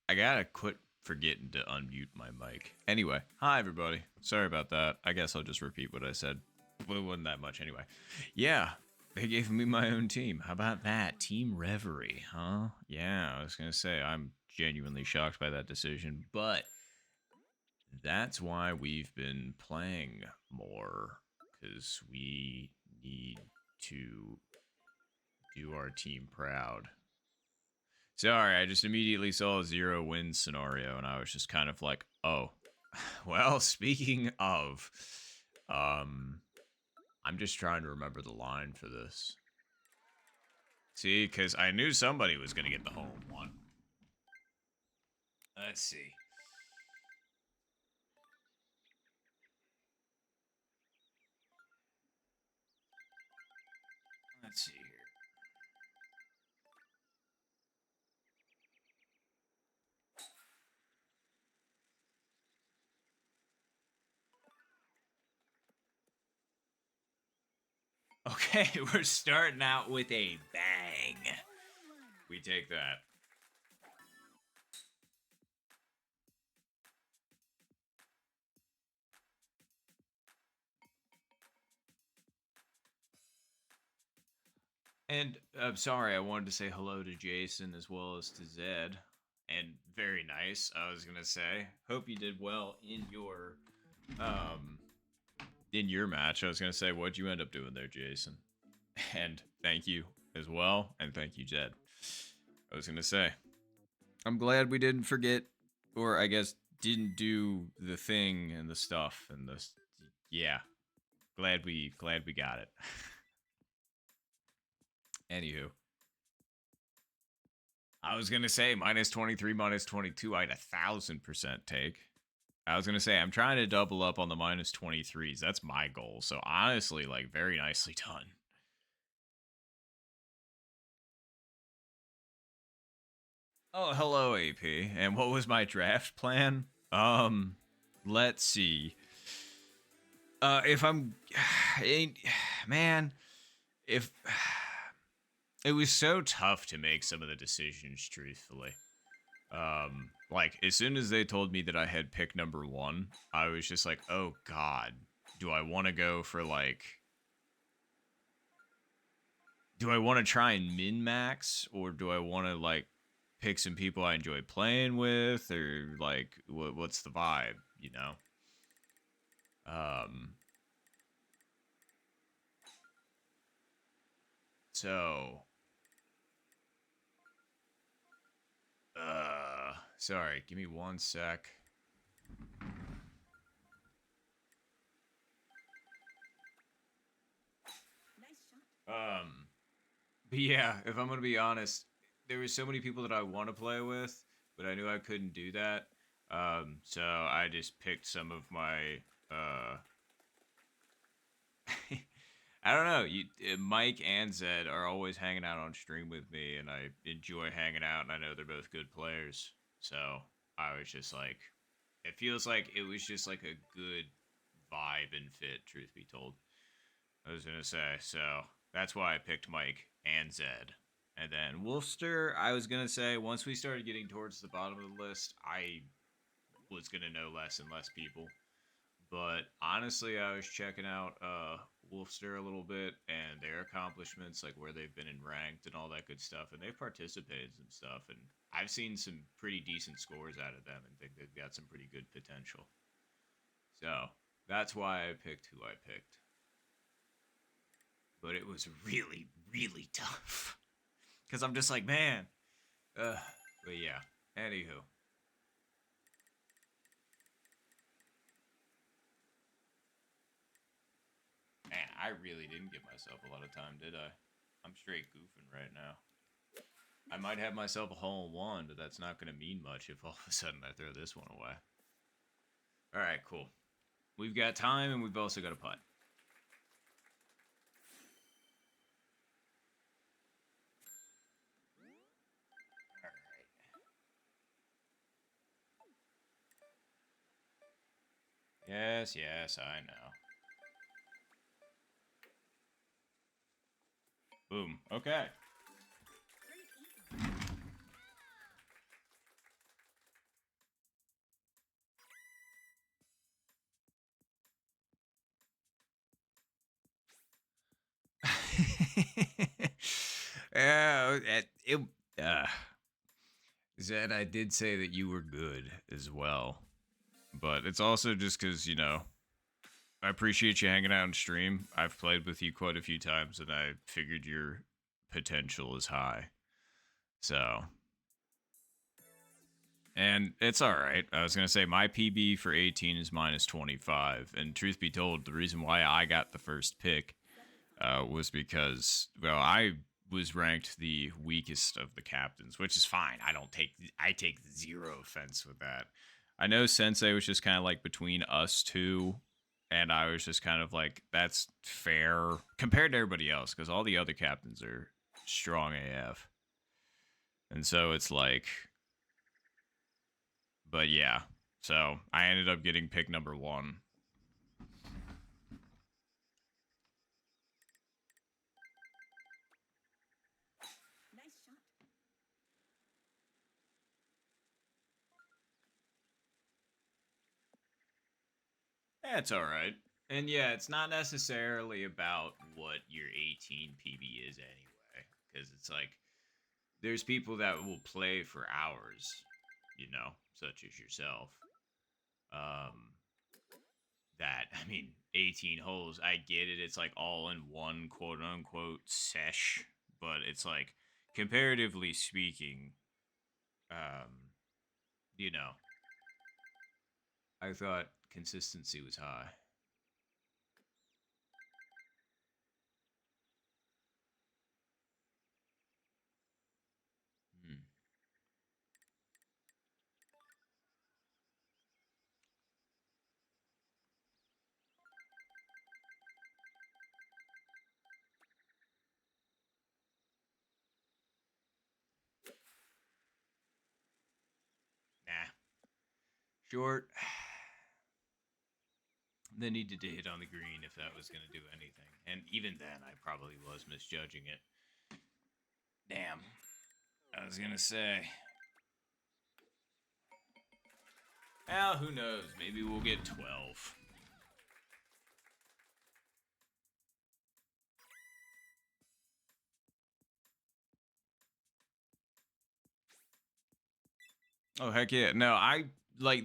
I gotta quit forgetting to unmute my mic. Anyway, hi everybody. Sorry about that. I guess I'll just repeat what I said. Well, it wasn't that much anyway. Yeah, they gave me my own team. How about that? Team Reverie, huh? Yeah, I was gonna say, I'm genuinely shocked by that decision, but that's why we've been playing more, because we need to do our team proud. Sorry, I just immediately saw a 0-win scenario, and I was just kind of like, oh. Well, speaking of, um, I'm just trying to remember the line for this. See, because I knew somebody was going to get the home one. Let's see. Let's see here. Okay, we're starting out with a bang. We take that. And I'm sorry, I wanted to say hello to Jason as well as to Zed. And very nice, I was gonna say. Hope you did well um in your match. I was gonna say, what'd you end up doing there, Jason? And thank you as well, and thank you, Zed. I was gonna say, I'm glad we didn't forget, or I guess didn't do the thing and the stuff and the yeah. Glad we got it. Anywho, I was gonna say minus 23, minus 22. I'd 1,000% take. I was gonna say I'm trying to double up on the minus 23s. That's my goal. So honestly, like very nicely done. Oh, hello, AP. And what was my draft plan? Let's see. If I'm, man, if it was so tough to make some of the decisions, truthfully. Like as soon as they told me that I had pick number 1, I was just like, oh god, do I want to go for like, do I want to try and min max, or do I want to like pick some people I enjoy playing with, or like what's the vibe, you know? Um, so sorry, give me one sec. But yeah, if I'm gonna be honest, there were so many people that I want to play with, but I knew I couldn't do that. So I just picked some of my I don't know. Mike and Zed are always hanging out on stream with me, and I enjoy hanging out. And I know they're both good players, so I was just like, it feels like it was just like a good vibe and fit. Truth be told, I was gonna say, so that's why I picked Mike and Zed. And then Wolfster, I was gonna say, once we started getting towards the bottom of the list, I was gonna know less and less people. But honestly, I was checking out Wolfster a little bit and their accomplishments, like where they've been in ranked and all that good stuff. And they've participated in some stuff, and I've seen some pretty decent scores out of them, and think they've got some pretty good potential. So that's why I picked who I picked. But it was really, really tough because I'm just like, man. But yeah. Anywho, man, I really didn't give myself a lot of time, did I? I'm straight goofing right now. I might have myself a hole in one, but that's not going to mean much if all of a sudden I throw this one away. All right, cool. We've got time, and we've also got a putt. All right. Yes, yes, I know. Boom. Okay. Yeah, uh, Zed, I did say that you were good as well, but it's also just because I appreciate you hanging out and stream. I've played with you quite a few times, and I figured your potential is high. So, and it's all right. I was gonna say my PB for 18 is minus 25, and truth be told, the reason why I got the first pick was because, well, I was ranked the weakest of the captains, which is fine. I take zero offense with that. I know Sensei was just kind of like between us two, and I was just kind of like, that's fair compared to everybody else, because all the other captains are strong AF. And so it's like, but yeah. So I ended up getting pick number one. That's all right. And yeah, it's not necessarily about what your 18 PB is anyway, because it's like there's people that will play for hours, such as yourself. Um, that I mean, 18 holes. I get it. It's like all in one quote unquote sesh, but it's like comparatively speaking, um, you know, I thought consistency was high. Hmm. Nah, short. They needed to hit on the green if that was going to do anything. And even then, I probably was misjudging it. Damn. I was going to say. Well, who knows? Maybe we'll get 12. Oh, heck yeah. No,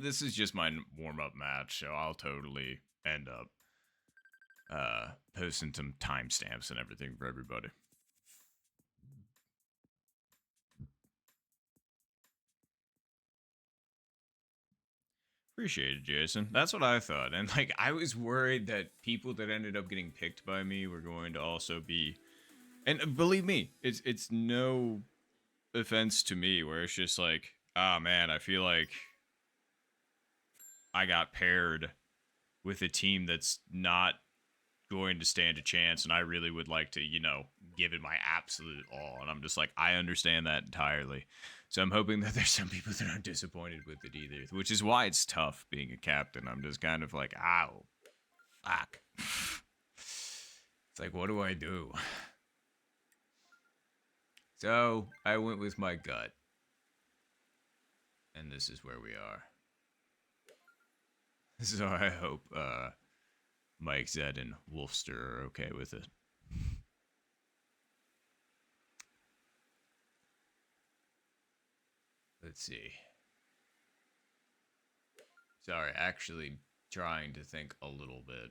this is just my warm up match, so I'll totally end up posting some timestamps and everything for everybody. Appreciate it, Jason. That's what I thought. And like I was worried that people that ended up getting picked by me were going to also be, and believe me, it's no offense to me where it's just like, oh man, I feel like I got paired with a team that's not going to stand a chance, and I really would like to, give it my absolute all. And I'm just like, I understand that entirely. So I'm hoping that there's some people that aren't disappointed with it either, which is why it's tough being a captain. I'm just kind of like, ow, fuck. It's like, what do I do? So I went with my gut, and this is where we are. So I hope Mike, Zed, and Wolfster are okay with it. Let's see. Sorry, actually trying to think a little bit.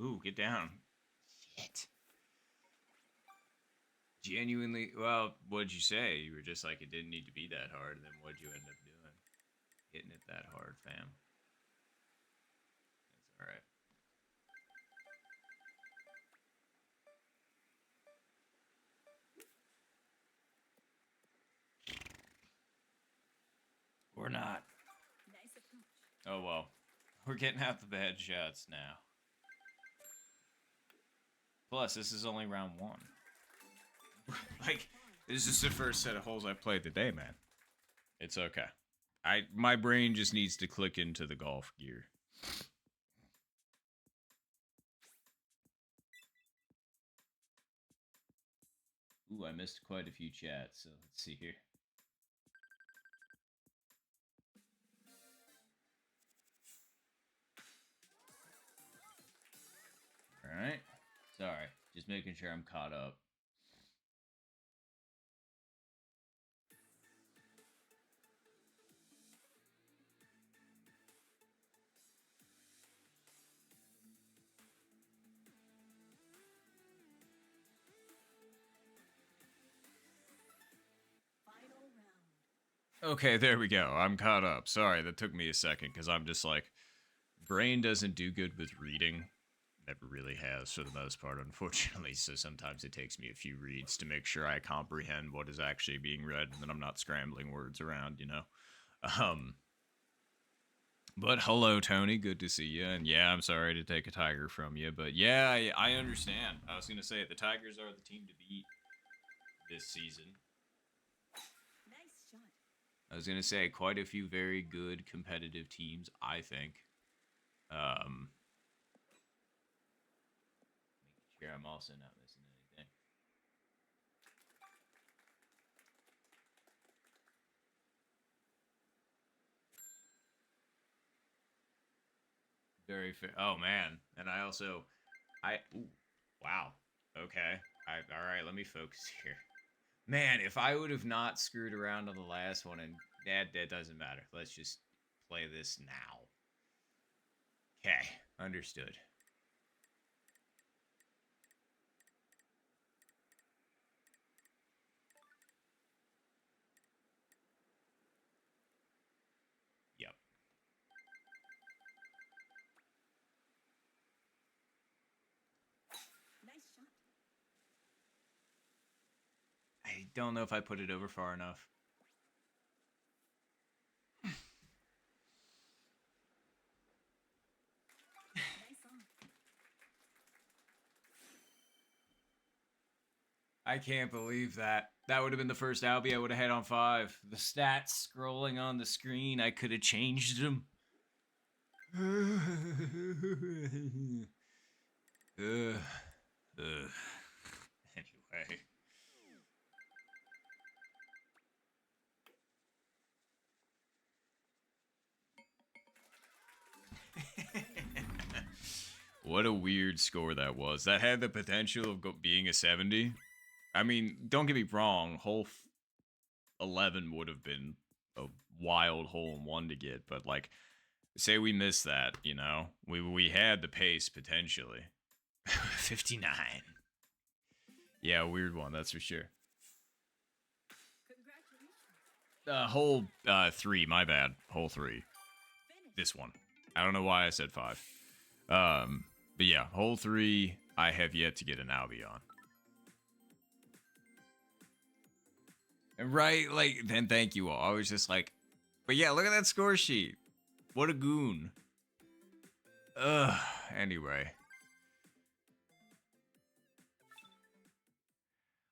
Ooh, get down. Shit. Genuinely, well, what'd you say? You were just like, it didn't need to be that hard, and then what'd you end up doing? Hitting it that hard, fam. That's alright. Or not. Oh well. We're getting out the bad shots now. Plus, this is only round one. Like, This is the first set of holes I played today, man. It's okay. My brain just needs to click into the golf gear. Ooh, I missed quite a few chats, so let's see here. Alright. Sorry. Just making sure I'm caught up. Okay, there we go. I'm caught up. Sorry, that took me a second because I'm just like, brain doesn't do good with reading. Never really has for the most part, unfortunately. So sometimes it takes me a few reads to make sure I comprehend what is actually being read and that I'm not scrambling words around, you know? But hello, Tony. Good to see you. And yeah, I'm sorry to take a Tiger from you. But yeah, I understand. I was going to say the Tigers are the team to beat this season. I was gonna say quite a few very good competitive teams, I think. Making sure I'm also not missing anything. Very fair. Oh man, and I also, ooh, wow. Okay. All right. Let me focus here. Man, if I would have not screwed around on the last one, and that doesn't matter. Let's just play this now. Okay, understood. Yep. Nice shot. I don't know if I put it over far enough. I can't believe that. That would have been the first Albie I would have had on 5. The stats scrolling on the screen, I could have changed them. Anyway. What a weird score that was. That had the potential of being a 70. I mean, don't get me wrong, hole 11 would have been a wild hole in one to get, but like, say we missed that, you know, we had the pace potentially. 59. Yeah, weird one, that's for sure. Hole 3, my bad. Hole 3. This one. I don't know why I said 5. But yeah, hole 3, I have yet to get an Albie on. Right, like, then thank you all. I was just like, but yeah, look at that score sheet. What a goon. Ugh, anyway.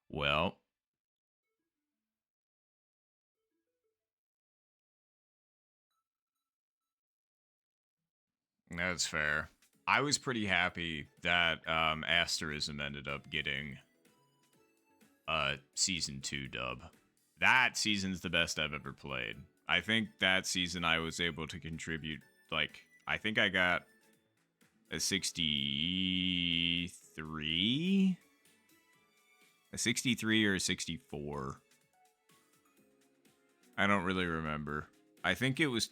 Well. That's fair. I was pretty happy that Asterism ended up getting a Season 2 dub. That season's the best I've ever played. I think that season I was able to contribute, like, I think I got a 63? A 63 or a 64. I don't really remember. I think it was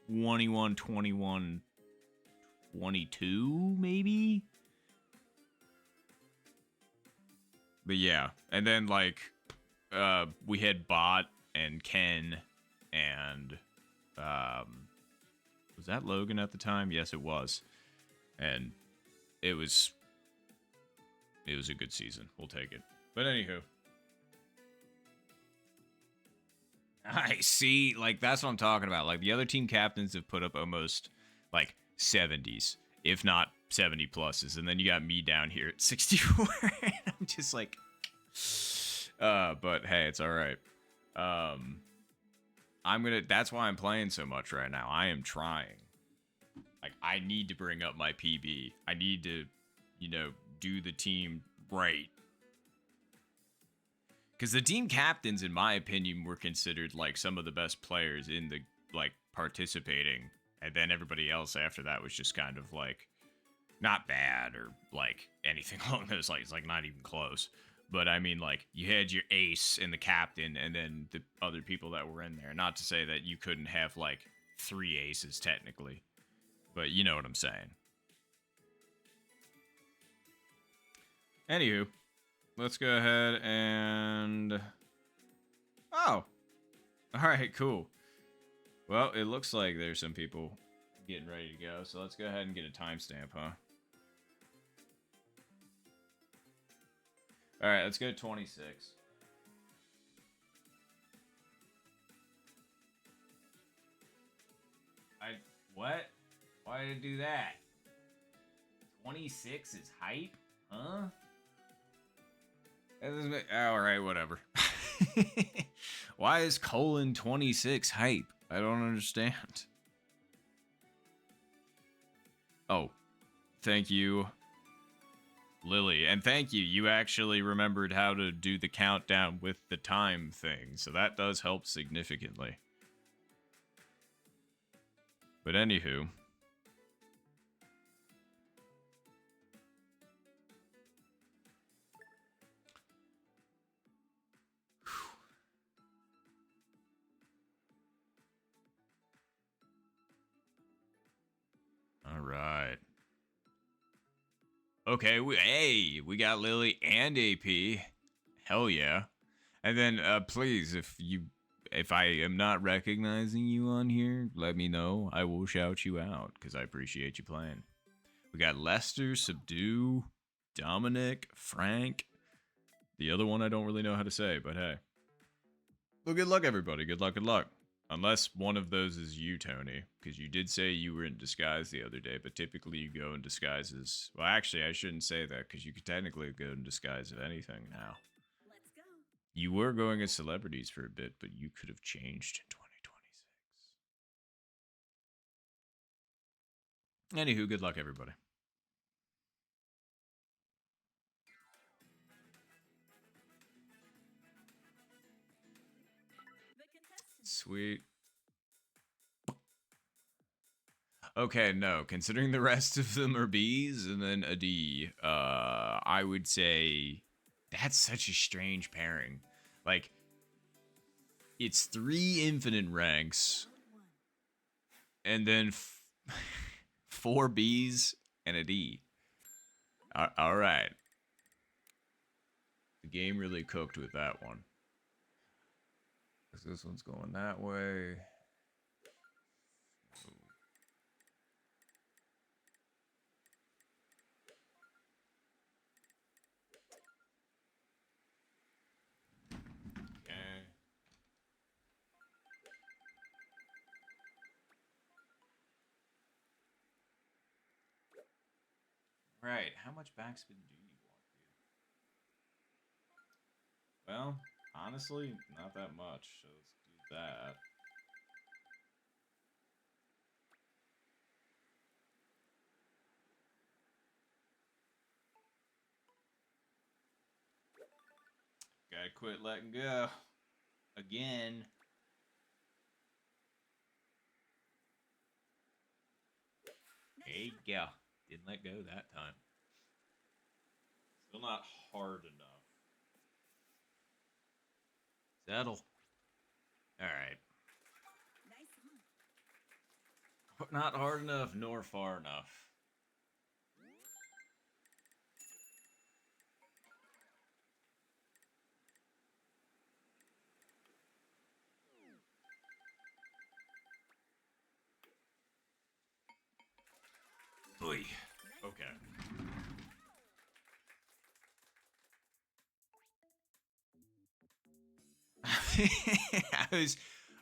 21, 21, 22, maybe? But yeah, and then like we had Bot and Ken and was that Logan at the time? Yes, it was. And it was a good season. We'll take it. But anywho. I see, like that's what I'm talking about. Like the other team captains have put up almost like 70s, if not 70 pluses, and then you got me down here at 64. I'm just like, But hey, it's all right. Um, that's why I'm playing so much right now. I am trying. Like, I need to bring up my PB. I need to, do the team right. Because the team captains, in my opinion, were considered like some of the best players in the participating, and then everybody else after that was just kind of like not bad or like anything along those lines, like not even close. But I mean, like, you had your ace and the captain, and then the other people that were in there. Not to say that you couldn't have like 3 aces technically, but you know what I'm saying. Anywho, let's go ahead and. Oh, all right, cool. Well, it looks like there's some people getting ready to go, so let's go ahead and get a timestamp, huh? All right, let's go 26. What? Why did it do that? 26 is hype? Huh? All right, whatever. Why is colon 26 hype? I don't understand. Oh, thank you, Lily. And thank you. You actually remembered how to do the countdown with the time thing, so that does help significantly. But anywho. All right. Okay, we got Lily and AP. Hell yeah. And then please, if I am not recognizing you on here, let me know. I will shout you out because I appreciate you playing. We got Lester, Subdue, Dominic, Frank. The other one I don't really know how to say, but hey. Well, good luck, everybody. Good luck, good luck. Unless one of those is you, Tony, because you did say you were in disguise the other day, but typically you go in disguises. Well, actually, I shouldn't say that, because you could technically go in disguise of anything now. Let's go. You were going as celebrities for a bit, but you could have changed in 2026. Anywho, good luck, everybody. Sweet. Okay, no. Considering the rest of them are Bs and then a D, I would say that's such a strange pairing. Like, it's 3 infinite ranks, and then 4 Bs and a D. All right. The game really cooked with that one. This one's going that way. Right, how much backspin do you want, dude? Well, honestly, not that much, so let's do that. Gotta quit letting go. Again. There you go. Didn't let go that time. Still not hard enough. Settle. Alright. Not hard enough, nor far enough. Oy. Okay.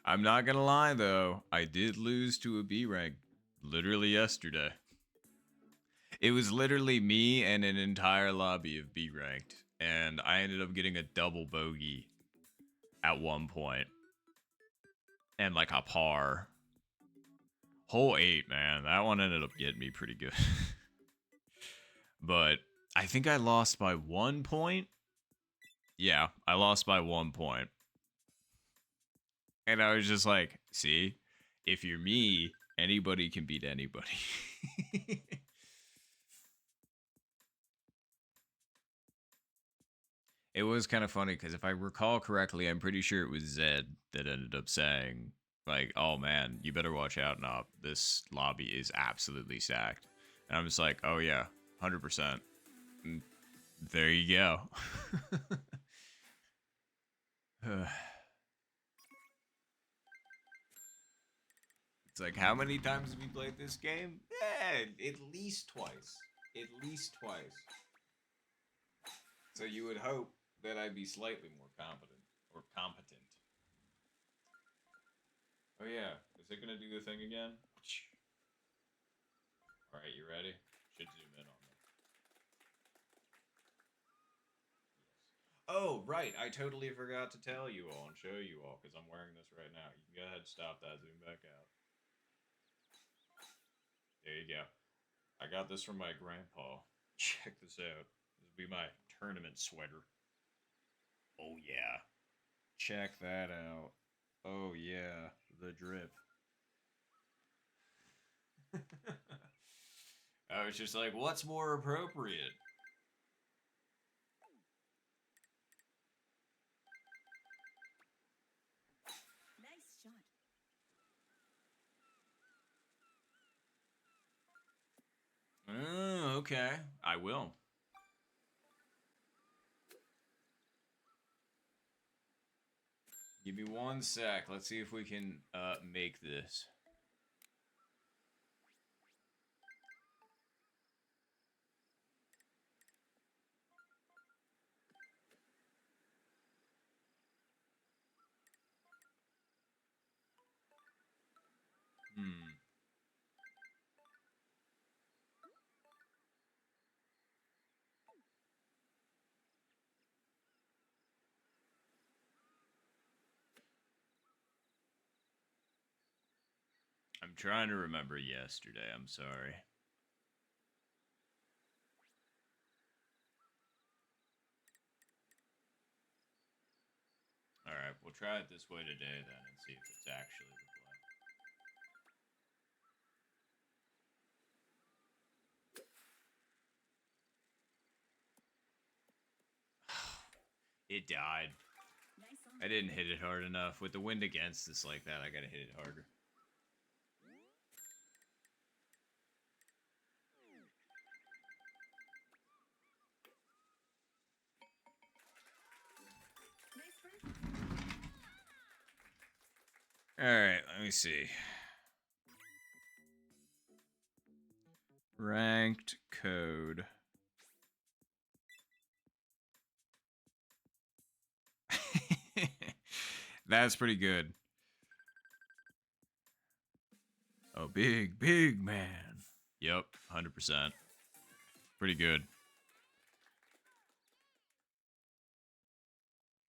I'm not gonna lie though, I did lose to a B rank literally yesterday. It was literally me and an entire lobby of B ranked, and I ended up getting a double bogey at one point and like a par. Hole 8, man. That one ended up getting me pretty good. But I think I lost by 1 point. Yeah, I lost by 1 point. And I was just like, see, if you're me, anybody can beat anybody. It was kind of funny because if I recall correctly, I'm pretty sure it was Zed that ended up saying, like, oh man, you better watch out, Knob. This lobby is absolutely stacked. And I'm just like, oh yeah, 100%. And there you go. It's like, how many times have you played this game? At least twice. At least twice. So you would hope that I'd be slightly more competent. Or competent. Oh yeah, is it gonna do the thing again? Alright, you ready? Should zoom in on them. Yes. Oh, right, I totally forgot to tell you all and show you all, because I'm wearing this right now. You can go ahead and stop that, zoom back out. There you go. I got this from my grandpa. Check this out. This will be my tournament sweater. Oh yeah. Check that out. Oh yeah, the drip. I was just like, what's more appropriate? Nice shot. Okay. I will. Give me 1 sec. Let's see if we can make this. Hmm. I'm trying to remember yesterday. I'm sorry. All right, we'll try it this way today then and see if it's actually the play. It died. Nice on. I didn't hit it hard enough. With the wind against us like that, I gotta hit it harder. Nice bird. Alright, let me see. Ranked code. That's pretty good. Oh, big man. Yep, 100%. Pretty good.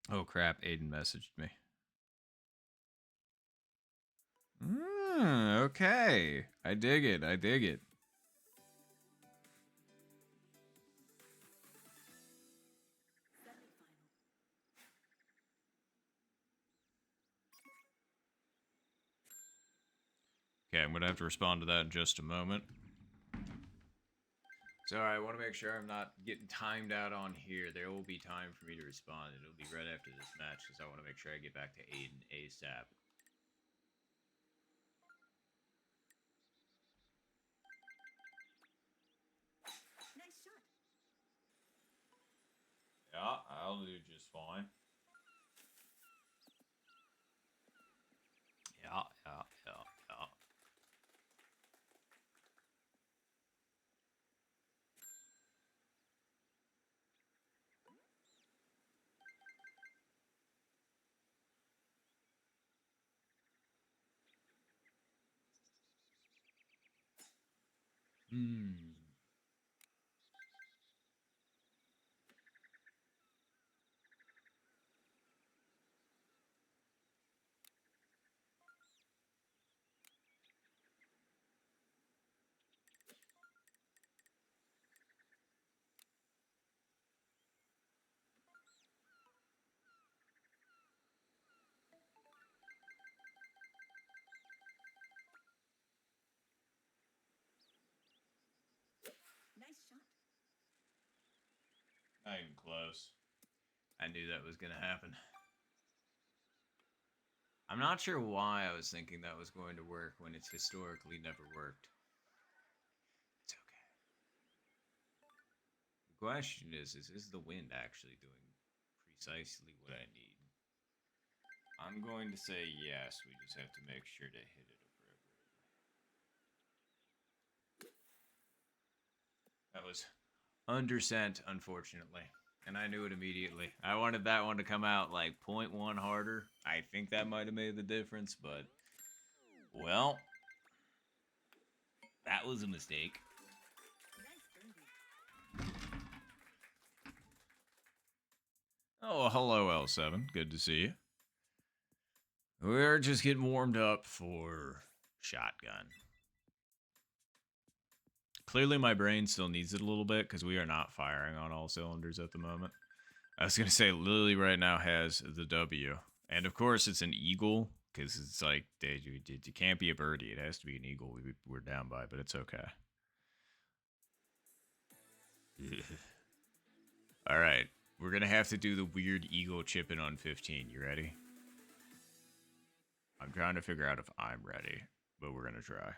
Oh crap, Aiden messaged me. Okay. I dig it. I dig it. Semifinal. Okay, I'm going to have to respond to that in just a moment. So I want to make sure I'm not getting timed out on here. There will be time for me to respond. It'll be right after this match because I want to make sure I get back to Aiden ASAP. Nice shot. Yeah, I'll do just fine. Yeah. Hmm. Not even close. I knew that was gonna happen. I'm not sure why I was thinking that was going to work when it's historically never worked. It's okay. The question is the wind actually doing precisely what I need? I'm going to say yes, we just have to make sure to hit it appropriately. That was undersent, unfortunately. And I knew it immediately. I wanted that one to come out like 0.1 harder. I think that might have made the difference, but well, that was a mistake. Nice birdie. Oh, hello, L7. Good to see you. We're just getting warmed up for shotgun. Clearly, my brain still needs it a little bit because we are not firing on all cylinders at the moment. I was going to say, Lily right now has the W. And of course, it's an eagle because it's like, it can't be a birdie. It has to be an eagle we're down by, but it's okay. All right. We're going to have to do the weird eagle chipping on 15. You ready? I'm trying to figure out if I'm ready, but we're going to try.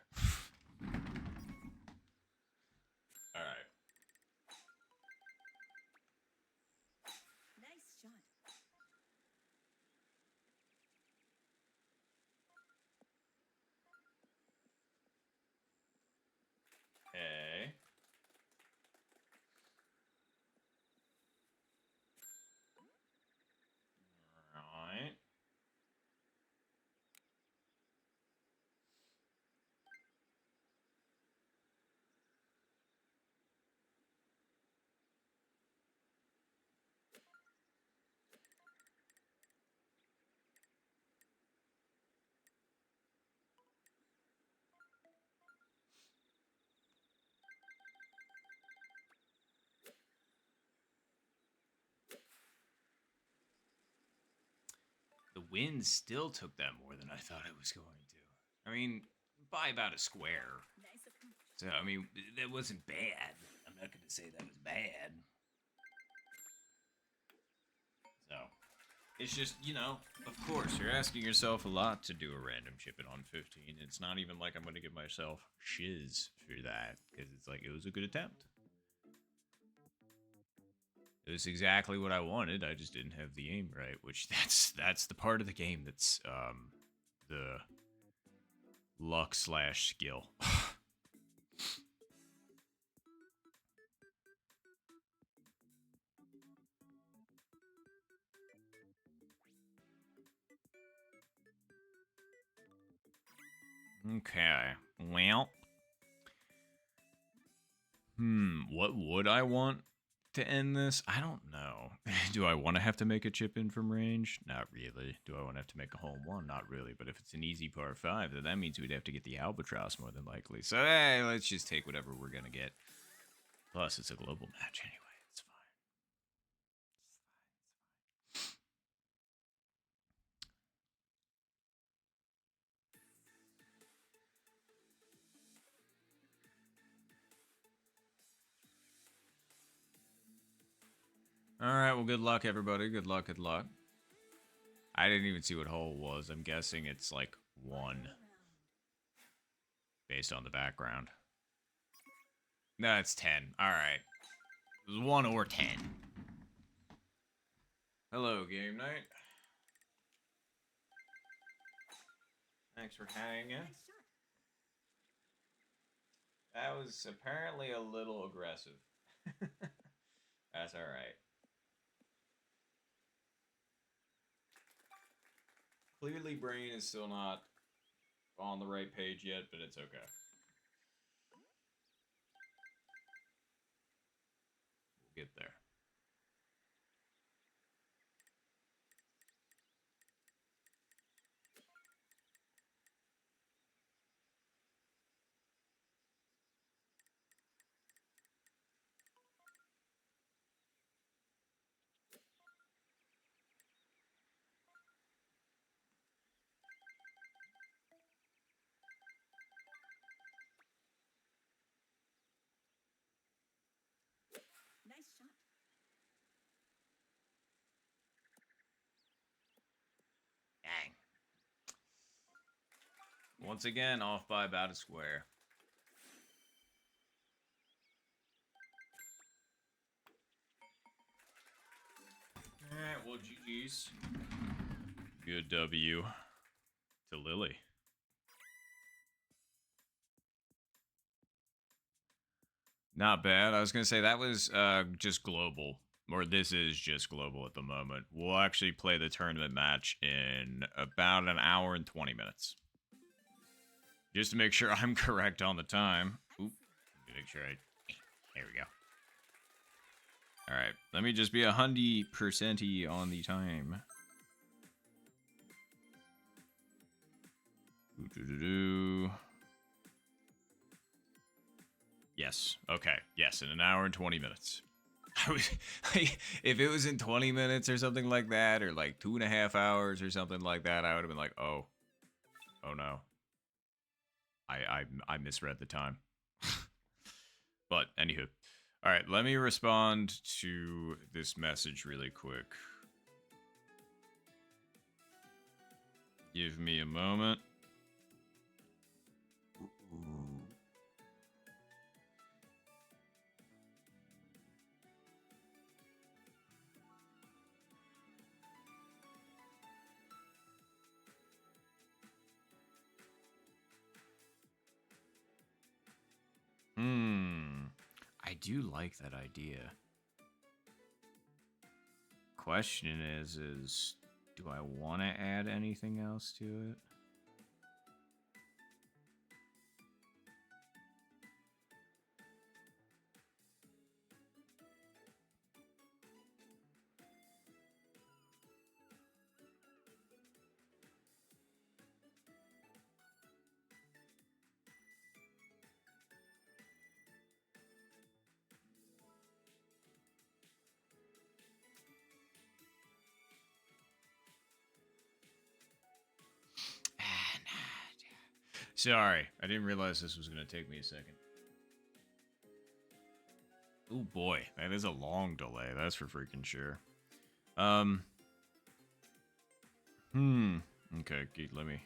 All right. Nice shot. Okay. All right. The wind still took that more than I thought it was going to. I mean, by about a square. Nice approach. So, I mean, that wasn't bad. I'm not going to say that was bad. So, it's just, of course, you're asking yourself a lot to do a random chip it on 15. It's not even like I'm going to give myself shiz for that, because it's like, it was a good attempt. It was exactly what I wanted. I just didn't have the aim right, which that's the part of the game that's the luck slash skill. Okay. Well. What would I want to end this? I don't know. Do I want to have to make a chip in from range? Not really. Do I want to have to make a hole in one? Not really. But if it's an easy par 5, then that means we'd have to get the albatross more than likely. So, hey, let's just take whatever we're going to get. Plus, it's a global match anyway. It's fine. All right, well, good luck, everybody. Good luck, good luck. I didn't even see what hole it was. I'm guessing it's like 1 based on the background. No, it's 10. All right. It was 1 or 10. Hello, game night. Thanks for hanging. Nice shot. That was apparently a little aggressive. That's all right. Clearly, brain is still not on the right page yet, but it's okay. We'll get there. Nice shot. Once again, off by about a square. Alright, well, GG's. Good W to Lily. Not bad. I was going to say that was just global. Or this is just global at the moment. We'll actually play the tournament match in about an hour and 20 minutes. Just to make sure I'm correct on the time. Oop. Make sure I... There we go. Alright, let me just be 100% on the time. Yes. Okay. Yes, in an hour and 20 minutes. I was like, if it was in 20 minutes or something like that, or like 2.5 hours or something like that, I would have been like, oh no, I misread the time. But anywho, all right, let me respond to this message really quick. Give me a moment. I do like that idea. Question is do I want to add anything else to it? Sorry, I didn't realize this was going to take me a second. Oh boy, that is a long delay. That's for freaking sure. Okay, let me.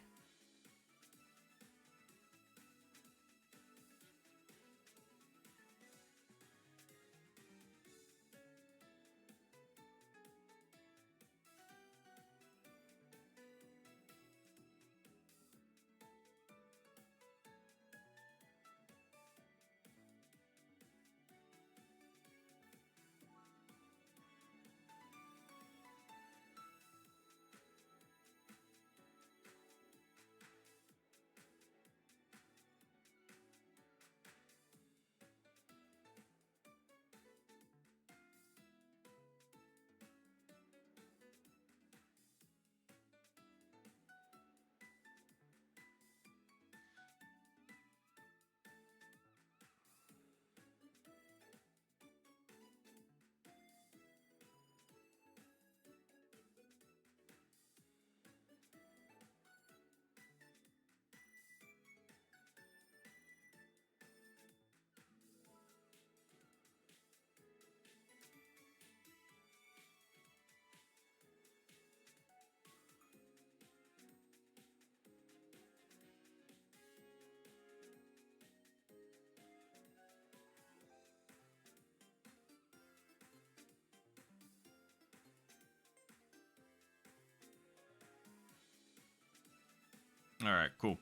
All right, cool.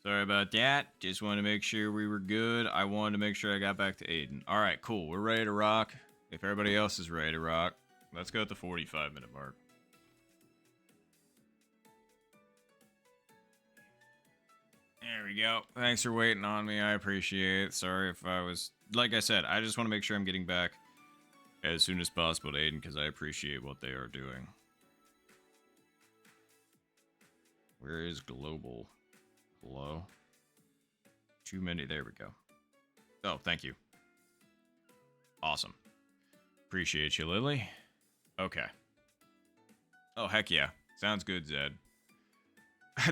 Sorry about that. Just wanted to make sure we were good. I wanted to make sure I got back to Aiden. All right, cool. We're ready to rock. If everybody else is ready to rock, let's go at the 45-minute mark. There we go. Thanks for waiting on me. I appreciate it. Sorry if I was... Like I said, I just want to make sure I'm getting back as soon as possible to Aiden because I appreciate what they are doing. Where is global? Hello? Too many. There we go. Oh, thank you. Awesome. Appreciate you, Lily. Okay. Oh, heck yeah. Sounds good, Zed.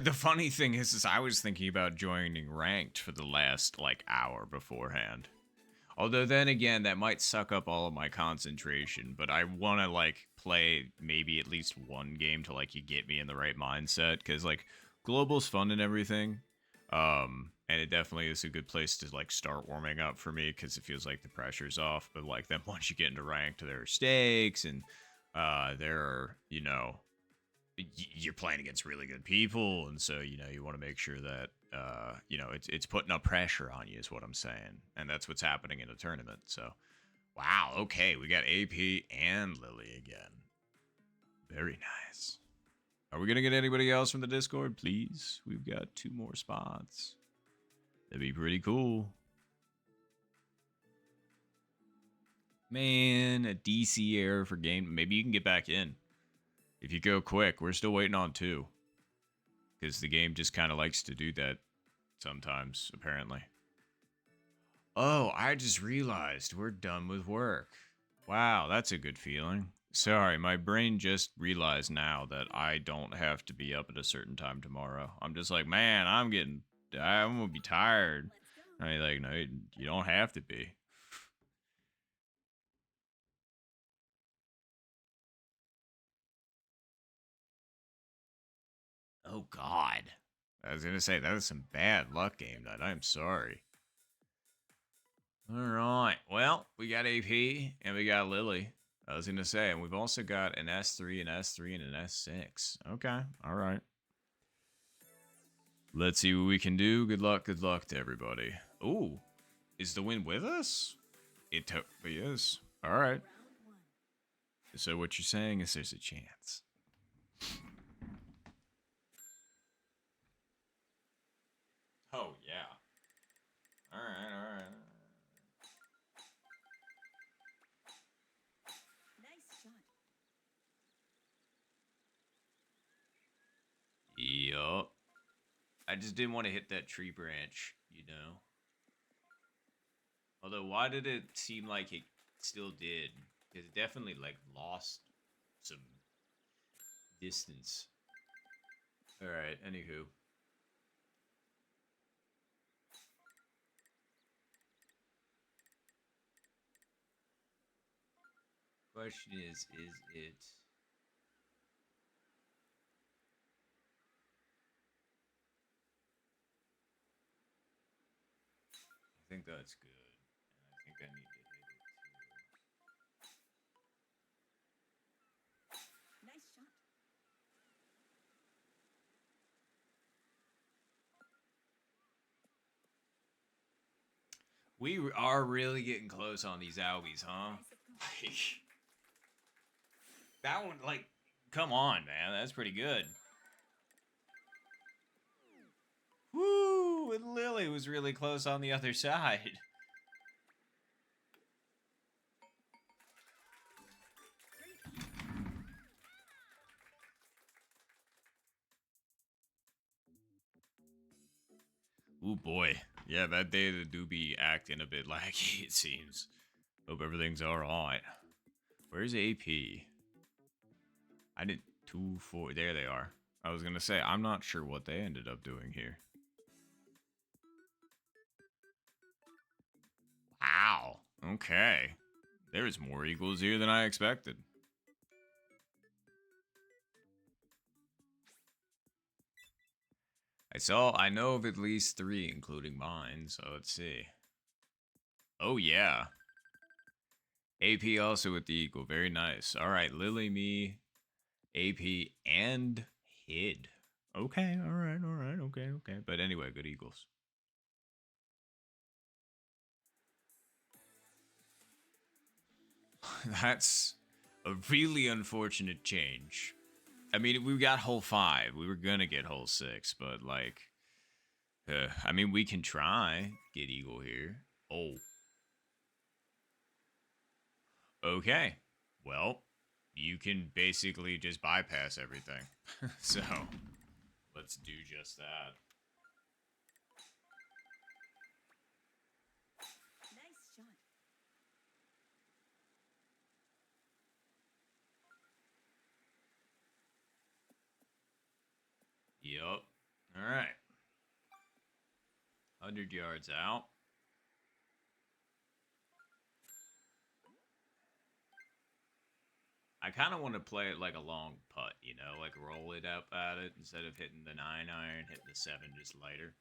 The funny thing is I was thinking about joining ranked for the last, like, hour beforehand. Although then again, that might suck up all of my concentration, but I want to, like, play maybe at least one game to, like, you get me in the right mindset, because, like, global's fun and everything. And it definitely is a good place to like start warming up for me because it feels like the pressure's off. But like then once you get into ranked, there are stakes and there are, you know, you're playing against really good people, and so you know you want to make sure that you know it's putting up pressure on you is what I'm saying, and that's what's happening in a tournament. So wow, okay, we got AP and Lily again. Very nice. Are we gonna get anybody else from the Discord, please? We've got 2 more spots. That'd be pretty cool. Man, a DC error for game. Maybe you can get back in. If you go quick, we're still waiting on 2. Because the game just kind of likes to do that sometimes, apparently. Oh, I just realized we're done with work. Wow, that's a good feeling. Sorry, my brain just realized now that I don't have to be up at a certain time tomorrow. I'm just like, man, I'm gonna be tired. Let's go. I mean, like, no, you don't have to be. Oh, God. I was gonna say, that was some bad luck game night. I'm sorry. All right. Well, we got AP and we got Lily. I was gonna say, and we've also got an S3, an S3, and an S6. Okay. All right. Let's see what we can do. Good luck to everybody. Ooh, is the win with us? It totally is. All right. Round one. So what you're saying is there's a chance. Oh yeah. All right. All right. Nice shot. Yup. I just didn't want to hit that tree branch, you know. Although, why did it seem like it still did? Because it definitely like lost some distance. All right. Anywho, question is it? I think that's good, and I think I need to hit it Nice shot. too. We are really getting close on these Albies, huh? Nice approach. Like, that one, like, come on, man, that's pretty good. Woo! And Lily was really close on the other side. Ooh boy, yeah, that data do be acting a bit laggy. It seems. Hope everything's all right. Where's AP? I did 2-4. There they are. I was gonna say I'm not sure what they ended up doing here. Wow. Okay. There's more equals here than I expected. I know of at least 3, including mine, so let's see. Oh, yeah. AP also with the equal. Very nice. All right, Lily, me, AP, and Hid. Okay, all right, okay. But anyway, good equals. That's a really unfortunate change. I mean, we got hole 5. We were gonna get hole 6, but like, I mean, we can try get eagle here. Oh, okay. Well, you can basically just bypass everything. So let's do just that. Nice shot. Yup. All right. 100 yards out. I kind of want to play it like a long putt, you know, like roll it up at it instead of hitting the 9 iron, hitting the 7 just lighter.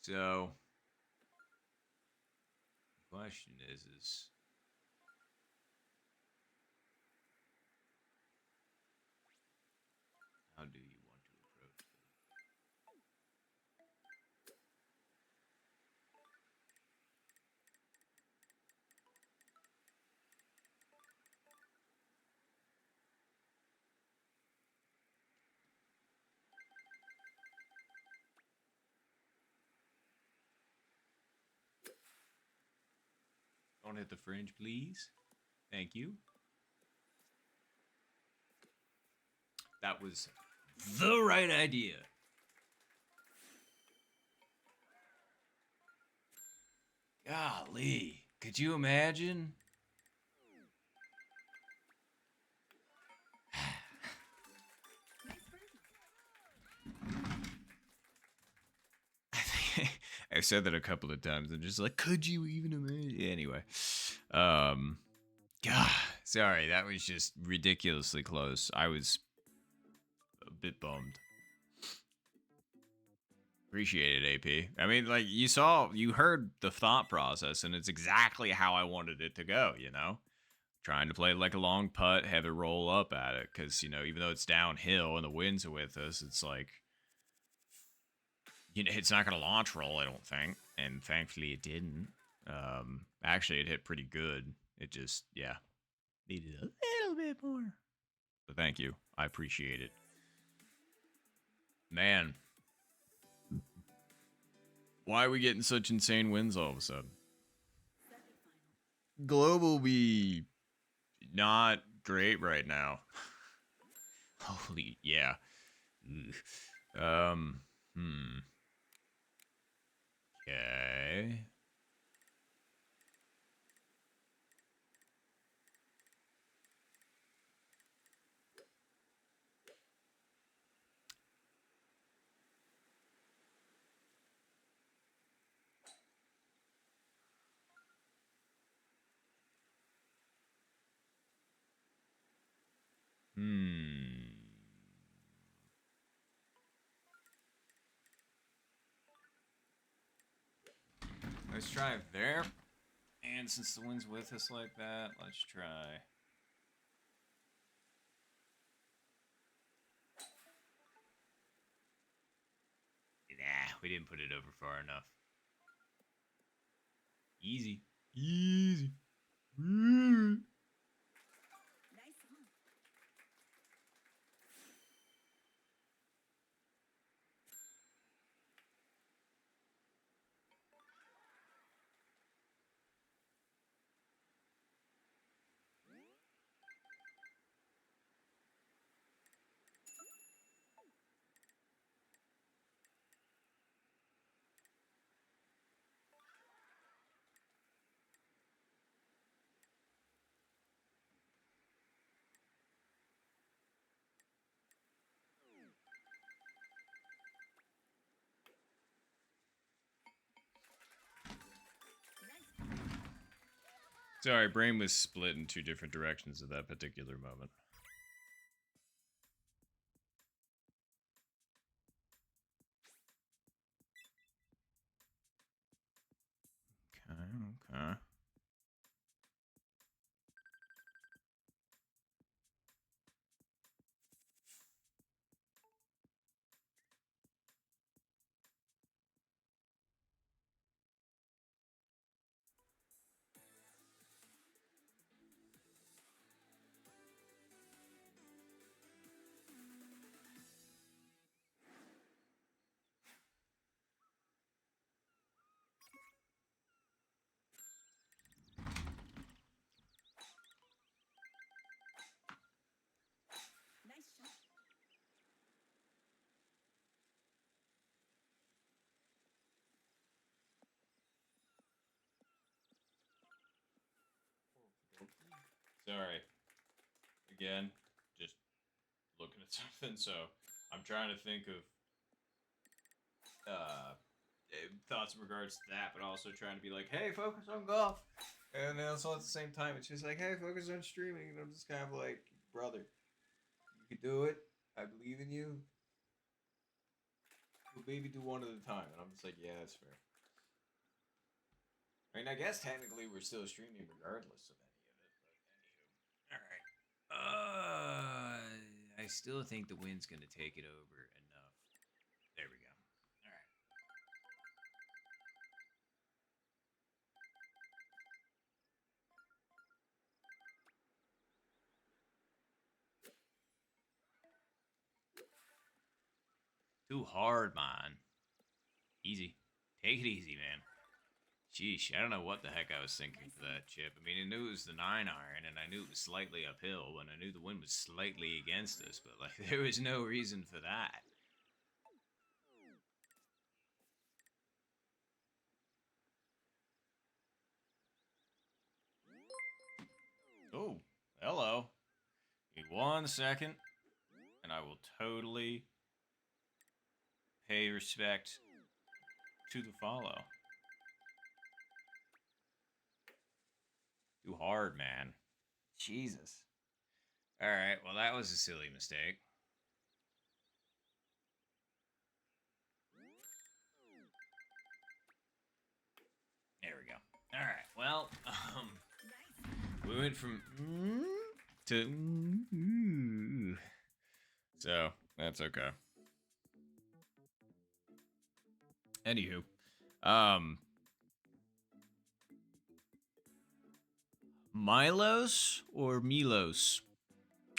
So, the question is how do you want to approach this? Don't hit the fringe, please. Thank you. That was the right idea. Golly, could you imagine? Nice birdie. I've said that a couple of times. I'm just like, could you even imagine? Anyway, um, God, sorry, that was just ridiculously close. I was a bit bummed. Appreciate it, AP. I mean, like you heard the thought process, and it's exactly how I wanted it to go. You know, trying to play like a long putt, have it roll up at it, because even though it's downhill and the winds are with us, it's like it's not gonna launch roll, I don't think, and thankfully it didn't. Actually, it hit pretty good. It just, yeah, needed a little bit more. But thank you, I appreciate it, man. Why are we getting such insane wins all of a sudden? Semifinal. Global be not great right now. Holy yeah. Ugh. Okay. Hmm. Let's try it there. And since the wind's with us like that, let's try. Nah, we didn't put it over far enough. Easy. Easy. Nice on. Nice. Sorry, brain was split in two different directions at that particular moment. Okay, okay. Nice shot. Sorry. Again, just looking at something, so I'm trying to think of thoughts in regards to that, but also trying to be like, hey, focus on golf. And also at the same time, it's just like, hey, focus on streaming. And I'm just kind of like, brother, you can do it. I believe in you. But maybe do one at a time. And I'm just like, yeah, that's fair. I mean, I guess technically we're still streaming regardless of any of it. But anywho, all right. I still think the wind's gonna take it over enough. There we go. All right. Too hard, man. Easy. Take it easy, man. Sheesh, I don't know what the heck I was thinking Nice for hit. that chip. I mean, I knew it was the 9 iron, and I knew it was slightly uphill, and I knew the wind was slightly against us, but like there was no reason for that. Oh, hello. Give me 1 second, and I will totally pay respect to the follow. Too hard, man. Jesus. All right, well, that was a silly mistake. There we go. All right, well, Nice hit. we went from to so that's okay. Anywho, um, Milos or Milos?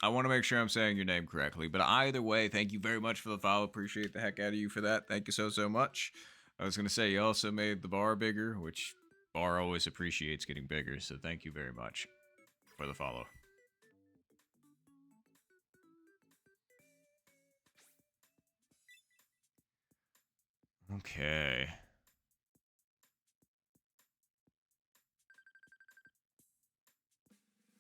I want to make sure I'm saying your name correctly, but either way, thank you very much for the follow. Appreciate the heck out of you for that. Thank you so much. I was gonna say you also made the bar bigger, which bar always appreciates getting bigger. So thank you very much for the follow. Okay.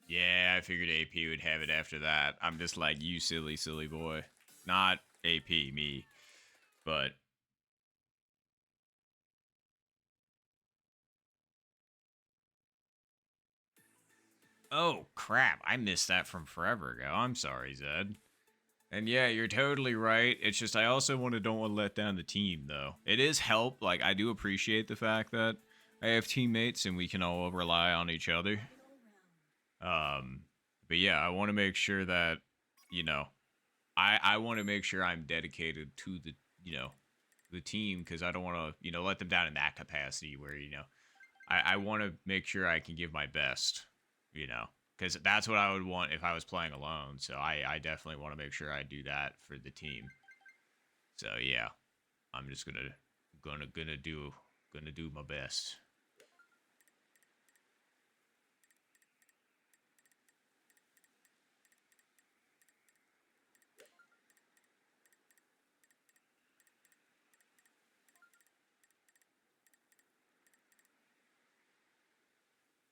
Yeah, I figured AP would have it after that. I'm just like, you silly, silly boy. Not AP, me. But, oh, crap. I missed that from forever ago. I'm sorry, Zed. And yeah, you're totally right. It's just I also don't want to let down the team, though. It is help. Like, I do appreciate the fact that I have teammates and we can all rely on each other. Final round. Um, but yeah, I want to make sure that, you know, I want to make sure I'm dedicated to the team because I don't want to, let them down in that capacity where, I want to make sure I can give my best, you know, because that's what I would want if I was playing alone. So I definitely want to make sure I do that for the team. So yeah, I'm just gonna do my best.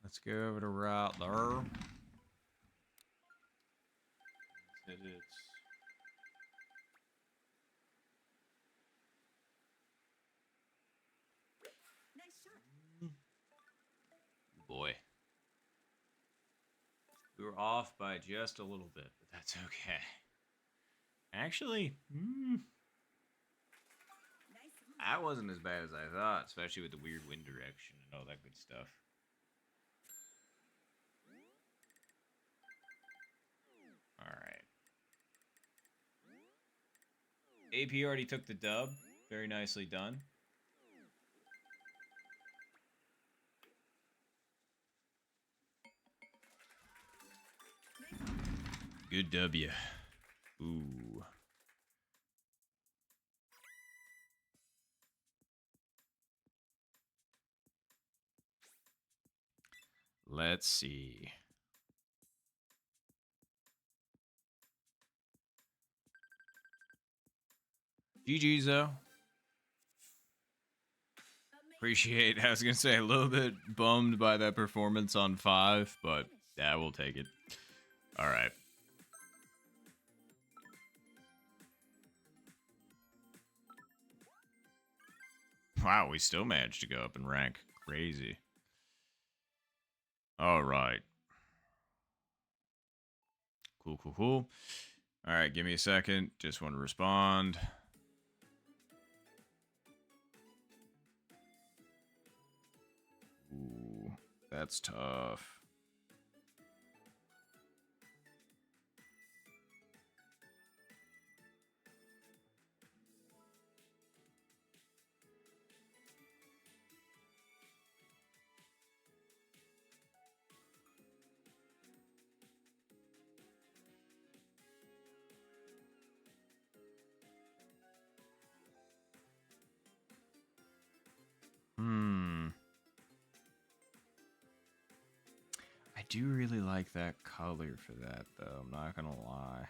Let's go over to route there. It's Nice shot. boy. We were off by just a little bit, but that's okay. Actually, Nice hit. that wasn't as bad as I thought, especially with the weird wind direction and all that good stuff. All right. AP already took the dub. Very nicely done. Nice hit. Good W. Ooh. Let's see. GG's though. Amazing. Appreciate. I was gonna say a little bit bummed by that performance on 5, but Finish. yeah, we'll take it. All right. Wow, we still managed to go up in rank. Crazy. All right. Cool, cool, cool. All right, give me a second. Just want to respond. Ooh, that's tough. Hmm. I do really like that color for that, though. I'm not gonna lie.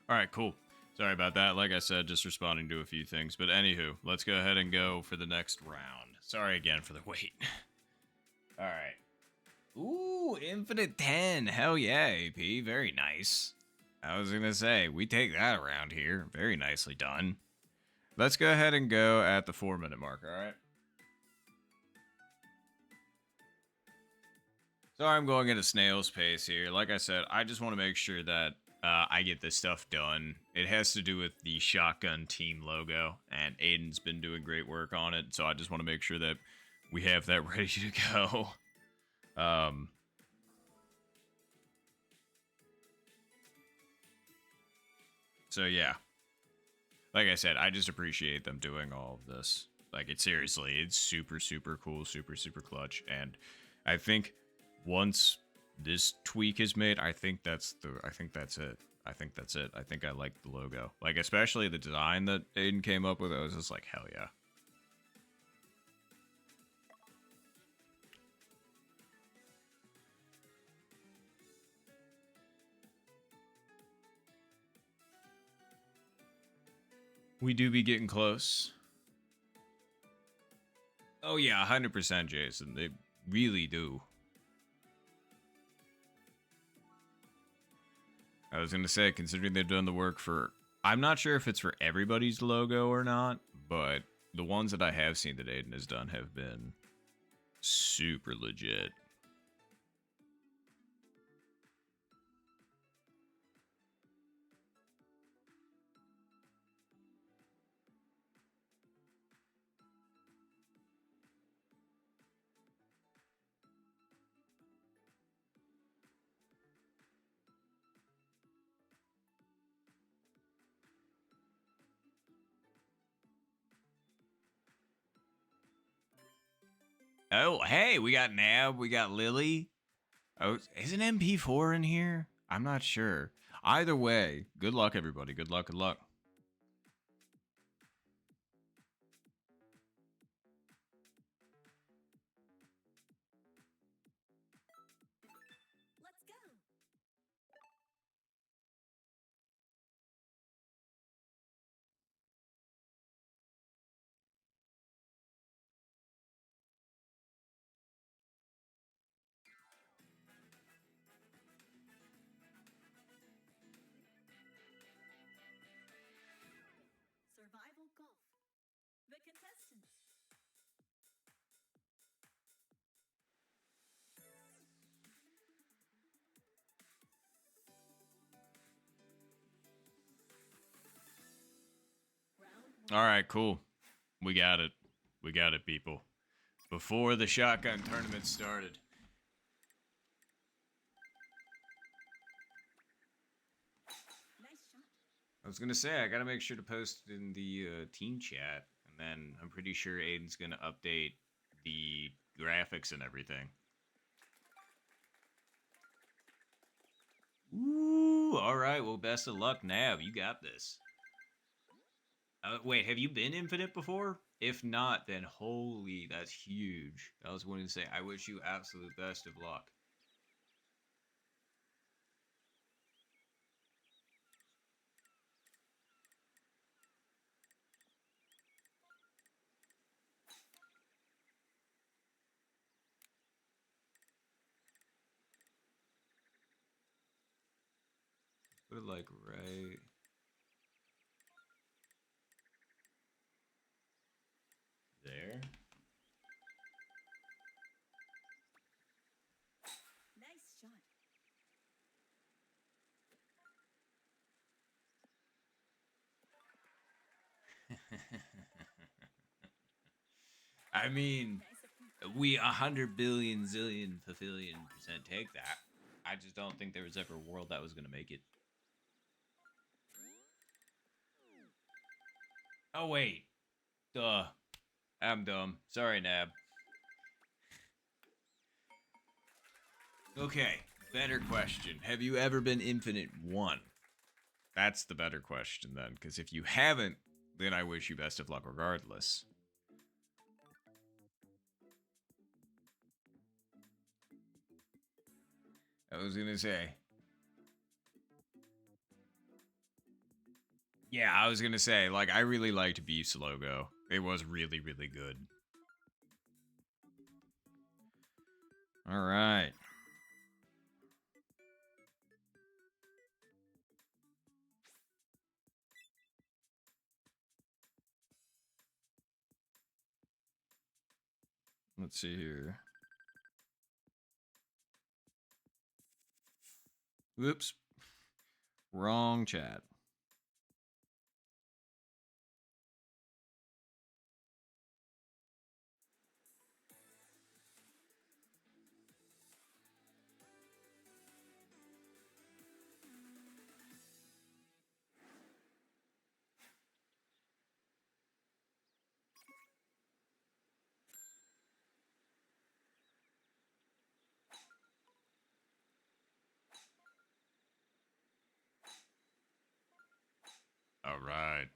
All right, cool. Sorry about that. Like I said, just responding to a few things. But anywho, let's go ahead and go for the next round. Sorry again for the wait. All right. Ooh, Infinite 10. Hell yeah, AP. Very nice. I was going to say, we take that around here. Very nicely done. Let's go ahead and go at the 4-minute mark, all right? So I'm going at a snail's pace here. Like I said, I just want to make sure that I get this stuff done. It has to do with the shotgun team logo, and Aiden's been doing great work on it. So I just want to make sure that we have that ready to go. Um, so yeah, like I said, I just appreciate them doing all of this. Like it's seriously, it's super super cool, super super clutch, and I think once this tweak is made, I think that's it. I think that's it. I think I like the logo, like especially the design that Aiden came up with. I was just like, hell yeah. We do be getting close. Oh yeah, 100% Jason. They really do. I was gonna say, considering they've done the work for, I'm not sure if it's for everybody's logo or not, but the ones that I have seen that Aiden has done have been super legit. Oh, hey, we got Nab, we got Lily. Oh, is an MP4 in here? I'm not sure. Either way, good luck, everybody. Good luck, good luck. contestants. Round All one. right, cool. We got it. We got it, people. Before the shotgun tournament started, Nice shot. I was gonna say I gotta make sure to post it in the team chat, and then I'm pretty sure Aiden's gonna update the graphics and everything. Ooh, all right. Well, best of luck, Nav. You got this. Wait, have you been Infinite before? If not, then holy, that's huge. I was wanting to say, I wish you absolute best of luck. Put it like right there. Nice shot. I mean, Nice approach. we 100 billion zillion % take that. I just don't think there was ever a world that was gonna make it. Oh wait, duh. I'm dumb. Sorry, Nab. Okay, better question. Have you ever been Infinite 1? That's the better question then, because if you haven't, then I wish you best of luck regardless. I was gonna say. Yeah, I was gonna say, like, I really liked Beef's logo. It was really, really good. Alright. Let's see here. Whoops. Wrong chat. Alright.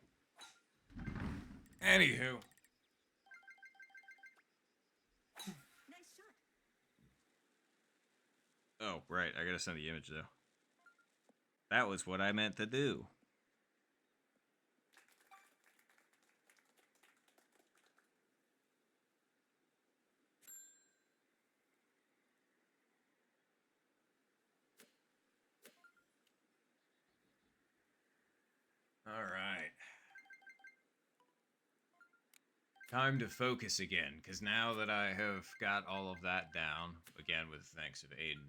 Anywho. Nice shot. Oh, right. I gotta send the image, though. That was what I meant to do. Alright. Time to focus again, because now that I have got all of that down, again with thanks of Aiden,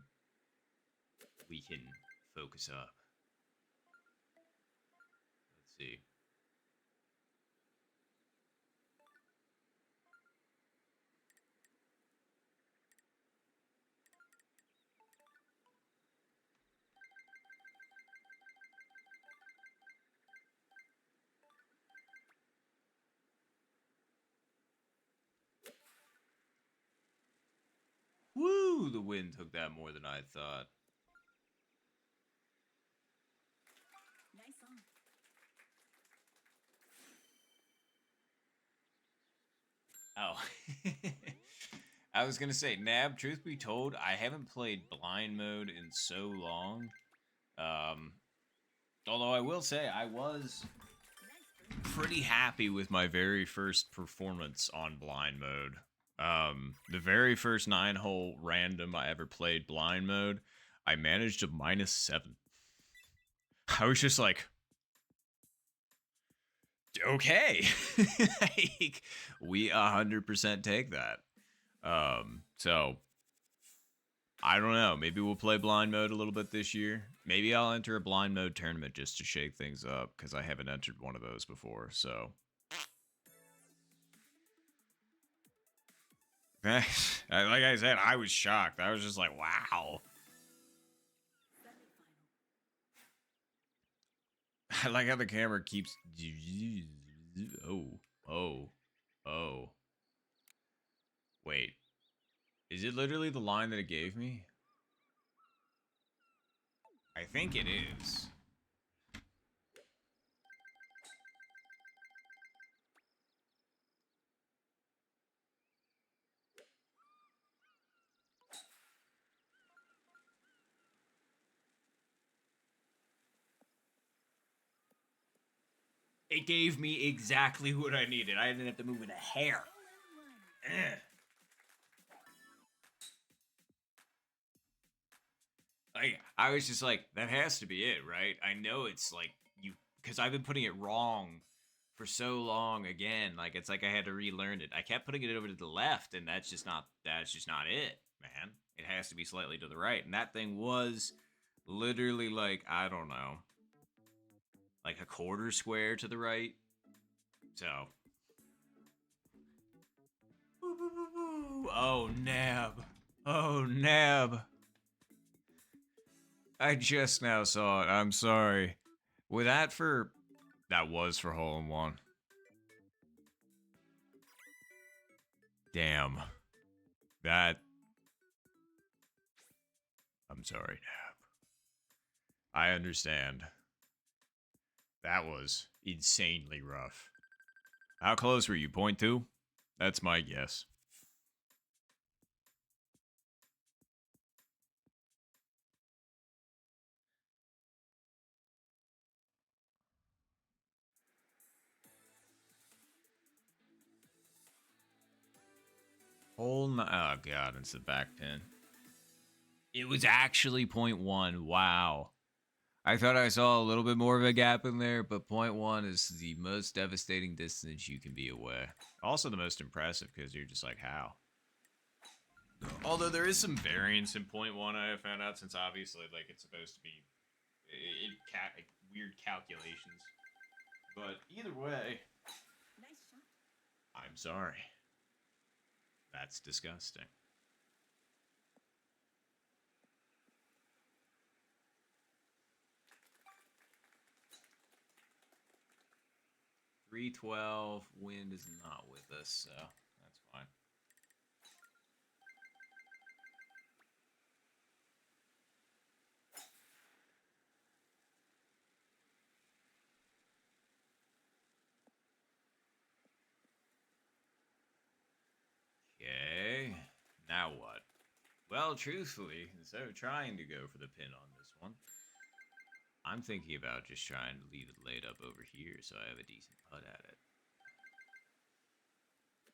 we can focus up. Let's see. Woo! The wind took that more than I thought. Nice on. Oh. I was gonna say, Nab, truth be told, I haven't played blind mode in so long. Um, Although I will say, I was Nice break. pretty happy with my very first performance on blind mode. The very first 9-hole random I ever played blind mode, I managed a -7. I was just like, Okay. Like, we 100% take that. So I don't know. Maybe we'll play blind mode a little bit this year. Maybe I'll enter a blind mode tournament just to shake things up because I haven't entered one of those before. So, like I said, I was shocked. I was just like, wow. Semifinal. I like how the camera keeps. Oh, oh, oh. Wait. Is it literally the line that it gave me? I think it is. It gave me exactly what I needed. I didn't have to move it a hair. Hole in one. Eh. Like, I was just like, that has to be it, right? I know it's like you because I've been putting it wrong for so long again. Like it's like I had to relearn it. I kept putting it over to the left, and that's just not it, man. It has to be slightly to the right. And that thing was literally like, I don't know, like a quarter square to the right. So oh nab. Oh nab. I just now saw it. I'm sorry. With that for that was for hole in one. Damn. That I'm sorry, Nab. I understand. That was insanely rough. How close were you? Point two? That's my guess. Oh god, it's the back pin. It was actually point one. Wow. I thought I saw a little bit more of a gap in there, but point one is the most devastating distance you can be away. Also the most impressive because you're just like, how? Although there is some variance in point one, I have found out since obviously like it's supposed to be like, weird calculations. But either way, Nice shot. I'm sorry. That's disgusting. .312. Wind is not with us, so that's fine. Okay. Now what? Well, truthfully, instead of trying to go for the pin on this one, I'm thinking about just trying to leave it laid up over here so I have a decent putt at it.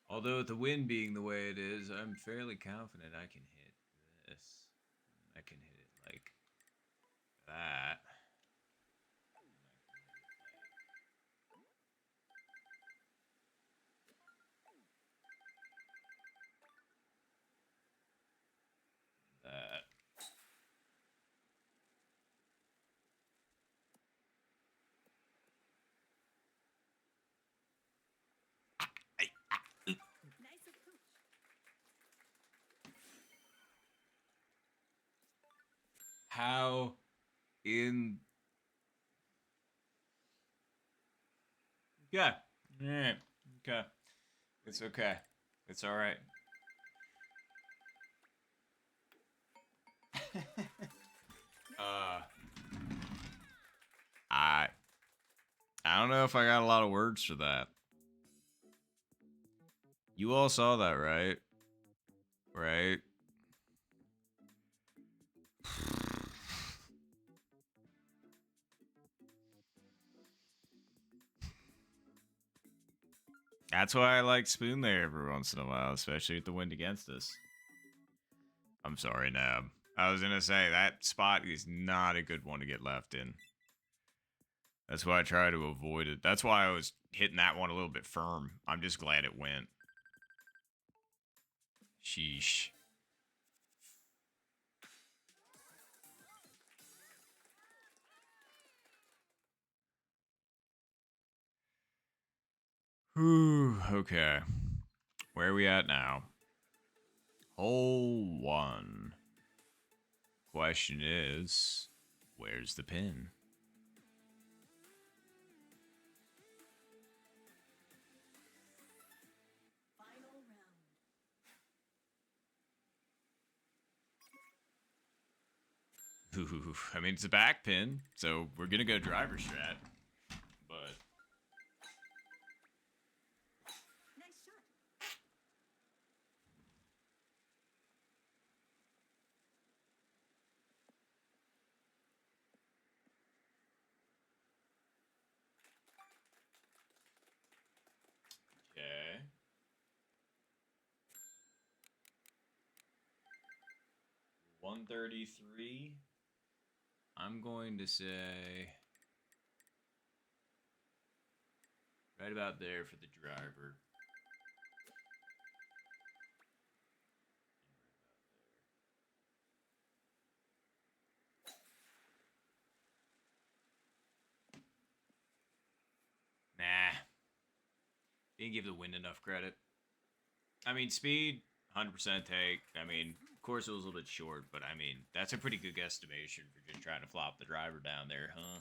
Although with the wind being the way it is, I'm fairly confident I can hit this. I can hit it like that. That. Nice approach. How in. Yeah. Yeah. Okay. It's okay. It's all right. uh, I I don't know if I got a lot of words for that. You all saw that, right? Right? That's why I like Spoon there every once in a while, especially with the wind against us. I'm sorry, Nab. I was gonna say that spot is not a good one to get left in. That's why I try to avoid it. That's why I was hitting that one a little bit firm. I'm just glad it went. Sheesh. Whew, okay. Where are we at now? Hole 1. Question is, where's the pin? Final round. Ooh, I mean, it's a back pin, so we're gonna go driver strat. But Nice shot. okay. 133. I'm going to say right about there for the driver. Nah, didn't give the wind enough credit. I mean, speed, 100% take. I mean, of course it was a little bit short, but I mean, that's a pretty good guesstimation for just trying to flop the driver down there, huh?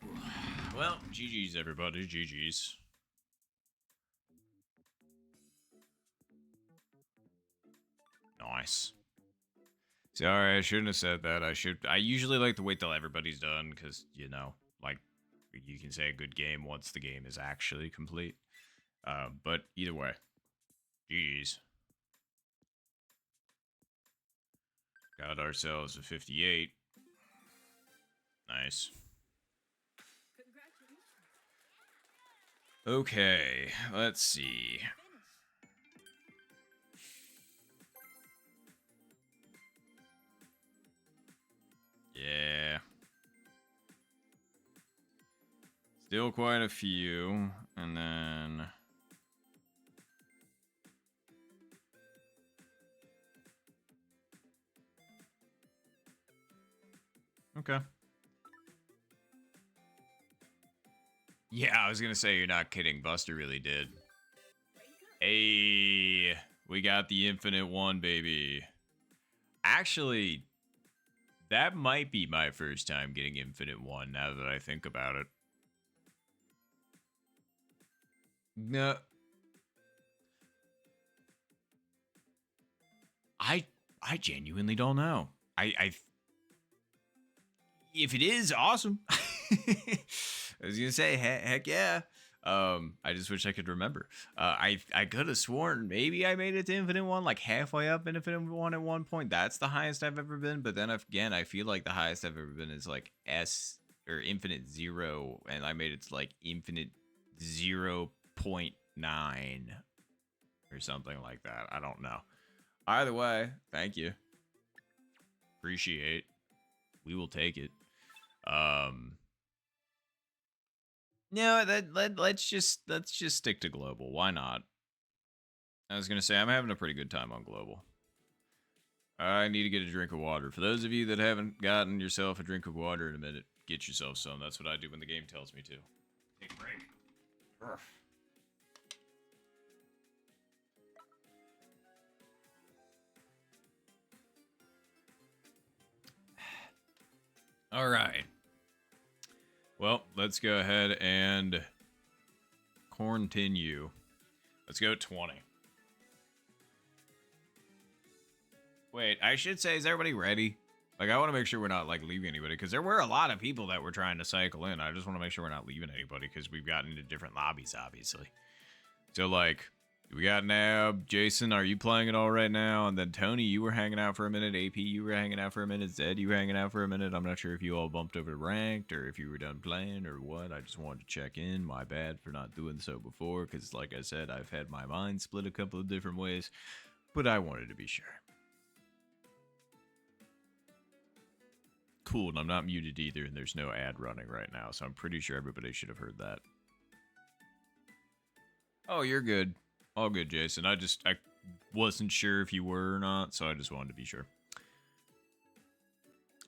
Nice birdie. Well, GG's, everybody. GG's. Nice. Sorry, I shouldn't have said that. I usually like to wait till everybody's done because, you know, like, you can say a good game once the game is actually complete. But either way, GG's. Got ourselves a 58. Nice. Congratulations. Okay, let's see. Finish. Yeah. Still quite a few. And then... Okay. Yeah, I was gonna say, you're not kidding. Buster really did. Hey, we got the infinite one, baby. Actually, that might be my first time getting infinite one now that I think about it. No. I genuinely don't know. I if it is, awesome. I was gonna say, heck yeah. I just wish I could remember. I could have sworn maybe I made it to Infinite One, like halfway up in Infinite One at one point. That's the highest I've ever been. But then again, I feel like the highest I've ever been is like S or Infinite Zero, and I made it to like Infinite 0.9 or something like that. I don't know. Either way, thank you. Appreciate. We will take it. No, let's just stick to global. Why not? I was gonna say I'm having a pretty good time on global. I need to get a drink of water. For those of you that haven't gotten yourself a drink of water in a minute, get yourself some. That's what I do when the game tells me to. Take a break. Urgh. All right. Well, let's go ahead and continue. Let's go 20. Wait, I should say, is everybody ready? Like, I want to make sure we're not, like, leaving anybody, because there were a lot of people that were trying to cycle in. I just want to make sure we're not leaving anybody, because we've gotten into different lobbies, obviously. So, like, we got Nab. Jason, are you playing it all right now? And then Tony, you were hanging out for a minute. AP, you were hanging out for a minute. Zed, you were hanging out for a minute. I'm not sure if you all bumped over to ranked, or if you were done playing, or what. I just wanted to check in. My bad for not doing so before, because, like I said, I've had my mind split a couple of different ways, but I wanted to be sure. Cool, and I'm not muted either, and there's no ad running right now, so I'm pretty sure everybody should have heard that. Oh, you're good. All good, Jason. I wasn't sure if you were or not, so I just wanted to be sure.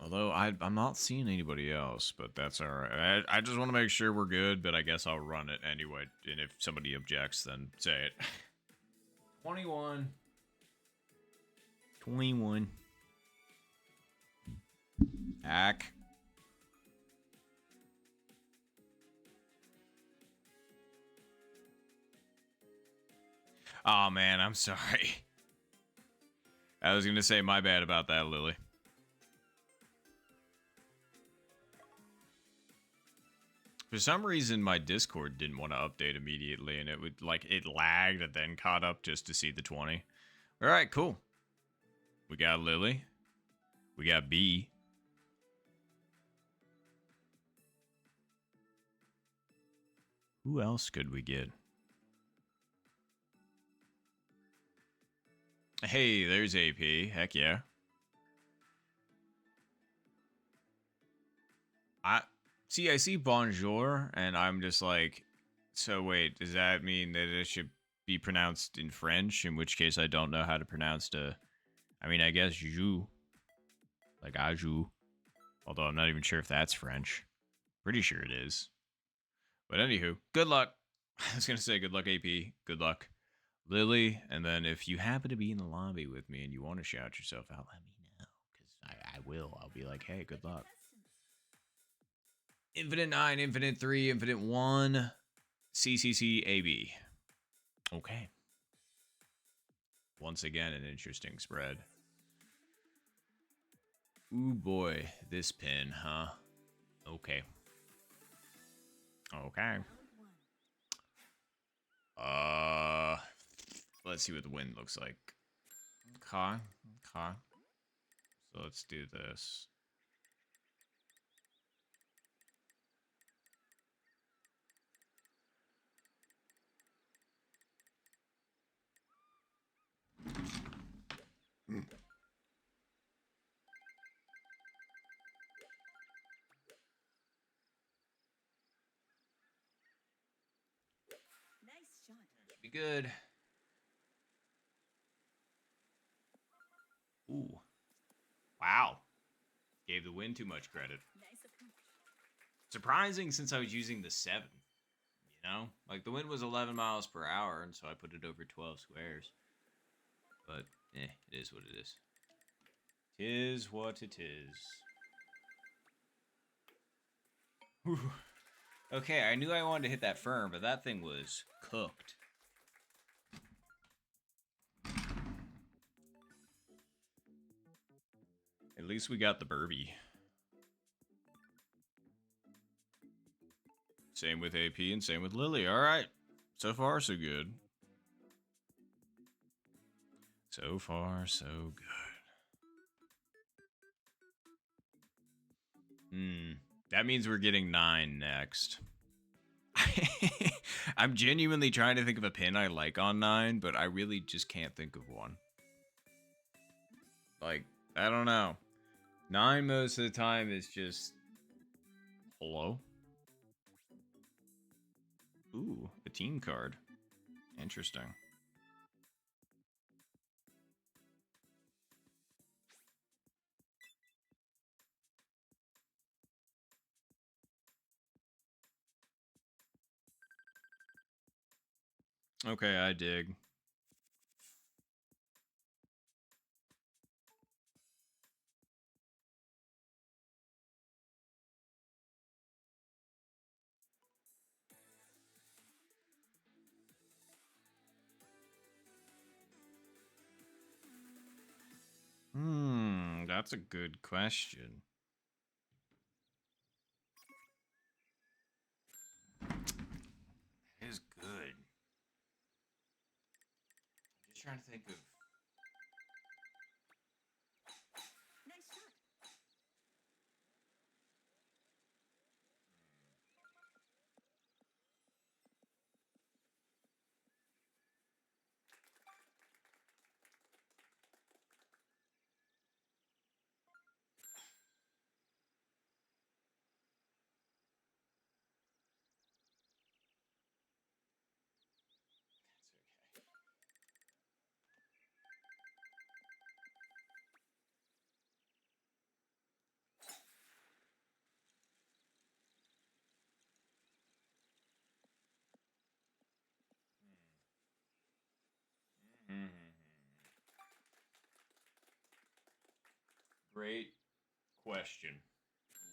Although I'm not seeing anybody else, but that's all right. I just want to make sure we're good, but I guess I'll run it anyway. And if somebody objects, then say it. 21. 21. Hack. Oh man, I'm sorry. I was gonna say my bad about that, Lily. For some reason, my Discord didn't want to update immediately, and it lagged and then caught up just to see the 20. All right, cool. We got Lily. We got B. Who else could we get? Hey, there's AP. Heck yeah. I see bonjour, and I'm just like, so wait, does that mean that it should be pronounced in French? In which case, I don't know how to pronounce the. I mean, I guess jou, like ajou. Although I'm not even sure if that's French. Pretty sure it is. But anywho, good luck. I was gonna say good luck, AP. Good luck, Lily. And then if you happen to be in the lobby with me and you want to shout yourself out, let me know, because I will. I'll be like, hey, good luck. Infinite 9, Infinite 3, Infinite 1, CCC, Okay. Once again, an interesting spread. Ooh boy, this pin, huh? Okay. Okay. Let's see what the wind looks like. Okay. Okay. So let's do this. Nice shot. Should be good. Ooh. Wow. Gave the wind too much credit. Nice approach. Surprising since I was using the 7. You know? Like the wind was 11 miles per hour, and so I put it over 12 squares. But, it is what it is. Tis what it is. Whew. Okay, I knew I wanted to hit that firm, but that thing was cooked. At least we got the Burby. Same with AP and same with Lily. All right. So far, so good. So far, so good. That means we're getting 9 next. I'm genuinely trying to think of a pin I like on 9, but I really just can't think of one. Like, I don't know. 9 most of the time is just... Hello? Ooh, a team card. Interesting. Okay, I dig. That's a good question. It is good. I'm just trying to think of... Nice shot. Great question.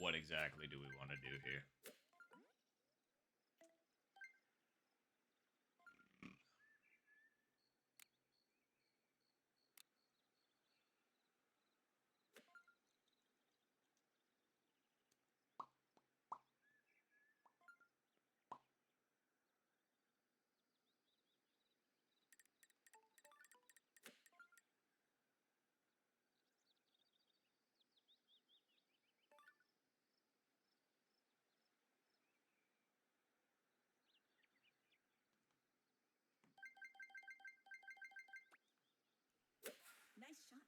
What exactly do we want to do here? Nice shot.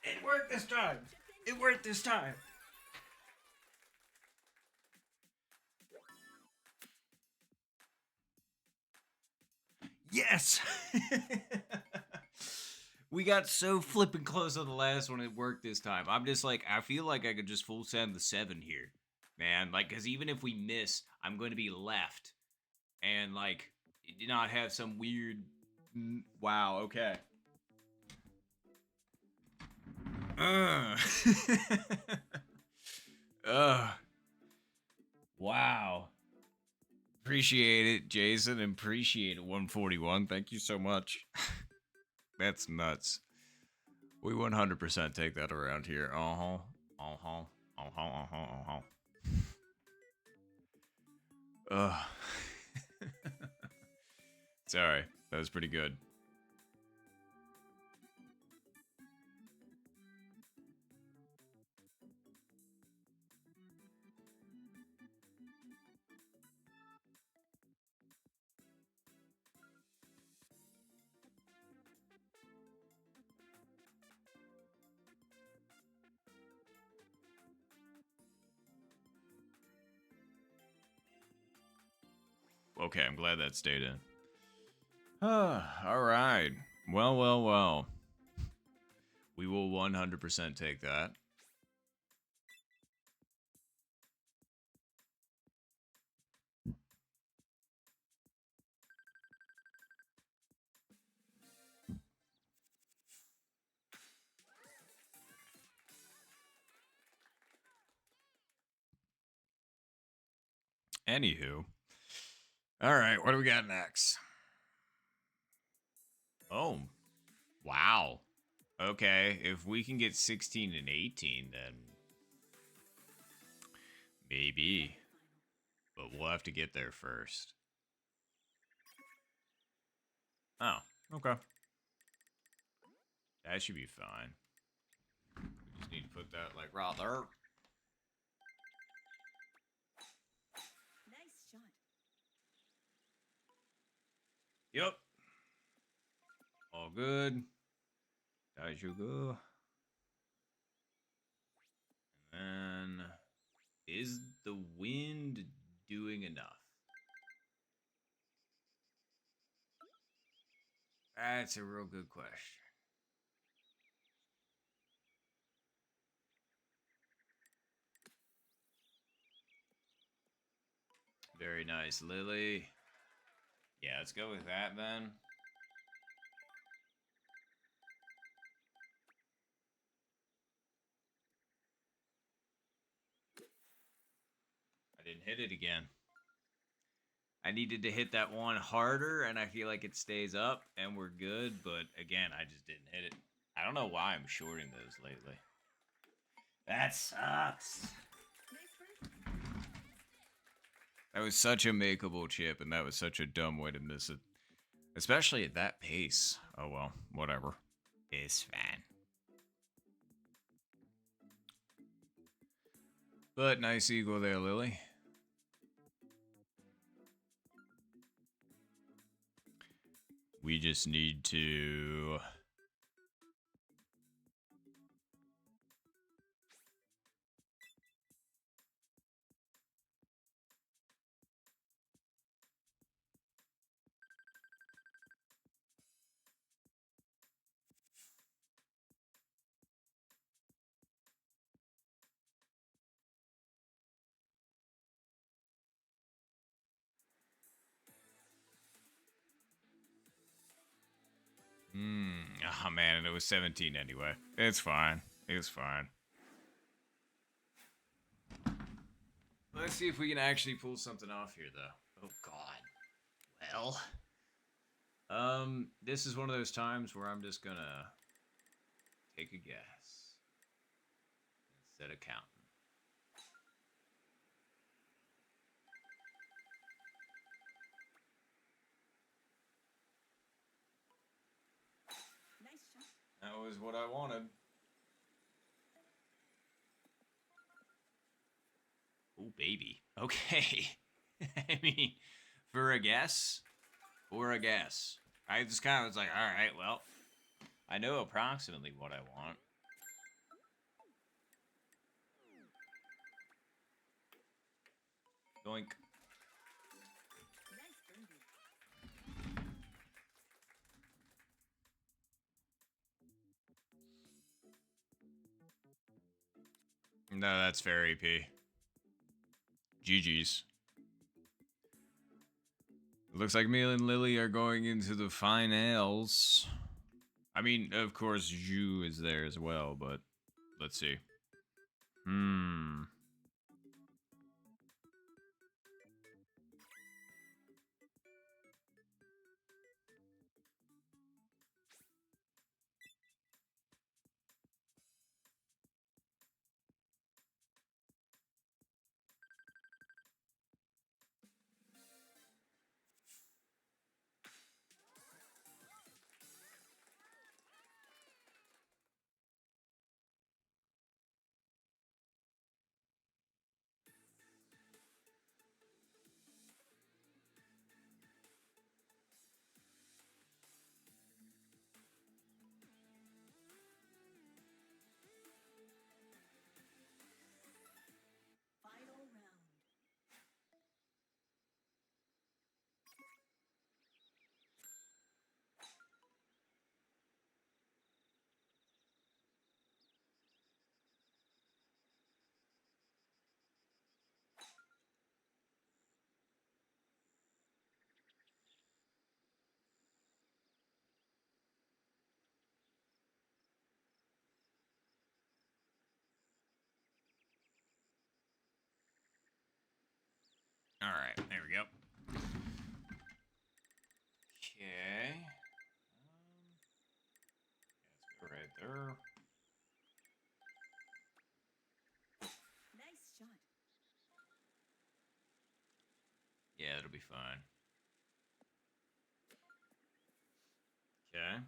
It worked this time. It worked this time. Yes. We got so flipping close on the last one. It worked this time. I'm just like, I feel like I could just full send the 7 here, man. Like, because even if we miss, I'm going to be left and like not have some weird. Wow. Okay. Uh. uh. Wow. Appreciate it, Jason. Appreciate it, 141. Thank you so much. That's nuts. We 100% take that around here. Uh-huh. Uh-huh. Uh-huh. Uh-huh. Uh-huh. Ugh. Sorry. That was pretty good. Okay, I'm glad that stayed in. All right. Well, well, well. We will 100% take that. Anywho. All right, what do we got next? Oh, wow. Okay, if we can get 16 and 18, then maybe. But we'll have to get there first. Oh, okay. That should be fine. We just need to put that like right there. Nice shot. Yep. All good. That should go. And then, is the wind doing enough? That's a real good question. Very nice, Lily. Yeah, let's go with that then. I didn't hit it again. I needed to hit that one harder, and I feel like it stays up, and we're good. But again, I just didn't hit it. I don't know why I'm shorting those lately. That sucks. Nice bird. That was such a makeable chip, and that was such a dumb way to miss it. Especially at that pace. Oh well, whatever. It's fine. But nice eagle there, Lily. We just need to Oh man, and it was 17 anyway. It's fine. It's fine. Let's see if we can actually pull something off here, though. Oh God. Well, this is one of those times where I'm just gonna take a guess instead of counting. Nice shot. That was what I wanted. Oh baby. Okay. I mean, for a guess, I just kind of was like, all right, well, I know approximately what I want. Doink. Nice birdie. No, that's fair, AP. GG's. It looks like me and Lily are going into the finals. I mean, of course, Zhu is there as well, but let's see. Hmm. Final round. All right, there we go. Okay. Let's go right there. Nice shot. Yeah, it'll be fine. Okay.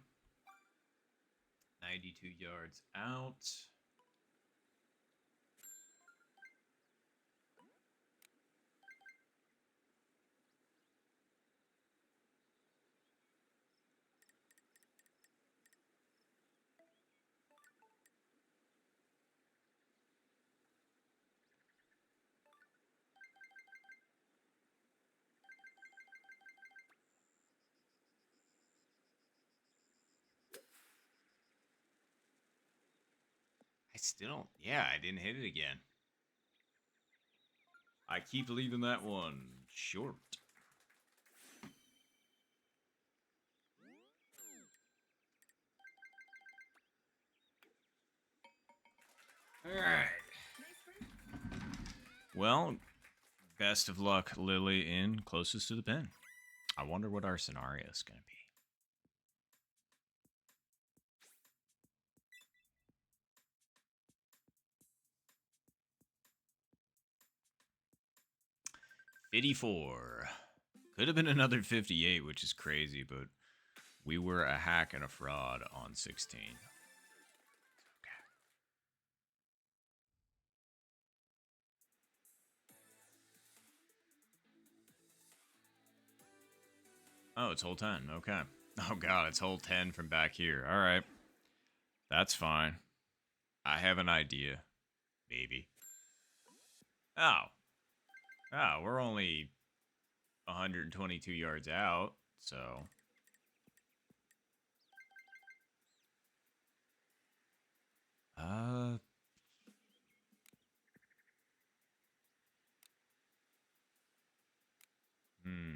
92 yards out. I still don't. Yeah, I didn't hit it again. I keep leaving that one short. All right. Nice birdie. Well, best of luck, Lily, in closest to the pin. I wonder what our scenario is going to be. $54. Could have been another 58, which is crazy, but we were a hack and a fraud on 16. Oh, it's hole 10. Okay. Oh, God, it's hole 10 from back here. All right. That's fine. I have an idea. Maybe. Oh. Oh, we're only 122 yards out, so. Uh. Hmm.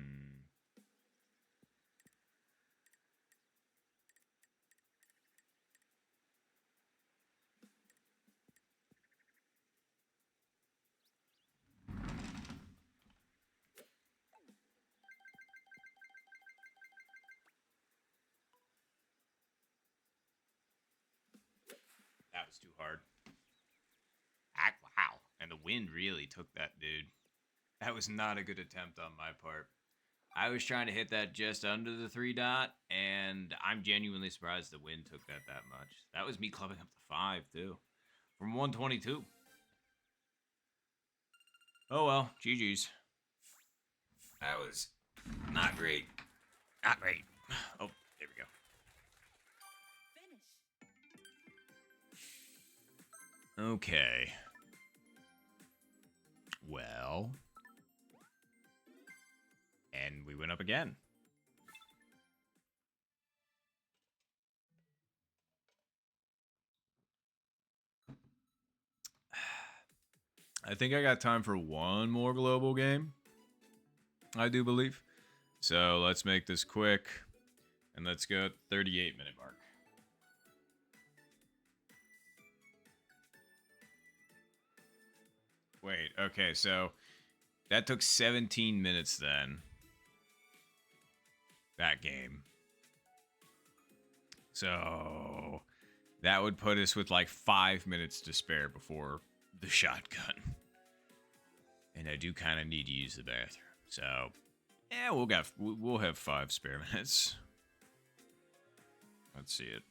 hard. Wow. And the wind really took that dude. That was not a good attempt on my part. I was trying to hit that just under the 3 dot, and I'm genuinely surprised the wind took that much. That was me clubbing up to 5, too. From 122. Oh well, GG's. That was not great. Not great. Oh, there we go. Finish. Okay. Well. And we went up again. I think I got time for one more global game. I do believe. So let's make this quick. And let's go at 38-minute mark. Wait, okay, so that took 17 minutes then. That game. So that would put us with like 5 minutes to spare before the shotgun. And I do kind of need to use the bathroom. So, yeah, we'll have 5 spare minutes. Let's see it.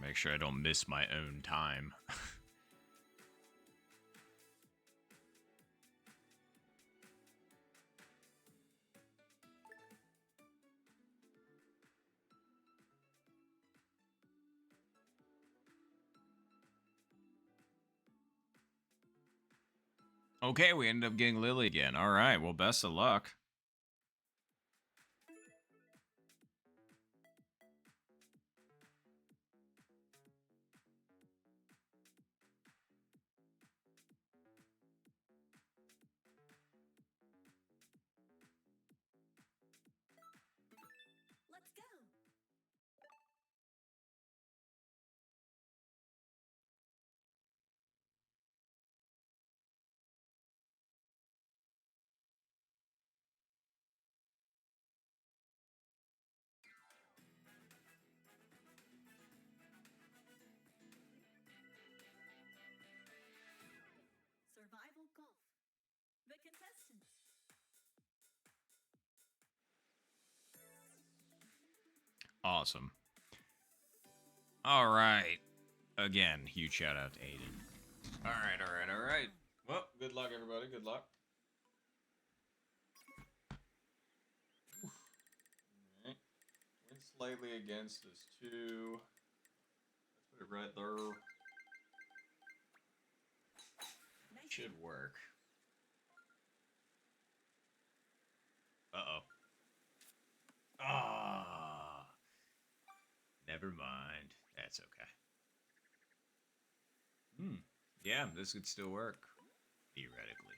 Make sure I don't miss my own time. Okay, we ended up getting Lily again. All right, well, best of luck. Let's go. Survival golf. The contestants. Awesome. All right. Again, huge shout out to Aiden. All right. Well, good luck, everybody. Good luck. All right. Went slightly against this too. Let's put it right there. Nice. Should work. Uh-oh. Ah. Never mind. That's okay. Yeah, this could still work. Theoretically.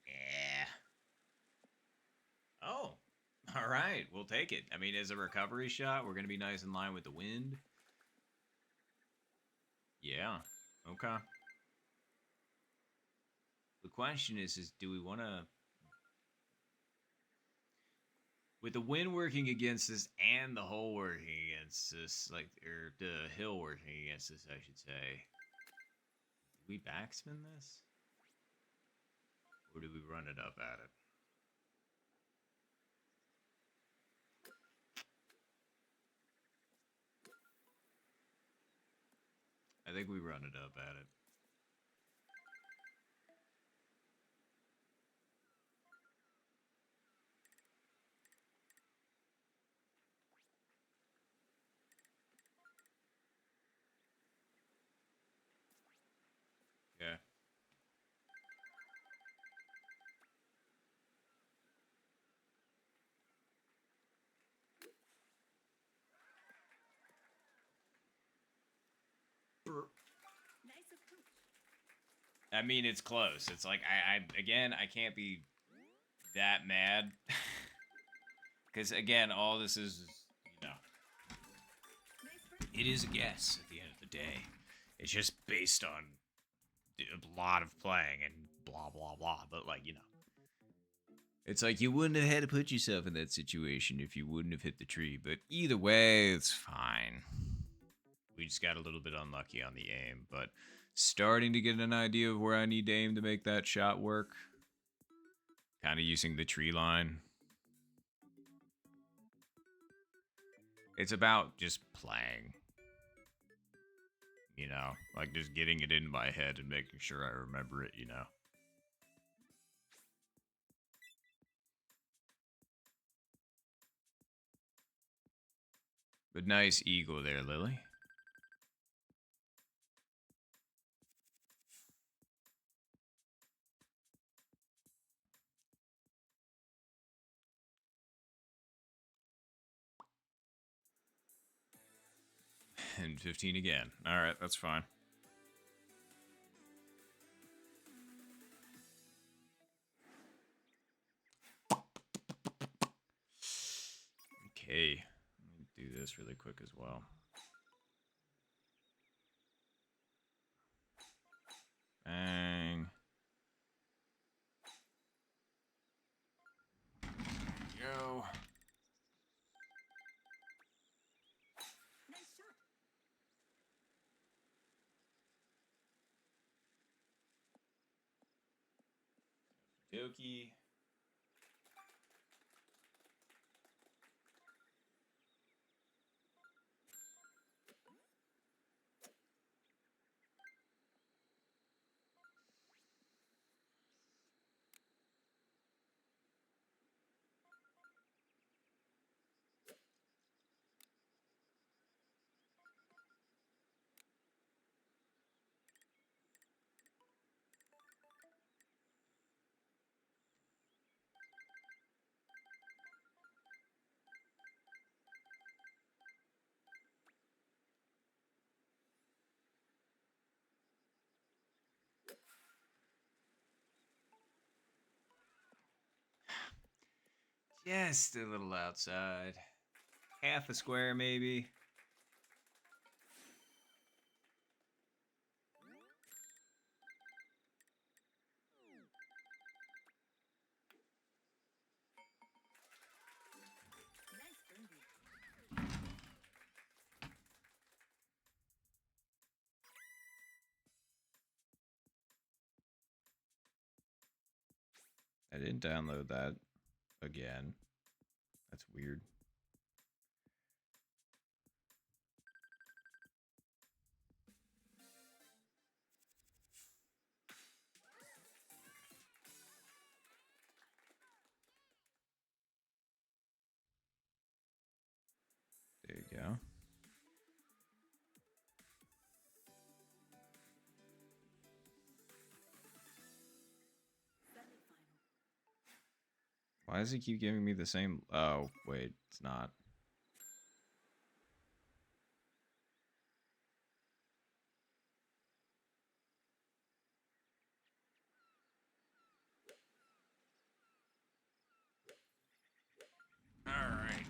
Yeah. Oh. All right. We'll take it. I mean, as a recovery shot, we're going to be nice in line with the wind. Yeah. Okay. The question is do we want to... With the wind working against us and the hole working against us, like, or the hill working against us, I should say, do we backspin this? Or do we run it up at it? I think we run it up at it. Yeah. Nice approach. I mean, it's close. It's like I can't be that mad because again, all this is, you know, Nice birdie. it is a guess at the end of the day. It's just based on a lot of playing and blah blah blah. But like, you know, it's like you wouldn't have had to put yourself in that situation if you wouldn't have hit the tree. But either way, it's fine. We just got a little bit unlucky on the aim, but starting to get an idea of where I need to aim to make that shot work. Kind of using the tree line. It's about just playing. You know, like just getting it in my head and making sure I remember it, you know. But nice eagle there, Lily. And 15 again. All right, that's fine. Okay, let me do this really quick as well. Bang. Go. Nice shot. Dokie. Just a little outside. Half a square, maybe. Nice birdie. I didn't download that again. That's weird. There you go. Semifinal. Why does he keep giving me the same? Oh, wait, it's not. All right.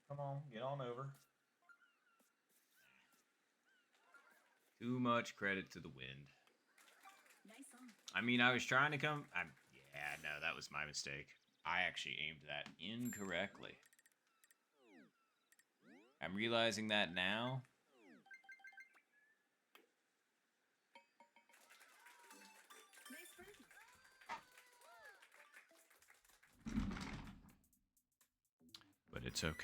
Come on, get on over. Too much credit to the wind. Nice on. I mean, I was trying to come. Yeah, no, that was my mistake. I actually aimed that incorrectly. I'm realizing that now. Nice birdie. But it's okay.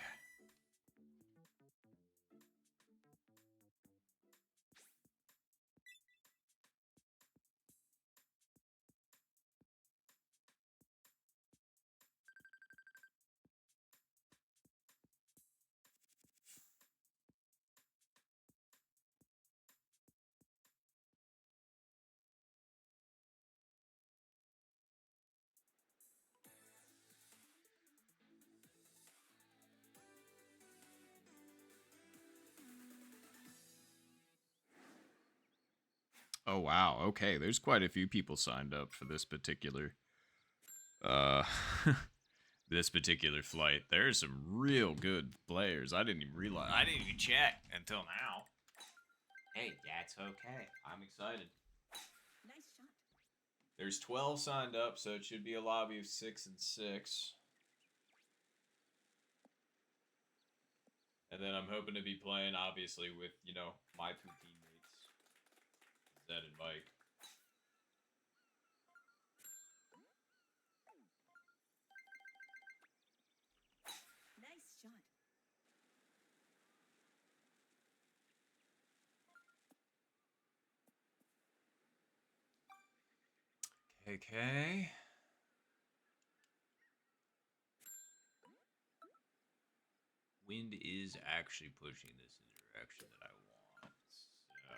Oh wow. Okay, there's quite a few people signed up for this particular uh this particular flight. There's some real good players. I didn't even realize. I didn't even check until now. Hey, that's okay. I'm excited. Nice shot. There's 12 signed up, so it should be a lobby of 6 and 6. And then I'm hoping to be playing, obviously, with, my two teammates, Zed and Mike. Nice shot. Okay. Wind is actually pushing this in the direction that I want. So.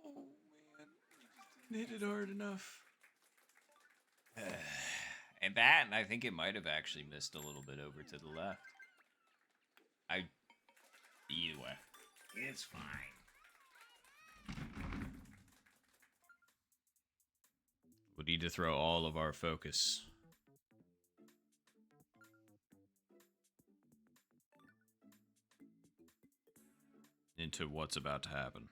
Oh, man. Didn't hit it hard enough. And that, I think it might have actually missed a little bit over to the left. Either way, it's fine. We need to throw all of our focus into what's about to happen.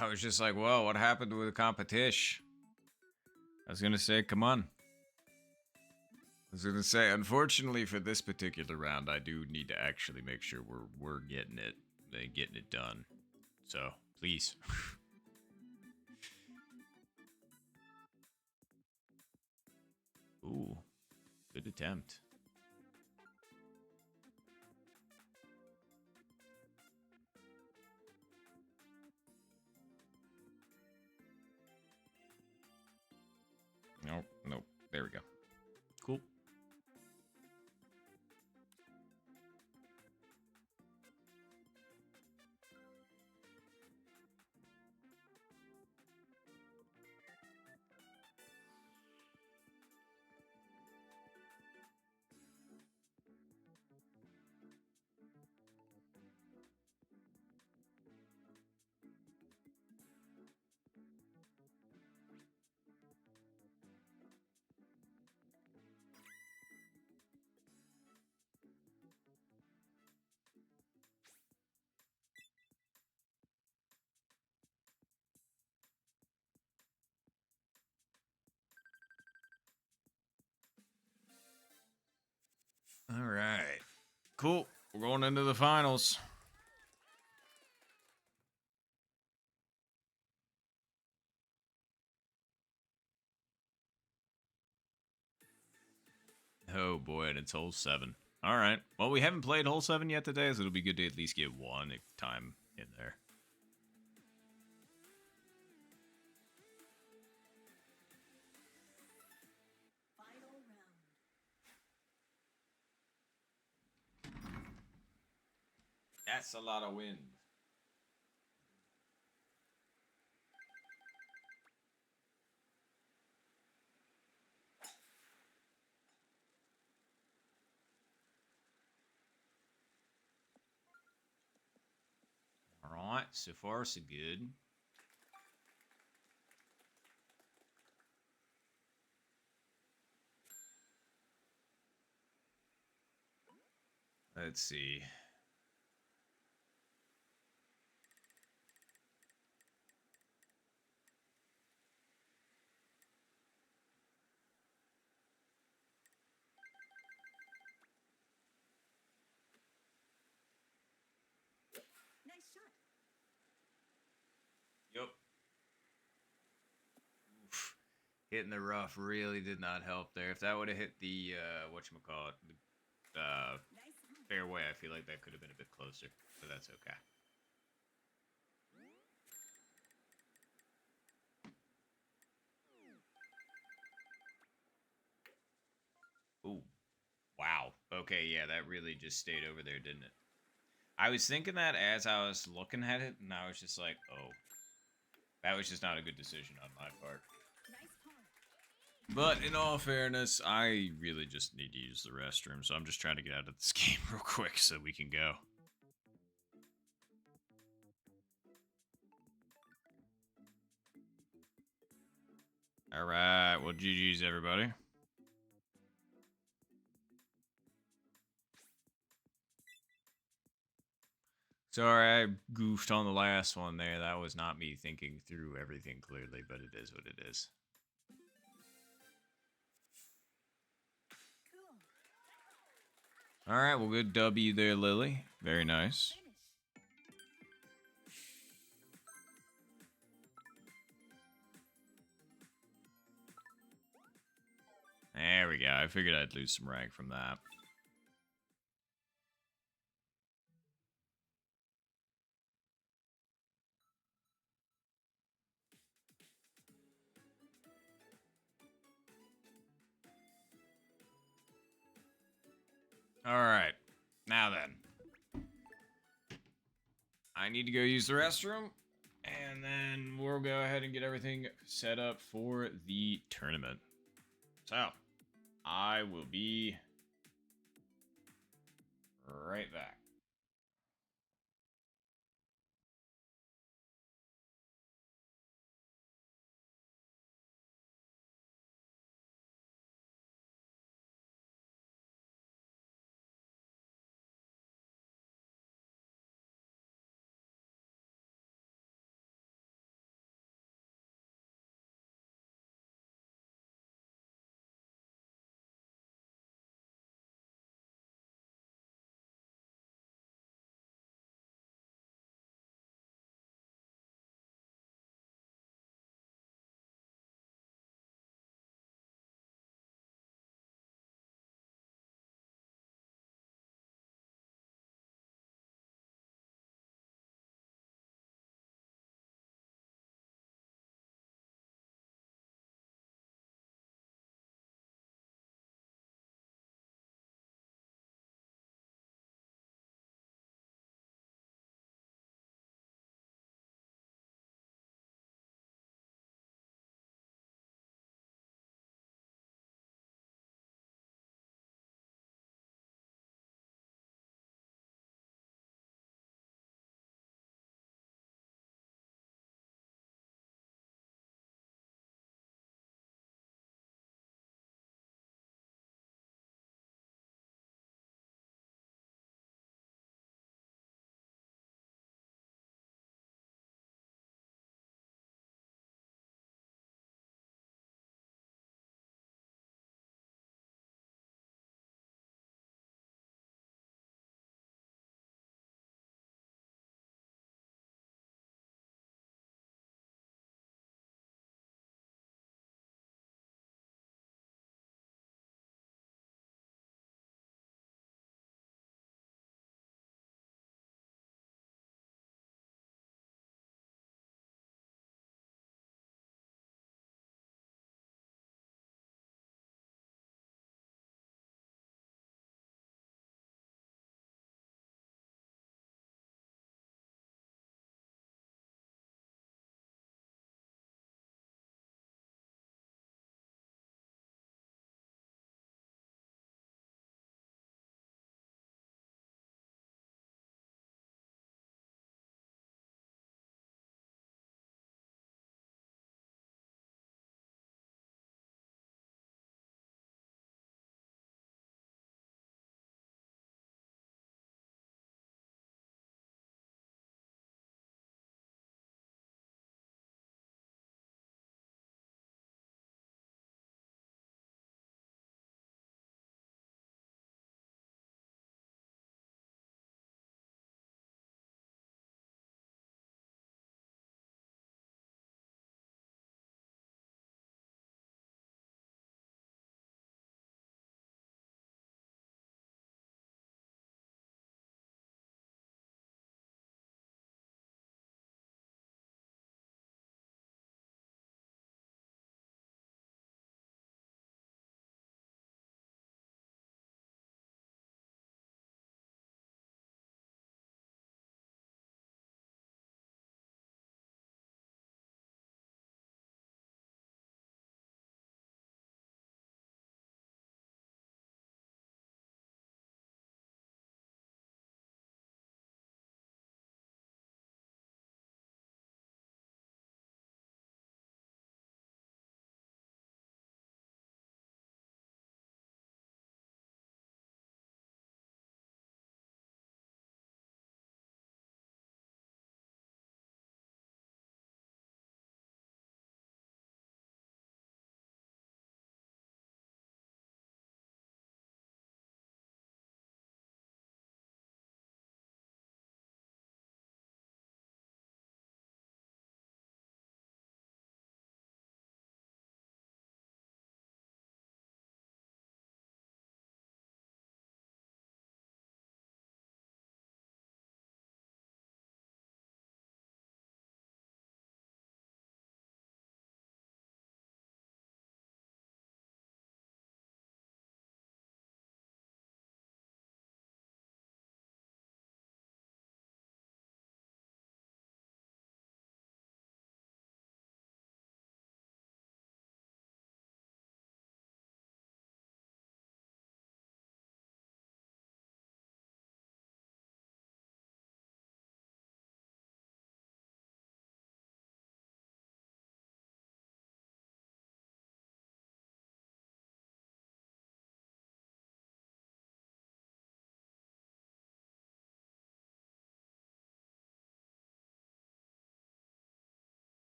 I was just like, well, what happened with the competition? I was going to say, come on. I was going to say, unfortunately for this particular round, I do need to actually make sure we're getting it done. So, please. Ooh, good attempt. Nope. There we go. Cool. All right. Cool. We're going into the finals. Oh boy, and it's hole 7. All right. Well, we haven't played hole 7 yet today, so it'll be good to at least get one time in there. Final round. That's a lot of wind. All right. So far, so good. Let's see. Nice shot. Yep. Oof. Hitting the rough really did not help there. If that would have hit the whatchamacallit, the Nice on. fairway, I feel like that could have been a bit closer, but that's okay. Okay, yeah, that really just stayed over there, didn't it? I was thinking that as I was looking at it, and I was just like, oh, that was just not a good decision on my part. Nice pawn. But in all fairness, I really just need to use the restroom, so I'm just trying to get out of this game real quick so we can go. All right, well, GG's, everybody. Sorry, I goofed on the last one there. That was not me thinking through everything clearly, but it is what it is. Cool. All right, well, good W there, Lily. Very nice. Finish. There we go. I figured I'd lose some rank from that. All right. Now then. I need to go use the restroom. And then we'll go ahead and get everything set up for the tournament. So, I will be right back.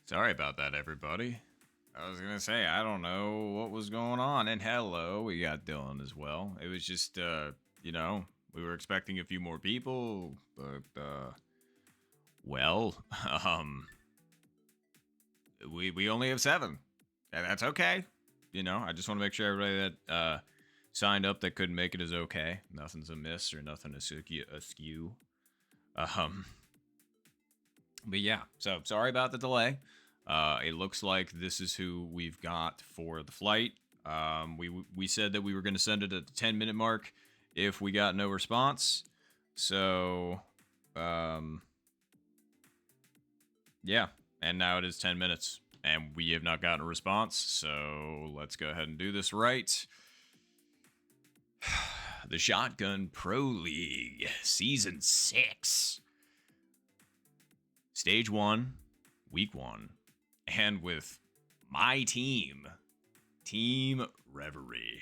Sorry about that, everybody. I was gonna say, I don't know what was going on. And hello, we got Dylan as well. It was just, you know, we were expecting a few more people, but, well, um, we only have 7. And that's okay. You know, I just want to make sure everybody that, signed up that couldn't make it is okay. Nothing's amiss or nothing askew. Um, but yeah, so sorry about the delay. It looks like this is who we've got for the flight. We said that we were going to send it at the 10-minute mark if we got no response. So, yeah, and now it is 10 minutes, and we have not gotten a response. So let's go ahead and do this right. The Shotgun Pro League, Season 6. Stage 1, Week 1. And with my team, Team Reverie.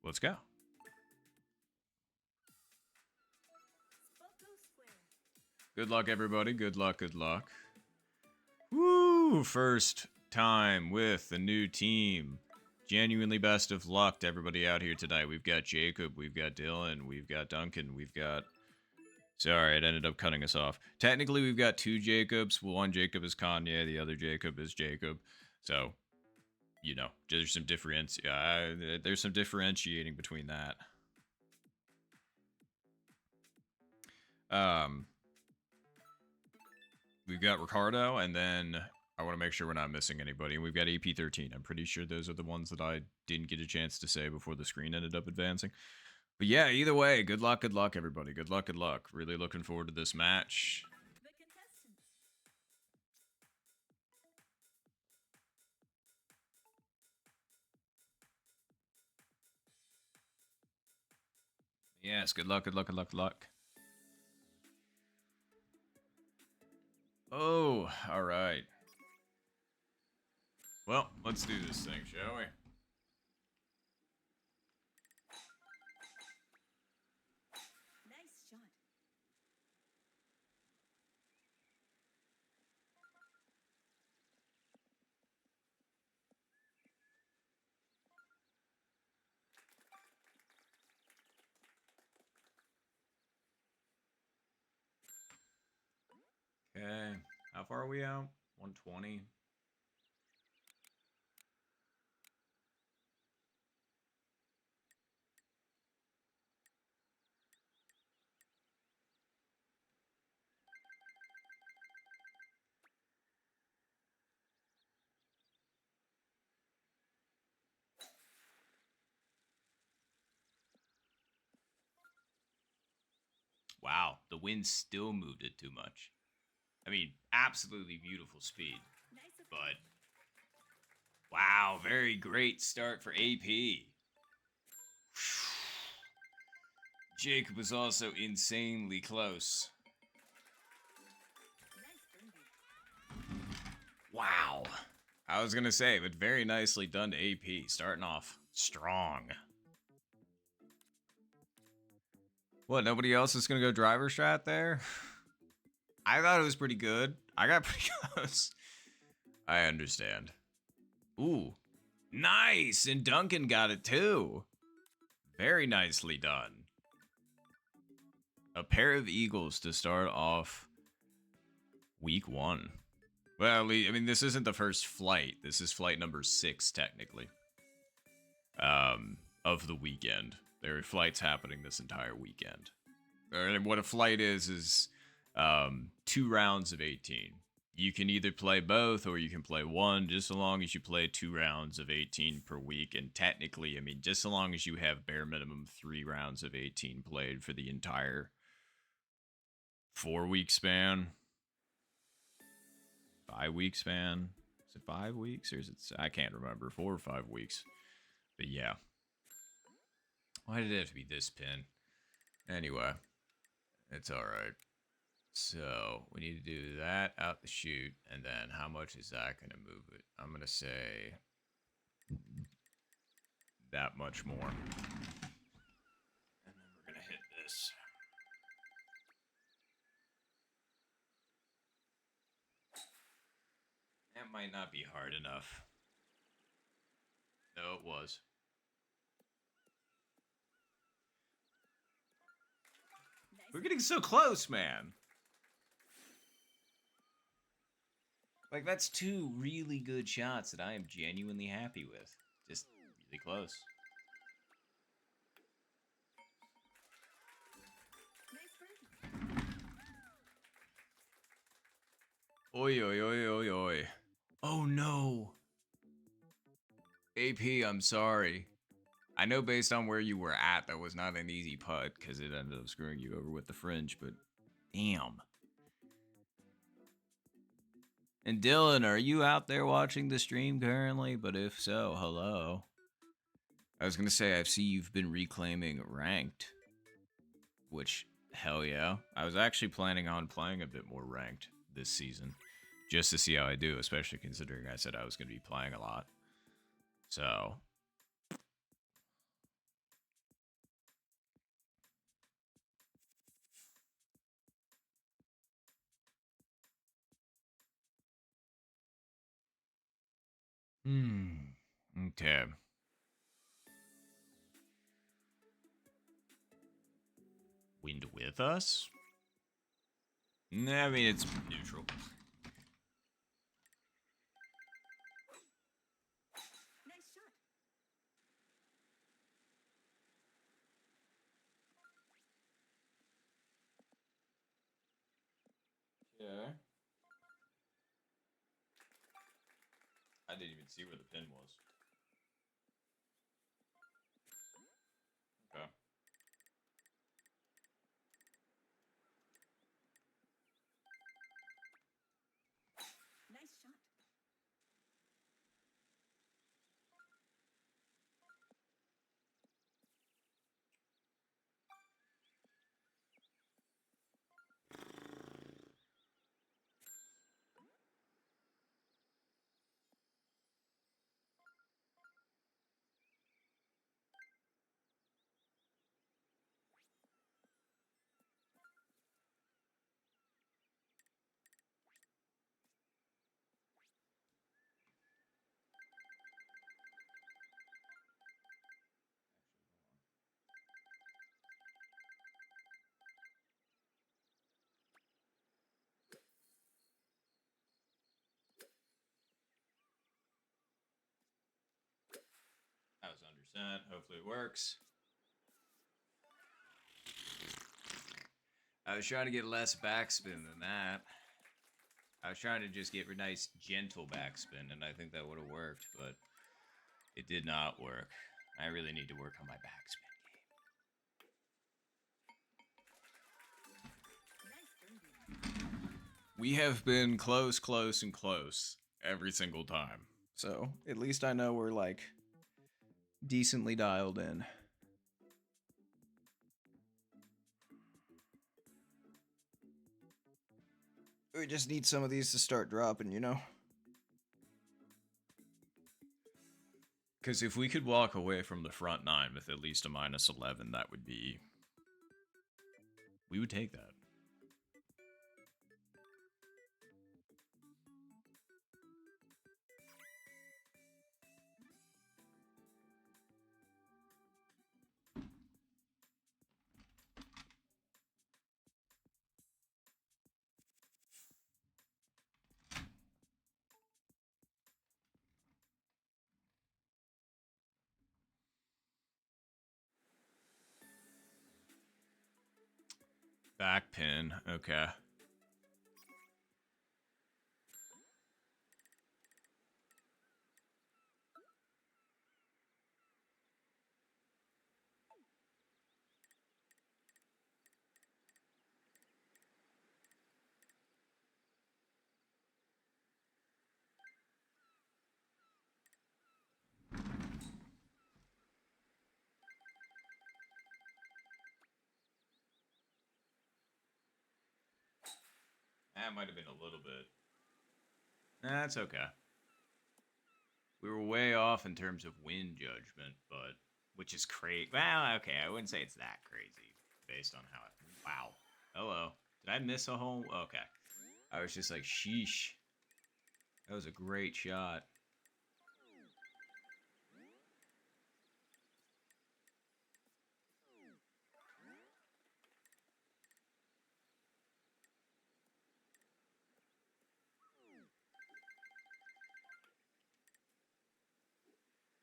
Let's go. Spoko Square. Good luck, everybody. Good luck, good luck. Woo! First time with the new team. Genuinely best of luck to everybody out here tonight. We've got Jacob, we've got Dylan, we've got Duncan, we've got... Sorry, it ended up cutting us off. Technically, we've got 2 Jacobs. One Jacob is Kanye, the other Jacob is Jacob. So, you know, there's some differentiating between that. We've got Ricardo, and then I want to make sure we're not missing anybody. And we've got AP13. I'm pretty sure those are the ones that I didn't get a chance to say before the screen ended up advancing. But yeah, either way, good luck, everybody. Good luck, good luck. Really looking forward to this match. The contestants. Yes, good luck, good luck, good luck, good luck. Oh, all right. Well, let's do this thing, shall we? Nice shot. Okay. How far are we out? 120. Wow, the wind still moved it too much. I mean, absolutely beautiful speed. Nice of But, wow, very great start for AP. Jacob was also insanely close. nice birdie. Wow. I was going to say, but very nicely done to AP, starting off strong. What, nobody else is going to go driver strat there? I thought it was pretty good. I got pretty close. I understand. Ooh, nice! And Duncan got it too. Very nicely done. A pair of eagles to start off week 1. Well, I mean, this isn't the first flight. This is flight number 6, technically. Of the weekend. There are flights happening this entire weekend. And what a flight is 2 rounds of 18. You can either play both or you can play one, just so long as you play 2 rounds of 18 per week. And technically, I mean, just so long as you have bare minimum 3 rounds of 18 played for the entire 4-week span. 5-week span. Is it 5 weeks or is it? I can't remember. 4 or 5 weeks. But yeah. Why did it have to be this pin? Anyway, it's alright. So we need to do that out the chute, and then how much is that going to move it? I'm going to say that much more. And then we're going to hit this. might not be hard enough. No, it was. Nice. We're getting so close, man. Like, that's two really good shots that I am genuinely happy with. Just really close. Nice birdie. Oi, oi, oi, oi, oi. Oh, no. AP, I'm sorry. I know based on where you were at, that was not an easy putt because it ended up screwing you over with the fringe, but damn. And Dylan, are you out there watching the stream currently? But if so, hello. I was going to say, I see you've been reclaiming ranked, which, hell yeah. I was actually planning on playing a bit more ranked this season just to see how I do, especially considering I said I was going to be playing a lot. So, okay. Wind with us? Nah, I mean, it's neutral. Nice shot. Yeah. I didn't even see where the pin was. Okay. Nice shot. I was understand. Hopefully it works. I was trying to get less backspin than that. I was trying to just get a nice, gentle backspin, and I think that would have worked, but it did not work. I really need to work on my backspin game. Nice birdie. We have been close, close, and close every single time. So at least I know we're like decently dialed in. We just need some of these to start dropping, you know? Because if we could walk away from the front nine with at least a -11, that would be. We would take that. Back pin, okay. That might have been a little bit. That's okay. We were way off in terms of wind judgment, but which is crazy. Well, okay, I wouldn't say it's that crazy based on how it. Wow. Hello. Did I miss a hole? Okay. I was just like, sheesh. That was a great shot.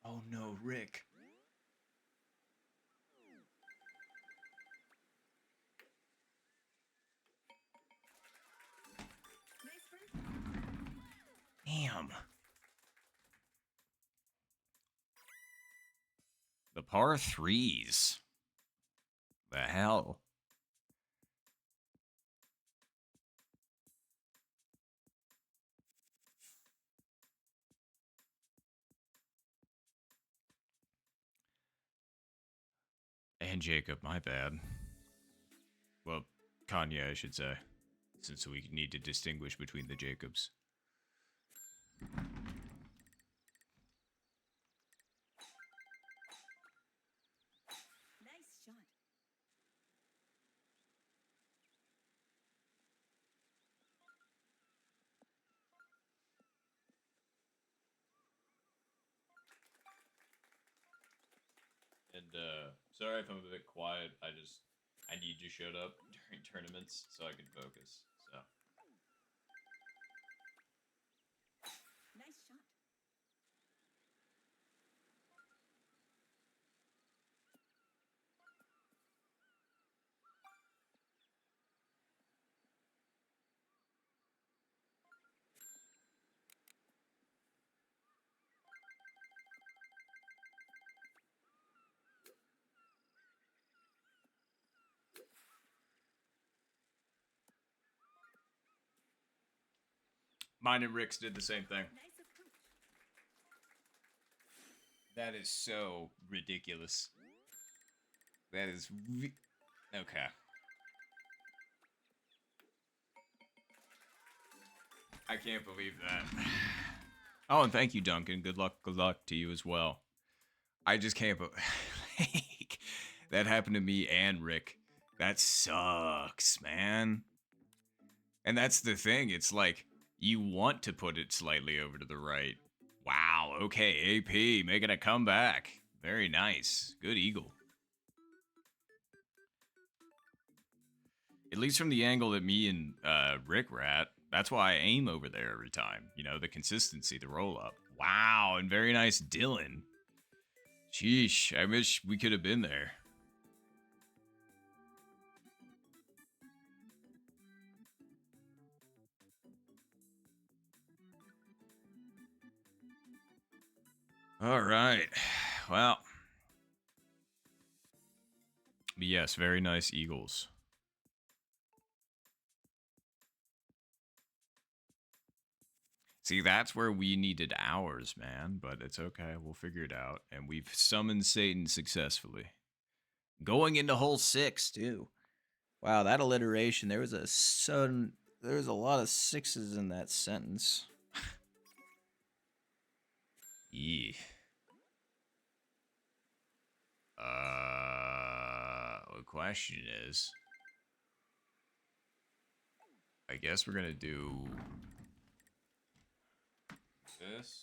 Oh no, Rick. Nice birdie. Damn. The par threes. The hell? And Jacob, my bad. Well, Kanye, I should say, since we need to distinguish between the Jacobs. Nice shot. And sorry if I'm a bit quiet. I need you showed up during tournaments so I can focus. So Nice shot. mine and Rick's did the same thing. Nice approach. That is so ridiculous. That is okay. I can't believe that. Oh, and thank you, Duncan. Good luck to you as well. I just can't like, that happened to me and Rick. That sucks, man. And that's the thing. It's like you want to put it slightly over to the right. Wow. Okay, AP making a comeback. Very nice. Good eagle. At least from the angle that me and Rick were at. That's why I aim over there every time. You know, the consistency, the roll up. Wow, and very nice Dylan. Sheesh, I wish we could have been there. All right. Well, yes, very nice Eagles. See, that's where we needed ours, man, but it's okay. We'll figure it out. And we've summoned Satan successfully. Going into hole 6, too. Wow, that alliteration. There was a lot of sixes in that sentence. Yeah. The question is, I guess we're gonna do this.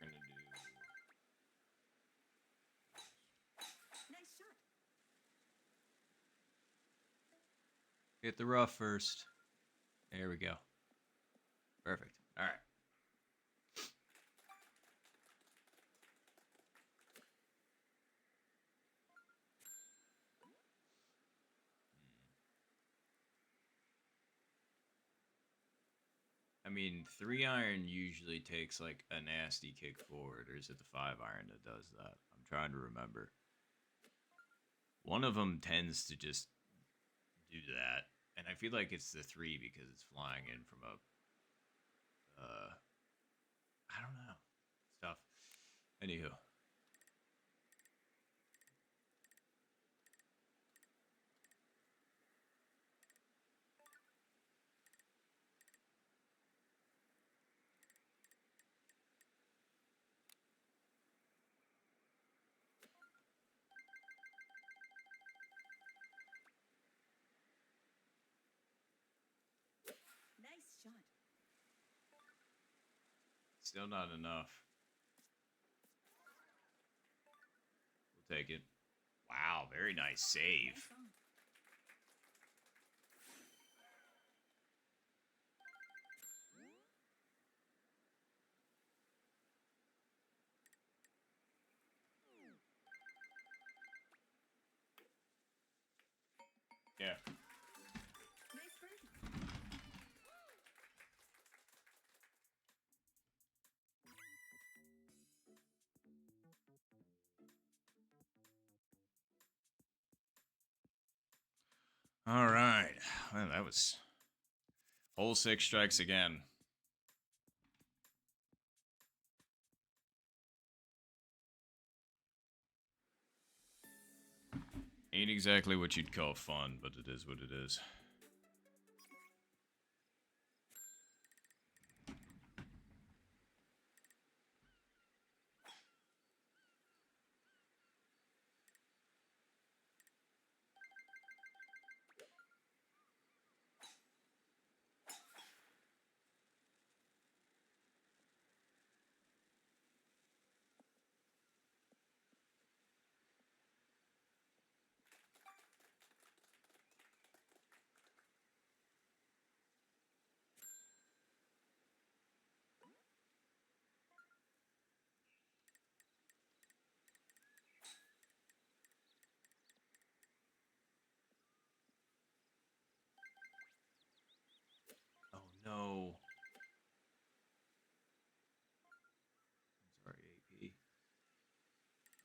We're gonna do. Nice shot. Hit the rough first. There we go. Perfect. All right. I mean, 3-iron usually takes like a nasty kick forward, or is it the 5-iron that does that? I'm trying to remember. One of them tends to just do that, and I feel like it's the 3 because it's flying in from a. I don't know. Stuff. Anywho. Nice shot. Still not enough. We'll take it. Wow, very nice save. Nice on. Yeah. Nice birdie. All right. Well, that was hole 6 strikes again. Ain't exactly what you'd call fun, but it is what it is. Oh no. Sorry, AP.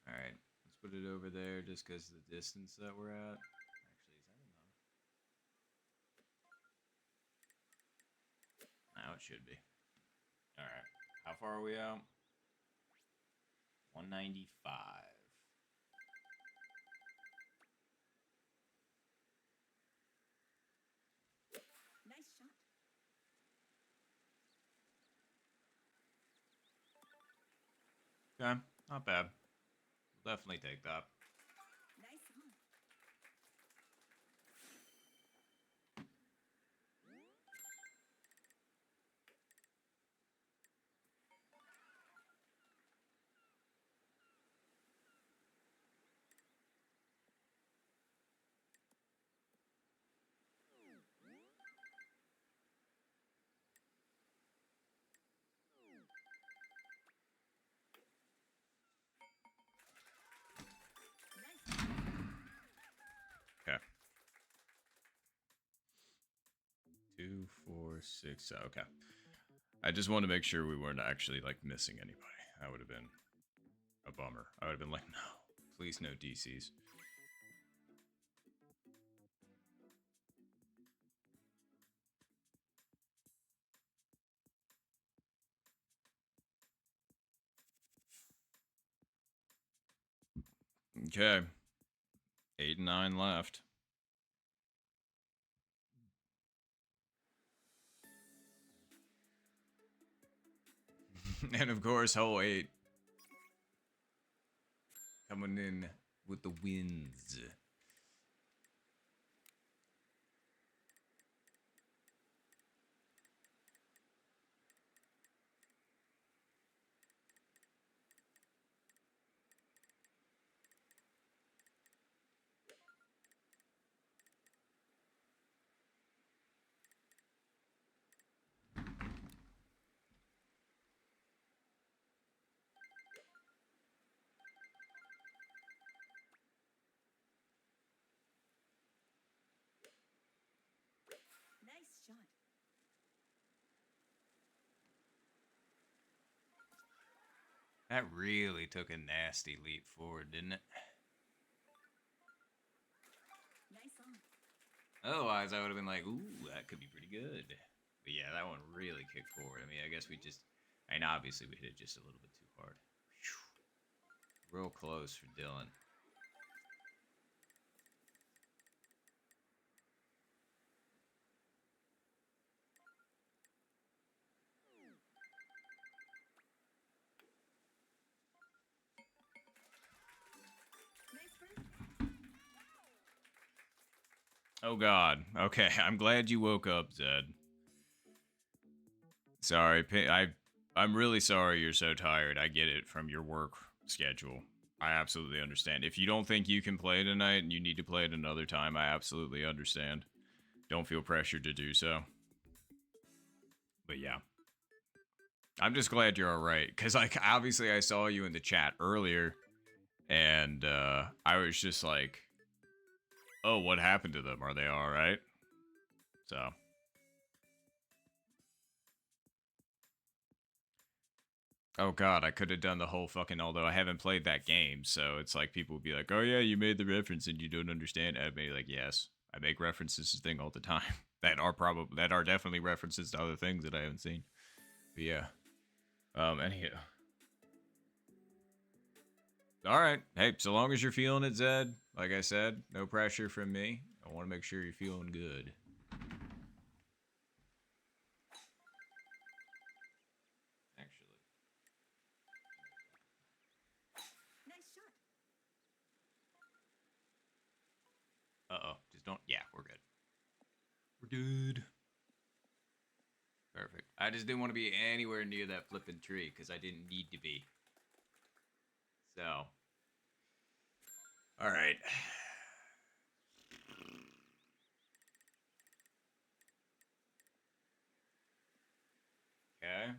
All right, let's put it over there just because of the distance that we're at. Actually, is that enough? Now it should be. All right. How far are we out? 195. Nice shot. Okay, not bad. We'll definitely take that. Nice on. Nice. Okay. 2, 4, 6. Okay. I just wanted to make sure we weren't actually like missing anybody. That would have been a bummer. I would have been like, no, please no DCs. Okay. 8 and 9 left. And of course, hole 8 coming in with the wins. Nice shot. That really took a nasty leap forward, didn't it? Nice on. Otherwise, I would have been like, ooh, that could be pretty good. But yeah, that one really kicked forward. I mean, I guess we just, and obviously we hit it just a little bit too hard. Whew. Real close for Dylan. Nice birdie. Oh God. Okay, I'm glad you woke up, Zed. Sorry, I'm really sorry you're so tired. I get it from your work schedule. I absolutely understand. If you don't think you can play tonight and you need to play at another time, I absolutely understand. Don't feel pressured to do so. But yeah. I'm just glad you're all right cuz like obviously I saw you in the chat earlier and I was just like, "Oh, what happened to them? Are they all right?" So, oh god, I could have done the whole fucking. Although I haven't played that game, so it's like people would be like, "Oh yeah, you made the reference and you don't understand." I'd be like, "Yes, I make references to thing all the time that are definitely references to other things that I haven't seen." But yeah, anyhow, all right. Hey, so long as you're feeling it, Zed. Like I said, no pressure from me. I want to make sure you're feeling good. Actually, Nice shot. just don't. Yeah, we're good. We're good. Perfect. I just didn't want to be anywhere near that flipping tree because I didn't need to be. So, all right. Okay.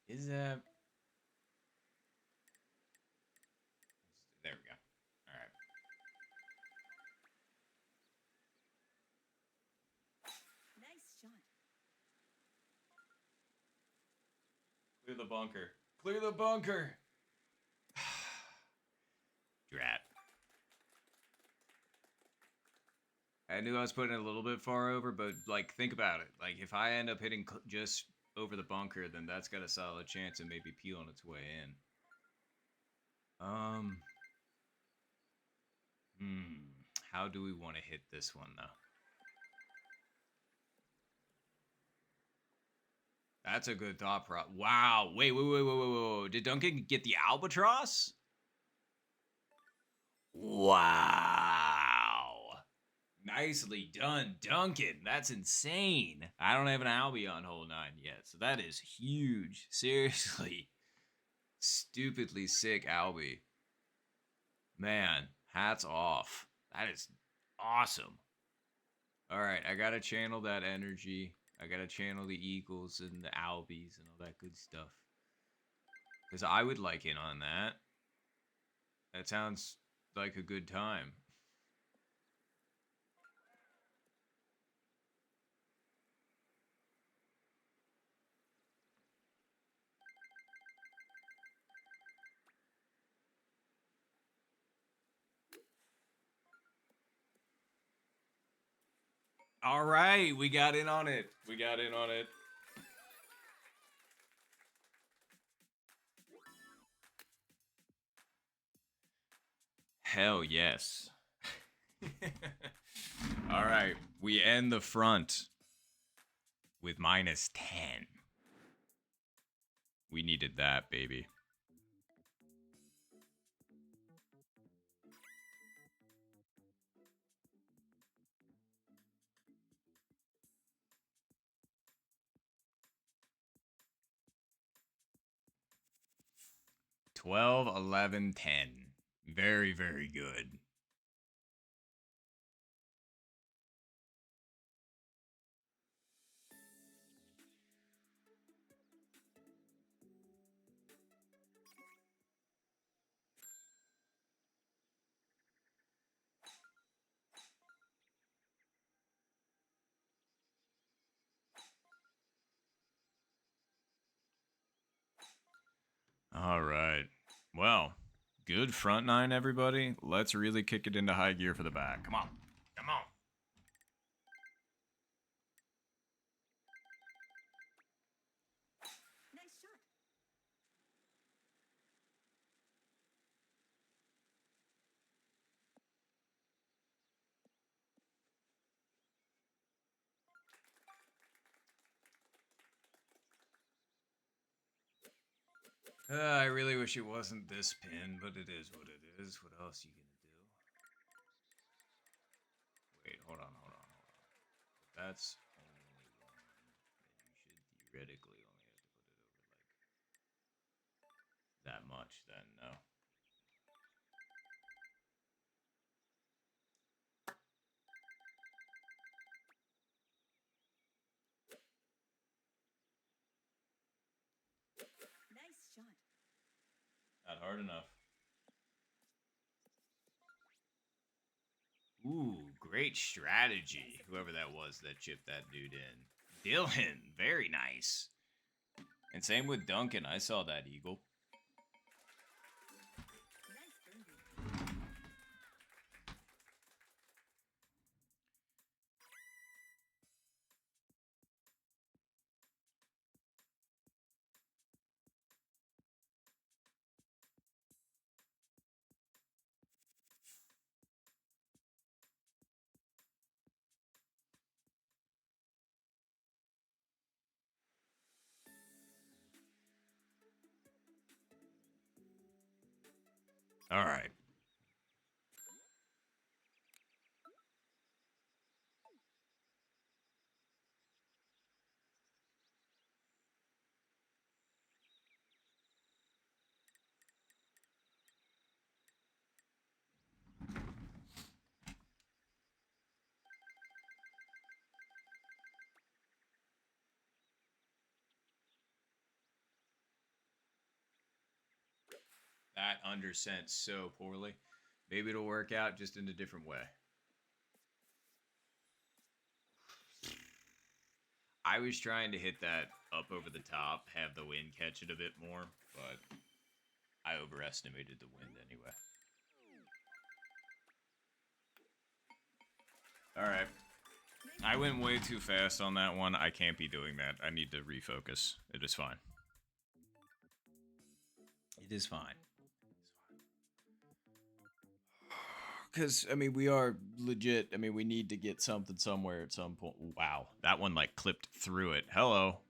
Is that? There we go. All right. Nice shot. Clear the bunker. Clear the bunker. Drat. I knew I was putting it a little bit far over, but like, think about it. Like, if I end up hitting just over the bunker, then that's got a solid chance of maybe peeling its way in. Um. Hmm. How do we want to hit this one though? That's a good thought. Wow. Wait. Did Duncan get the albatross? Wow. Nicely done, Duncan. That's insane. I don't have an Albie on hole 9 yet, so that is huge. Seriously. Stupidly sick Albie. Man, hats off. That is awesome. All right, I gotta channel that energy. I gotta channel the Eagles and the Albies and all that good stuff. Because I would like in on that. That sounds like a good time. All right, we got in on it. We got in on it. Hell yes. All right, we end the front with -10. We needed that, baby. Twelve, 11, 10. Very, very good. All right. Well, good front nine, everybody. Let's really kick it into high gear for the back. Come on. Come on. Nice shot. I really wish it wasn't this pin, but it is what it is. What else you gonna do? Wait, hold on. That's only one. Then you should theoretically only have to put it over like that much. Then no. Nice shot. Not hard enough. Ooh, great strategy. Whoever that was that chipped that dude in. Dylan, very nice. And same with Duncan. I saw that eagle. Nice birdie. All right. That undersent so poorly. Maybe it'll work out just in a different way. I was trying to hit that up over the top, have the wind catch it a bit more, but I overestimated the wind anyway. All right. I went way too fast on that one. I can't be doing that. I need to refocus. It is fine. It is fine. Because, I mean, we are legit. I mean, we need to get something somewhere at some point. Wow. That one, like, clipped through it. Hello.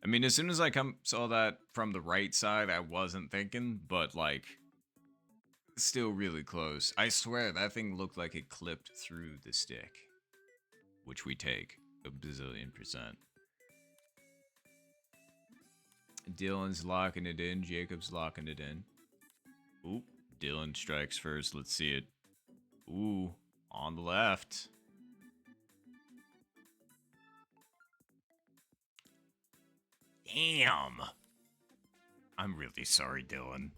I mean, as soon as I saw that from the right side, I wasn't thinking, but, like, still really close. I swear, that thing looked like it clipped through the stick. Which we take a bazillion percent. Dylan's locking it in. Jacob's locking it in. Oop. Dylan strikes first. Let's see it. Ooh. On the left. Damn. I'm really sorry, Dylan.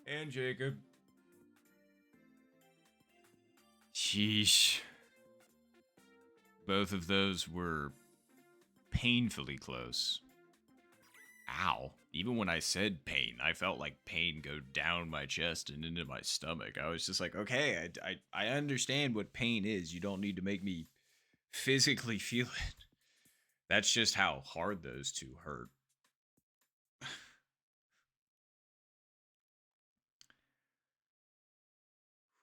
And Jacob. Sheesh. Both of those were painfully close. Ow. Even when I said pain, I felt like pain go down my chest and into my stomach. I was just like, okay, I understand what pain is. You don't need to make me physically feel it. That's just how hard those two hurt.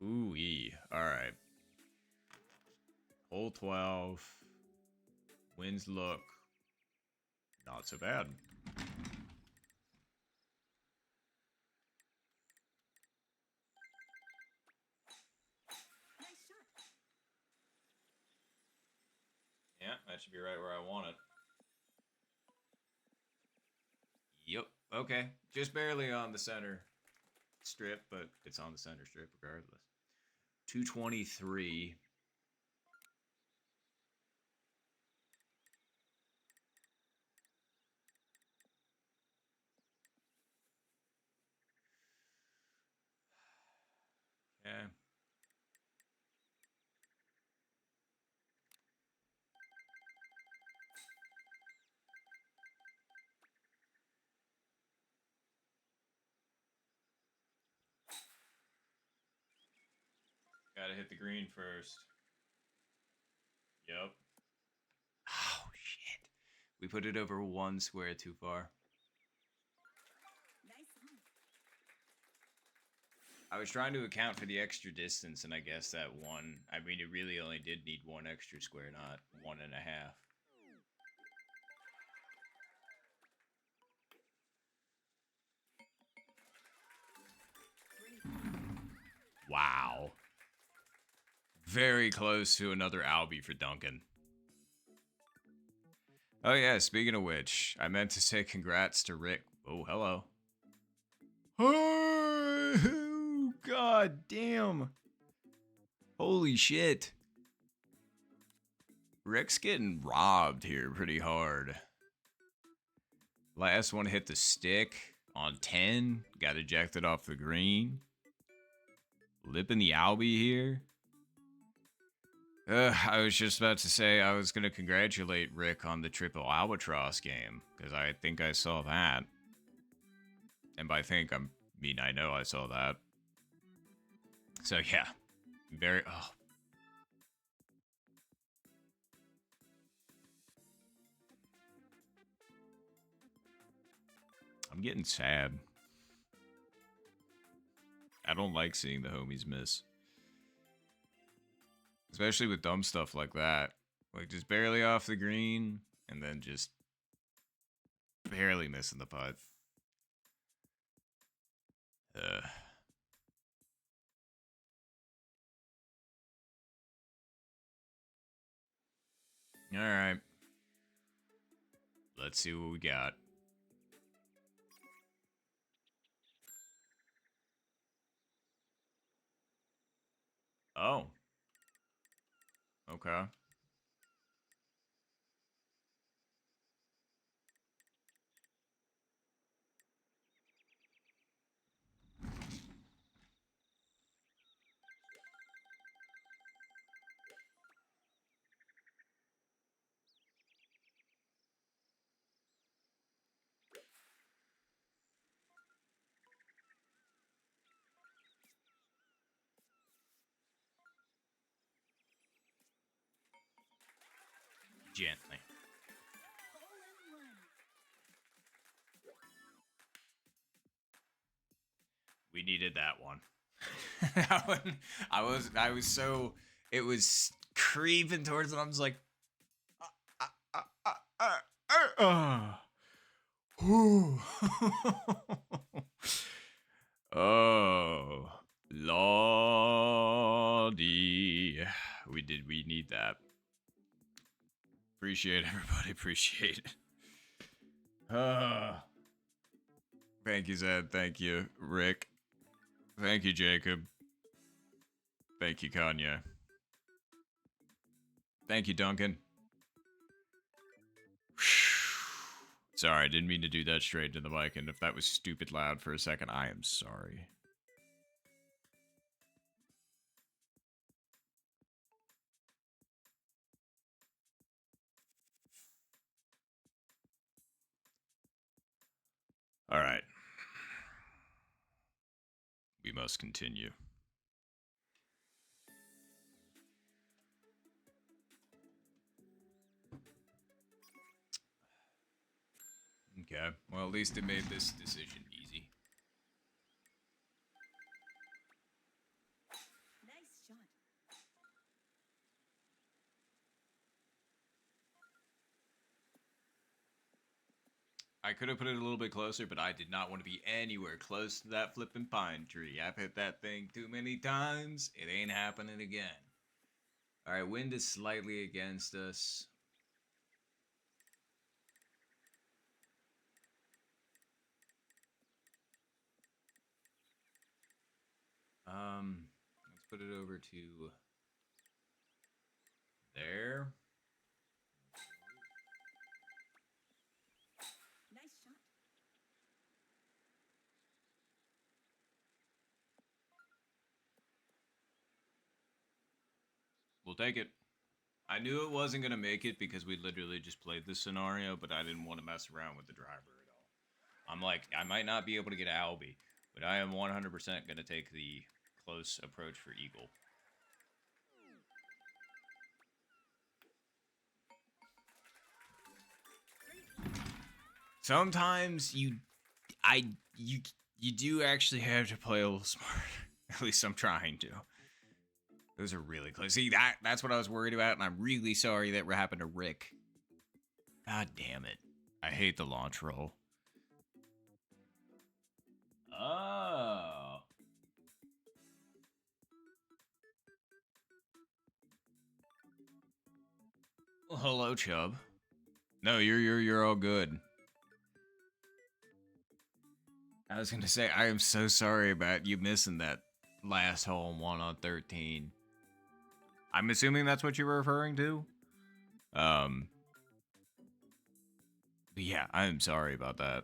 Ooh-wee. Alright. Hole 12. Winds look not so bad. Nice shot. Yeah, that should be right where I want it. Yep. Okay. Just barely on the center strip, but it's on the center strip regardless. 223. Okay. Gotta hit the green first. Yep. Oh, shit. We put it over one square too far. Nice on. I was trying to account for the extra distance, and I guess that one. I mean, it really only did need one extra square, not 1.5. Wow. Very close to another Albie for Duncan. Oh yeah, speaking of which, I meant to say congrats to Rick. Oh, hello. Oh, god damn. Holy shit. Rick's getting robbed here pretty hard. Last one hit the stick on 10. Got ejected off the green. Lipping the Albie here. I was just about to say I was going to congratulate Rick on the triple albatross game because I think I saw that. And by think, I know I saw that. So yeah, very. Oh. I'm getting sad. I don't like seeing the homies miss. Especially with dumb stuff like that. Like just barely off the green and then just barely missing the putt. Uh, all right. Let's see what we got. Oh. Okay. Gently. Hole in one. We needed that one. That one. I was so. It was creeping towards it. I was like. Whew. Oh, lordy. We need that. Appreciate everybody. Appreciate it. Thank you, Zed. Thank you, Rick. Thank you, Jacob. Thank you, Kanye. Thank you, Duncan. Sorry, I didn't mean to do that straight to the mic, and if that was stupid loud for a second, I am sorry. All right. We must continue. Okay. Well, at least it made this decision easy. Nice shot. I could have put it a little bit closer, but I did not want to be anywhere close to that flipping pine tree. I've hit that thing too many times. It ain't happening again. All right, wind is slightly against us. Let's put it over to there. Nice shot. We'll take it. I knew it wasn't going to make it because we literally just played this scenario, but I didn't want to mess around with the driver at all. I'm like, I might not be able to get Albie, but I am 100% going to take the close approach for Eagle. Sometimes you do actually have to play a little smarter. At least I'm trying to. Those are really close. See, that's what I was worried about, and I'm really sorry that happened to Rick. God damn it. I hate the launch roll. Oh. Well, hello, Chubb. No, you're all good. I was gonna say I am so sorry about you missing that last hole in 1 on 13. I'm assuming that's what you were referring to. Um, but yeah, I am sorry about that.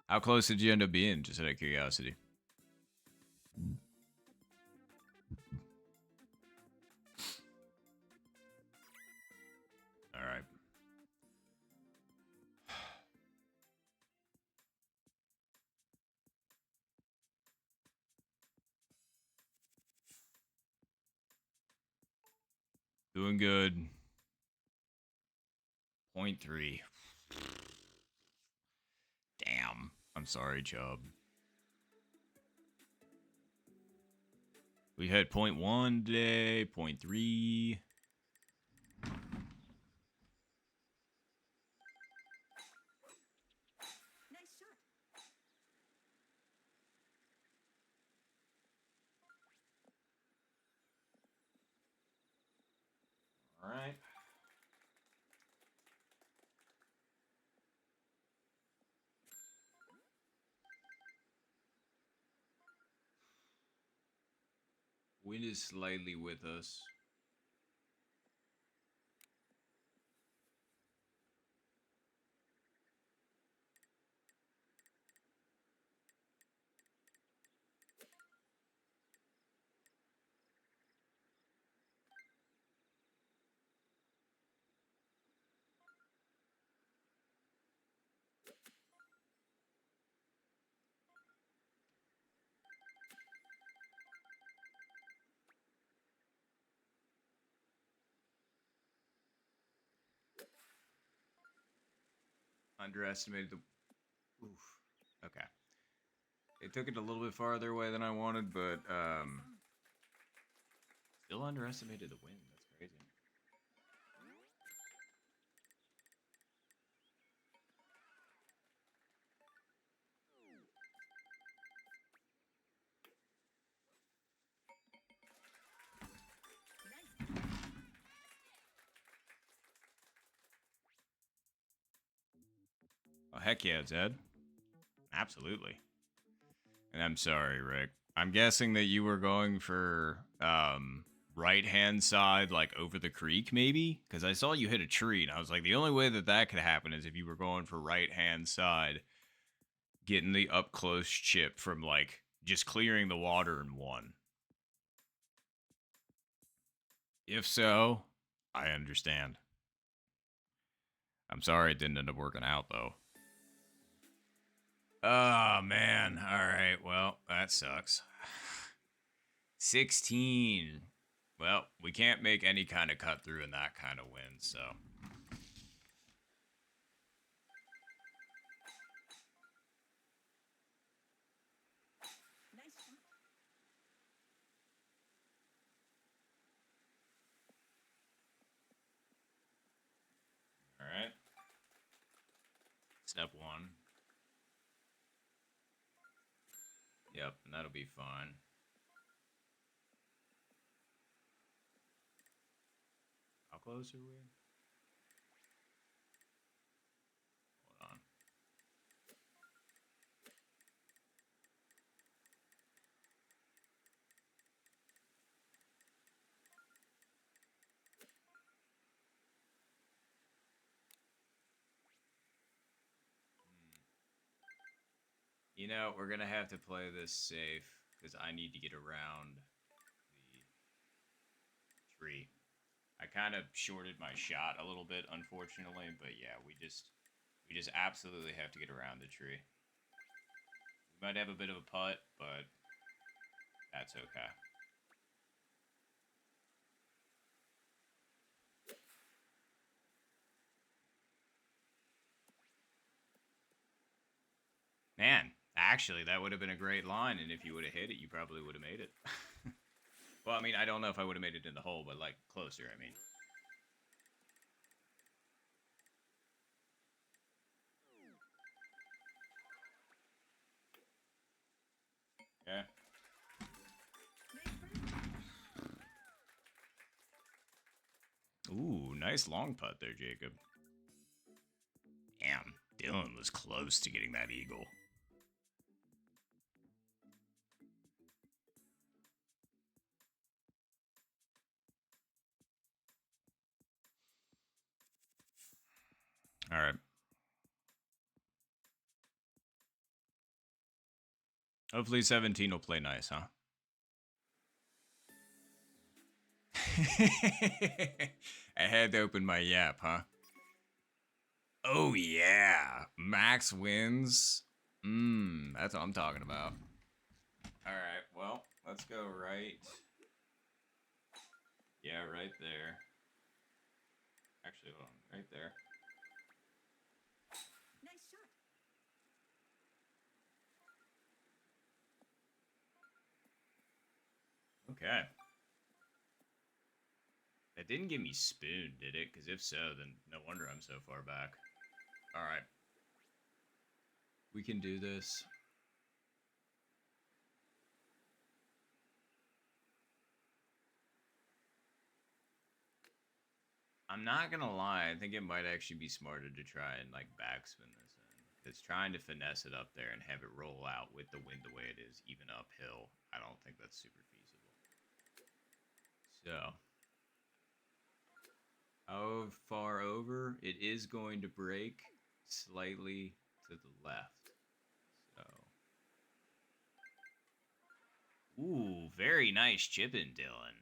How close did you end up being? Just out of curiosity. All right. Doing good. Point 0.3. Damn. I'm sorry, Chubb. We had 0.1 today, 0.3. Nice shot. All right. Wind is slightly with us. Underestimated the. Oof. Okay. It took it a little bit farther away than I wanted, but still underestimated the wind. That's crazy. Nice. Oh heck yeah, Zed. Absolutely. And I'm sorry, Rick. I'm guessing that you were going for right hand side, like over the creek, maybe? Because I saw you hit a tree, and I was like, the only way that that could happen is if you were going for right hand side, getting the up close chip from like just clearing the water in one. If so, I understand. I'm sorry it didn't end up working out though. Oh man. All right. Well, that sucks. 16. Well, we can't make any kind of cut through in that kind of wind, so. Nice shot. All right. Step 1. Yep, and that'll be fine. How close are we? Hold on. You know, we're gonna have to play this safe because I need to get around the tree. I kind of shorted my shot a little bit, unfortunately, but yeah, we just absolutely have to get around the tree. We might have a bit of a putt, but that's okay. Man, actually, that would have been a great line, and if you would have hit it, you probably would have made it. Well, I mean, I don't know if I would have made it in the hole, but like closer, I mean. Yeah. Nice birdie. nice long putt there, Jacob. Damn, Dylan was close to getting that eagle. All right. Hopefully 17 will play nice, huh? I had to open my yap, huh? Oh yeah, Max wins. That's what I'm talking about. All right, well, let's go right. Yeah, right there. Actually, hold on, right there. Nice shot. Okay. That didn't get me spooned, did it? Because if so, then no wonder I'm so far back. All right. We can do this. I'm not gonna lie. I think it might actually be smarter to try and like backspin this in. Because trying to finesse it up there and have it roll out with the wind the way it is, even uphill, I don't think that's super feasible. So, how far over? It is going to break slightly to the left. So, ooh, very nice chipping, Dylan.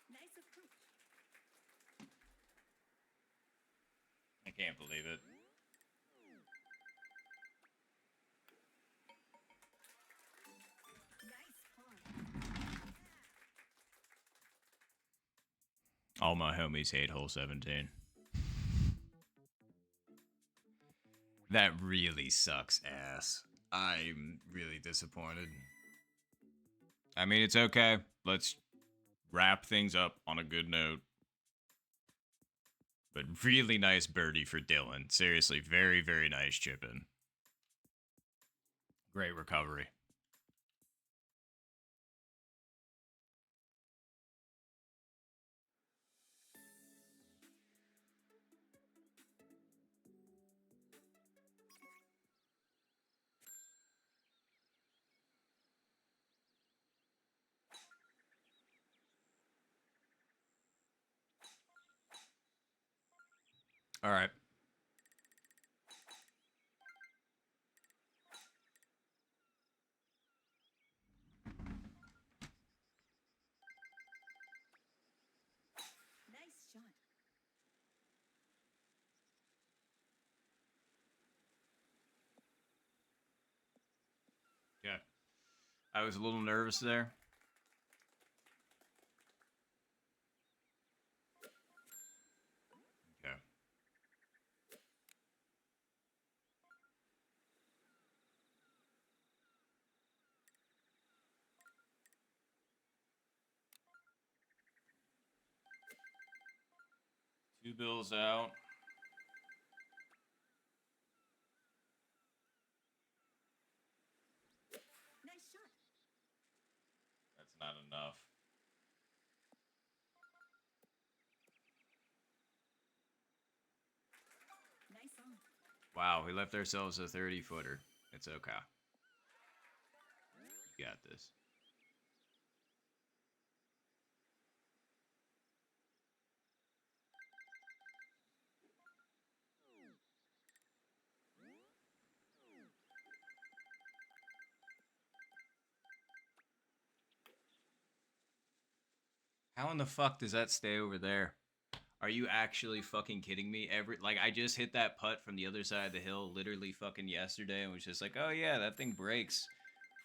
Nice approach. I can't believe it. Nice par. All my homies hate hole 17. That really sucks ass. I'm really disappointed. I mean, it's okay. Let's wrap things up on a good note. But really nice birdie for Dylan. Seriously, very, very nice chipping. Great recovery. All right. Nice shot. Yeah. I was a little nervous there. Okay. Two bills out. Nice shot. That's not enough. Nice on. Wow, we left ourselves a 30-footer. It's okay. You got this. How in the fuck does that stay over there? Are you actually fucking kidding me? I just hit that putt from the other side of the hill literally fucking yesterday and was just like, oh yeah, that thing breaks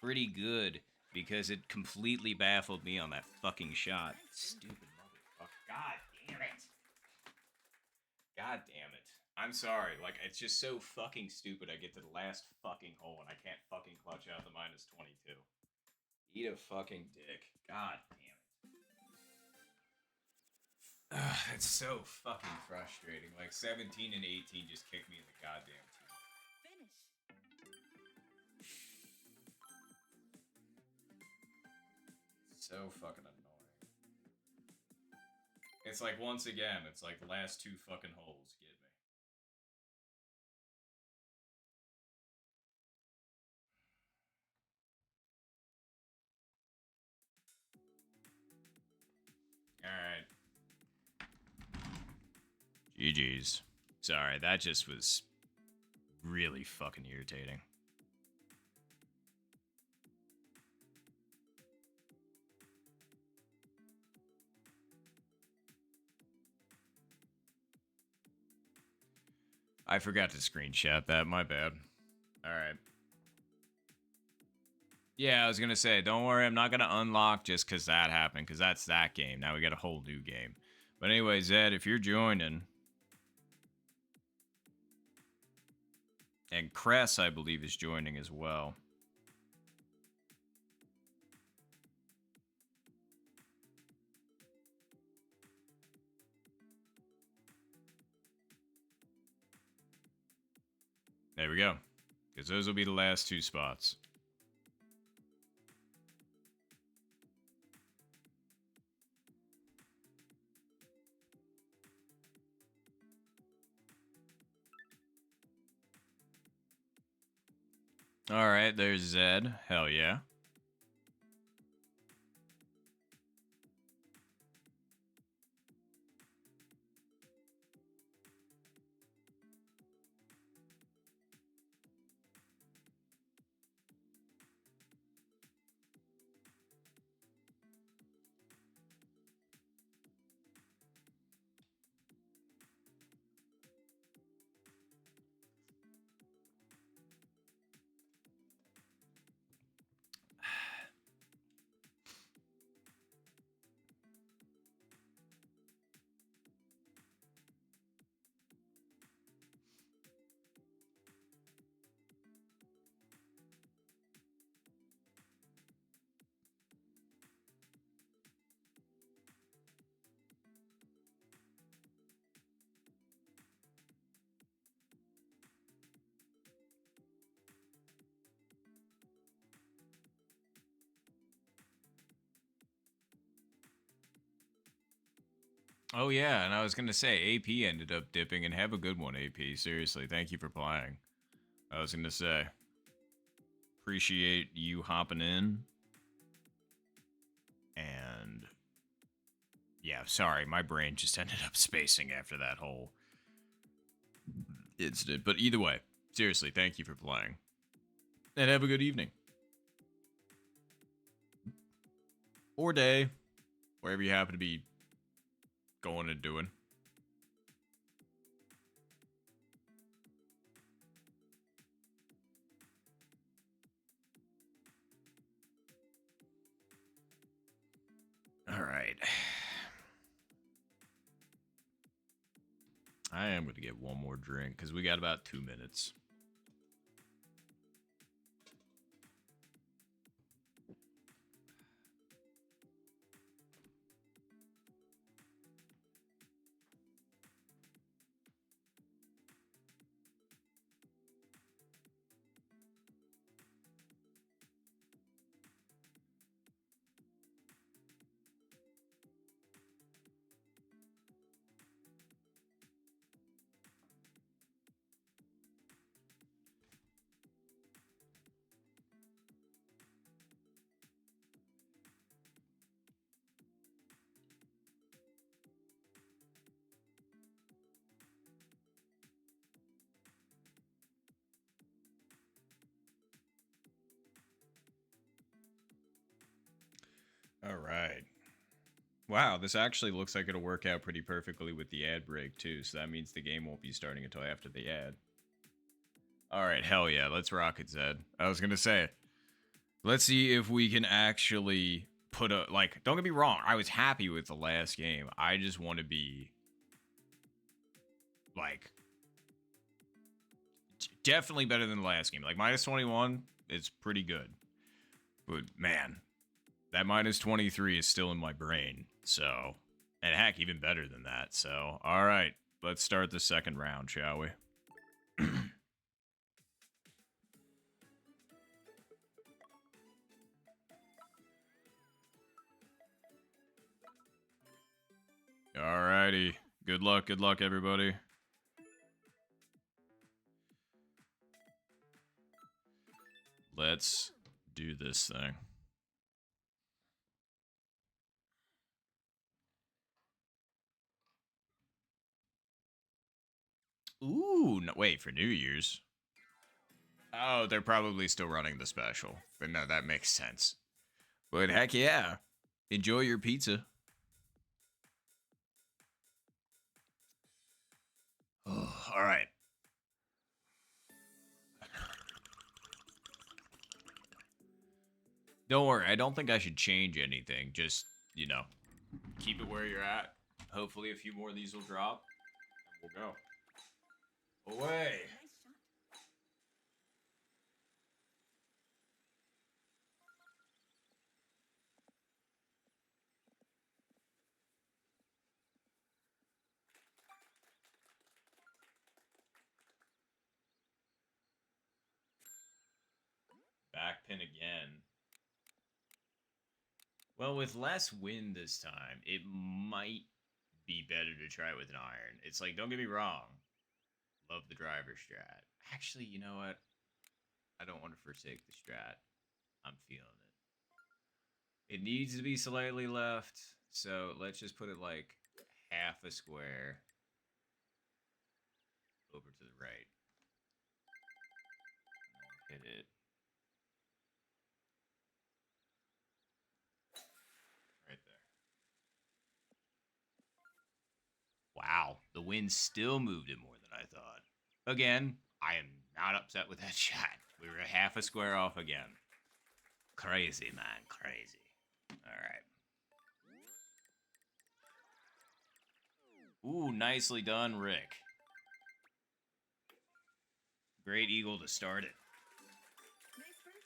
pretty good because it completely baffled me on that fucking shot. Stupid motherfucker. God damn it. God damn it. I'm sorry. Like, it's just so fucking stupid. I get to the last fucking hole and I can't fucking clutch out the minus 22. Eat a fucking dick. God damn it. Ugh, it's so fucking frustrating. Like 17 and 18 just kicked me in the goddamn teeth. Finish. So fucking annoying. It's like once again, it's like the last two fucking holes get me. Alright. GG's. Sorry, that just was really fucking irritating. I forgot to screenshot that, my bad. Alright. Yeah, I was gonna say, don't worry, I'm not gonna unlock just because that happened, because that's that game. Now we got a whole new game. But anyway, Zed, if you're joining, and Cress, I believe, is joining as well. There we go. Because those will be the last two spots. Alright, there's Zed. Hell yeah. Oh yeah, and I was gonna say AP ended up dipping, and have a good one, AP. Seriously, thank you for playing. I was gonna say, appreciate you hopping in. And yeah, sorry, my brain just ended up spacing after that whole incident. But either way, seriously, thank you for playing. And have a good evening. Or day, wherever you happen to be going and doing. All right. I am going to get one more drink because we got about 2 minutes. All right. Wow, this actually looks like it'll work out pretty perfectly with the ad break, too, so that means the game won't be starting until after the ad. Alright, hell yeah, let's rock it, Zed. I was gonna say, let's see if we can actually put a, like, don't get me wrong, I was happy with the last game. I just want to be, like, definitely better than the last game. Like, minus 21 is pretty good. But, man, that minus 23 is still in my brain, so, and heck, even better than that. So, alright, let's start the second round, shall we? Alrighty. Good luck, everybody. Let's do this thing. Ooh, no, wait, for New Year's? Oh, they're probably still running the special. But no, that makes sense. But heck yeah. Enjoy your pizza. Oh, alright. Don't worry, I don't think I should change anything. Just, you know, keep it where you're at. Hopefully a few more of these will drop. And we'll go. Away. Nice shot. Backpin again. Well, with less wind this time, it might be better to try it with an iron. It's like, don't get me wrong. Love the driver strat. Actually, you know what? I don't want to forsake the strat. I'm feeling it. It needs to be slightly left, so let's just put it like half a square over to the right. Hit it. Right there. Wow, the wind still moved it more than I thought. Again, I am not upset with that shot. We were half a square off again. Crazy, man, crazy. All right. Ooh, nicely done, Rick. Great eagle to start it. Nice birdie.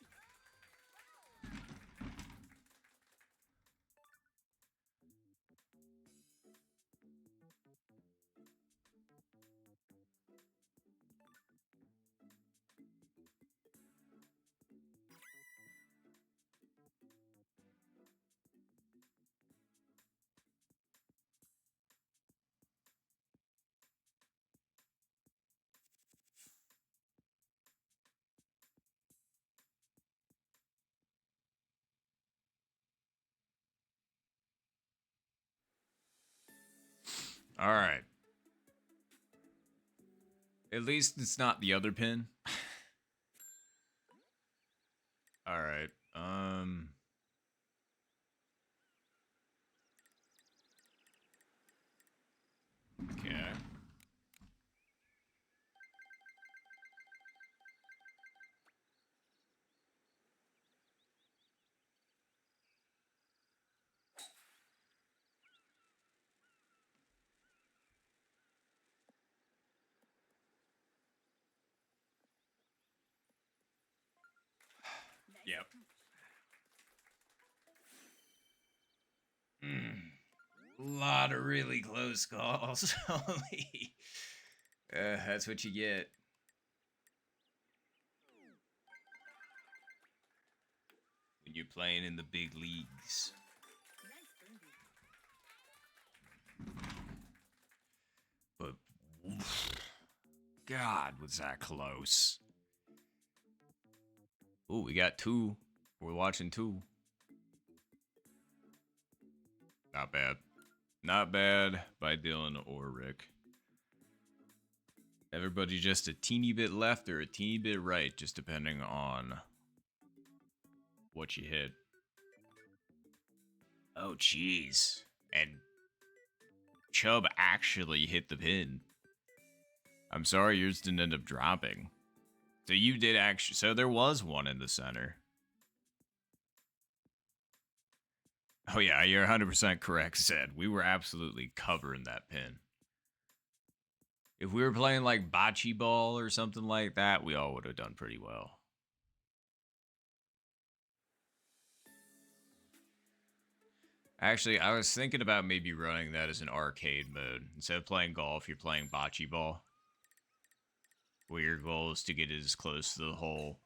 All right. At least it's not the other pin. All right. Okay. Nice Yep. approach. A lot of really close calls. Holy. That's what you get. When you're playing in the big leagues. Nice birdie. But God, was that close? Ooh, we got two. We're watching two. Not bad. Not bad by Dylan or Rick. Everybody just a teeny bit left or a teeny bit right, just depending on what you hit. Oh, jeez. And Chubb actually hit the pin. I'm sorry yours didn't end up dropping. So you did actually. So there was one in the center. Oh, yeah, you're 100% correct, Zed. We were absolutely covering that pin. If we were playing like bocce ball or something like that, we all would have done pretty well. Actually, I was thinking about maybe running that as an arcade mode. Instead of playing golf, you're playing bocce ball. Where your goal is to get as close to the hole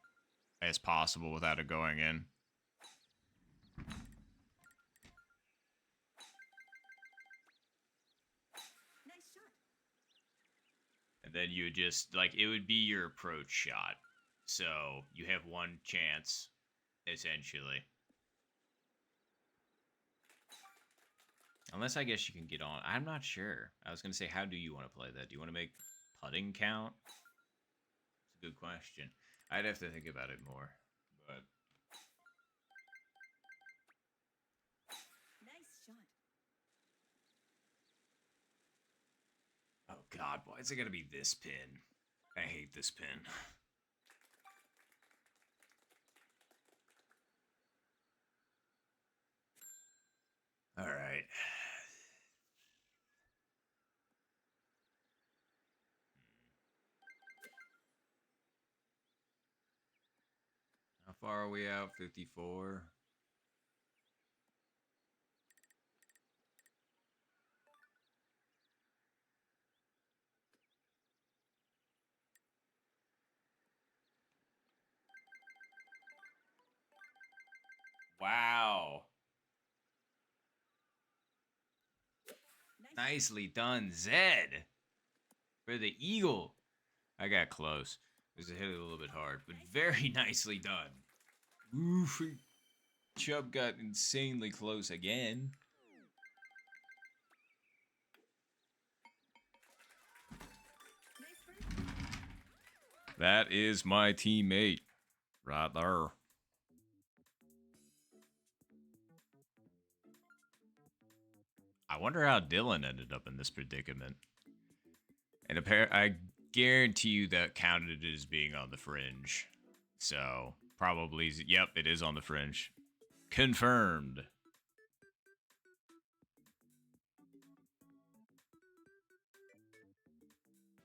as possible without it going in. Nice shot. And then you would just, like, it would be your approach shot. So you have one chance, essentially. Unless I guess you can get on. I'm not sure. I was going to say, how do you want to play that? Do you want to make putting count? It's a good question. I'd have to think about it more. But Nice shot. oh god, why is it gonna be this pin? I hate this pin. Alright. How far are we out? 54? Wow. Nice. Nicely done, Zed. For the eagle. I got close. It hit it a little bit hard, but very nicely done. Oof. Chubb got insanely close again. Nice birdie. That is my teammate. Right there. I wonder how Dylan ended up in this predicament. And I guarantee you that counted it as being on the fringe. So, probably, yep, it is on the fringe. Confirmed.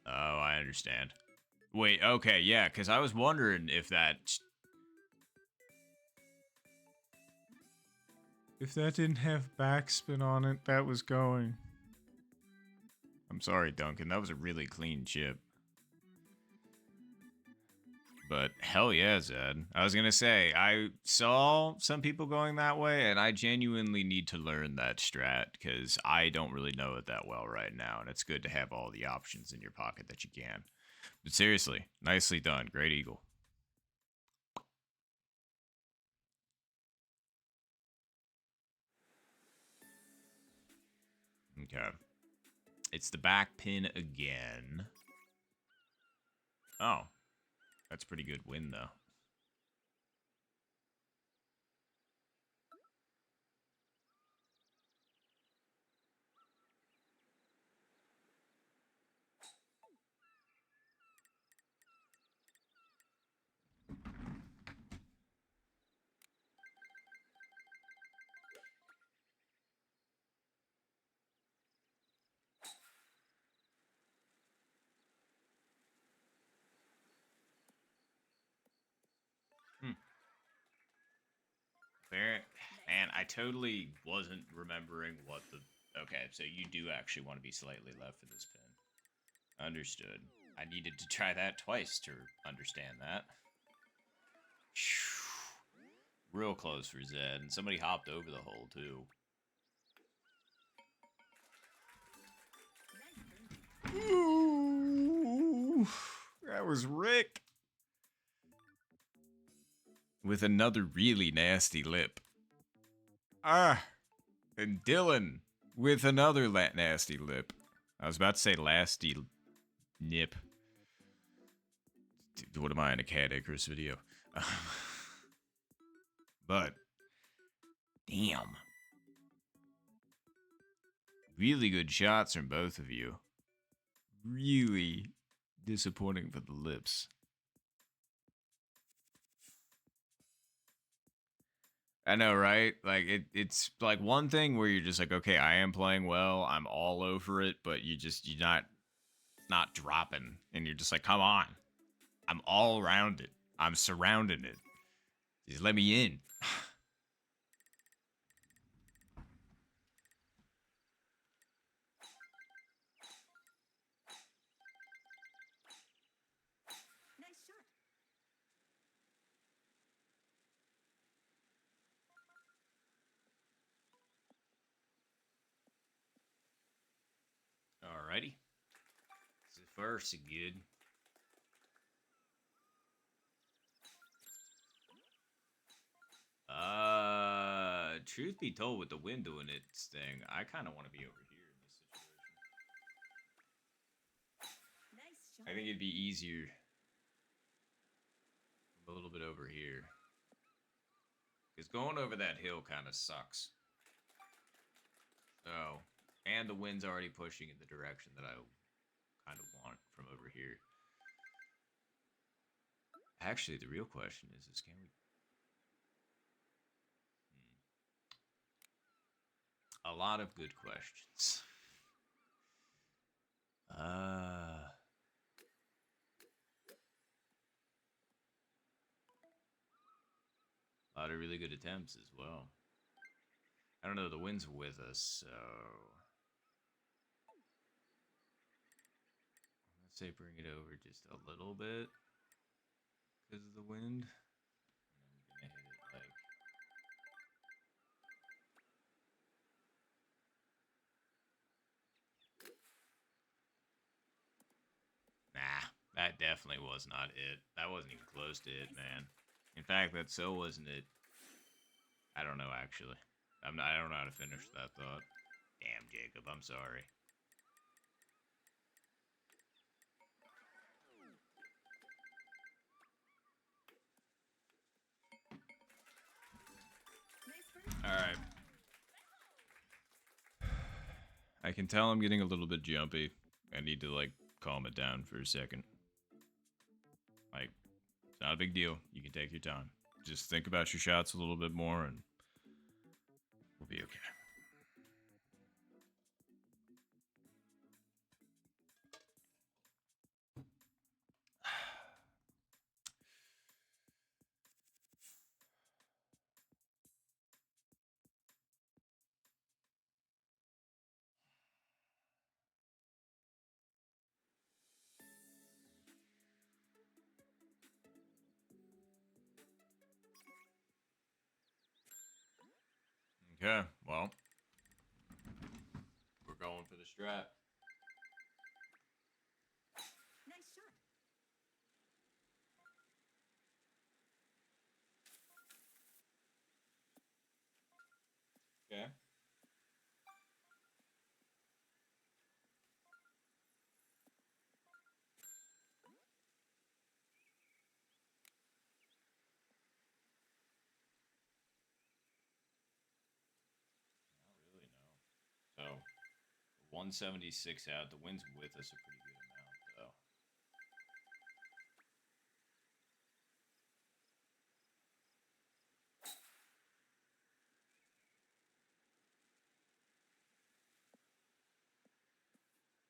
Oh, I understand. Wait, okay, yeah, because I was wondering if that... If that didn't have backspin on it, that was going. I'm sorry, Duncan. That was a really clean chip. But hell yeah, Zed. I was going to say, I saw some people going that way, and I genuinely need to learn that strat because I don't really know it that well right now, and it's good to have all the options in your pocket that you can. But seriously, nicely done. Great eagle. Okay. It's the back pin again. Oh. That's a pretty good win, though. Fair. Man, I totally wasn't remembering what the... Okay, so you do actually want to be slightly left for this pin. Understood. I needed to try that twice to understand that. Real close for Zed, and somebody hopped over the hole, too. Nice birdie. Ooh, that was Rick. With another really nasty lip. Ah, and Dylan with another nasty lip. I was about to say lasty nip. What am I in a Cat Icarus video? But, damn. Really good shots from both of you. Really disappointing for the lips. I know, right? Like it's like one thing where you're just like, okay, I am playing well, I'm all over it, but you're not dropping, and you're just like, come on, I'm all around it, I'm surrounding it. Just let me in. Nice shot. Alrighty, this is first good. Truth be told, with the wind doing its thing, I kind of want to be over here in this situation. Nice shot. I think it'd be easier a little bit over here. Because going over that hill kind of sucks. So, and the wind's already pushing in the direction that I kind of want from over here. Actually, the real question is can we... A lot of good questions. Uh... A lot of really good attempts as well. I don't know, the wind's with us, so... Let's say bring it over just a little bit because of the wind. And then we're gonna hit it like... Nah, that definitely was not it. That wasn't even close to it, man. In fact, that so wasn't it. I don't know, actually. I don't know how to finish that thought. Damn, Jacob, I'm sorry. Nice birdie. All right. I can tell I'm getting a little bit jumpy. I need to, like, calm it down for a second. Like, it's not a big deal. You can take your time. Just think about your shots a little bit more and we'll be okay. Okay, well, we're going for the strap. Nice shot. Okay. Not really, no. So, 176 out. The wind's with us a pretty good amount, though.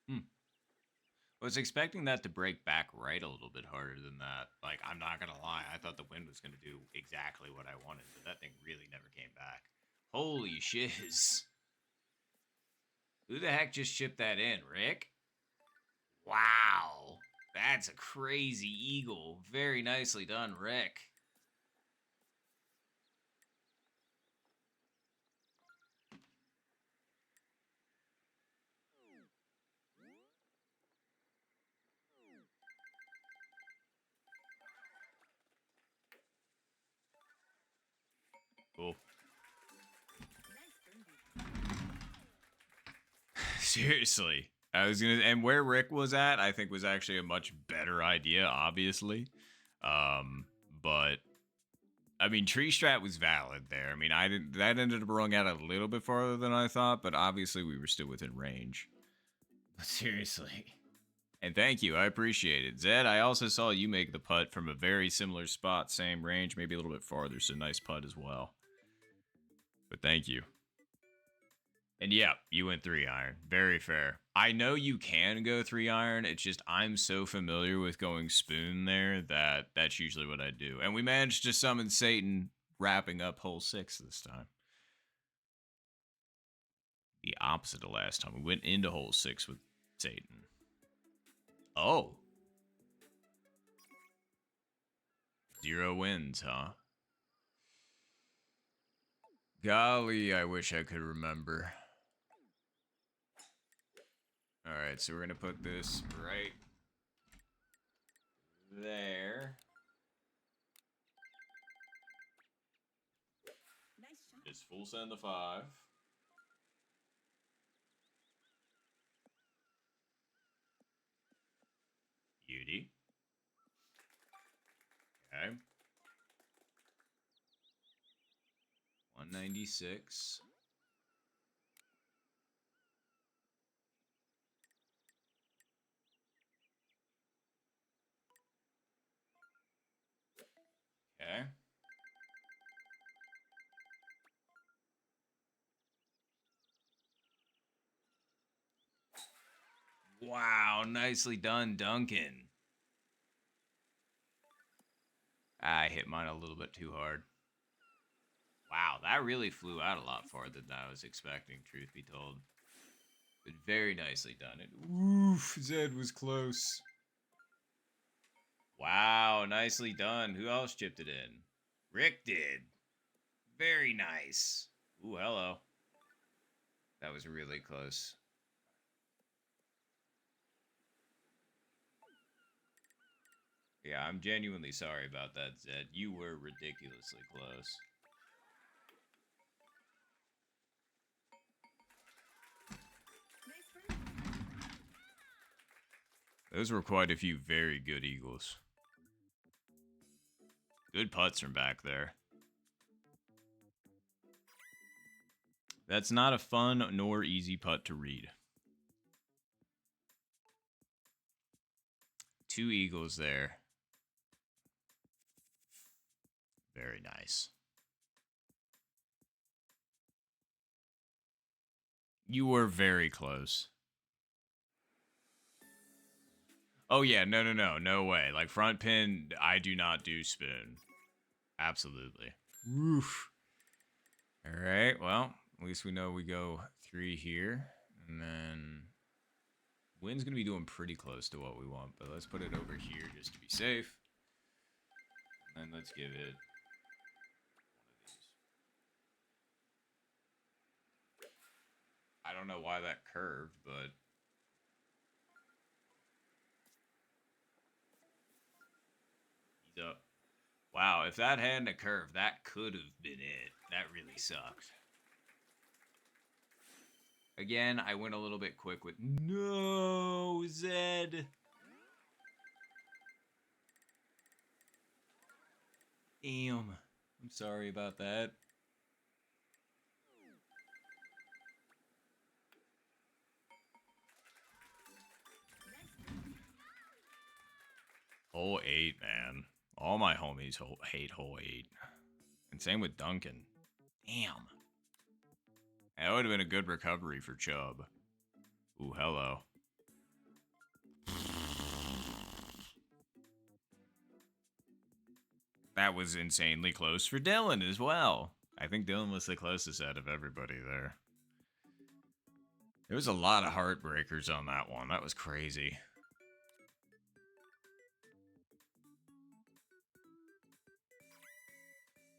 Hmm. I was expecting that to break back right a little bit harder than that. Like, I'm not gonna lie, I thought the wind was gonna do exactly what I wanted, but that thing really never came back. Holy shiz. Who the heck just chipped that in, Rick? Wow. That's a crazy eagle. Very nicely done, Rick. Cool. Nice birdie. Seriously. I was gonna, and where Rick was at, I think was actually a much better idea, obviously. But I mean, tree strat was valid there. I mean, I didn't. That ended up rolling out a little bit farther than I thought, but obviously we were still within range. But seriously. And thank you, I appreciate it. Zed, I also saw you make the putt from a very similar spot, same range, maybe a little bit farther, so nice putt as well. But thank you. And yeah, you went 3-iron. Very fair. I know you can go 3-iron. It's just I'm so familiar with going spoon there that that's usually what I do. And we managed to summon Satan wrapping up hole 6 this time. The opposite of last time. We went into hole 6 with Satan. Oh, 0 wins, huh? Golly, I wish I could remember. Alright, so we're going to put this right there. Nice shot. It's full send the 5. Beauty. Okay. 196. Okay. Wow, nicely done, Duncan. I hit mine a little bit too hard. Wow, that really flew out a lot farther than I was expecting, truth be told. But very nicely done. Oof, Zed was close. Wow, nicely done. Who else chipped it in? Rick did. Very nice. Ooh, hello. That was really close. Yeah, I'm genuinely sorry about that, Zed. You were ridiculously close. Nice birdie. Those were quite a few very good eagles. Good putts from back there. That's not a fun nor easy putt to read. 2 eagles there. Very nice. You were very close. Oh yeah, no way. Like front pin, I do not do spoon. Absolutely. Woof. All right, well, at least we know we go 3 here. And then wind's going to be doing pretty close to what we want, but let's put it over here just to be safe. And then let's give it one of these. I don't know why that curved, but he's up. Wow, if that hadn't a curve, that could have been it. That really sucked. Again, I went a little bit quick with no, Zed. Damn. I'm sorry about that. Hole 8, man. All my homies hate hole 8. And same with Duncan. Damn. That would have been a good recovery for Chubb. Ooh, hello. That was insanely close for Dylan as well. I think Dylan was the closest out of everybody there. There was a lot of heartbreakers on that one. That was crazy.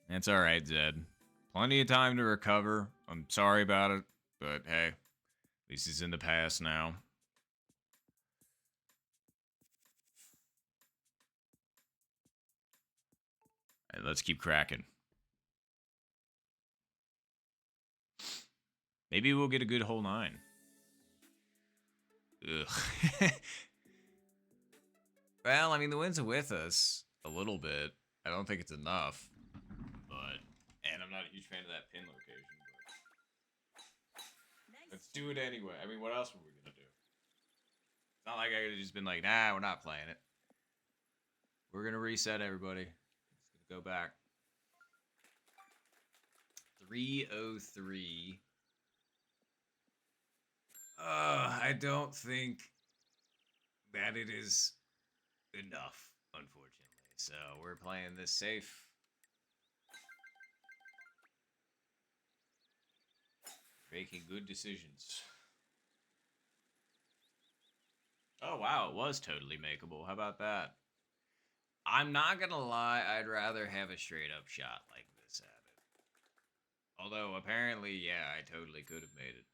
That's all right, Zed. Plenty of time to recover. I'm sorry about it, but hey, at least it's in the past now. All right, let's keep cracking. Maybe we'll get a good hole 9. Ugh. Well, I mean, the wind's with us a little bit. I don't think it's enough. but and I'm not a huge fan of that pin location. But Nice let's do it anyway. I mean, what else were we gonna do? It's not like I could have just been like, nah, we're not playing it. We're gonna reset everybody. It's gonna go back. 303. I don't think that it is enough, unfortunately. So we're playing this safe. Making good decisions. Oh wow, it was totally makeable. How about that? I'm not gonna lie, I'd rather have a straight up shot like this at it. Although apparently, yeah, I totally could have made it.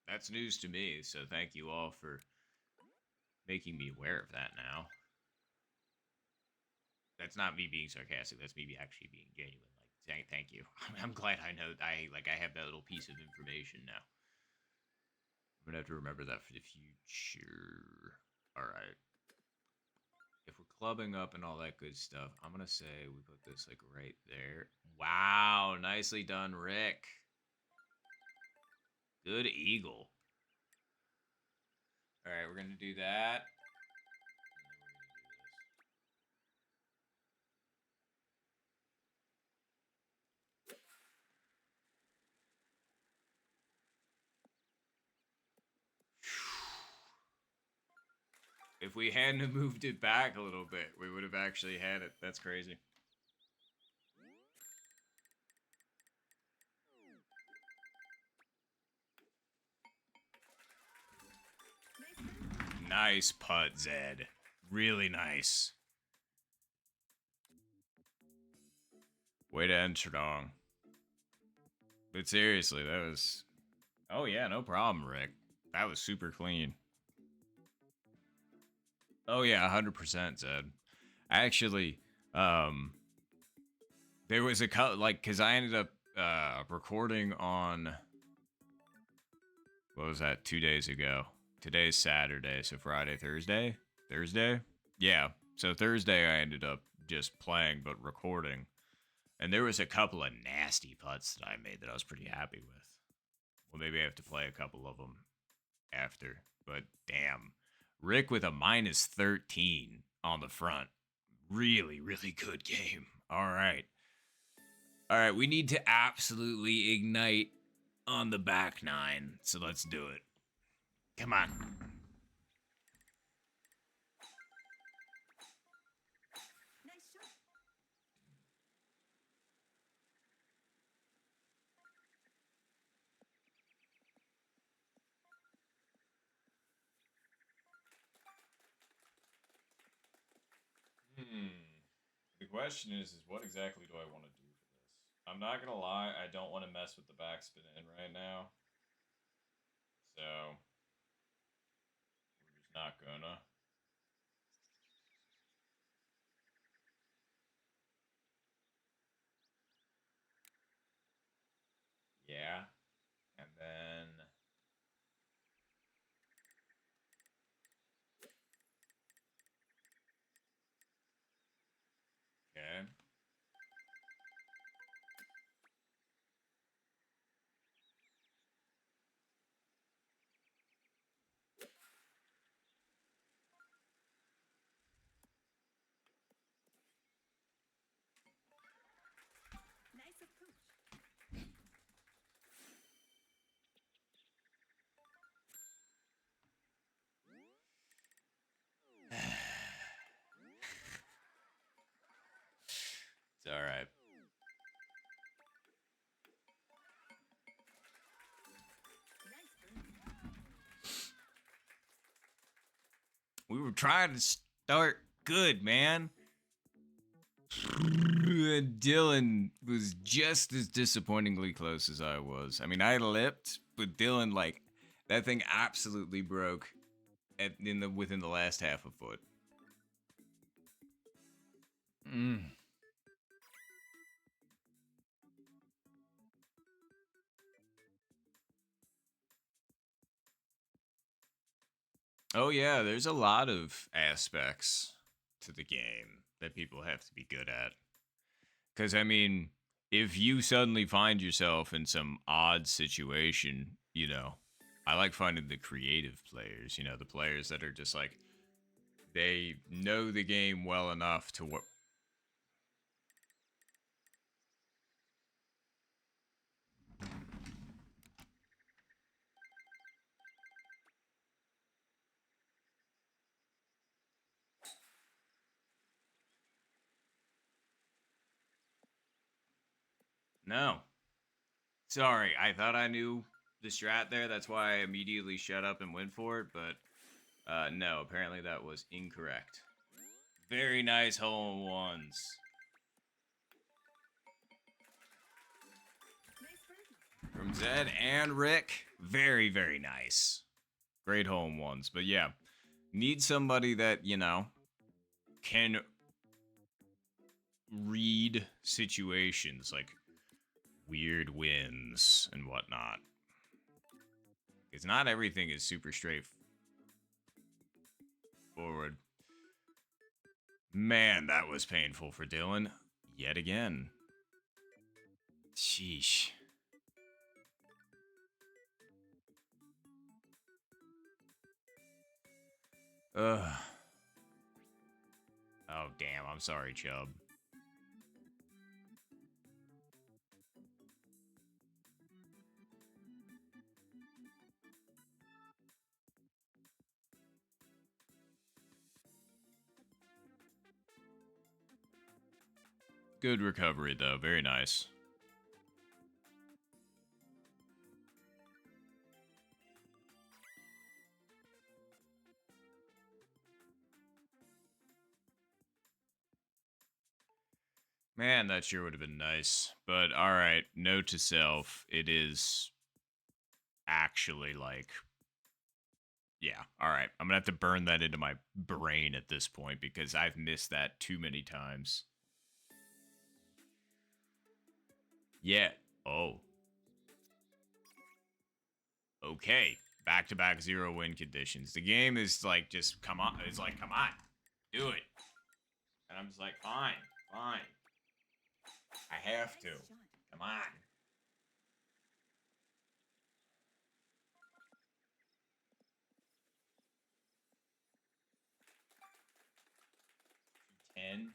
That's news to me, so thank you all for making me aware of that now. That's not me being sarcastic. That's me actually being genuine. Like, thank you. I'm glad I know. I have that little piece of information now. I'm gonna have to remember that for the future. All right. If we're clubbing up and all that good stuff, I'm gonna say we put this like right there. Wow, nicely done, Rick. Good eagle. All right, we're gonna do that. If we hadn't moved it back a little bit, we would have actually had it. That's crazy. Nice putt, Zed. Really nice. Way to end strong. But seriously, that was... Oh yeah, no problem, Rick. That was super clean. Oh yeah, 100% Zed. Actually, there was a cut, like, because I ended up recording on... What was that, 2 days ago? Today's Saturday, so Friday, Thursday? Thursday? Yeah, so Thursday I ended up just playing but recording. And there was a couple of nasty putts that I made that I was pretty happy with. Well, maybe I have to play a couple of them after. But damn. Rick with a minus 13 on the front. Really, really good game. All right. All right, we need to absolutely ignite on the back nine. So let's do it. Come on. Nice shot. The question is what exactly do I want to do for this? I'm not gonna lie, I don't want to mess with the backspin in right now. So we're just not gonna. Yeah. And then okay. Nice approach. It's all right. Nice birdie. We were trying to start good, man. Dylan was just as disappointingly close as I was. I mean, I lipped, but Dylan, like, that thing absolutely broke within the last half a foot. Mm. Oh yeah, there's a lot of aspects to the game that people have to be good at. Because, I mean, if you suddenly find yourself in some odd situation, I like finding the creative players, the players that are just like, they know the game well enough to what. No. Sorry, I thought I knew the strat there. That's why I immediately shut up and went for it, but no, apparently that was incorrect. Very nice hole in ones. Nice birdie. From Zed and Rick. Very, very nice. Great hole in ones. But yeah, need somebody that, can read situations like weird winds and whatnot. Because not everything is super straightforward. Man, that was painful for Dylan. Yet again. Sheesh. Ugh. Oh, damn. I'm sorry, Chubb. Good recovery, though. Very nice. Man, that sure would have been nice. But alright, note to self, it is actually like. Yeah, alright. I'm gonna have to burn that into my brain at this point because I've missed that too many times. Yeah. Oh. Okay. Back to back 0-win conditions. The game is like, just come on. It's like, come on. Do it. And I'm just like, fine. Fine. I have to. Nice shot. Come on. Ten.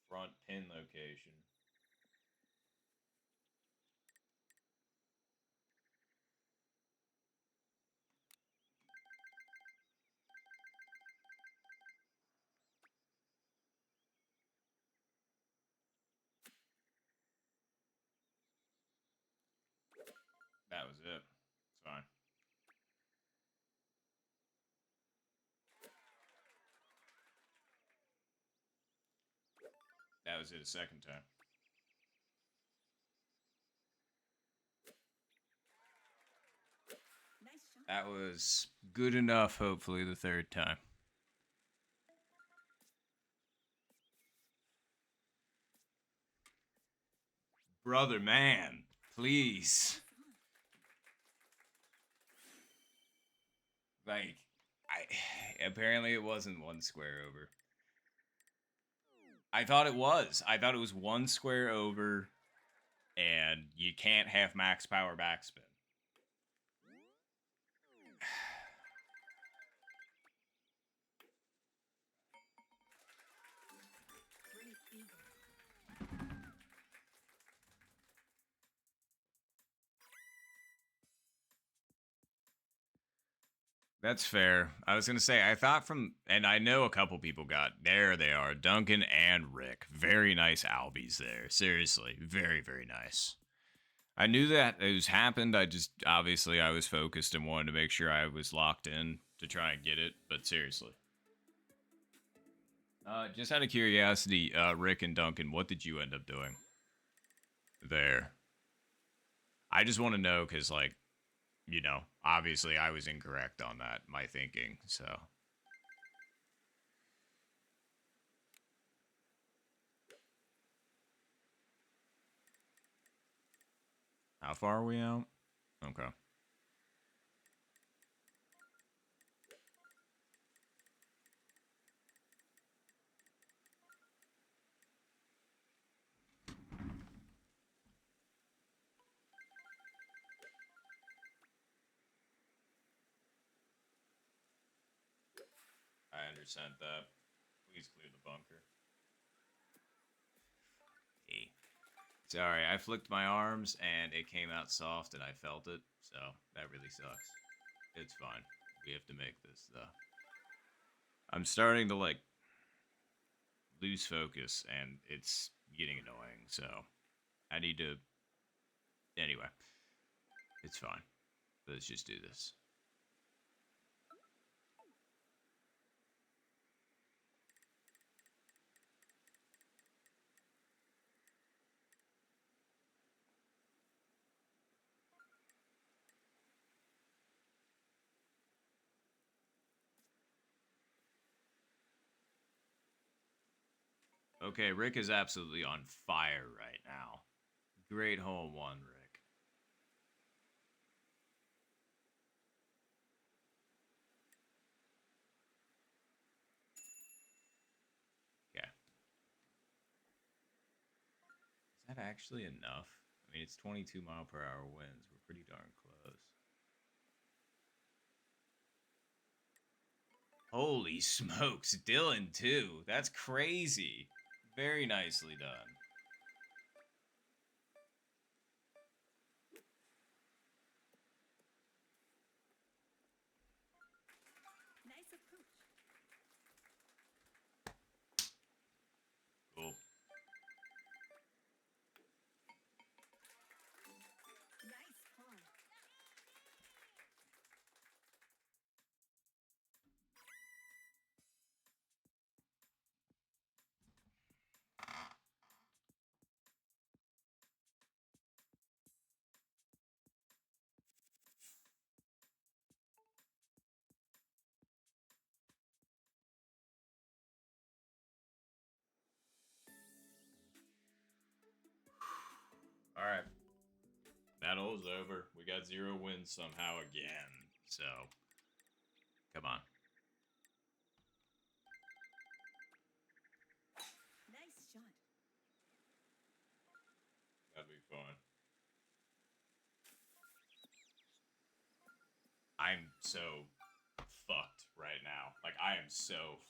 Front pin location. That was it. It's fine. That was it a second time. Nice shot. That was good enough, hopefully, the third time. Brother, man. Please. Like, apparently it wasn't one square over. I thought it was. I thought it was one square over, and you can't have max power backspin. Great eagle. That's fair. I was gonna say, I thought and I know a couple people got, there they are, Duncan and Rick. Very nice Albies there. Seriously, very, very nice. I knew that it was happened. I just, obviously, I was focused and wanted to make sure I was locked in to try and get it, but seriously. Just out of curiosity, Rick and Duncan, what did you end up doing there? I just want to know because, like, obviously I was incorrect on that, my thinking, so. How far are we out? Okay. that. Please clear the bunker. Hey. Sorry, I flicked my arms and it came out soft and I felt it, so that really sucks. It's fine. We have to make this though. I'm starting to like lose focus and it's getting annoying, so I need to. Anyway, it's fine. Let's just do this. Okay, Rick is absolutely on fire right now. Great hole one, Rick. Okay. Is that actually enough? I mean, it's 22-mile-per-hour winds. We're pretty darn close. Holy smokes, Dylan too. That's crazy. Very nicely done. Nice approach. Cool. Nice pawn. All right. That hole's over. We got 0 wins somehow again. So, come on. Nice shot. That'd be fun. I'm so fucked right now. Like, I am so.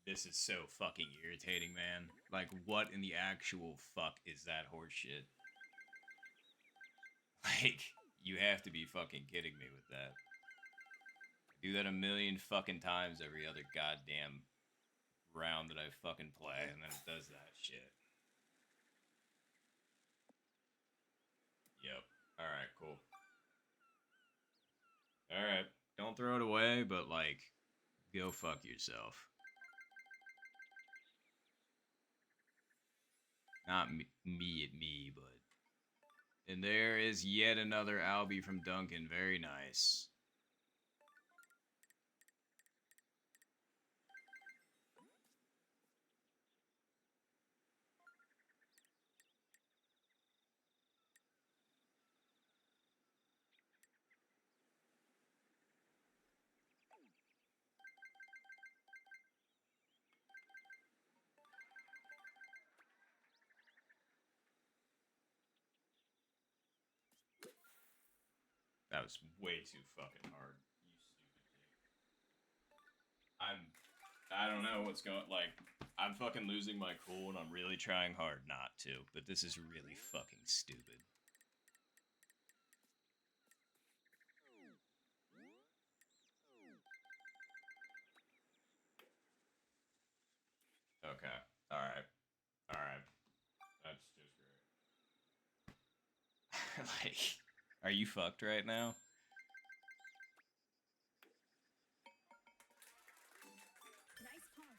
This is so fucking irritating, man. Like, what in the actual fuck is that horseshit? Like, you have to be fucking kidding me with that. I do that a million fucking times every other goddamn round that I fucking play, and then it does that shit. Yep. Alright, cool. Alright. Don't throw it away, but, like, go fuck yourself. Not me, but. And there is yet another Albie from Duncan. Very nice. That was way too fucking hard. You stupid dick. I don't know what's going. Like, I'm fucking losing my cool, and I'm really trying hard not to. But this is really fucking stupid. Okay. All right. All right. That's just great. Like, are you fucked right now? Nice pawn.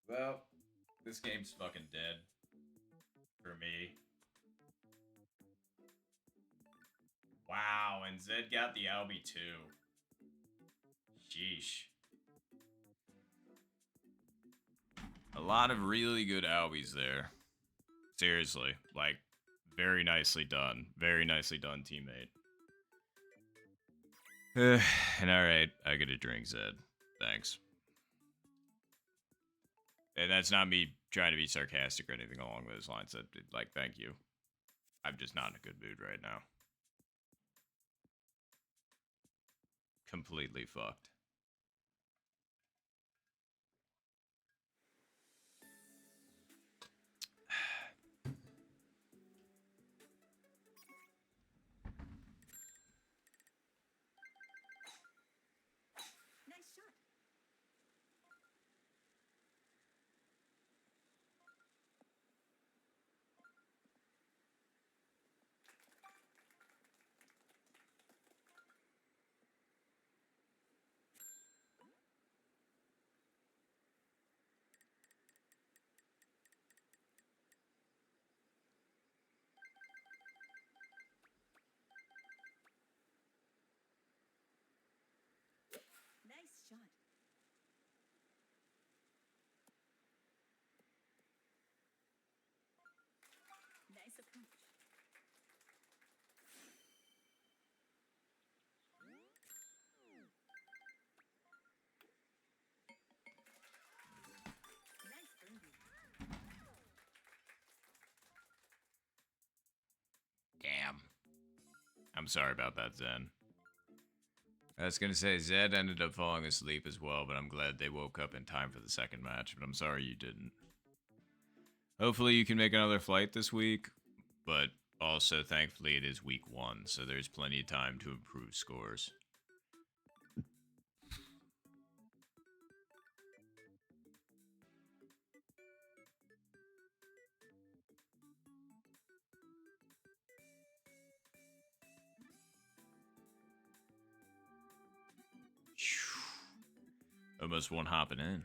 Well, this game's fucking dead for me. Wow, and Zed got the Albie too. Sheesh. A lot of really good Albies there. Seriously, like, very nicely done. Very nicely done, teammate. And alright, I get a drink, Zed. Thanks. And that's not me trying to be sarcastic or anything along those lines. Like, thank you. I'm just not in a good mood right now. completely fucked. Nice shot. Nice shot. Nice approach. Nice birdie. Damn. I'm sorry about that, Zen. I was gonna say Zed ended up falling asleep as well, but I'm glad they woke up in time for the second match. But I'm sorry you didn't. Hopefully you can make another flight this week, but also thankfully it is week 1, so there's plenty of time to improve scores. Almost one hopping in.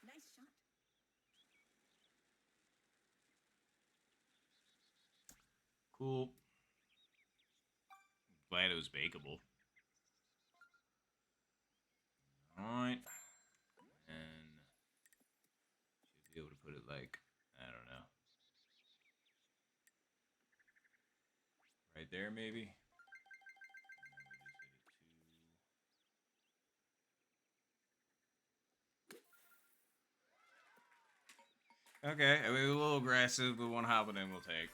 Nice shot. Cool. Glad it was bakeable. Alright. And should be able to put it like, I don't know. Right there, maybe? Okay, I mean, a little aggressive, but one hopping in will take.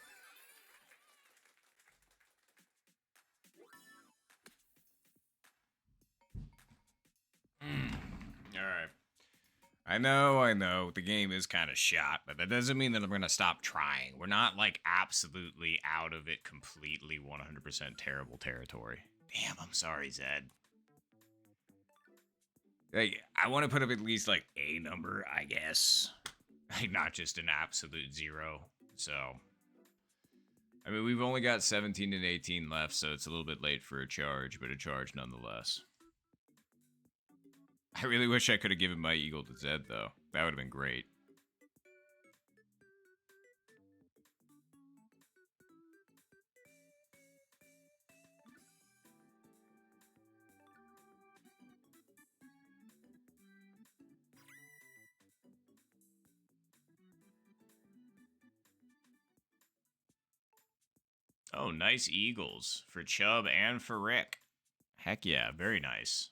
Alright. I know. The game is kind of shot, but that doesn't mean that I'm going to stop trying. We're not, like, absolutely out of it completely 100% terrible territory. Damn, I'm sorry, Zed. Like, I want to put up at least, like, a number, I guess. Like, not just an absolute 0. So, I mean, we've only got 17 and 18 left, so it's a little bit late for a charge, but a charge nonetheless. I really wish I could have given my eagle to Zed, though. That would have been great. Oh, nice eagles for Chubb and for Rick. Heck yeah, very nice.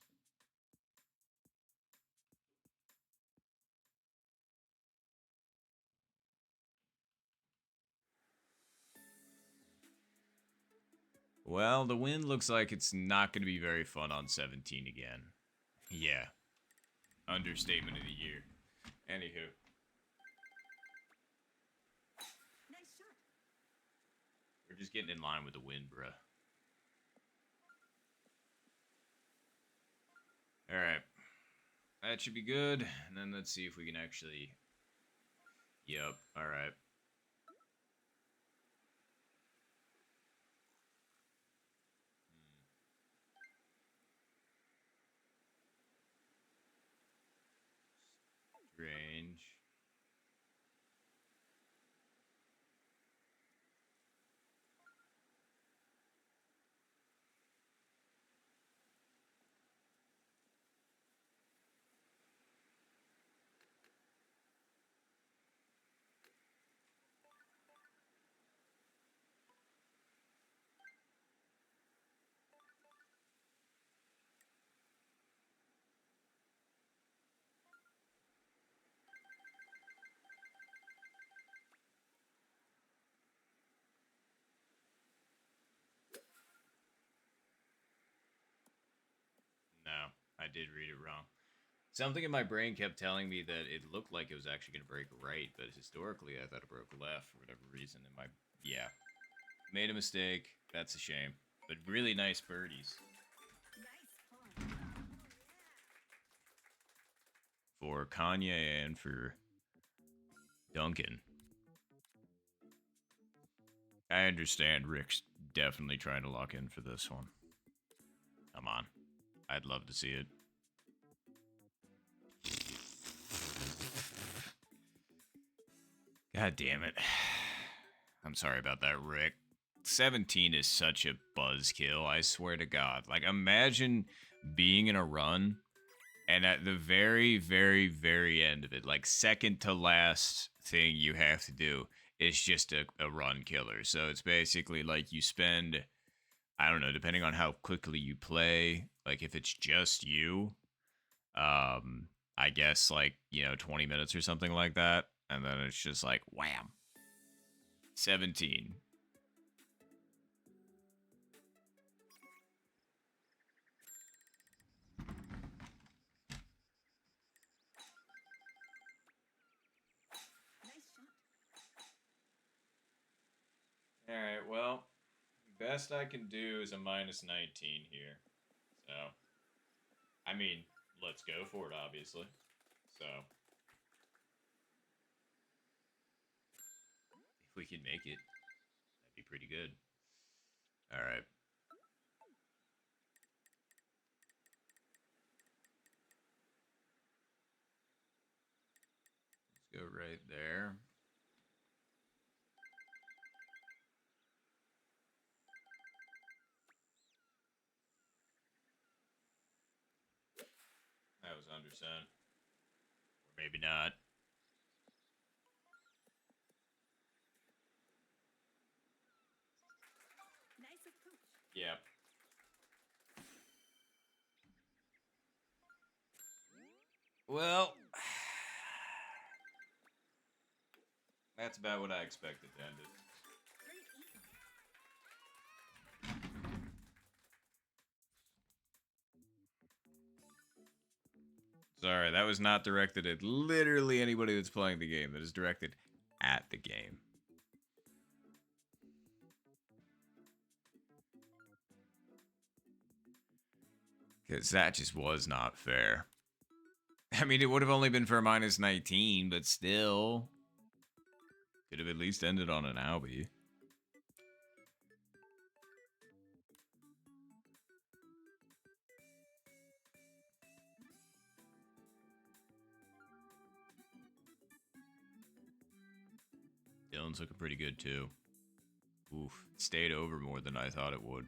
Well, the wind looks like it's not going to be very fun on 17 again. Yeah. Understatement of the year. Anywho. Nice shot. We're just getting in line with the wind, bruh. Alright. That should be good. And then let's see if we can actually... Yep, alright. range. No, I did read it wrong. Something in my brain kept telling me that it looked like it was actually going to break right, but historically I thought it broke left for whatever reason. In my yeah, made a mistake. That's a shame. But really nice birdies Nice pawn. for Kanye and for Duncan. I understand Rick's definitely trying to lock in for this one. Come on. I'd love to see it. God damn it. I'm sorry about that, Rick. 17 is such a buzzkill, I swear to God. Like, imagine being in a run and at the very, very, very end of it, like, second to last thing you have to do is just a run killer. So it's basically like you spend, I don't know, depending on how quickly you play, like, if it's just you, um, I guess, like, 20 minutes or something like that. And then it's just like, wham, 17. Nice shot. All right, well, best I can do is a minus 19 here. So, I mean, let's go for it, obviously. So, if we can make it, that'd be pretty good. All right. Let's go right there. That was under cent. Or maybe not. Nice approach. Yep. Well, that's about what I expected to end it. Very even. Sorry, that was not directed at literally anybody that's playing the game. That is directed at the game. Because that just was not fair. I mean, it would have only been for a minus 19, but still. Could have at least ended on an Albie. Dylan's looking pretty good, too. Oof. It stayed over more than I thought it would.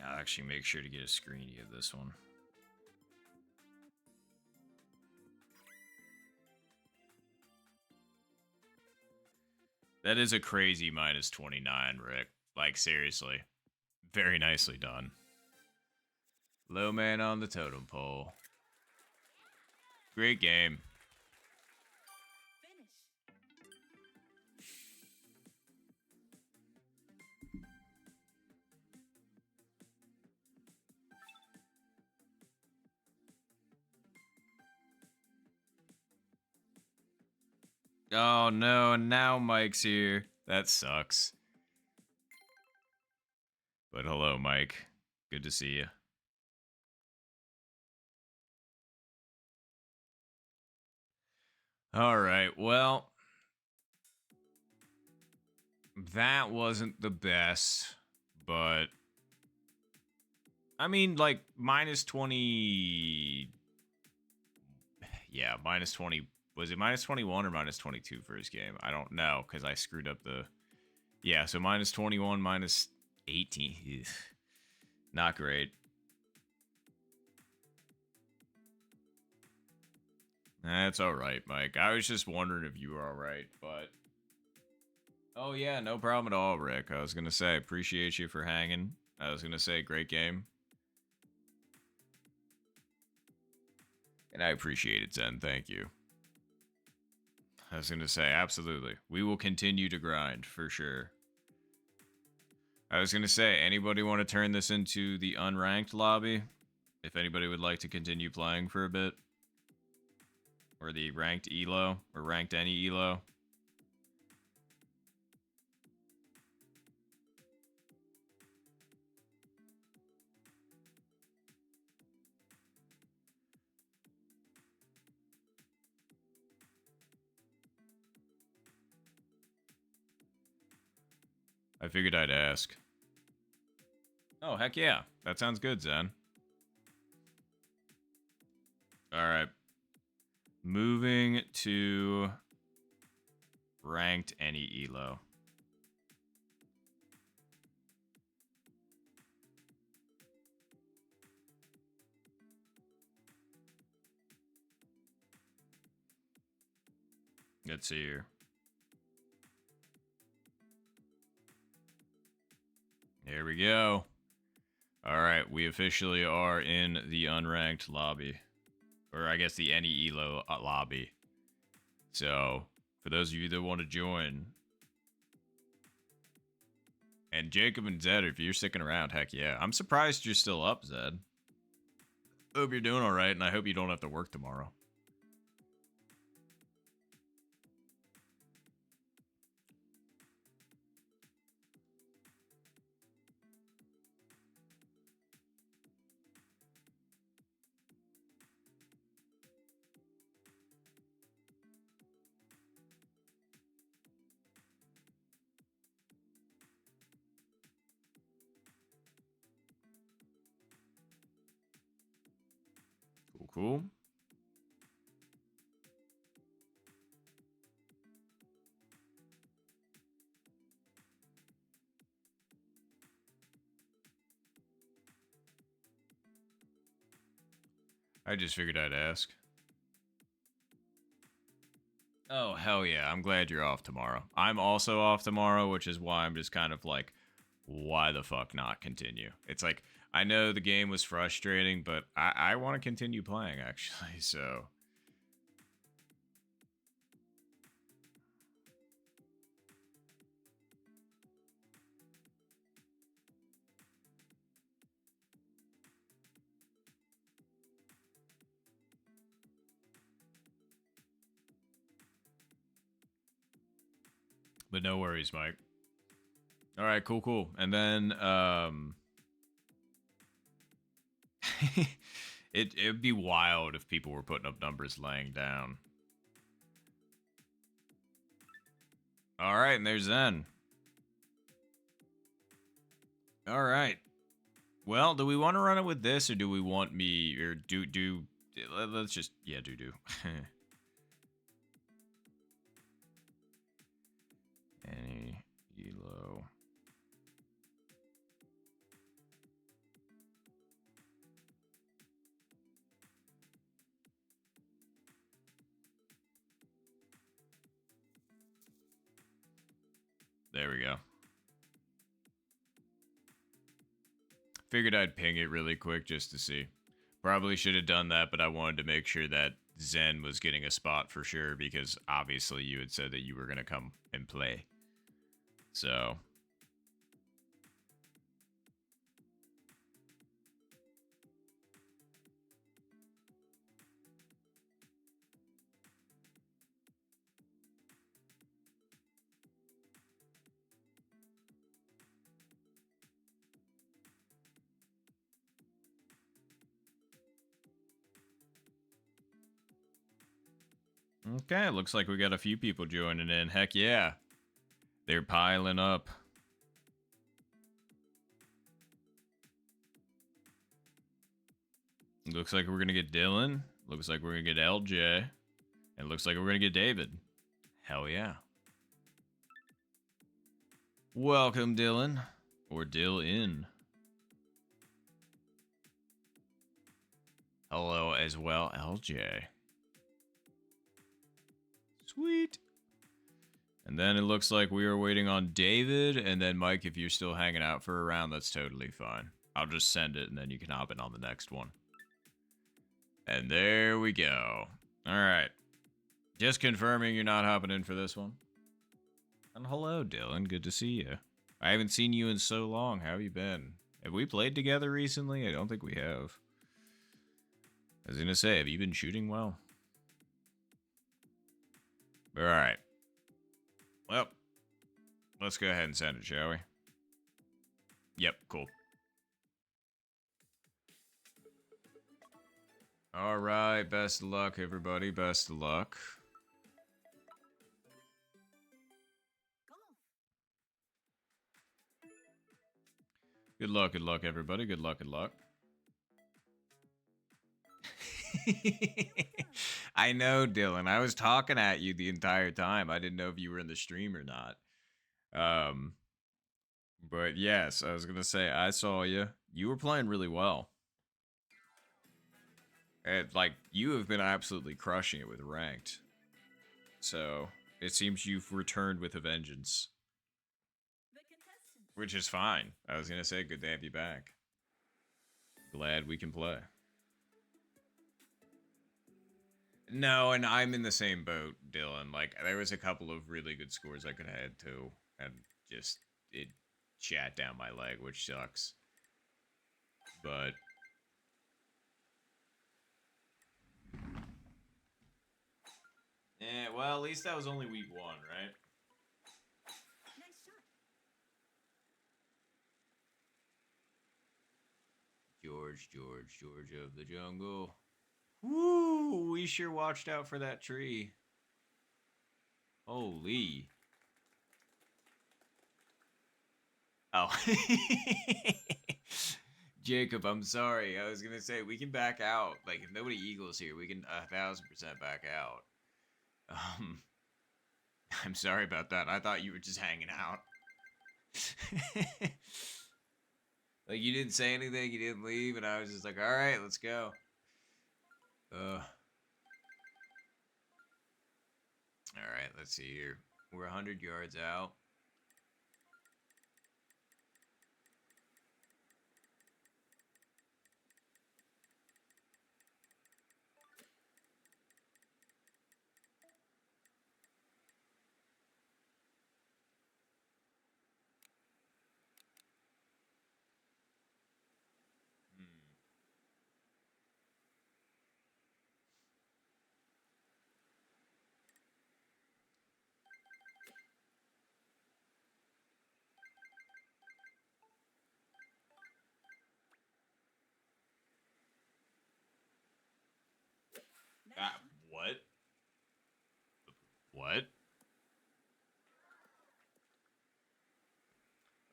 I'll actually make sure to get a screeny of this one. That is a crazy minus 29, Rick. Like, seriously. Very nicely done. Low man on the totem pole. Great game. Finish. Oh no, now Mike's here. That sucks. But hello, Mike. Good to see you. All right, well, that wasn't the best, but I mean, like minus 20. Yeah, minus 20. Was it minus 21 or minus 22 for his game? I don't know because I screwed up the. Yeah, so minus 21, minus 18. Not great. That's all right, Mike. I was just wondering if you were all right, but. Oh, yeah, no problem at all, Rick. I was going to say, appreciate you for hanging. I was going to say, great game. And I appreciate it, Zen. Thank you. I was going to say, absolutely. We will continue to grind for sure. I was going to say, anybody want to turn this into the unranked lobby? If anybody would like to continue playing for a bit? Or the ranked ELO? Or ranked any ELO? I figured I'd ask. Oh, heck yeah. That sounds good, Zen. Alright. Moving to ranked any elo. Let's see here. Here we go. Alright, we officially are in the unranked lobby. Or I guess the any elo lobby. So, for those of you that want to join, and Jacob and Zed, if you're sticking around, heck yeah. I'm surprised you're still up, Zed. Hope you're doing alright, and I hope you don't have to work tomorrow. Cool, cool. I just figured I'd ask. Oh, hell yeah. I'm glad you're off tomorrow. I'm also off tomorrow, which is why I'm just kind of like, why the fuck not continue? It's like, I know the game was frustrating, but I want to continue playing, actually, so. But no worries, Mike. All right, cool, cool. And then, it'd be wild if people were putting up numbers laying down. All right, and there's Zen. All right. Well, do we want to run it with this, or do we want me, or do? Let's just do. Any elo. There we go. Figured I'd ping it really quick just to see. Probably should have done that, but I wanted to make sure that Zen was getting a spot for sure, because obviously you had said that you were going to come and play. So. Okay, looks like we got a few people joining in. Heck yeah. They're piling up. Looks like we're gonna get Dylan. Looks like we're gonna get LJ. And looks like we're gonna get David. Hell yeah. Welcome, Dylan. Or Dylan. Hello as well, LJ. Sweet. And then it looks like we are waiting on David. And then, Mike, if you're still hanging out for a round, that's totally fine. I'll just send it and then you can hop in on the next one. And there we go. All right. Just confirming you're not hopping in for this one. And hello, Dylan. Good to see you. I haven't seen you in so long. How have you been? Have we played together recently? I don't think we have. I was going to say, have you been shooting well? All right. Well, let's go ahead and send it, shall we? Yep, cool. All right, best of luck, everybody. Best of luck. Good luck, everybody. Good luck, good luck. I know, Dylan. I was talking at you the entire time. I didn't know if you were in the stream or not. Um, but yes, I was gonna say I saw you. You were playing really well. And like you have been absolutely crushing it with ranked. So it seems you've returned with a vengeance, The contestants. which is fine. I was gonna say good to have you back. Glad we can play. No, and I'm in the same boat, Dylan. Like there was a couple of really good scores I could have had too, and just it shat down my leg, which sucks. But yeah, well, at least that was only week 1, right? Nice shot. George of the jungle. Woo! We sure watched out for that tree. Holy. Oh. Jacob, I'm sorry. I was gonna say we can back out. Like if nobody eagles here, we can 1,000% back out. Um, I'm sorry about that. I thought you were just hanging out. Like you didn't say anything, you didn't leave, and I was just like, all right, let's go. All right, let's see here. We're 100 yards out. Hmm. Nice shot. What? What?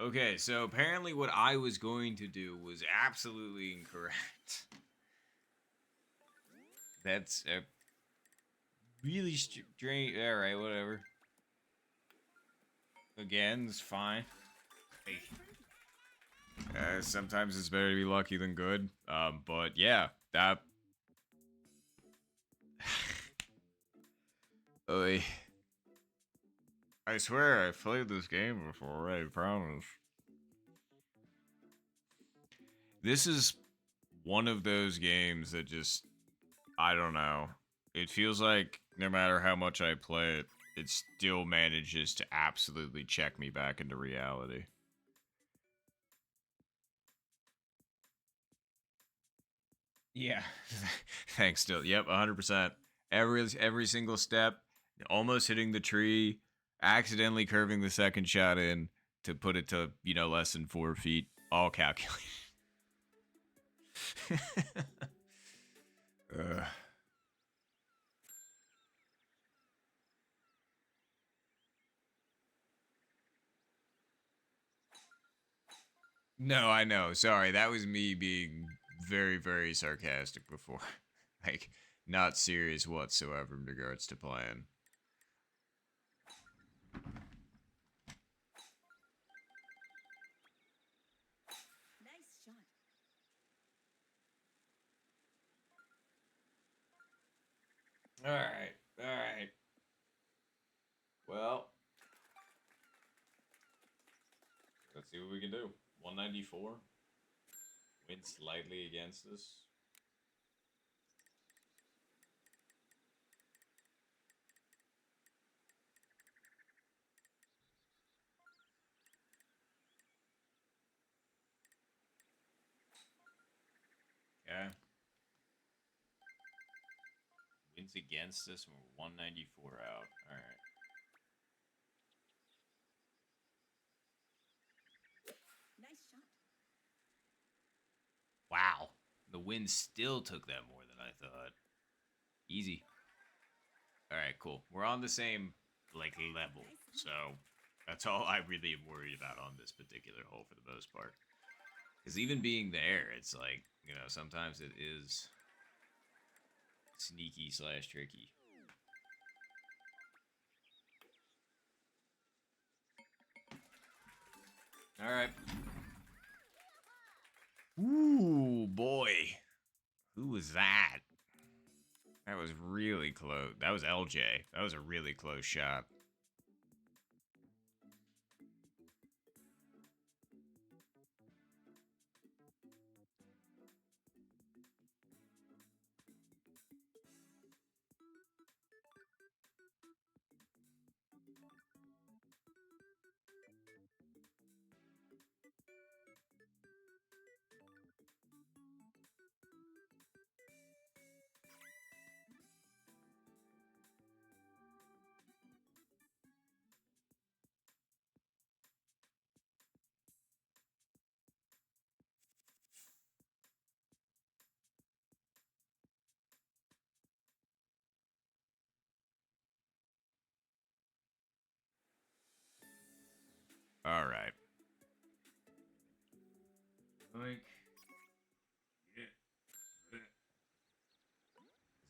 Okay, so apparently what I was going to do was absolutely incorrect. That's really strange. All right, whatever. Again, it's fine. Sometimes it's better to be lucky than good. But yeah, that. Oy. I swear I've played this game before. I promise. This is one of those games that just I don't know. It feels like no matter how much I play it, it still manages to absolutely check me back into reality. Yeah. Thanks still. Yep, 100%. Every single step, almost hitting the tree, accidentally curving the second shot in to put it to, less than 4 feet, all calculated. Ugh. No, I know. Sorry, that was me being very, very sarcastic before. Like, not serious whatsoever in regards to playing. Nice shot. Alright, alright. Well, let's see what we can do. 194. Win slightly against us. Okay. Wins against us and we're 194 out. Alright. Nice shot. Wow. The win still took that more than I thought. Easy. Alright, cool. We're on the same, like, level. So, that's all I really am worried about on this particular hole for the most part. Because even being there, it's like, you know, sometimes it is sneaky slash tricky. Alright. Ooh, boy. Who was that? That was really close. That was LJ. That was a really close shot. Alright. Like.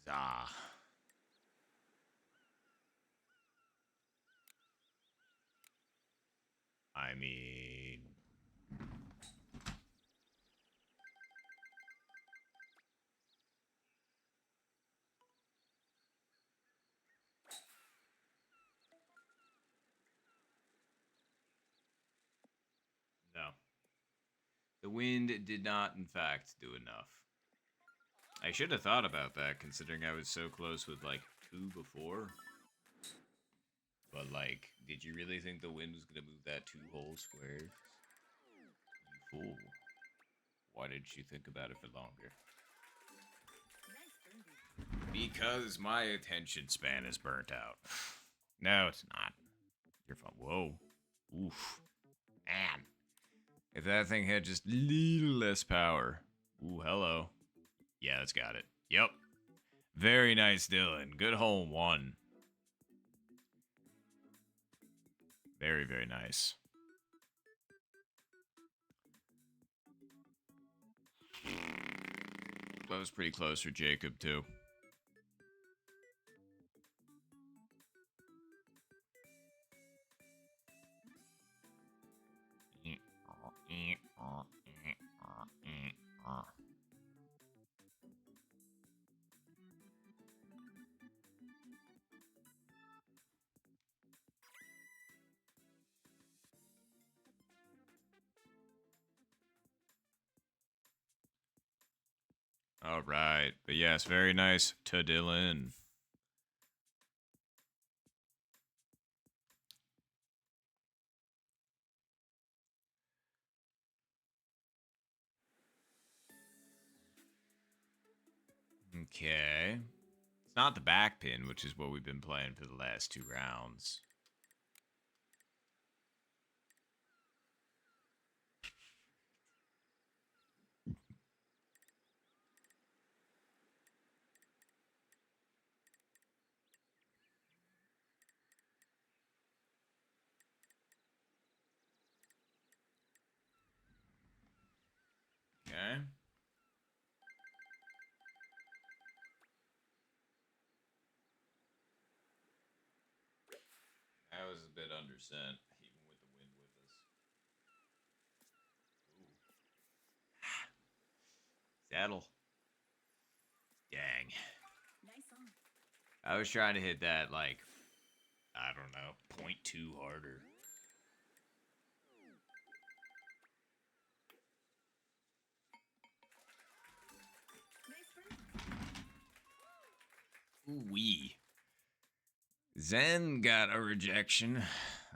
Zah. I mean. No. The wind did not, in fact, do enough. I should have thought about that, considering I was so close with, like, 2 before. But, like, did you really think the wind was going to move that 2 whole squares? You fool. Why didn't you think about it for longer? Nice birdie. Because my attention span is burnt out. No, it's not. You're fine. Whoa. Oof. Man. If that thing had just a little less power. Ooh, hello. Yeah, that's got it. Yep. Very nice, Dylan. Good hole 1. Very, very nice. That was pretty close for Jacob, too. All right. But yes, very nice to Dylan. Okay. It's not the back pin, which is what we've been playing for the last 2 rounds. Okay. was a bit under scent, even with the wind with us. Ooh. Saddle. Dang. Nice on. I was trying to hit that, like, I don't know, 0.2 harder. Nice burn. Ooh-wee. Zen got a rejection.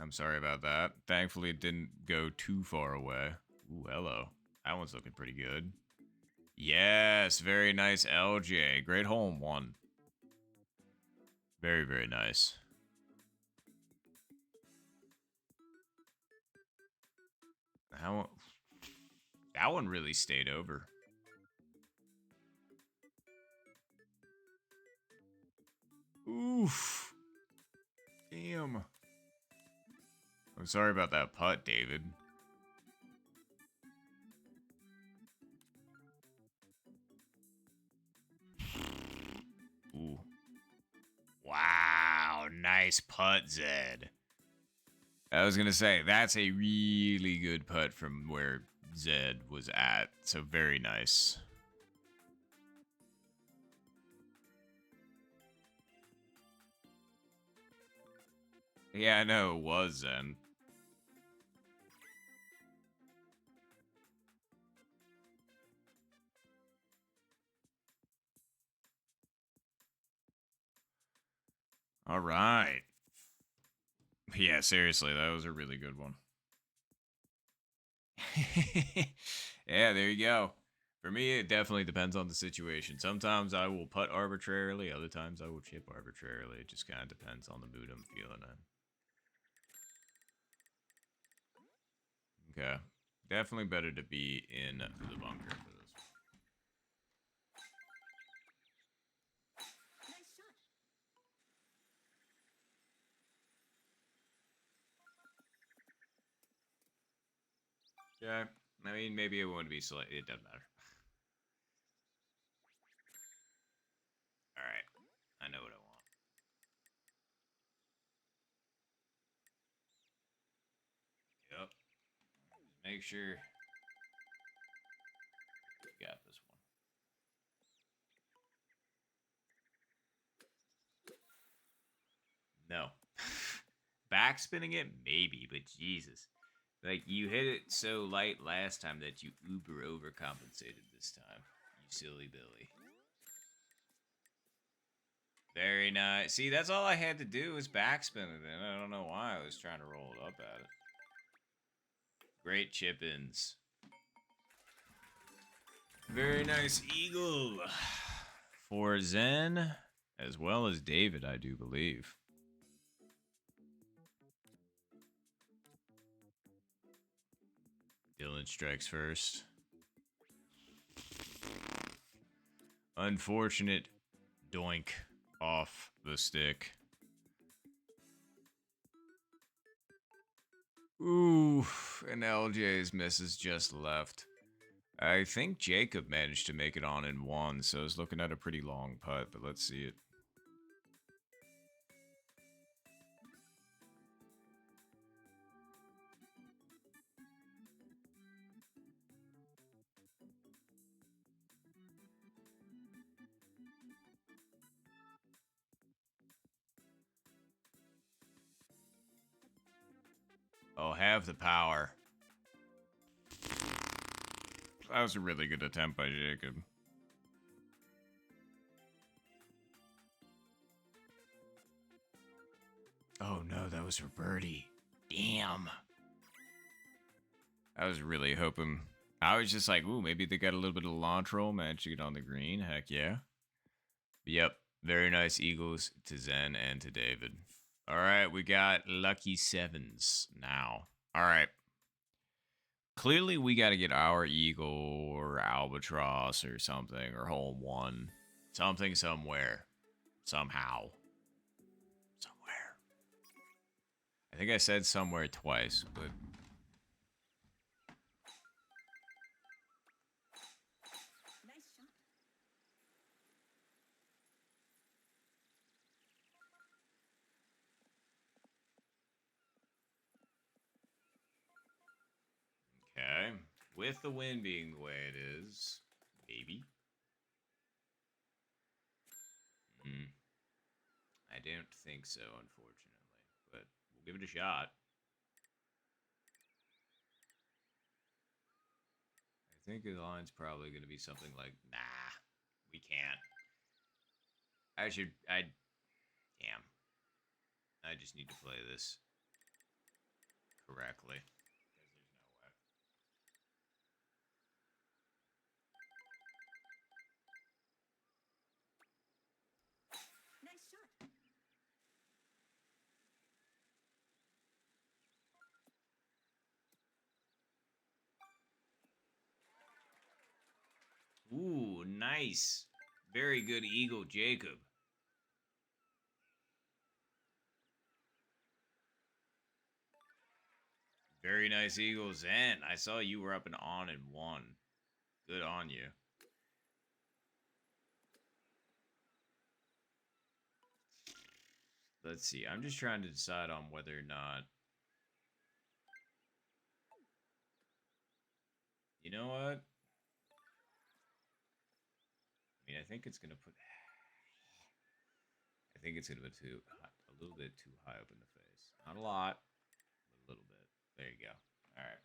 I'm sorry about that. Thankfully, it didn't go too far away. Ooh, hello. That one's looking pretty good. Yes, very nice, LJ. Great hole in one. Very, very nice. That one really stayed over. Oof. Damn. I'm sorry about that putt, David. Ooh. Wow, nice putt, Zed. I was gonna say, that's a really good putt from where Zed was at. So very nice. Yeah, I know it was Zen. All right. Yeah, seriously, that was a really good one. Yeah, there you go. For me, it definitely depends on the situation. Sometimes I will putt arbitrarily, other times I will chip arbitrarily. It just kind of depends on the mood I'm feeling in. Okay. Definitely better to be in the bunker for this one. Nice shot. Yeah. I mean, maybe it won't be slightly. It doesn't matter. All right. I know what I want. Yep. Just make sure you got this one. No. Backspinning it, maybe, but Jesus. Like, you hit it so light last time that you uber overcompensated this time. You silly Billy. Very nice. See, that's all I had to do was backspin it, and I don't know why I was trying to roll it up at it. Great chip-ins. Very nice eagle. For Zen, as well as David, I do believe. Dylan strikes first. Unfortunate doink off the stick. Ooh, and LJ's misses just left. I think Jacob managed to make it on in one, so I was looking at a pretty long putt, but let's see it. Oh, have the power. That was a really good attempt by Jacob. Oh no, that was for birdie. Damn. I was really hoping. I was just like, ooh, maybe they got a little bit of launch roll, managed to get on the green. Heck yeah. Yep. Very nice eagles to Zen and to David. All right, we got lucky sevens now. All right. Clearly, we got to get our eagle or albatross or something or hole one. Something somewhere. Somehow. Somewhere. I think I said somewhere twice, but Nice shot. with the wind being the way it is, maybe. Hmm. I don't think so, unfortunately, but we'll give it a shot. I think the line's probably going to be something like, nah, we can't. Damn. I just need to play this correctly. Because there's no way. Nice shot. Ooh, nice. Very good eagle, Jacob. Very nice eagle, Zen. I saw you were up and on in one. Good on you. Let's see. I'm just trying to decide on whether or not. You know what? I mean, I think it's gonna put. I think it's gonna put a little bit too high up in the face. Not a lot, but a little bit. There you go. All right.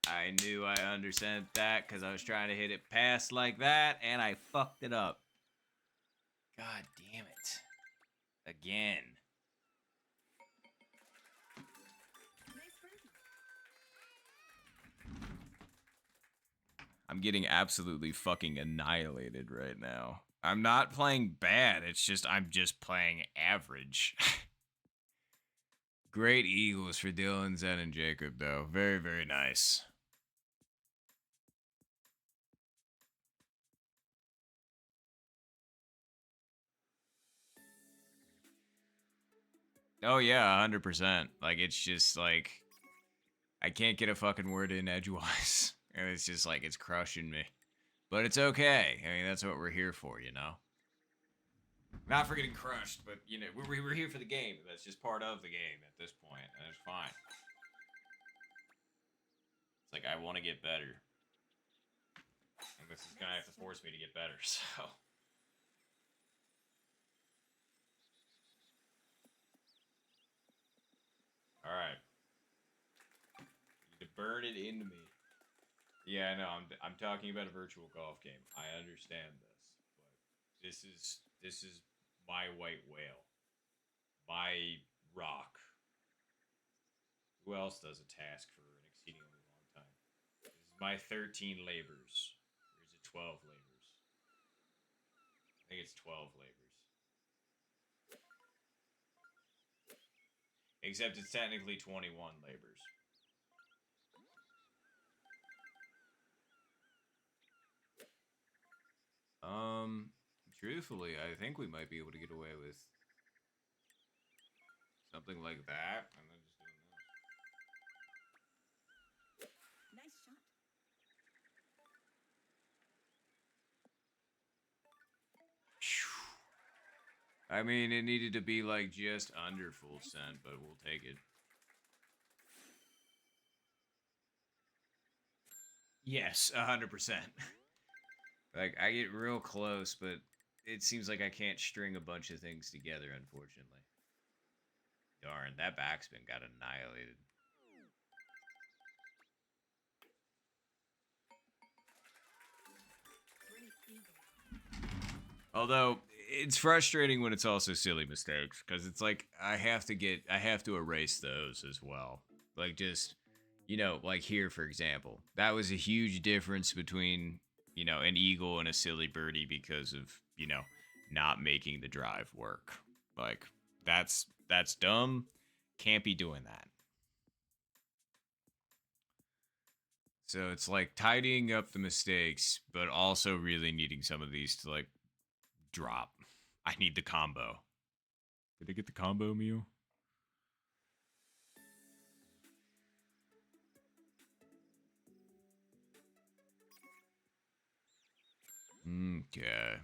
I knew I undersent that because I was trying to hit it past like that, and I fucked it up. God damn it. Again. Nice birdie. I'm getting absolutely fucking annihilated right now. I'm not playing bad, it's just I'm just playing average. Great Eagles for Dylan, Zen, and Jacob, though. Very, very nice. Oh, yeah, 100%. Like, it's just like, I can't get a fucking word in edgewise. And it's just like, it's crushing me. But it's okay. I mean, that's what we're here for, you know? Not for getting crushed, but, you know, we're here for the game. That's just part of the game at this point, and it's fine. It's like, I want to get better. And this is going to have to force me to get better, so. Alright. Need to burn it into me. Yeah, I know. I'm talking about a virtual golf game. I understand this, but this is my white whale, my rock. Who else does a task for an exceedingly long time? This is my 13 labors. Or is it 12 labors? I think it's 12 labors. Except it's technically 21 labors. Truthfully, I think we might be able to get away with something like that, and then just doing this. Nice shot. I mean, it needed to be like just under full send, but we'll take it. Yes, 100%. Like, I get real close, but it seems like I can't string a bunch of things together, unfortunately. Darn, that backspin got annihilated. Great eagle. Although it's frustrating when it's also silly mistakes because it's like I have to erase those as well. Like just like here for example, that was a huge difference between an eagle and a silly birdie because of not making the drive work. Like that's dumb. Can't be doing that. So it's like tidying up the mistakes, but also really needing some of these to like drop. I need the combo. Did I get the combo, Mew? Okay.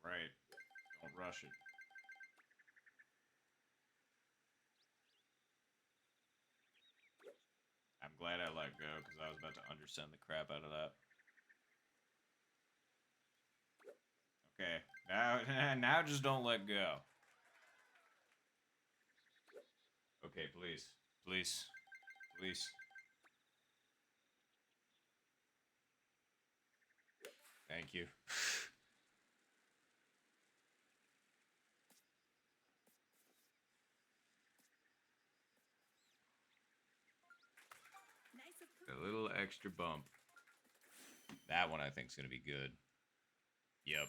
Right. Don't rush it. I'm glad I let go because I was about to undersend the crap out of that. Okay. Now just don't let go. Okay, please. Please. Please. Thank you. Nice A approval. little extra bump. That one I think is going to be good. Yep.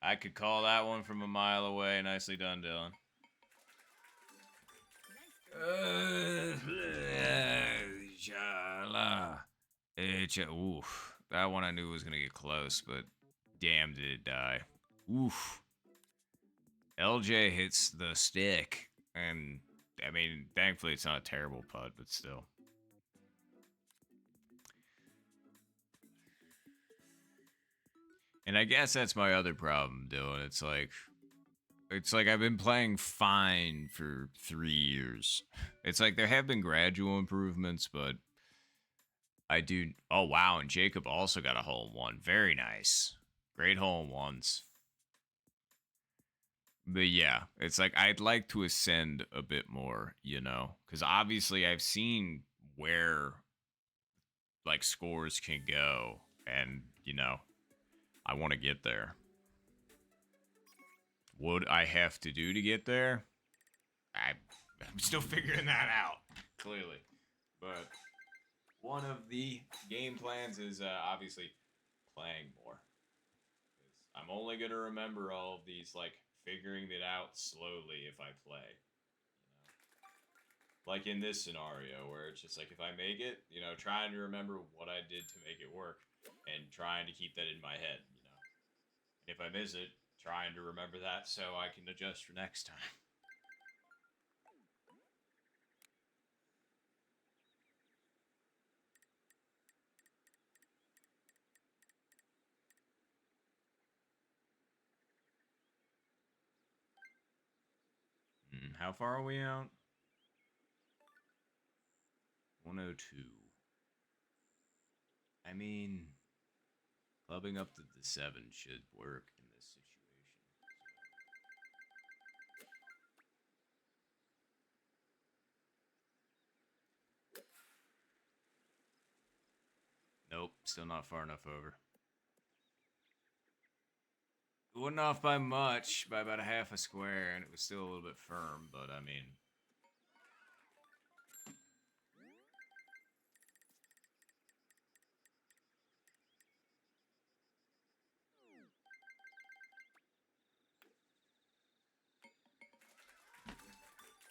I could call that one from a mile away. Nicely done, Dylan. Nice birdie. Oof. That one I knew was going to get close, but damn did it die. Oof. LJ hits the stick. And, I mean, thankfully it's not a terrible putt, but still. And I guess that's my other problem, Dylan. It's like I've been playing fine for 3 years. It's like there have been gradual improvements, but I do. Oh wow! And Jacob also got a hole in one. Very nice. Great hole in ones. But yeah, it's like I'd like to ascend a bit more, because obviously I've seen where like scores can go, and I want to get there. What I have to do to get there, I'm still figuring that out. Clearly, but one of the game plans is obviously playing more. I'm only gonna remember all of these, like figuring it out slowly if I play. Like in this scenario where it's just like if I make it, trying to remember what I did to make it work and trying to keep that in my head. And if I miss it, trying to remember that so I can adjust for next time. How far are we out? 102. I mean, clubbing up to the 7 should work in this situation. Nope, still not far enough over. It wasn't off by much, by about a half a square, and it was still a little bit firm, but I mean.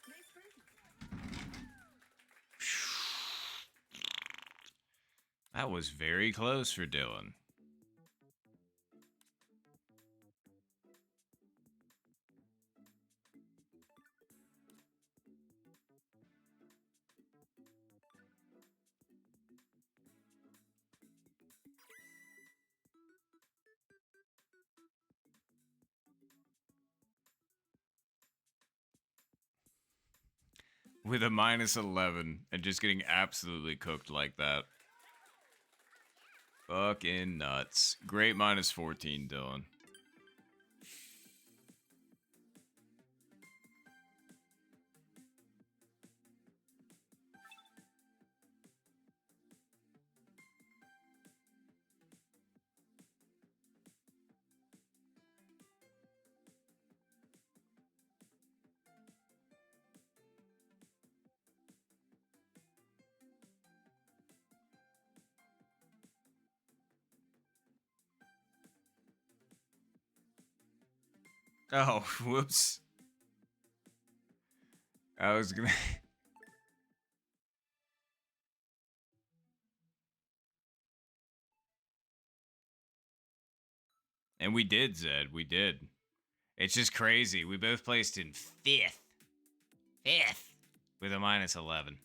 Nice birdie. That was very close for Dylan. With a minus 11 and just getting absolutely cooked like that. Fucking nuts. Great minus 14, Dylan. Oh, whoops. I was gonna. And we did, Zed. We did. It's just crazy. We both placed in fifth. Fifth. With a minus 11.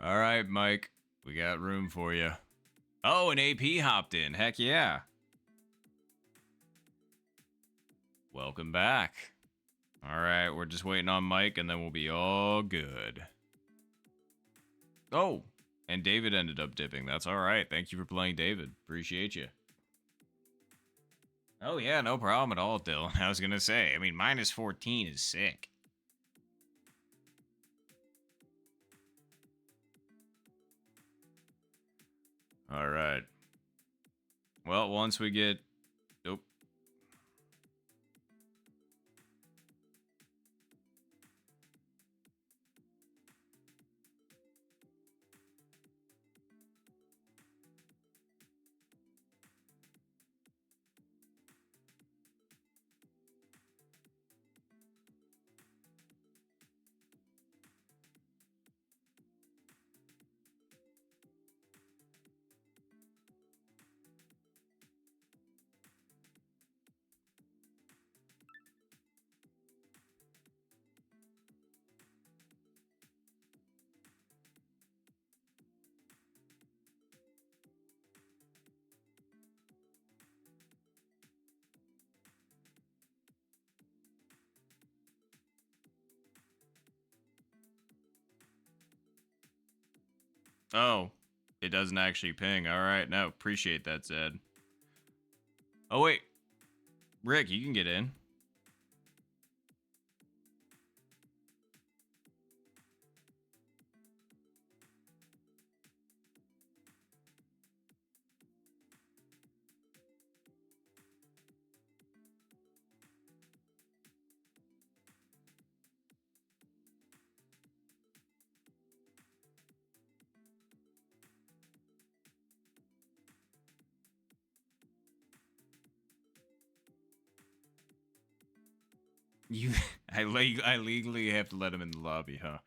All right, Mike. We got room for you. Oh, an AP hopped in. Heck yeah. Welcome back. All right, we're just waiting on Mike, and then we'll be all good. Oh, and David ended up dipping. That's all right. Thank you for playing, David. Appreciate you. Oh, yeah, no problem at all, Dylan. I was going to say, I mean, minus 14 is sick. All right. Well, once we get... Nope. Oh, it doesn't actually ping. All right, no, appreciate that, Zed. Oh, wait. Rick, you can get in. You, I legally have to let him in the lobby, huh?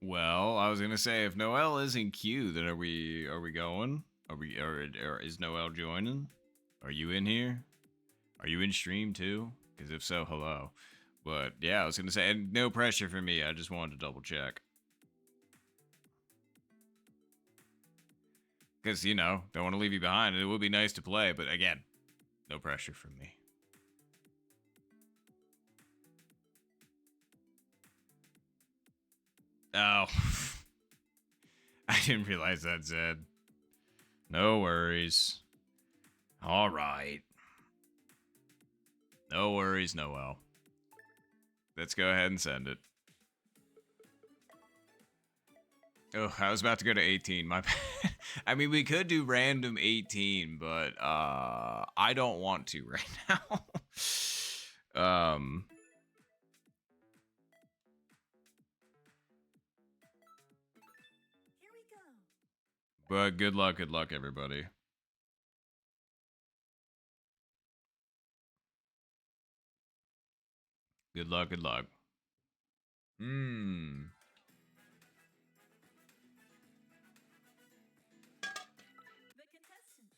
Well, I was gonna say if Noel is in queue, then are we going? Or is Noel joining? Are you in here? Are you in stream too? Because if so, hello. But yeah, I was gonna say, and no pressure for me. I just wanted to double check. Because don't want to leave you behind. It would be nice to play, but again, no pressure from me. Oh, I didn't realize that, Zed. No worries. All right. No worries, Noel. Let's go ahead and send it. Oh, I was about to go to 18. My bad. I mean, we could do random 18, but I don't want to right now. Here we go. But good luck everybody. Good luck, good luck. Hmm. The contestants.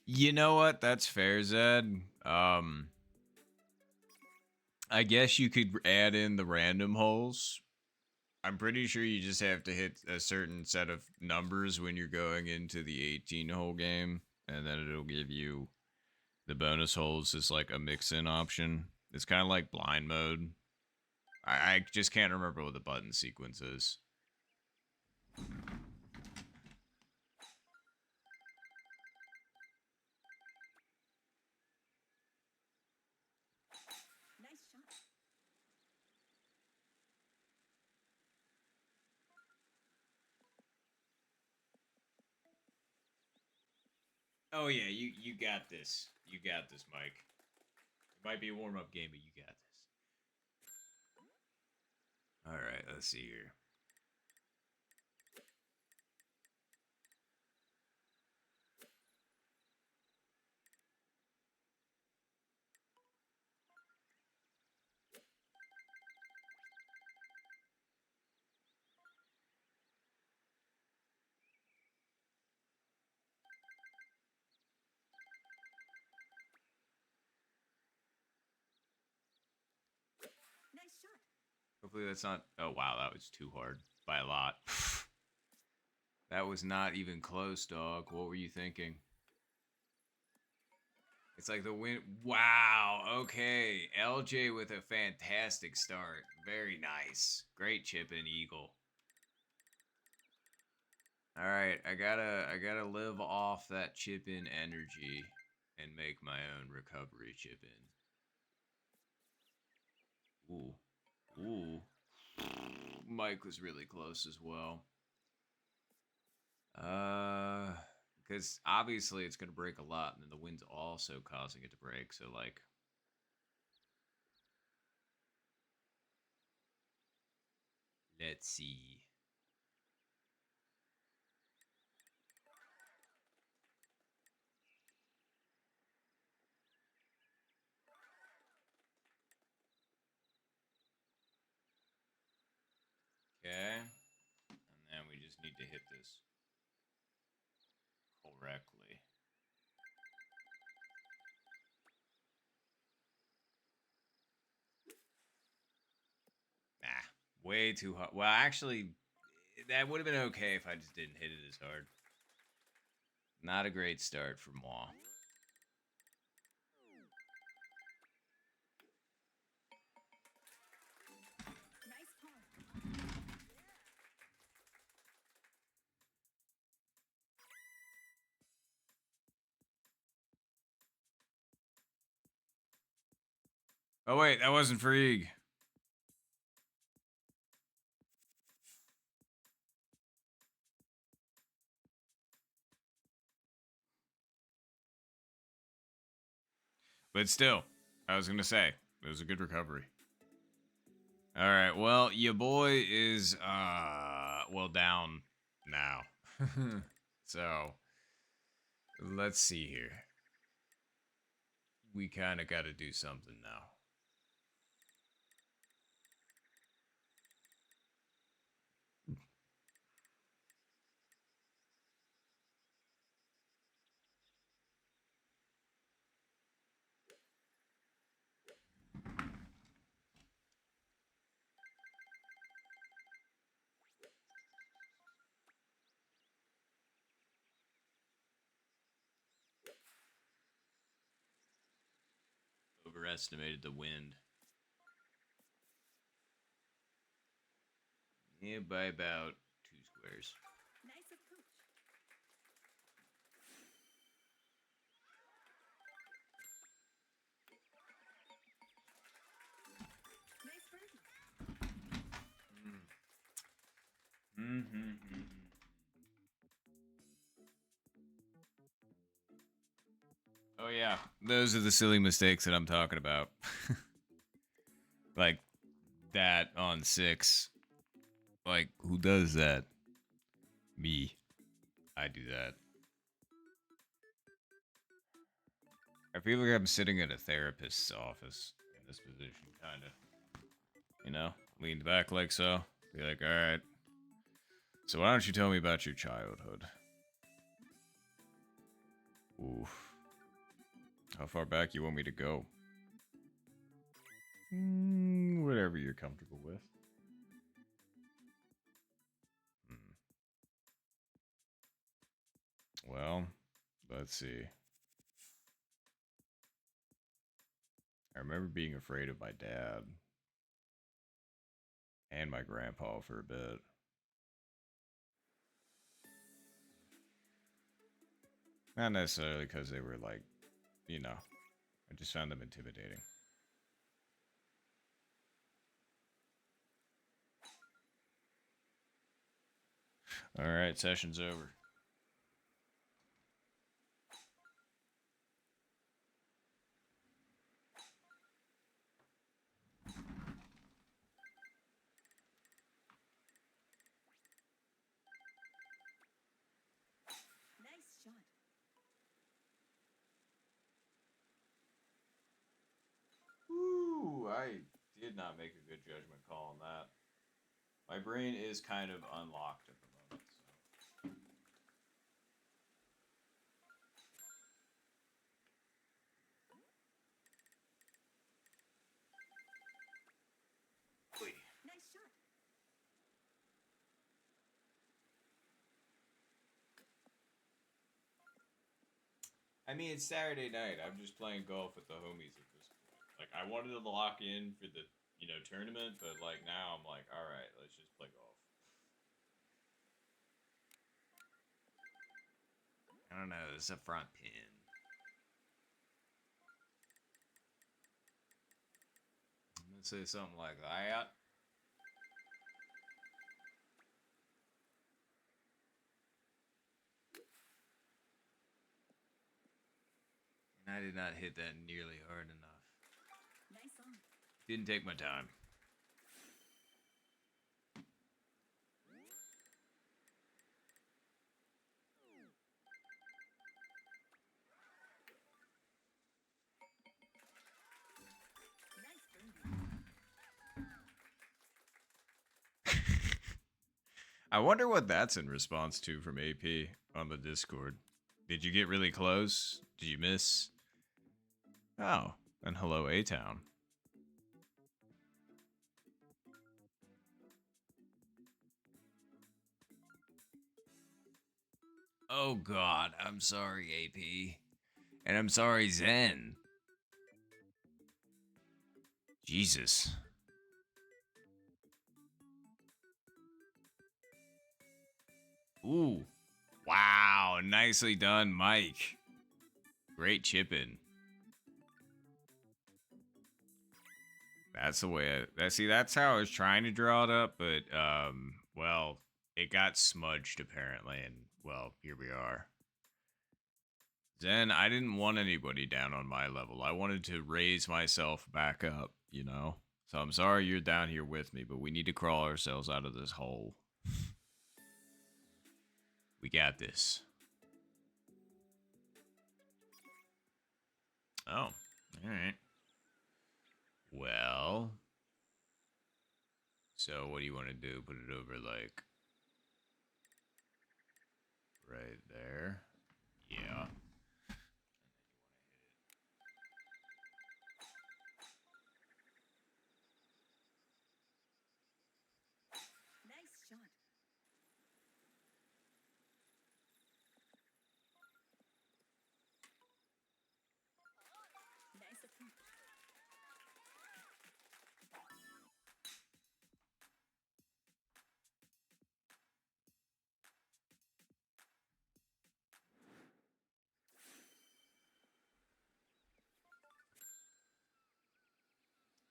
You know what? That's fair, Zed. I guess you could add in the random holes. I'm pretty sure you just have to hit a certain set of numbers when you're going into the 18 hole game, and then it'll give you the bonus holes as like a mix in option. It's kind of like blind mode. I just can't remember what the button sequence is. Nice shot. Oh yeah, you got this. You got this, Mike. It might be a warm up game, but you got this. All right, let's see here. Nice shot. Hopefully that's not. Oh wow, that was too hard by a lot. That was not even close, dog. What were you thinking? It's like the win. Wow. Okay. LJ with a fantastic start. Very nice. Great chip in eagle. All right. I gotta live off that chip in energy and make my own recovery chip in. Ooh. Ooh. Mike was really close as well. Because obviously it's gonna break a lot, and then the wind's also causing it to break. So like, let's see. Okay, and then we just need to hit this correctly. Nah, way too hard. Well, actually, that would have been okay if I just didn't hit it as hard. Not a great start for moi. Nice par. Oh wait, that wasn't for Eeg. But still, I was gonna say it was a good recovery. All right, well, your boy is well down now. So let's see here. We kind of got to do something now. Overestimated the wind. Yeah, by about 2 squares. Nice approach. yeah, those are the silly mistakes that I'm talking about. Like that on 6. Like, who does that? Me. I do that. I feel like I'm sitting at a therapist's office in this position, kind of. You know, leaned back like so. Be like, all right. So why don't you tell me about your childhood? Oof. How far back you want me to go? Whatever you're comfortable with. Hmm. Well, let's see. I remember being afraid of my dad and my grandpa for a bit. Not necessarily because they were like, you know, I just found them intimidating. All right, session's over. Nice shot. Ooh, I did not make a good judgment call on that. My brain is kind of unlocked at the moment. So. Nice shot. I mean, it's Saturday night. I'm just playing golf with the homies at this point. Like, I wanted to lock in for the, tournament, but like now I'm like, all right, let's just play golf. I don't know. This is a front pin. I'm gonna say something like that. And I did not hit that nearly hard enough. Nice on. Didn't take my time. Nice birdie. I wonder what that's in response to from AP on the Discord. Did you get really close? Did you miss? Oh, and hello, A Town. Oh God, I'm sorry, AP, and I'm sorry, Zen. Jesus. Ooh, wow, nicely done, Mike. Great chipping. That's the way. That's how I was trying to draw it up, but well, it got smudged apparently, and well, here we are. Zen, I didn't want anybody down on my level. I wanted to raise myself back up, you know? So I'm sorry you're down here with me, but we need to crawl ourselves out of this hole. We got this. Oh, alright. Well, so what do you want to do? Put it over like right there? Yeah. Nice shot. Nice approach.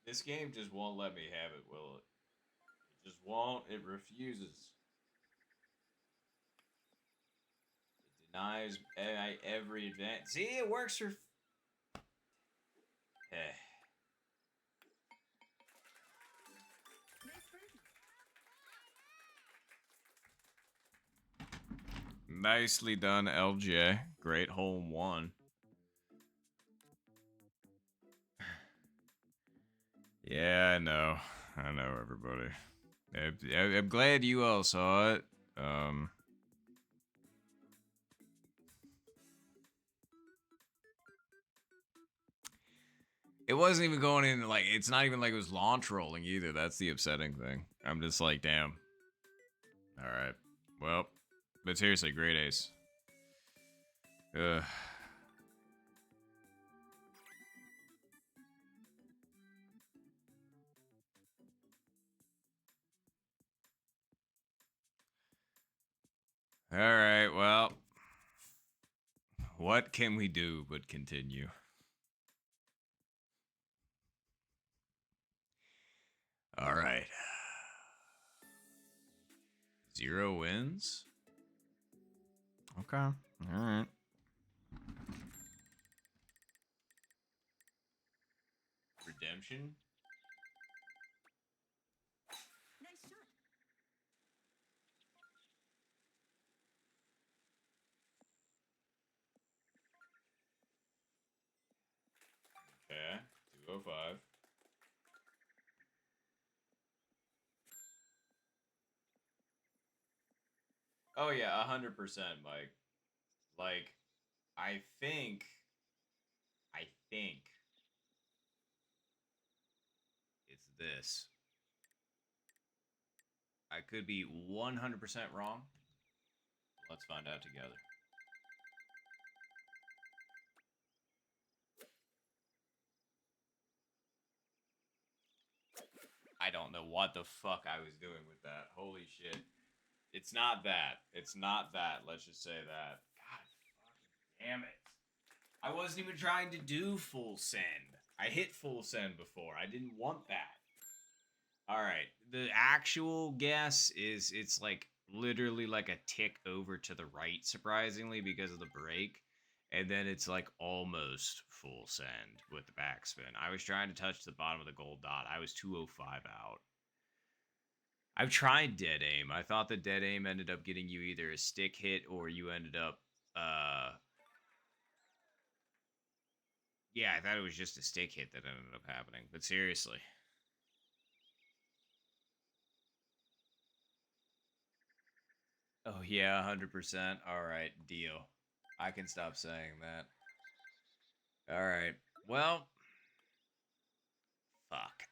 This game just won't let me have it, will it? It just won't. It refuses. It denies every advance. See, it works for Eh. Nice birdie. Nicely done, LJ. Great hole in one. Yeah, I know. I know, everybody. I'm glad you all saw it. It wasn't even going in, like, it's not even like it was launch rolling either. That's the upsetting thing. I'm just like, damn. All right. Well, but seriously, great ace. Ugh. All right, well, what can we do but continue? All right. 0 wins? Okay. All right. Redemption? Nice shot. Okay. 205. Oh yeah, 100%, Mike. Like, I think, I think it's this. I could be 100% wrong. Let's find out together. I don't know what the fuck I was doing with that. Holy shit. It's not that. It's not that. Let's just say that. God fucking damn it. I wasn't even trying to do full send. I hit full send before. I didn't want that. All right. The actual guess is it's like literally like a tick over to the right, surprisingly, because of the break. And then it's like almost full send with the backspin. I was trying to touch the bottom of the gold dot. I was 205 out. I've tried dead aim. I thought the dead aim ended up getting you either a stick hit or you ended up yeah, I thought it was just a stick hit that ended up happening. But seriously. Oh yeah, 100%. All right, deal. I can stop saying that. All right. Well, fuck.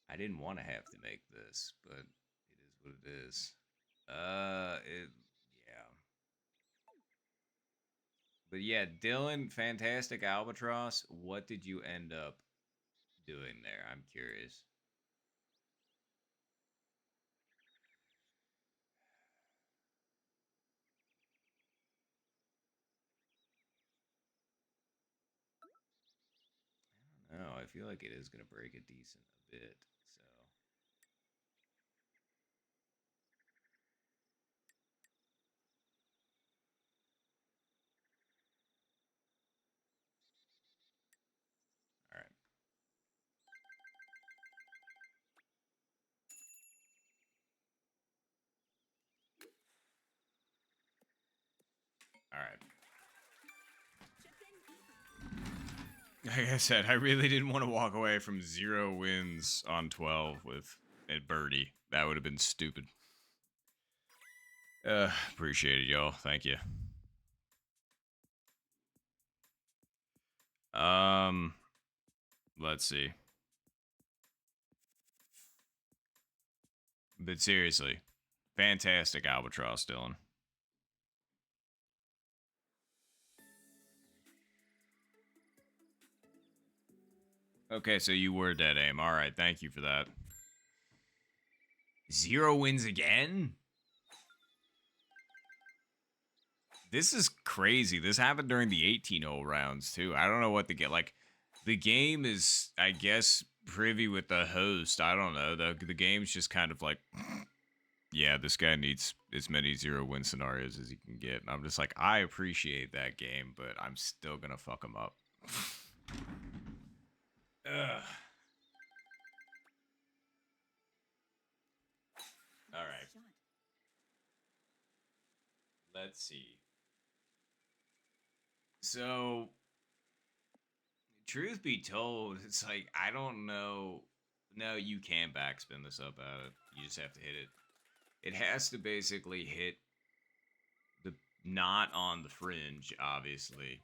I didn't want to have to make this, but it is what it is. It yeah. But yeah, Dylan, fantastic albatross. What did you end up doing there? I'm curious. No, I feel like it is gonna break a decent a bit. So all right. All right. Chip in easy. Like I said, I really didn't want to walk away from 0 wins on 12 with a birdie. That would have been stupid. Appreciate it, y'all. Thank you. Um, let's see. But seriously, fantastic albatross, Dylan. Okay, so you were dead aim. All right, thank you for that. 0 wins again? This is crazy. This happened during the 18-hole rounds too. I don't know what to get. Like, the game is, I guess, privy with the host. I don't know. The game's just kind of like, yeah, this guy needs as many 0 win scenarios as he can get. And I'm just like, I appreciate that game, but I'm still gonna fuck him up. Ugh. All Nice right. shot. Let's see. So, truth be told, it's like I don't know. No, you can backspin this up out of. You just have to hit it. It has to basically hit the not on the fringe, obviously,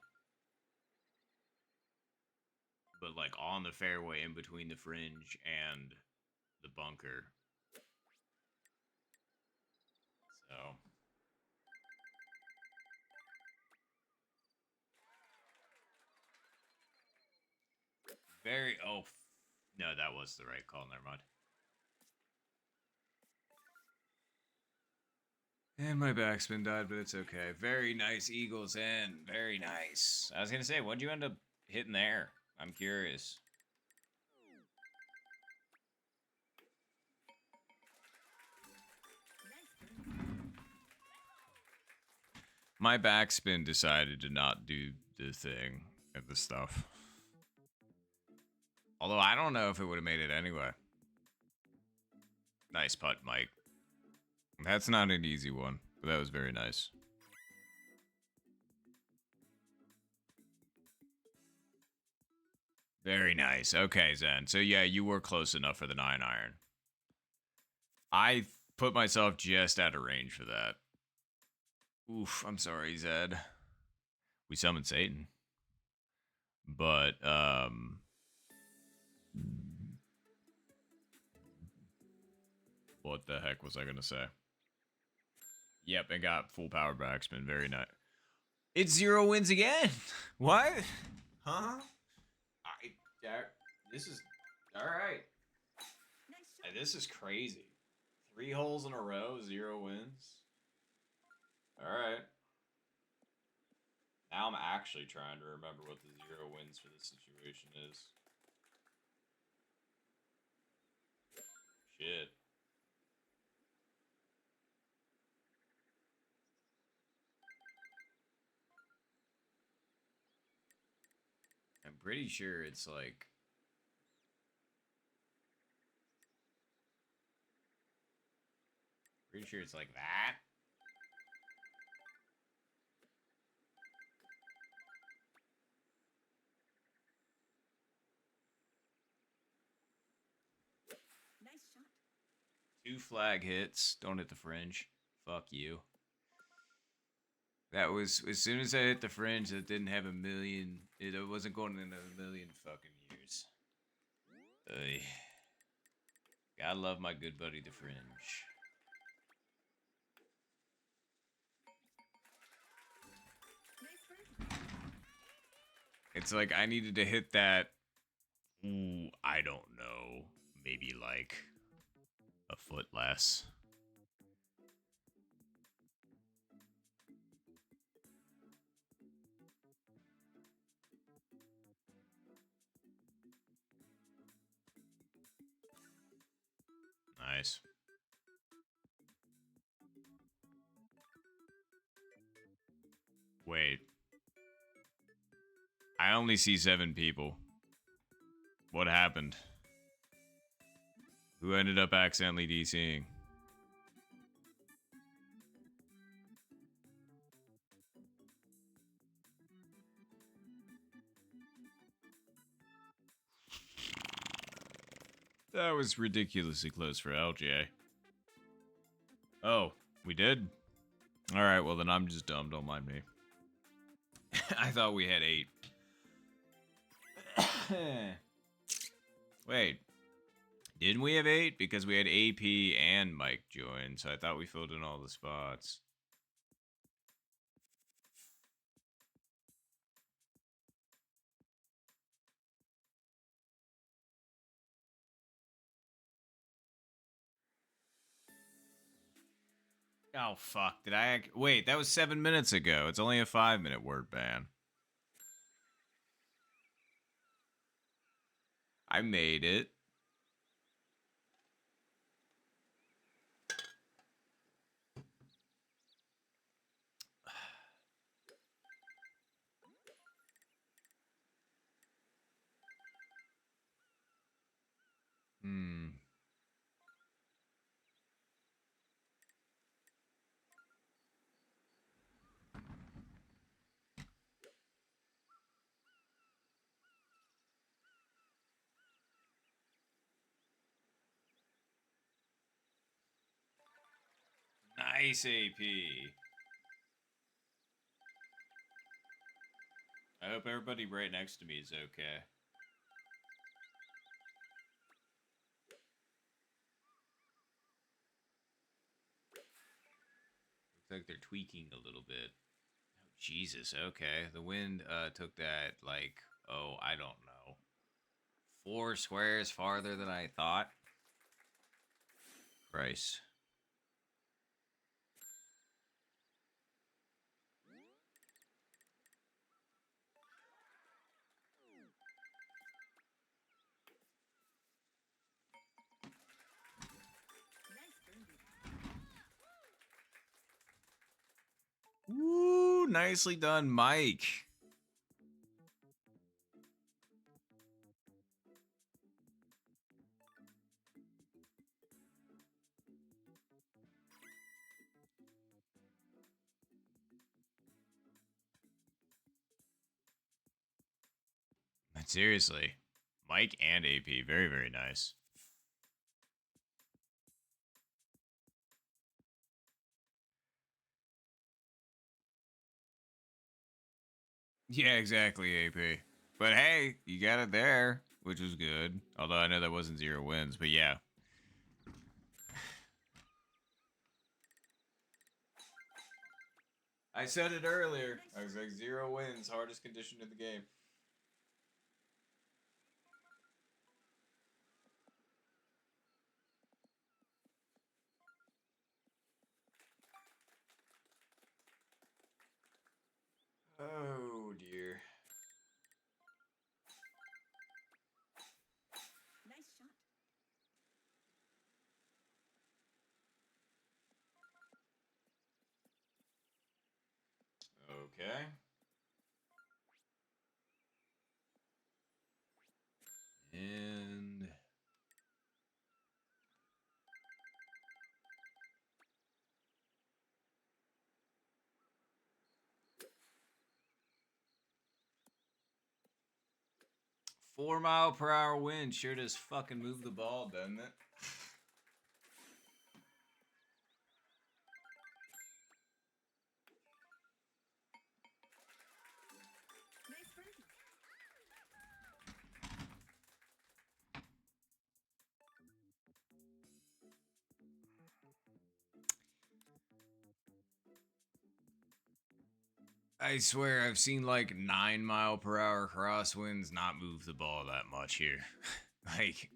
but like on the fairway in between the fringe and the bunker. So very. Oh no, that was the right call. Never mind. And my backspin died, but it's okay. Very nice Eagles in. Very nice. I was gonna say, what'd you end up hitting there? I'm curious. Nice birdie. My backspin decided to not do the thing and the stuff. Although I don't know if it would have made it anyway. Nice putt, Mike. That's not an easy one, but that was very nice. Very nice. Okay, Zen. So yeah, you were close enough for the 9-iron. I put myself just out of range for that. Oof, I'm sorry, Zed. We summoned Satan. But what the heck was I gonna say? Yep, and got full power backspin. Very nice. It's 0 wins again. What? Huh? This is all right. Nice shot. This is crazy. 3 holes in a row, 0 wins. All right. Now I'm actually trying to remember what the 0 wins for this situation is. Shit. I'm pretty sure it's like. Pretty sure it's like that. Nice shot. 2 flag hits. Don't hit the fringe. Fuck you. That was as soon as I hit the fringe. It didn't have a million. It wasn't going in a million fucking years. Ugh. Gotta love my good buddy the fringe. Nice birdie. It's like I needed to hit that. Ooh, I don't know. Maybe like a foot less. Nice. Wait. I only see 7 people. What happened? Who ended up accidentally DCing? That was ridiculously close for LJ. Oh, we did? Alright, well then I'm just dumb. Don't mind me. I thought we had 8. Wait. Didn't we have 8? Because we had AP and Mike join, so I thought we filled in all the spots. Oh, fuck. Did I... Wait, that was 7 minutes ago. It's only a 5-minute word ban. I made it. Hmm. Nice AP. I hope everybody right next to me is okay. Looks like they're tweaking a little bit. Oh, Jesus, okay. The wind took that, like, oh, I don't know. 4 squares farther than I thought. Christ. Nice birdie. Woo, nicely done, Mike. Seriously. Mike and AP, very, very nice. Yeah, exactly, AP. But hey, you got it there, which was good. Although I know that wasn't 0 wins, but yeah. I said it earlier. I was like 0 wins, hardest condition in the game. Oh dear. Nice shot. Okay. And 4 mile per hour wind sure does fucking move the ball, doesn't it? Nice birdie. I swear I've seen like 9 mile per hour crosswinds not move the ball that much here. Like,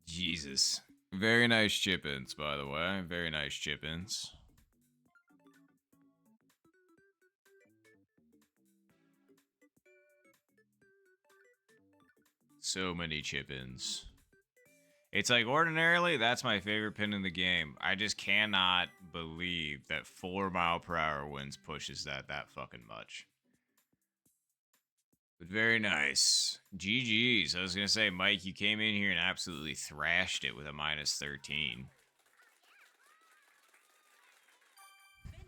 Jesus. Very nice chip ins, by the way. Very nice chip ins. So many chip ins. It's like ordinarily, that's my favorite pin in the game. I just cannot believe that 4 mile per hour winds pushes that fucking much. But very nice. GG's. I was going to say, Mike, you came in here and absolutely thrashed it with a minus 13. Finish.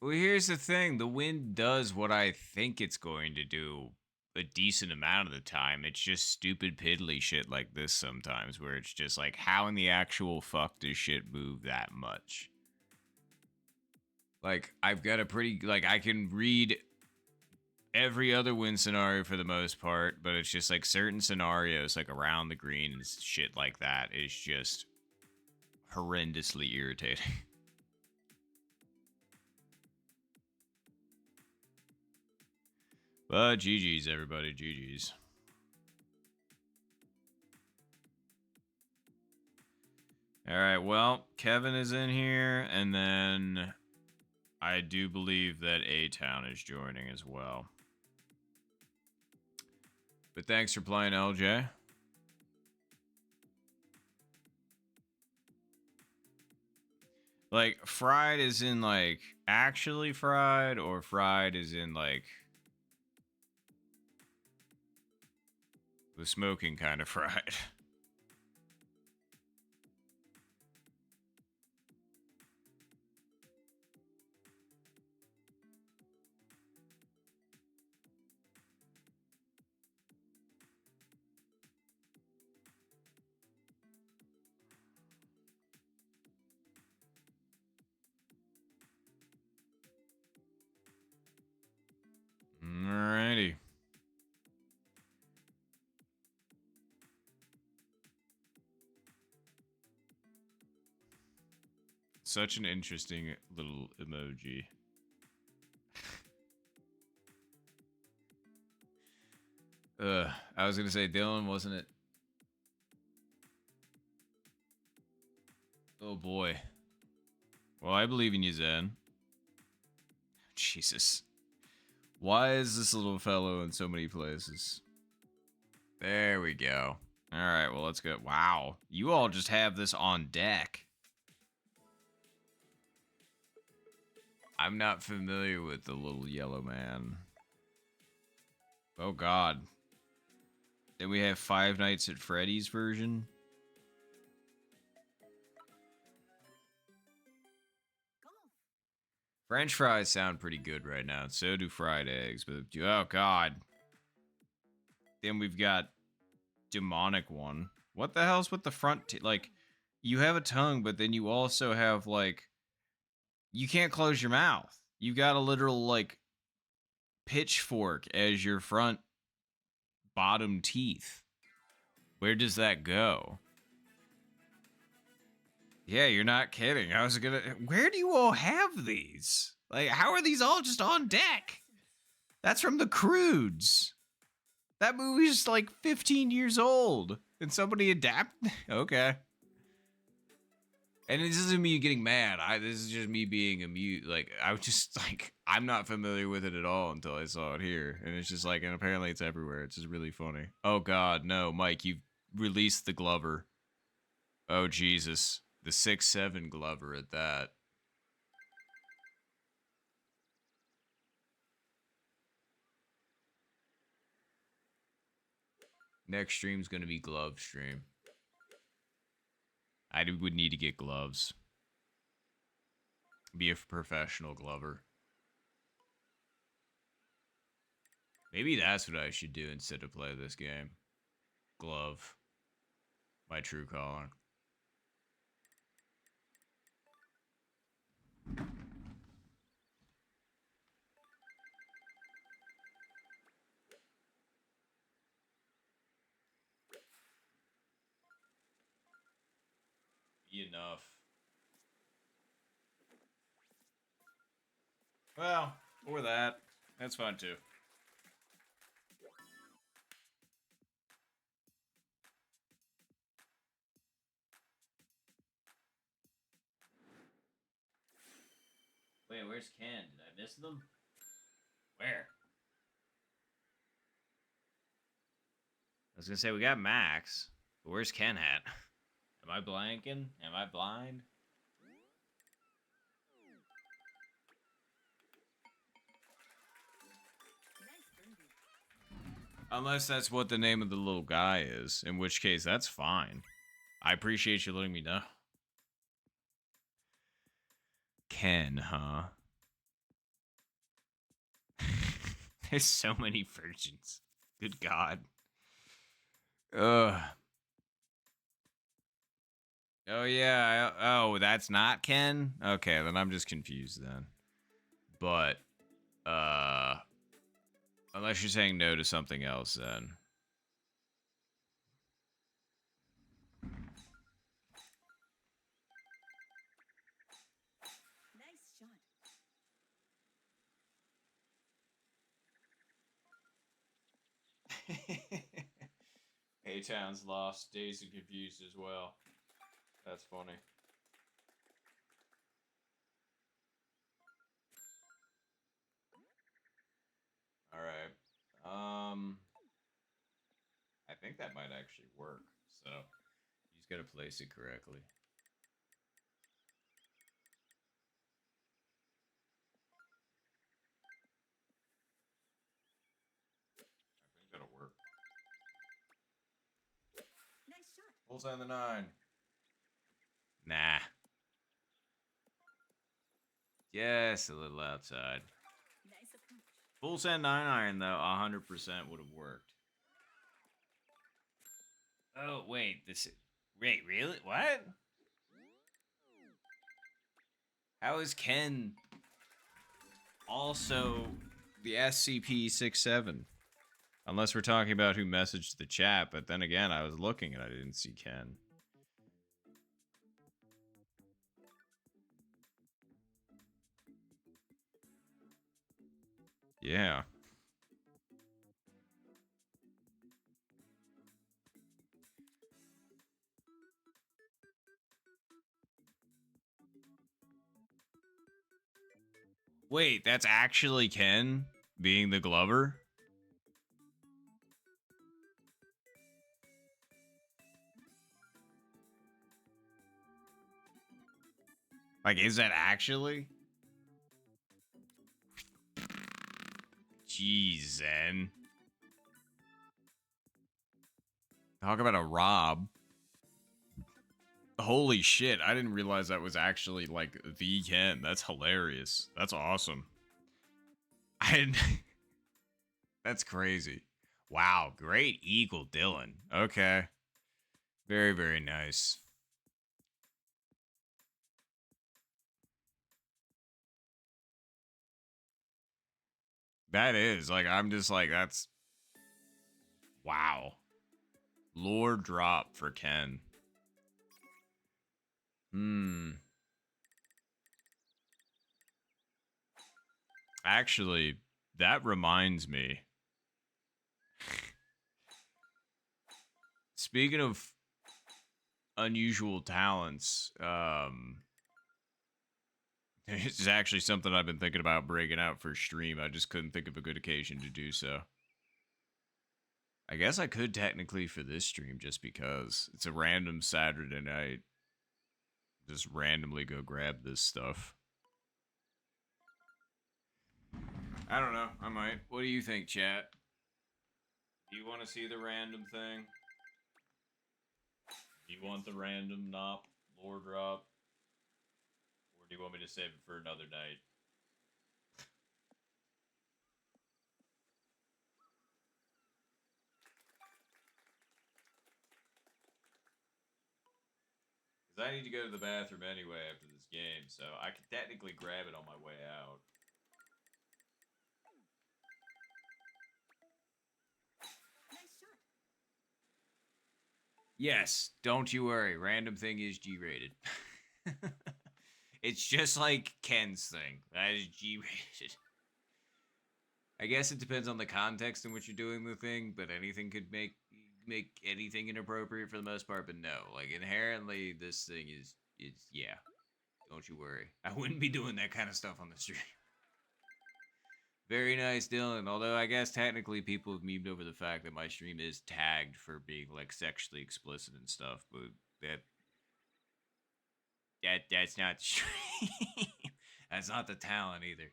Well, here's the thing. The wind does what I think it's going to do a decent amount of the time. It's just stupid piddly shit like this sometimes where it's just like, how in the actual fuck does shit move that much? Like, I've got a pretty, like, I can read every other win scenario for the most part, but it's just like certain scenarios, like around the green and shit like that, is just horrendously irritating. But GG's, everybody. GG's. All right, well, Kevin is in here, and then I do believe that A-Town is joining as well. But thanks for playing, LJ. Like fried is in like actually fried, or fried is in like the smoking kind of fried. Alrighty. Such an interesting little emoji. I was gonna say Dylan, wasn't it? Oh boy. Well, I believe in you, Zen. Jesus. Why is this little fellow in so many places? There we go. Alright, well, let's go. Wow. You all just have this on deck. I'm not familiar with the little yellow man. Oh, God. Then we have Five Nights at Freddy's version. Golf. French fries sound pretty good right now. So do fried eggs. But, oh, God. Then we've got demonic one. What the hell's with the front? Like, you have a tongue, but then you also have, like, you can't close your mouth. You got a literal, like, pitchfork as your front bottom teeth. Where does that go? Yeah, you're not kidding. I was gonna. Where do you all have these? Like, how are these all just on deck? That's from the Croods. That movie's like 15 years old. And somebody adapted. Okay. And this isn't me getting mad. This is just me being a mute. Like, I was just like, I'm not familiar with it at all until I saw it here. And it's just like, and apparently it's everywhere. It's just really funny. Oh God, no, Mike, you've released the Glover. Oh Jesus, the 6'7" Glover at that. Next stream's gonna be glove stream. Would need to get gloves. Be a professional glover. Maybe that's what I should do instead of play this game. Glove. My true calling. Be enough. Well, or that. That's fine too. Wait, where's Ken? Did I miss them? Where? I was gonna say we got Max, but where's Ken at? Am I blanking? Am I blind? Nice birdie. Unless that's what the name of the little guy is, in which case that's fine. I appreciate you letting me know. Ken, huh? There's so many versions. Good God. Ugh. Oh yeah. Oh, that's not Ken. Okay, then I'm just confused then. But unless you're saying no to something else, then. Nice shot. A-Town's lost, Dazed and Confused as well. That's funny. All right. I think that might actually work. So you just gotta place it correctly. Full send the 9. Nah. Just a little outside. Nice approach. Full send 9 iron, though, 100% would have worked. Oh, wait. Wait, really? What? How is Ken also the SCP-67? Unless we're talking about who messaged the chat, but then again, I was looking and I didn't see Ken. Yeah. Wait, that's actually Ken being the Glover? Like, is that actually? Jeez, Zen. Talk about a Rob. Holy shit, I didn't realize that was actually, like, the Ken. That's hilarious. That's awesome. That's crazy. Wow, great Eagle Dylan. Okay. Very, very nice. That is, like, I'm just like, that's... Wow. Lore drop for Ken. Actually, that reminds me. Speaking of unusual talents, this is actually something I've been thinking about breaking out for stream. I just couldn't think of a good occasion to do so. I guess I could technically for this stream just because it's a random Saturday night. Just randomly go grab this stuff. I don't know. I might. What do you think, chat? Do you want to see the random thing? Do you want the random nop lore drop? Or do you want me to save it for another night? Because I need to go to the bathroom anyway after this game, so I could technically grab it on my way out. Nice shot. Yes, don't you worry. Random thing is G-rated. It's just like Ken's thing. That is G-rated. I guess it depends on the context in which you're doing the thing, but anything could make anything inappropriate for the most part. But no, like inherently, this thing is yeah. Don't you worry. I wouldn't be doing that kind of stuff on the stream. Very nice, Dylan. Although I guess technically people have memed over the fact that my stream is tagged for being like sexually explicit and stuff, but that's not the stream. That's not the talent either.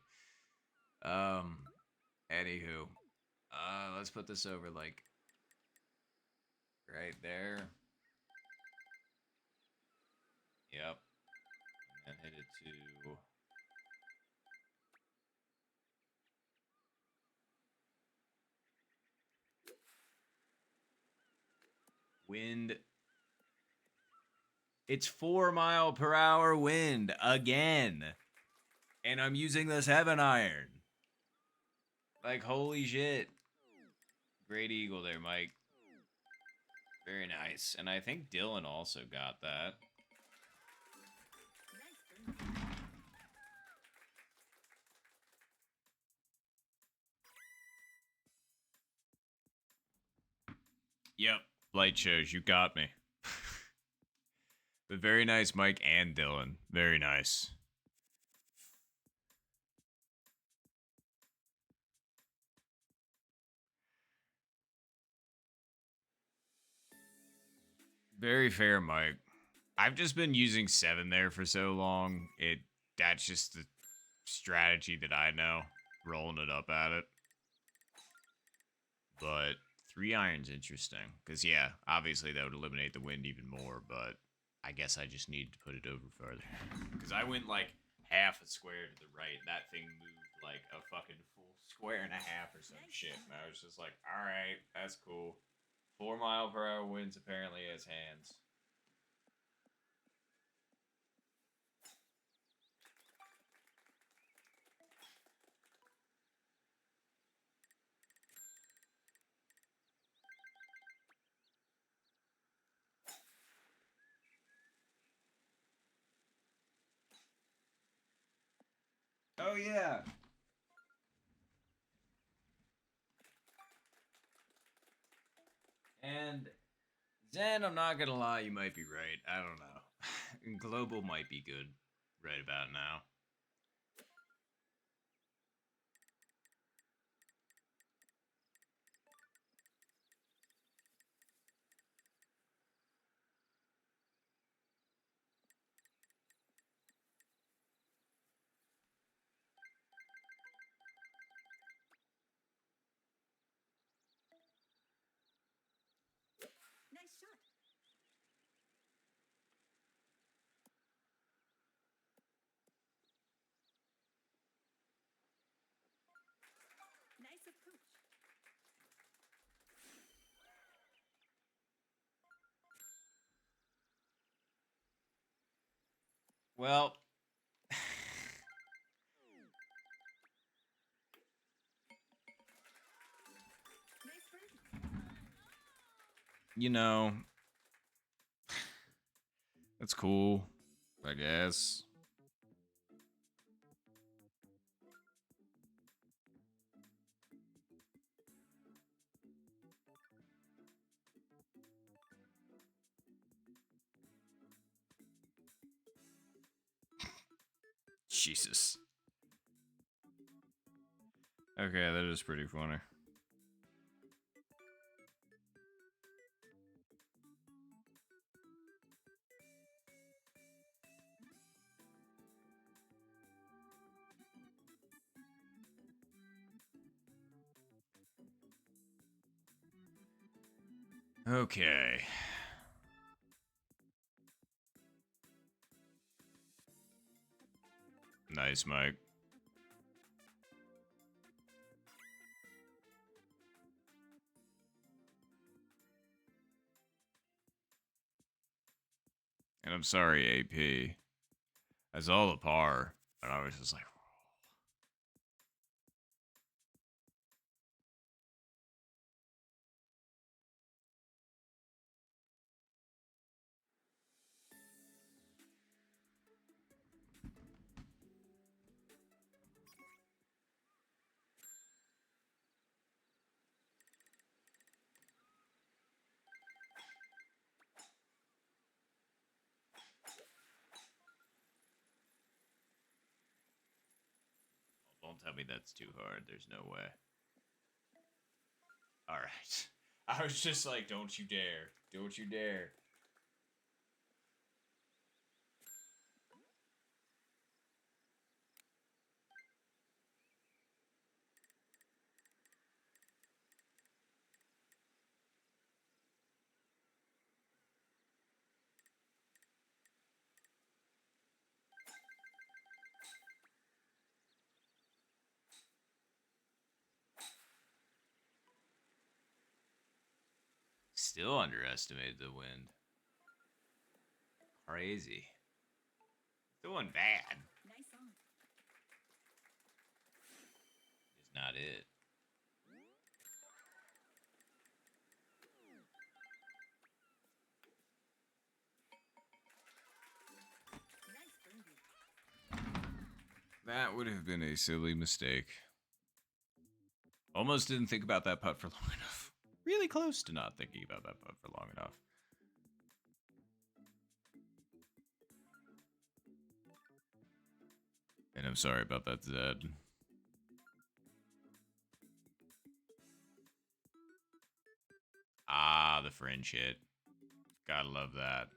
Anywho, let's put this over like right there. Yep. And then hit it to wind. It's 4 mile per hour wind again. And I'm using this heaven iron. Like, holy shit. Great eagle there, Mike. Very nice. And I think Dylan also got that. Nice birdie. Yep. Light shows. You got me. But very nice, Mike and Dylan. Very nice. Very fair, Mike. I've just been using 7 there for so long. That's just the strategy that I know. Rolling it up at it. But 3 iron's interesting. Because, yeah, obviously that would eliminate the wind even more, but I guess I just need to put it over further. Because I went like half a square to the right, and that thing moved like a fucking full square and a half or some shit. And I was just like, alright, that's cool. 4 mile per hour winds apparently has hands. Oh, yeah. And Zen, I'm not gonna lie, you might be right. I don't know. Global might be good right about now. Nice shot. Nice approach. Well, Nice birdie. you know, that's cool, I guess. Jesus. Okay, that is pretty funny. Okay. Nice, Mike. And I'm sorry, AP. That's all a par. And I was just like, don't tell me that's too hard. There's no way. All right. I was just like, don't you dare. Don't you dare. Still underestimated the wind. Crazy. Doing bad Nice on. is not it. Nice birdie. That would have been a silly mistake. Almost didn't think about that putt for long enough. Really close to not thinking about that putt for long enough. And I'm sorry about that, Zed. Ah, the fringe hit. Gotta love that.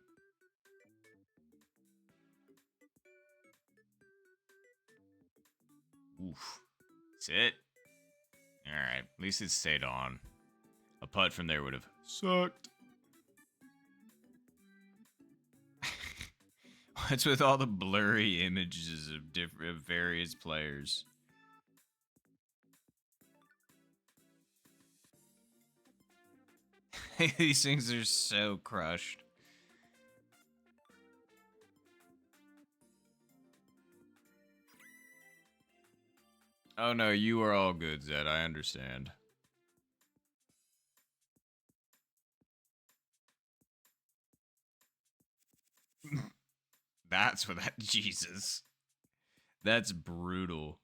Oof. That's it. Alright, at least it stayed on. A putt from there would have sucked. What's with all the blurry images of various players? These things are so crushed. Oh no, you are all good, Zed. I understand. That's what that. Jesus. That's brutal.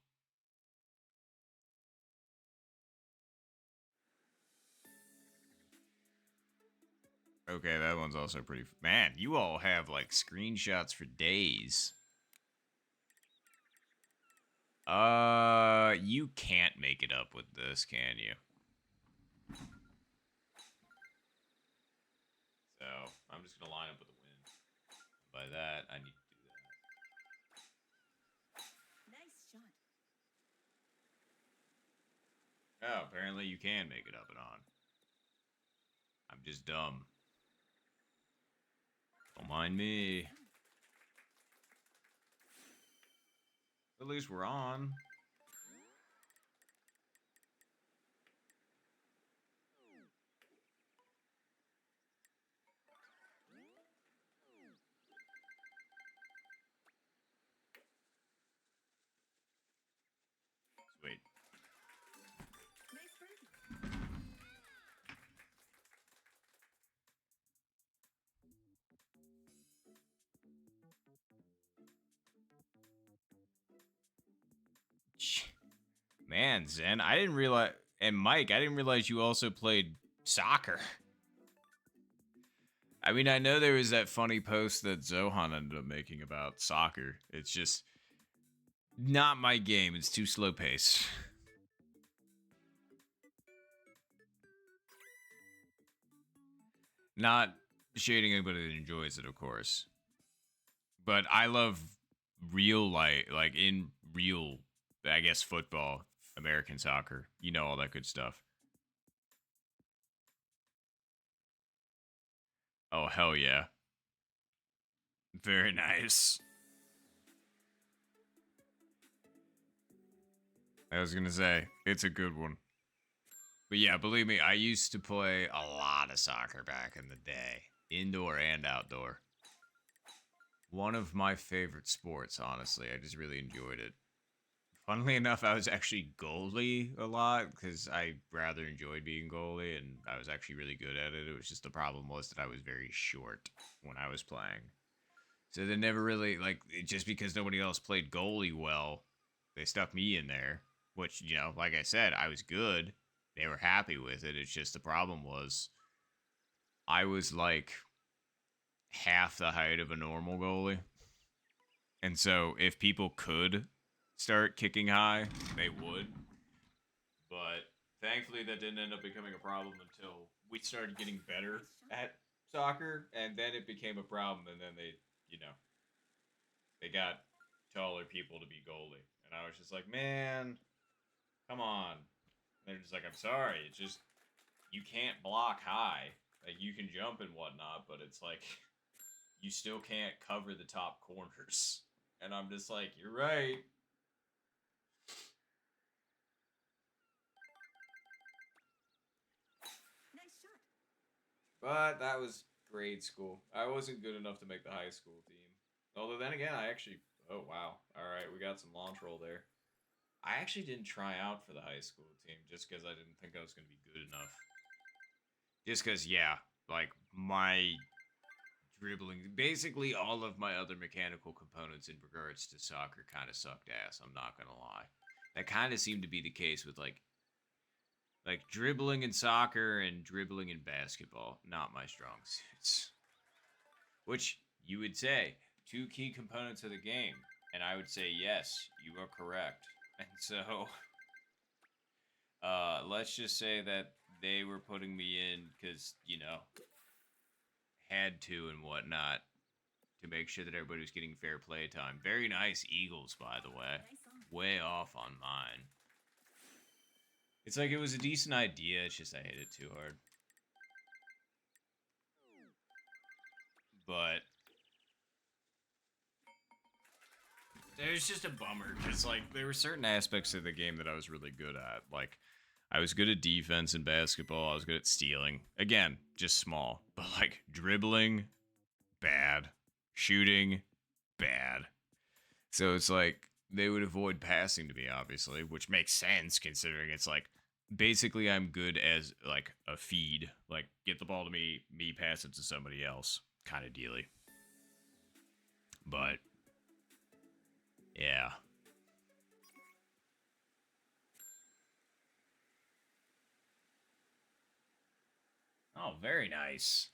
Okay, that one's also pretty. Man, you all have like screenshots for days. You can't make it up with this, can you? So I'm just gonna line up with a win. By that, I need to do that. Nice shot. Oh, apparently you can make it up and on. I'm just dumb. Don't mind me. At least we're on. Sweet. Nice birdie. Man, Zen, I didn't realize, and Mike, I didn't realize you also played soccer. I mean, I know there was that funny post that Zohan ended up making about soccer. It's just not my game. It's too slow pace. Not shading anybody that enjoys it, of course. But I love real life, like in real, I guess, football, American soccer. You know, all that good stuff. Oh, hell yeah. Very nice. I was going to say, it's a good one. But yeah, believe me, I used to play a lot of soccer back in the day, indoor and outdoor. One of my favorite sports, honestly. I just really enjoyed it. Funnily enough, I was actually goalie a lot because I rather enjoyed being goalie, and I was actually really good at it. It was just the problem was that I was very short when I was playing. So they never really, like, just because nobody else played goalie well, they stuck me in there, which, you know, like I said, I was good. They were happy with it. It's just the problem was I was like half the height of a normal goalie. And so if people could start kicking high, they would. But thankfully, that didn't end up becoming a problem until we started getting better at soccer. And then it became a problem. And then they, you know, they got taller people to be goalie. And I was just like, man, come on. And they're just like, I'm sorry. It's just, you can't block high. Like, you can jump and whatnot, but it's like, you still can't cover the top corners. And I'm just like, you're right. Nice shot. But that was grade school. I wasn't good enough to make the high school team. Although then again, I actually. Oh wow! All right, we got some launch roll there. I actually didn't try out for the high school team just because I didn't think I was going to be good enough. Just because, yeah, like my dribbling, basically all of my other mechanical components in regards to soccer kind of sucked ass. I'm not gonna lie. That kind of seemed to be the case with like dribbling in soccer and dribbling in basketball. Not my strong suits. Which you would say two key components of the game, and I would say yes, you are correct. And so, let's just say that they were putting me in because you know had to and whatnot to make sure that everybody was getting fair play time. Very nice Eagles, by the way. Nice on. Way off on mine. It's like it was a decent idea. It's just I hit it too hard. was just a bummer because like there were certain aspects of the game that I was really good at. Like I was good at defense in basketball. I was good at stealing. Again, just small, but like dribbling, bad. Shooting, bad. So it's like they would avoid passing to me, obviously, which makes sense considering it's like basically I'm good as like a feed, like get the ball to me pass it to somebody else, kind of dealy. But yeah. Oh, very nice.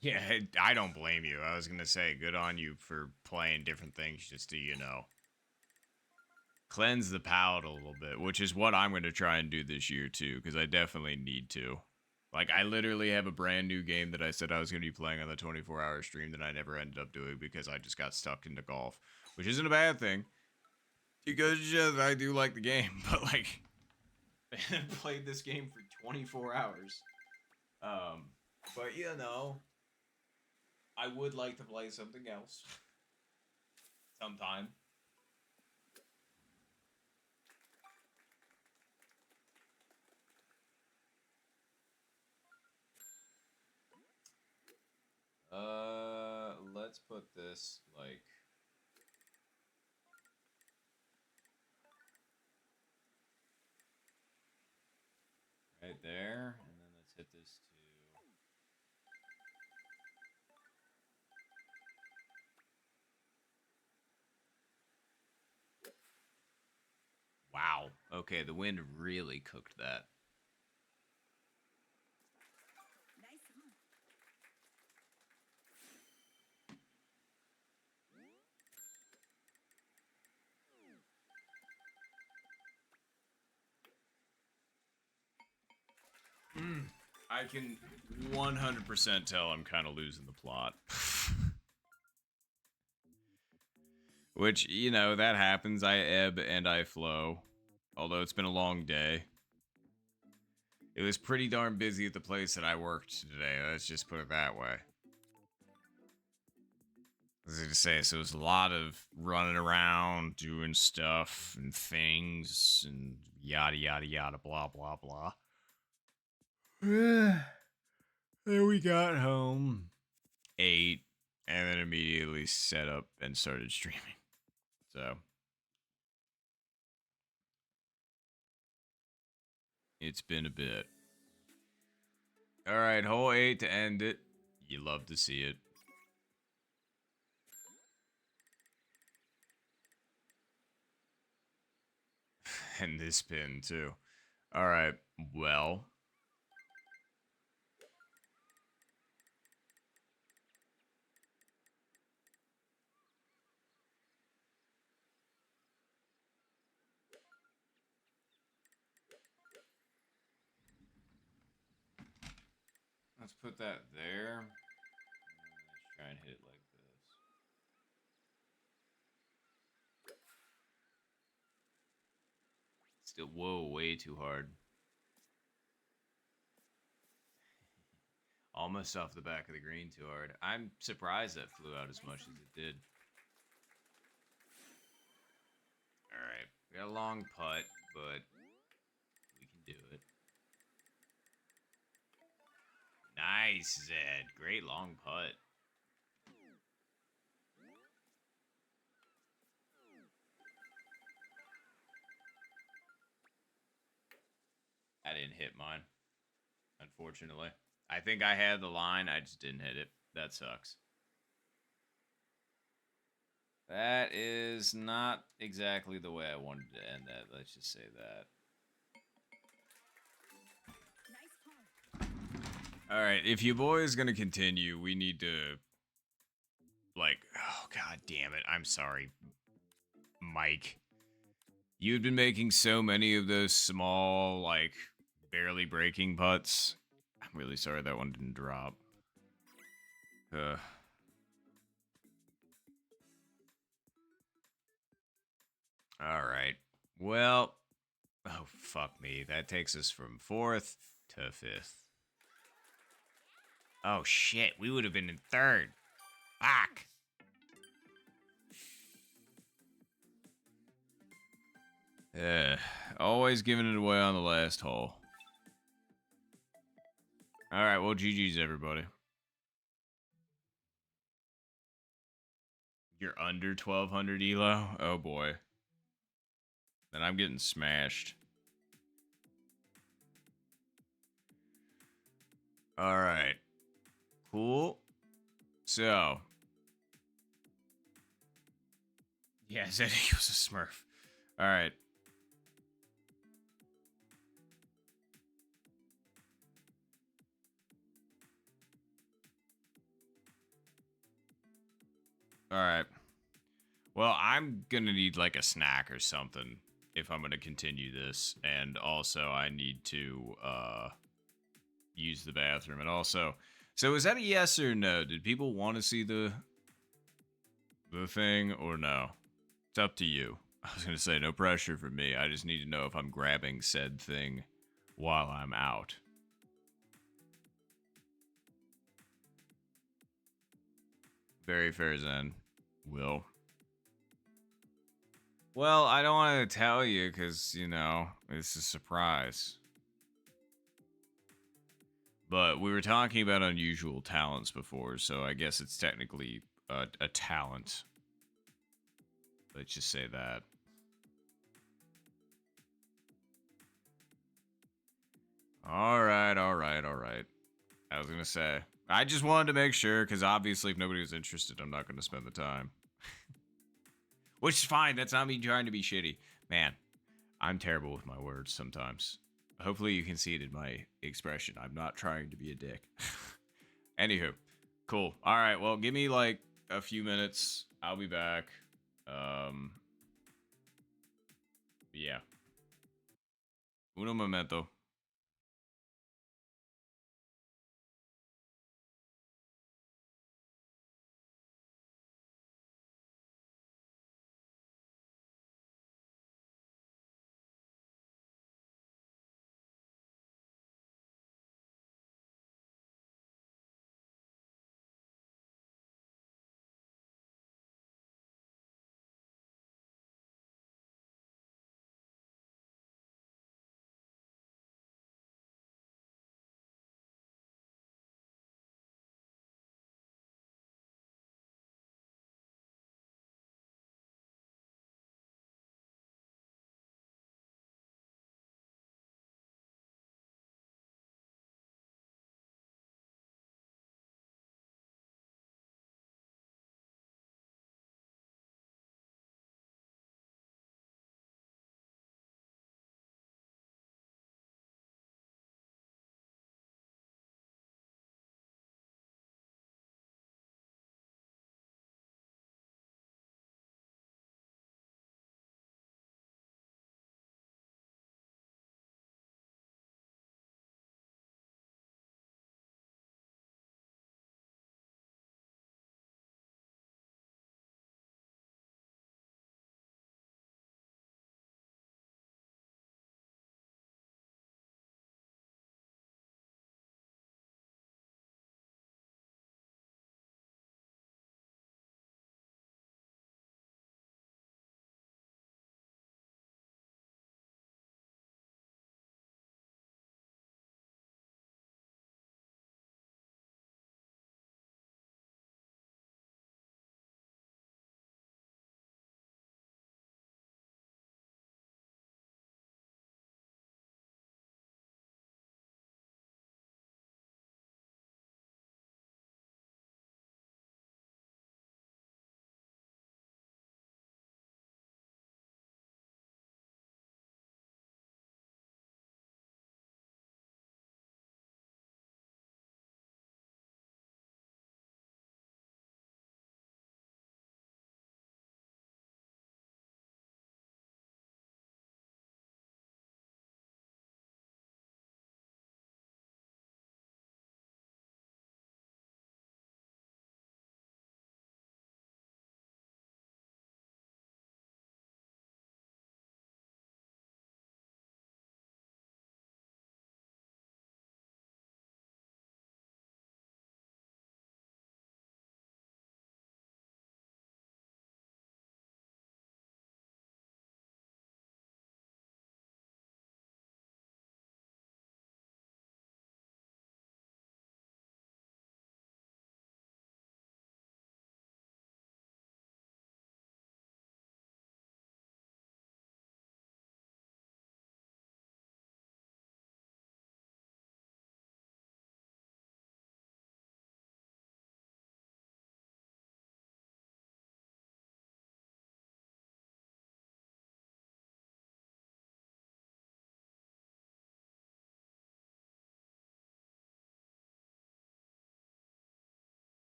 Yeah, I don't blame you. I was gonna say, good on you for playing different things just to, cleanse the palate a little bit, which is what I'm gonna try and do this year too, because I definitely need to. Like, I literally have a brand new game that I said I was gonna be playing on the 24-hour stream that I never ended up doing because I just got stuck into golf, which isn't a bad thing because just, I do like the game, but like, I played this game for 24 hours. Um, but I would like to play something else sometime. Let's put this like right there, and then let's hit this to. Wow. Okay, the wind really cooked that. Nice on. I can 100% tell I'm kind of losing the plot. Which, that happens. I ebb and I flow. Although it's been a long day. It was pretty darn busy at the place that I worked today. Let's just put it that way. As I say, so it was a lot of running around, doing stuff and things, and yada yada yada, blah blah blah. Then we got home, ate, and then immediately set up and started streaming. So it's been a bit. All right, hole 8 to end it. You love to see it. And this pin too. All right, well. Let's put that there. Let's try and hit it like this. Still, whoa, way too hard. Almost off the back of the green too hard. I'm surprised that flew out as much as it did. Alright, we got a long putt, but we can do it. Nice, Zed. Great long putt. I didn't hit mine, unfortunately. I think I had the line, I just didn't hit it. That sucks. That is not exactly the way I wanted to end that. Let's just say that. Nice par. All right, if you boys gonna continue, we need to like, oh god damn it. I'm sorry, Mike. You've been making so many of those small, like barely breaking putts. I'm really sorry that one didn't drop. Uh All right. Well, oh fuck me. That takes us from 4th to 5th. Oh shit, we would have been in third. Fuck. Yeah, always giving it away on the last hole. All right, well, GG's everybody. You're under 1200 elo? Oh boy. Then I'm getting smashed. All right. Cool. So. Yeah, Zeddy was a smurf. All right. All right. Well, I'm going to need like a snack or something if I'm going to continue this. And also, I need to use the bathroom. And also, so is that a yes or no? Did people want to see the thing or no? It's up to you. I was going to say no pressure from me. I just need to know if I'm grabbing said thing while I'm out. Very fair, Zen. Will. Well, I don't want to tell you because, you know, it's a surprise. But we were talking about unusual talents before, so I guess it's technically a talent. Let's just say that. All right, all right, all right. I was going to say, I just wanted to make sure because obviously, if nobody was interested, I'm not going to spend the time. Which is fine. That's not me trying to be shitty. Man, I'm terrible with my words sometimes. Hopefully, you can see it in my expression. I'm not trying to be a dick. Anywho, cool. All right, well, give me like a few minutes. I'll be back. Yeah. Uno momento.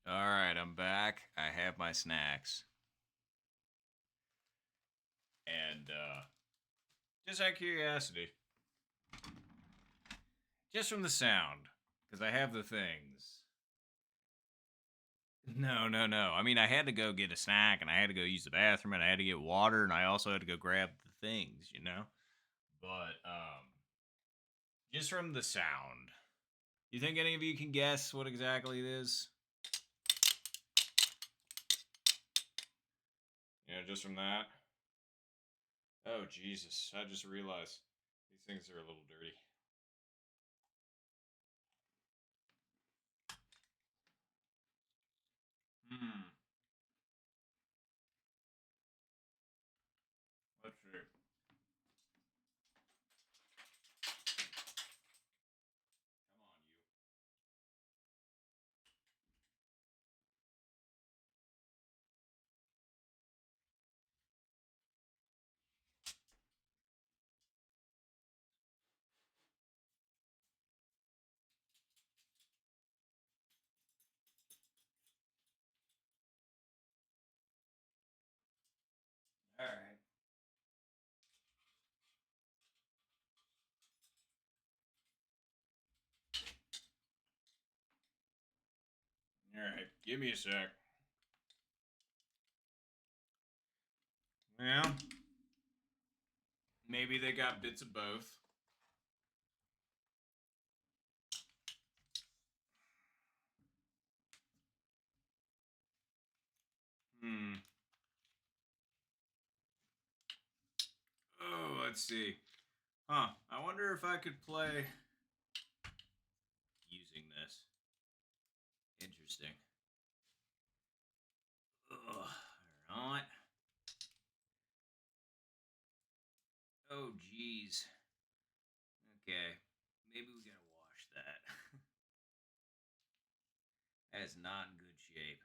All right, I'm back. I have my snacks. And just out of curiosity, just from the sound, because I have the things. No, no, no. I mean, I had to go get a snack, and I had to go use the bathroom, and I had to get water, and I also had to go grab the things, you know? But just from the sound, you think any of you can guess what exactly it is? Just from that. Oh, Jesus. I just realized these things are a little dirty. Hmm. Let's see. Come on, you. All right. All right. Give me a sec. Yeah. Maybe they got bits of both. Hmm. Oh, let's see. Huh. I wonder if I could play using this. Interesting. Ugh. All right. Oh, geez. Okay. Maybe we gotta wash that. That is not in good shape.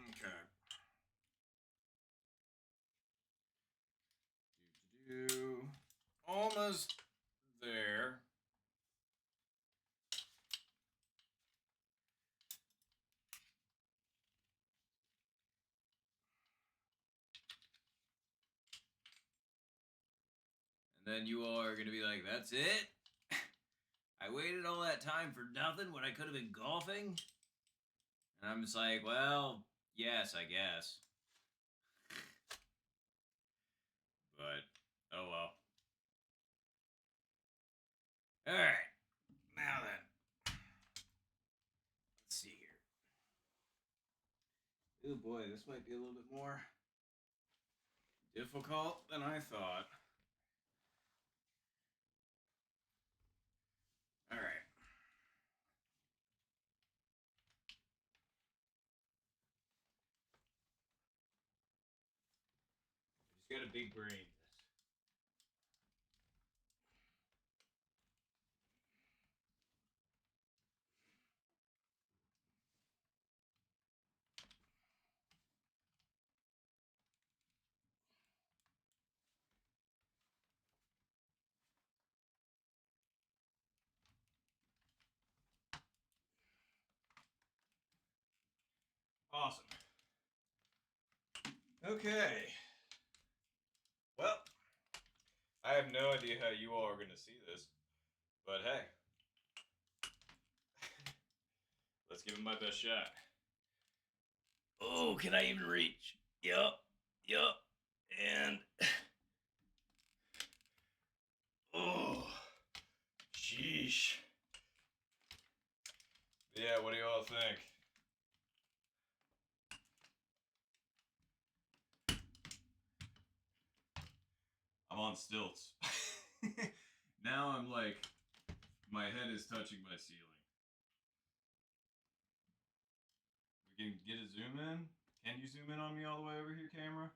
Okay. Do. Almost there. And then you all are gonna be like, that's it? I waited all that time for nothing when I could have been golfing? And I'm just like, well, yes, I guess. But, oh well. Alright, now then. Let's see here. Oh boy, this might be a little bit more difficult than I thought. Alright. I just got a big brain. Awesome. Okay. Well, I have no idea how you all are going to see this, but hey, let's give it my best shot. Oh, can I even reach? Yup, yup, and oh, sheesh. Yeah, what do you all think? I'm on stilts. Now I'm like, my head is touching my ceiling. We can get a zoom in. Can you zoom in on me all the way over here, camera?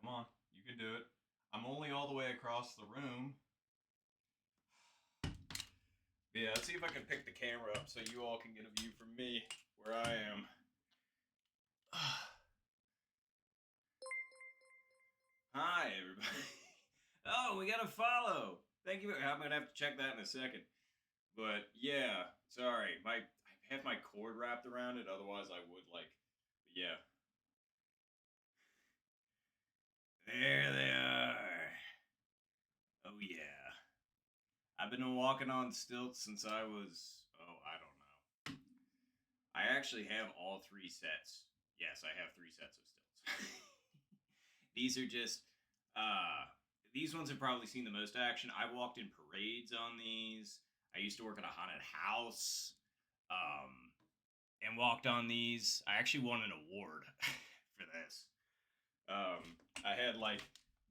Come on, you can do it. I'm only all the way across the room. Yeah, let's see if I can pick the camera up so you all can get a view from me where I am. Hi, everybody. Oh, we got a follow. Thank you. I'm gonna have to check that in a second. But yeah, sorry, I have my cord wrapped around it. Otherwise, I would like. Yeah, there they are. Oh yeah, I've been walking on stilts since I was. Oh, I don't know. I actually have all three sets. Yes, I have three sets of stilts. These are just. Uh, these ones have probably seen the most action. I walked in parades on these. I used to work at a haunted house. Um, and walked on these. I actually won an award for this. I had like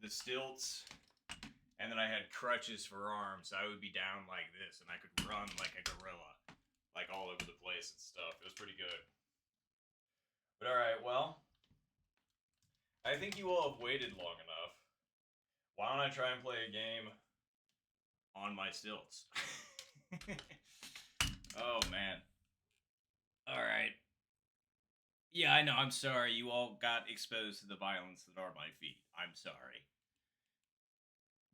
the stilts, and then I had crutches for arms. So I would be down like this, and I could run like a gorilla, like all over the place and stuff. It was pretty good. But all right, well, I think you all have waited long enough. Why don't I try and play a game on my stilts? Oh man. All right. Yeah, I know. I'm sorry. You all got exposed to the violence that are my feet. I'm sorry.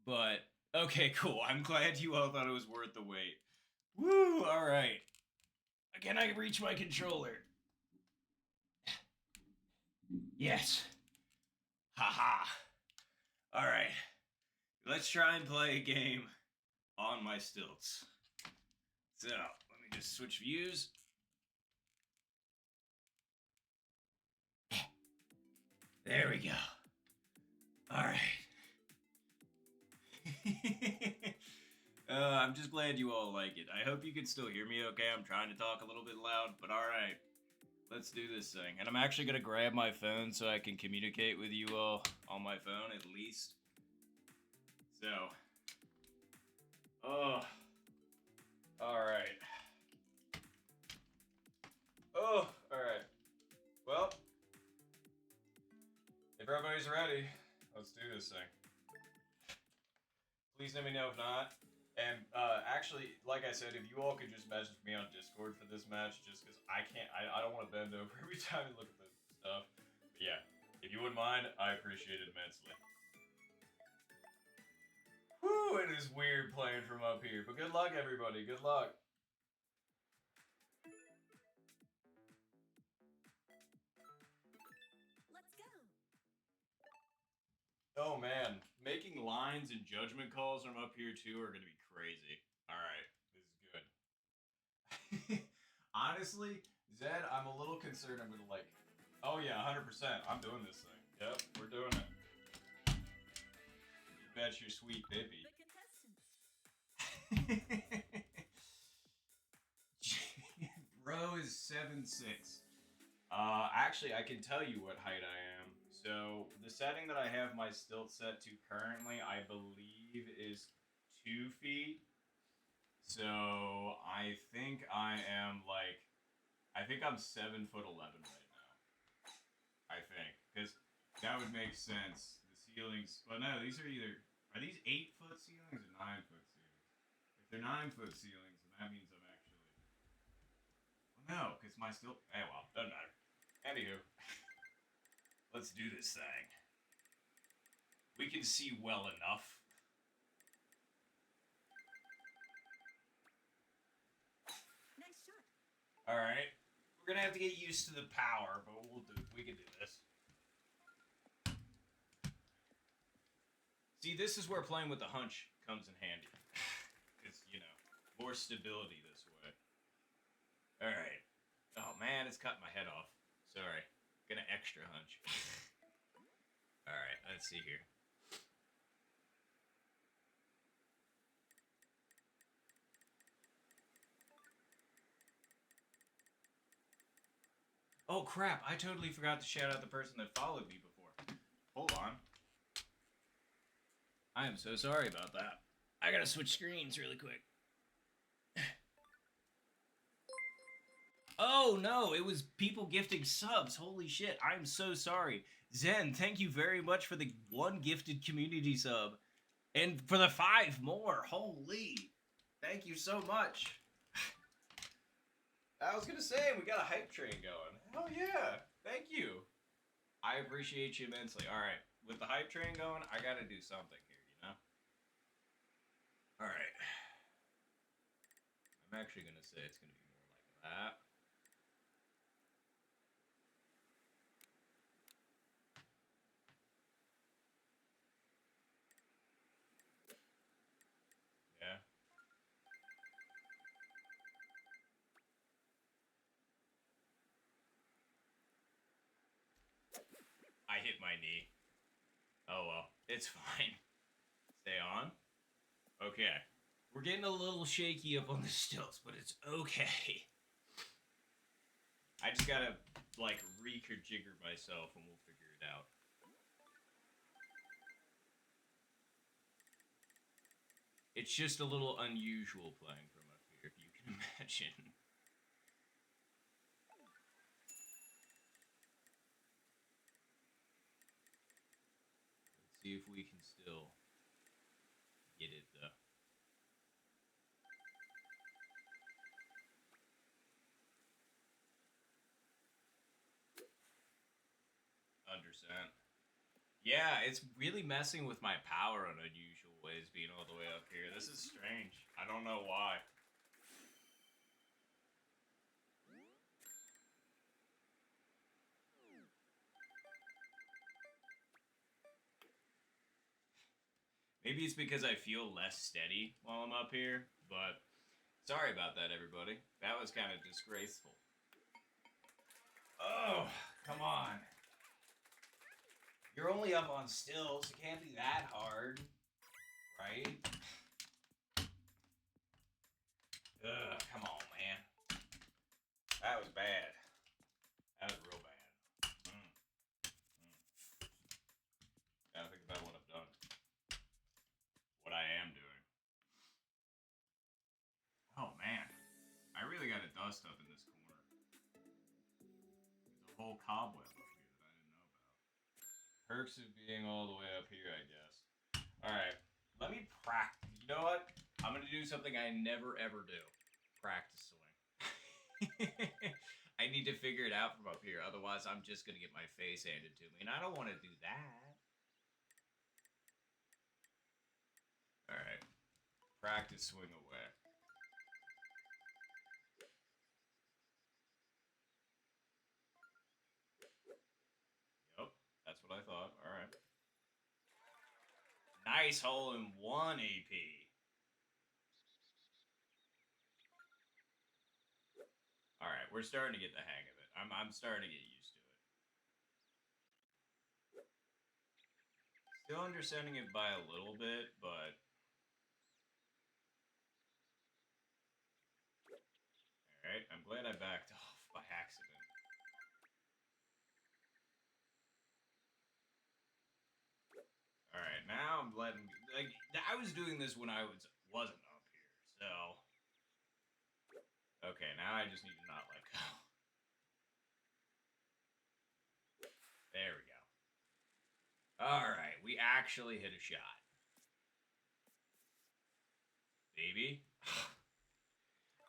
But okay, cool. I'm glad you all thought it was worth the wait. Woo! All right. Can I reach my controller? Yes. Haha. All right. Let's try and play a game on my stilts. So, let me just switch views. There we go. All right. I'm just glad you all like it. I hope you can still hear me okay. I'm trying to talk a little bit loud, but all right. Let's do this thing. And I'm actually going to grab my phone so I can communicate with you all on my phone at least. So. Oh. Alright. Oh, alright. Well, if everybody's ready, let's do this thing. Please let me know if not. And actually, like I said, if you all could just message me on Discord for this match, just because I don't want to bend over every time I look at the stuff. But yeah, if you wouldn't mind, I appreciate it immensely. Whew, it is weird playing from up here, but good luck, everybody. Good luck. Let's go. Oh man, making lines and judgment calls from up here too are gonna be crazy. All right, this is good. Honestly, Zed, I'm a little concerned. I'm gonna like. Oh yeah, 100%. I'm doing this thing. Yep, we're doing it. You bet your sweet baby. The contestants. Bro is 7'6". Actually, I can tell you what height I am. So the setting that I have my stilt set to currently, I believe, is 2 feet. So I think I'm 7'11" right now. I think because that would make sense. The ceilings, well, no, these are these 8 foot ceilings or 9 foot ceilings? If they're 9 foot ceilings, then that means I'm actually, well, no, because my stilt. Well, doesn't matter. Anywho, let's do this thing. We can see well enough. Nice shot. All right. We're gonna have to get used to the power, but we can do this. See, this is where playing with the hunch comes in handy. It's, more stability this way. All right. Oh man, it's cutting my head off. Sorry. Gonna extra hunch. All right. Let's see here. Oh crap! I totally forgot to shout out the person that followed me before. Hold on. I am so sorry about that. I gotta switch screens really quick. Oh no, it was people gifting subs. Holy shit, I'm so sorry. Zen, thank you very much for the 1 gifted community sub. And for the 5 more. Holy. Thank you so much. I was gonna say, we got a hype train going. Hell yeah. Thank you. I appreciate you immensely. Alright, with the hype train going, I gotta do something here, you know? All right. I'm actually gonna say it's gonna be more like that. Yeah. I hit my knee. Oh well, it's fine. Stay on. Okay. We're getting a little shaky up on the stilts, but it's okay. I just gotta like re-jigger myself and we'll figure it out. It's just a little unusual playing from up here, if you can imagine. Let's see if we can still get it though. Understand. Yeah, it's really messing with my power in unusual ways being all the way up here. This is strange. I don't know why. Maybe it's because I feel less steady while I'm up here, but sorry about that, everybody. That was kind of disgraceful. Oh, come on. You're only up on stills. It can't be that hard, right? Ugh, come on, man. That was bad. That was real bad. Gotta think about what I've done. What I am doing. Oh, man. I really got to dust up in this corner. There's a whole cobweb up here that I didn't know about. Perks of being all the way up here, I guess. Alright. Let me practice. You know what? I'm going to do something I never ever do. Practice swing. I need to figure it out from up here. Otherwise, I'm just going to get my face handed to me. And I don't want to do that. Alright. Practice swing away. Yep. That's what I thought. Alright. Nice hole in one AP. Alright, we're starting to get the hang of it. I'm starting to get used to it. Still understanding it by a little bit, but alright, I'm glad I backed off by accident. Alright, now I'm letting like I was doing this when I wasn't up here, so okay, now I just need to not let go. There we go. Alright, we actually hit a shot. Baby.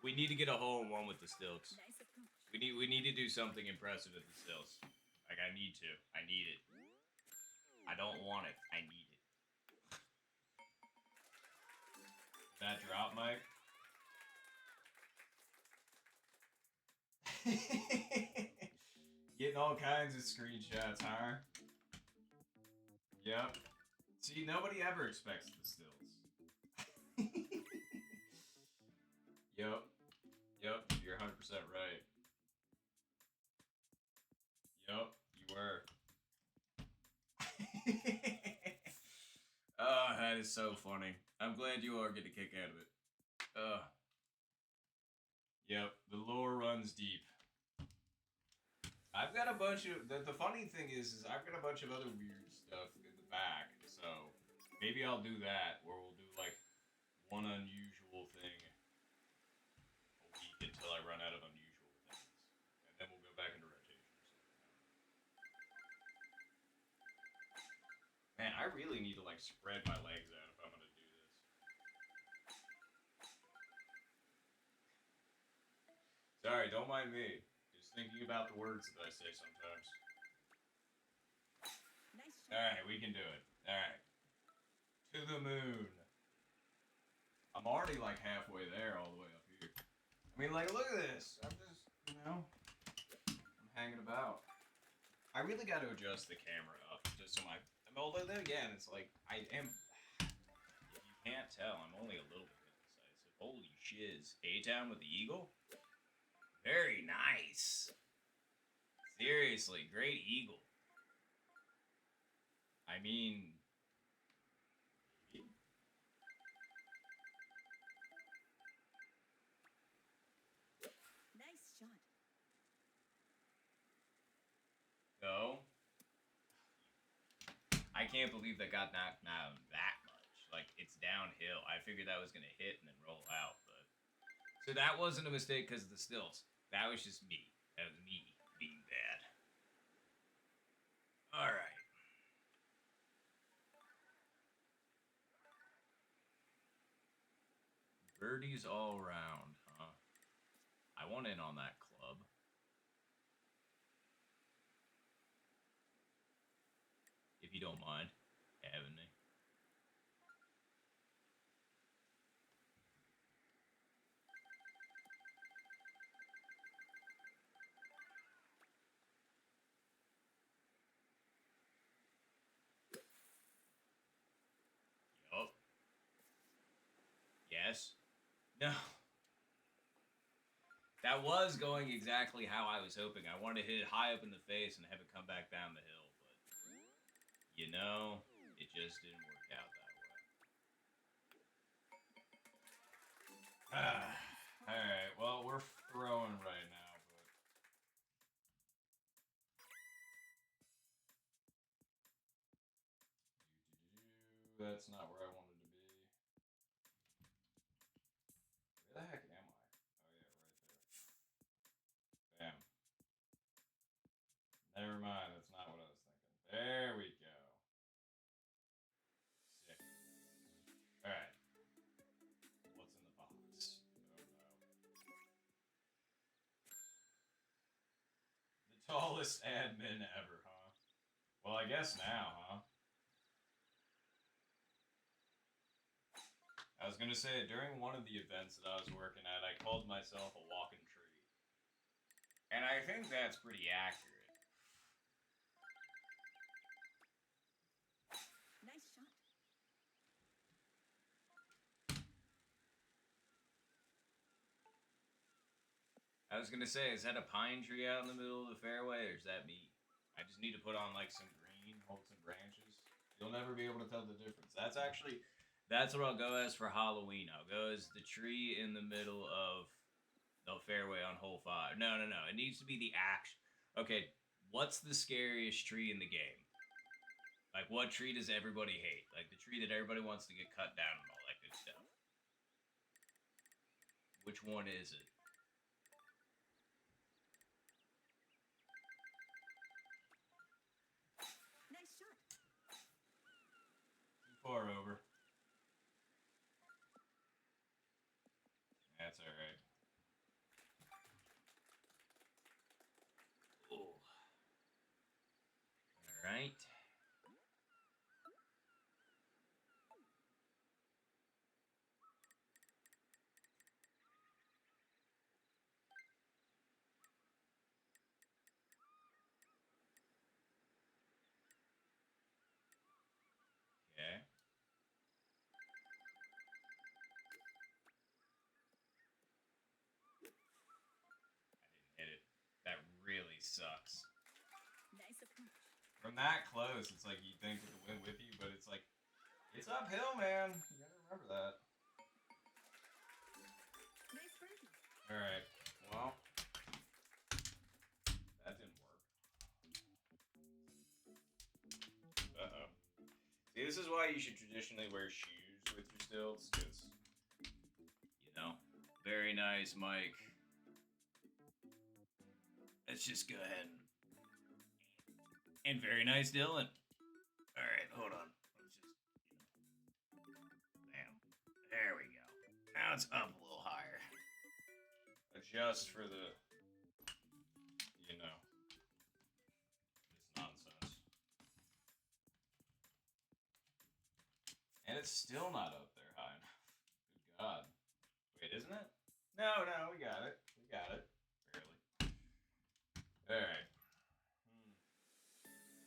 We need to get a hole in one with the stilts. Nice approach. We need to do something impressive at the stilts. Like I need to. I need it. I don't want it. I need it. That drop, Mike? Getting all kinds of screenshots, huh? Yep. See, nobody ever expects the stills. Yep. Yep. You're 100% right. Yep. You were. Oh, that is so funny. I'm glad you are getting a kick out of it. Yep. The lore runs deep. I've got a bunch of the funny thing is I've got a bunch of other weird stuff in the back, so maybe I'll do that where we'll do like one unusual thing a week until I run out of unusual things, and then we'll go back into rotation or something. Man, I really need to like spread my legs out if I'm gonna do this. Sorry, don't mind me. Just thinking about the words that I say sometimes. Nice All shot. right, we can do it. All right, to the moon. already like halfway there, all the way up here. I mean, like, look at this. I'm just, I'm hanging about. I really got to adjust the camera up just so my. I mean, although then again, it's like I am. If you can't tell, I'm only a little bit indecisive. Holy shiz! A Town with the Eagle. Very nice. Seriously, great eagle. I mean, Nice shot. go. I can't believe that got knocked down that much. Like, it's downhill. I figured that was gonna hit and then roll out, but so that wasn't a mistake because of the stilts. That was just me. That was me being bad. All right. Birdies all round, huh? I want in on that club. If you don't mind having me. Yup. Yes. No. That was going exactly how I was hoping. I wanted to hit it high up in the face and have it come back down the hill, but it just didn't work out that way. All right. Well, we're throwing right now, but that's not where I wanted to be. Where the heck am I? Oh yeah, right there. Bam. Never mind. That's not what I was thinking. There we go. Sick. All right. What's in the box? Oh no. The tallest admin ever, huh? Well, I guess now, huh? I was gonna say, during one of the events that I was working at, I called myself a walking tree. And I think that's pretty accurate. Nice shot. I was gonna say, is that a pine tree out in the middle of the fairway, or is that me? I just need to put on like some green, hold some branches. You'll never be able to tell the difference. That's what I'll go as for Halloween. I'll go as the tree in the middle of the fairway on hole 5. No, no, no. It needs to be the action. Okay, what's the scariest tree in the game? Like, what tree does everybody hate? Like, the tree that everybody wants to get cut down and all that good stuff. Which one is it? Nice shot. Too far over. That's alright. Oh. Alright. Okay. I didn't hit it. That really sucks. Nice approach. From that close, it's like you think with the wind with you, but it's like, it's uphill, man. You gotta remember that. Nice birdie. Alright. Well, that didn't work. Uh-oh. See, this is why you should traditionally wear shoes with your stilts, because, very nice, Mike. Let's just go ahead and very nice, Dylan. All right, hold on. Let's just, bam. There we go. Now it's up a little higher. Adjust for the, this nonsense. And it's still not up there high enough. Good God. Wait, isn't it? No, no, we got it. We got it. Barely. Alright.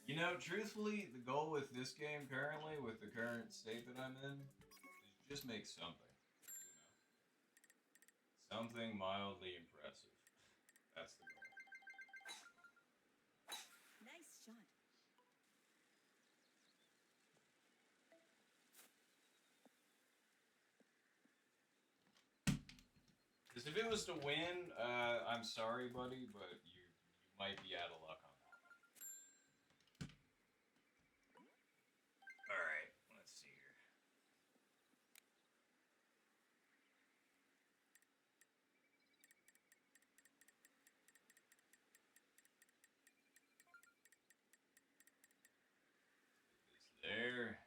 You know, truthfully, the goal with this game currently, with the current state that I'm in, is just make something. You know? Something mildly impressive. That's the goal. Nice shot. Because if it was to win, I'm sorry, buddy, but you might be out of luck on that one. All right, let's see here. This there.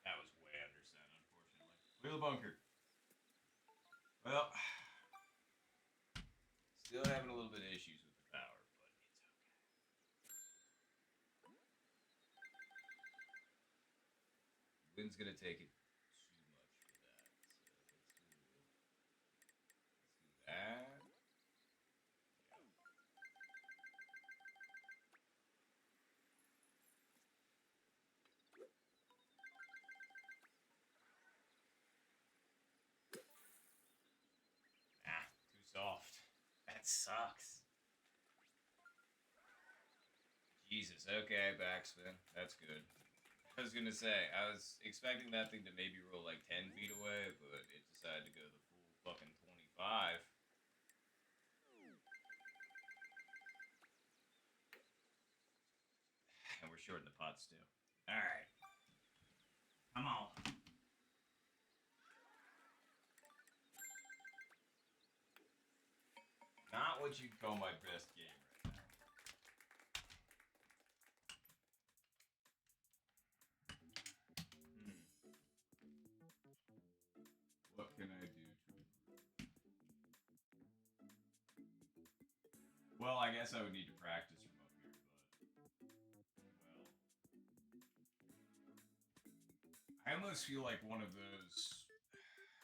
That was way undersent, unfortunately. Look at the bunker. Well, still having a little bit of issues with the power, but it's okay. Wind's gonna take it too much for that, so let's do that. Ah, too soft. That sucks. Jesus, okay, backspin. That's good. I was gonna say, I was expecting that thing to maybe roll like 10 feet away, but it decided to go the full fucking 25. And we're short in the pots too. Alright. Come on. Not what you'd call my best game right now. What can I do to improve? Well, I guess I would need to practice from up here, but well, I almost feel like one of those.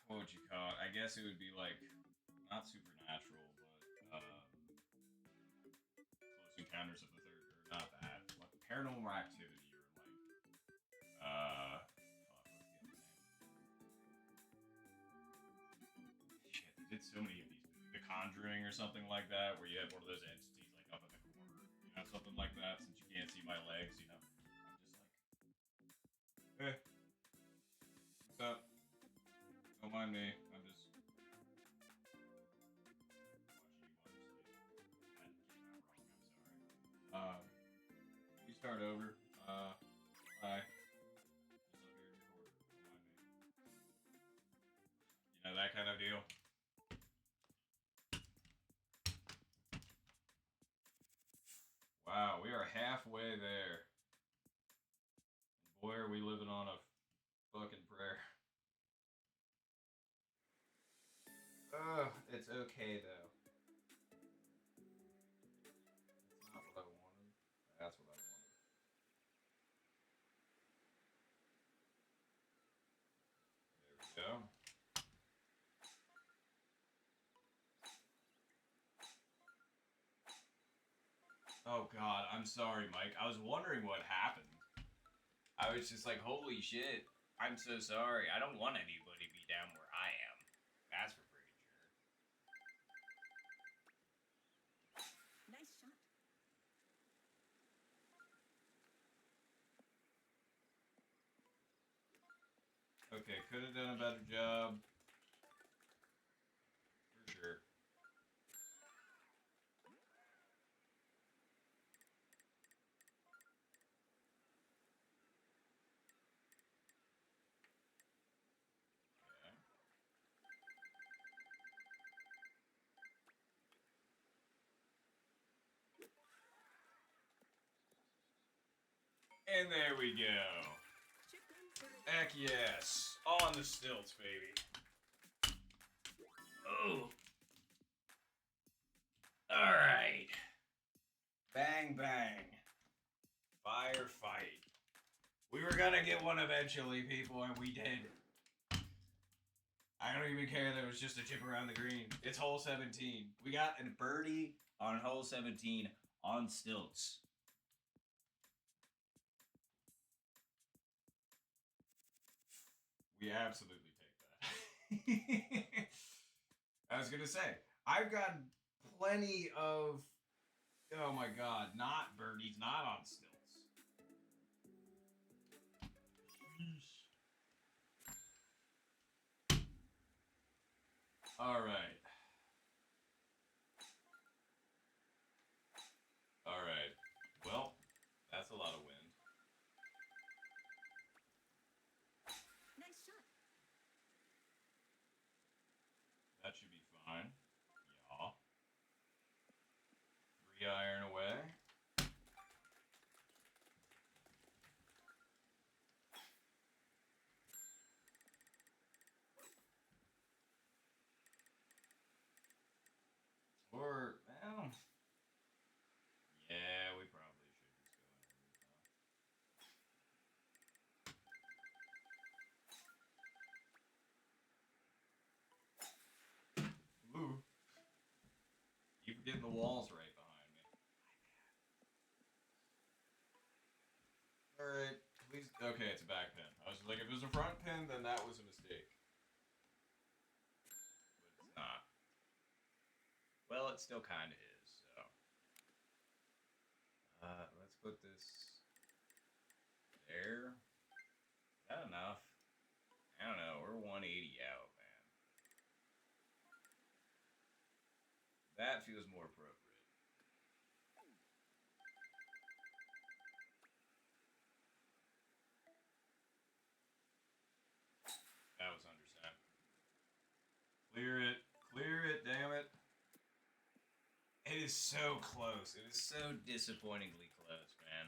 What would you call it? I guess it would be like not supernatural, but close encounters of the third, or not that, like paranormal activity, or like fuck, what's the other name? Shit, they did so many of these movies. The Conjuring or something like that, where you have one of those entities like up in the corner, you know, something like that. Since you can't see my legs, you know, I'm just like, hey, what's up? Don't mind me. I'm just watching you while you sleep. That came out wrong. I'm sorry. You start over. Bye. Just up here in your corner. Don't mind me. You know, that kind of deal. Wow, we are halfway there. And boy, are we living on a fucking prayer. Ugh, it's okay though. It's not what I wanted. That's what I wanted. There we go. Oh god, I'm sorry, Mike. I was wondering what happened. I was just like, holy shit. I'm so sorry. I don't want anybody to be down where I am. That's for freaking sure. Nice shot. Okay, could have done a better job. For sure. And there we go. Chip in for the Heck yes. On the stilts, baby. Oh. Alright. Bang, bang. Fire, were gonna get one eventually, people, and we did. I don't even care that it was just a chip around the green. It's hole 17. We got a birdie on hole 17 on stilts. We absolutely take that. I was gonna say, I've gotten plenty of, oh my god, not birdies, not on stilts. All right. All right. Well, that's a lot of wind. Nice shot. That should be fine. Yeah. 3-iron away. Or, well, yeah, we probably should just go underneath though. Ooh. Keep getting the walls right behind me. Alright, please. Okay, it's a back pin. I was like, if it was a front pin, then that was a mistake. But it's not. Well, it still kind of is, so. Let's put this there. Is that enough? I don't know. We're 180 out, man. That feels more appropriate. That was underset. Clear it. Clear it, damn it. It is so close. It is so disappointingly close, man.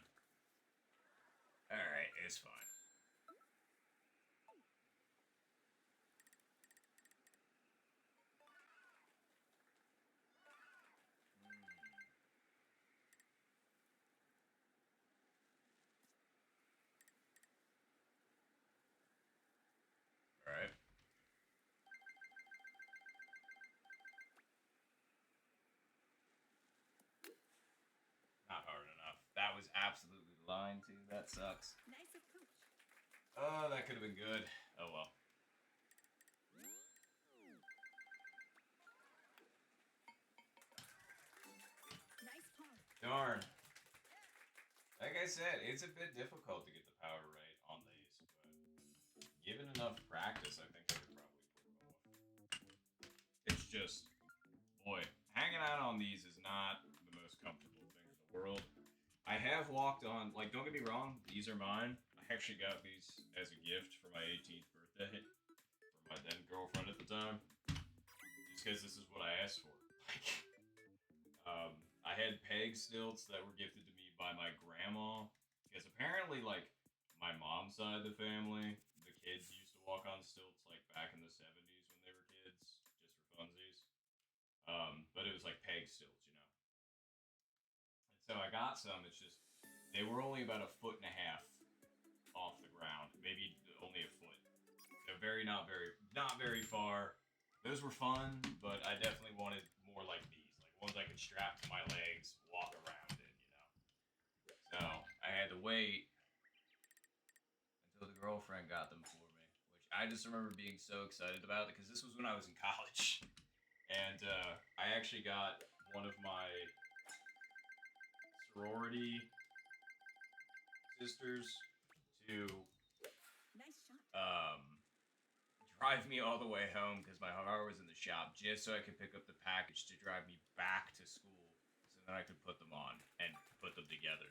Alright, it's fine. Alright. Not hard enough. That was absolutely the line, too. That sucks. Nice approach. Oh, that could have been good. Oh, well. Nice par. Darn. Like I said, it's a bit difficult to get the power right on these, but given enough practice, I think I could probably pull it off. It's just, boy, hanging out on these is not the most comfortable thing in the world. I have walked on, like, don't get me wrong, these are mine. I actually got these as a gift for my 18th birthday from my then girlfriend at the time, just because this is what I asked for. I had peg stilts that were gifted to me by my grandma, because apparently, like, my mom's side of the family, the kids used to walk on stilts, like, back in the 70s when they were kids, just for funsies. But it was like peg stilts, you know. And so I got some. It's just they were only about a foot and a half off the ground, maybe only a foot. So not very far. Those were fun, but I definitely wanted more like these, like ones I could strap to my legs, walk around in, you know. So I had to wait until the girlfriend got them for me, which I just remember being so excited about because this was when I was in college. And I actually got one of my sorority sisters to Nice shot. drive me all the way home because my car was in the shop just so I could pick up the package to drive me back to school so then I could put them on and put them together.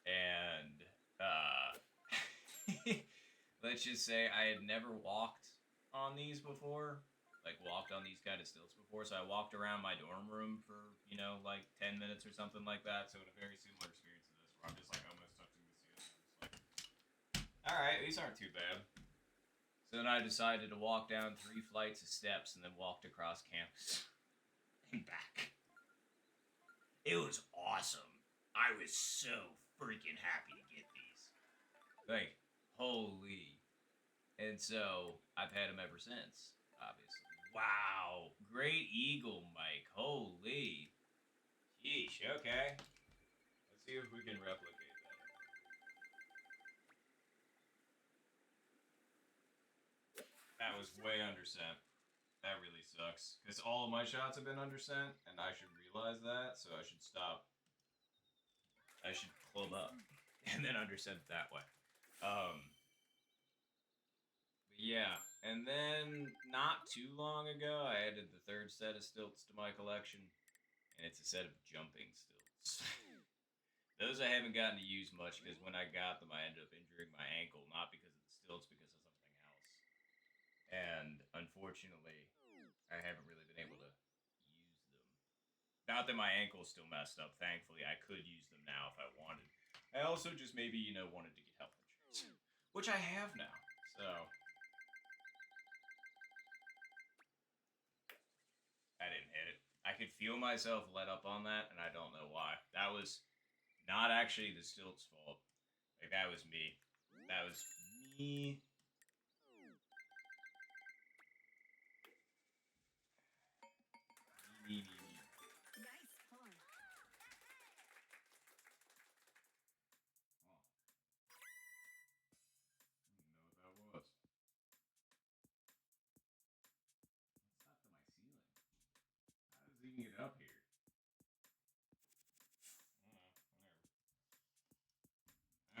And let's just say I had never walked on these before, like walked on these kind of stilts before. So I walked around my dorm room for, you know, like 10 minutes or something like that. So in a very similar experience to this, where I'm just like almost touching the ceiling. I'm just like, all right, these aren't too bad. So then I decided to walk down 3 flights of steps and then walked across campus and back. It was awesome. I was so freaking happy to get these. Like, holy. And so I've had him ever since, obviously. Wow. Great Eagle, Mike. Holy. Yeesh. Okay. Let's see if we can replicate that. That was way under cent. That really sucks. Because all of my shots have been under cent, and I should realize that, so I should stop. I should club up and then under cent that way. Yeah, and then not too long ago, I added the third set of stilts to my collection, and it's a set of jumping stilts. Those I haven't gotten to use much because when I got them, I ended up injuring my ankle, not because of the stilts, because of something else. And unfortunately, I haven't really been able to use them. Not that my ankle's still messed up. Thankfully, I could use them now if I wanted. I also just maybe wanted to get health insurance, which I have now. So I didn't hit it. I could feel myself let up on that, and I don't know why. That was not actually the stilt's fault. Like that was me. That was me. Me. Nice pawn. Huh. I don't know what that was. What's up to my ceiling? How does it even get up here?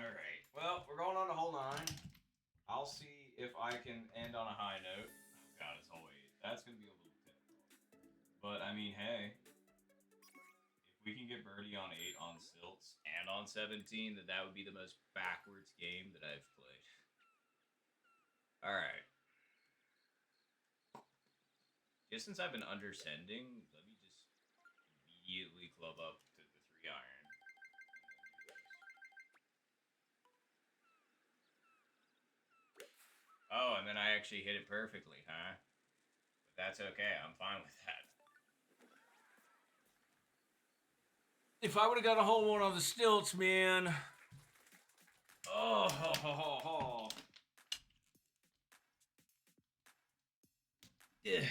All right. Well, we're going on to hole 9. I'll see if I can end on a high note. Oh God, it's hole 8. That's gonna be a little difficult. But I mean, hey, if we can get birdie on 8 on stilts and on 17, then that would be the most backwards game that I've played. All right. Just since I've been undersending, let me just immediately club up to the 3 iron. Oh, and then I actually hit it perfectly, huh? But that's okay. I'm fine with that. If I would have got a hole 1 on the stilts, man. Oh, ho, ho, ho, ho. Yeah,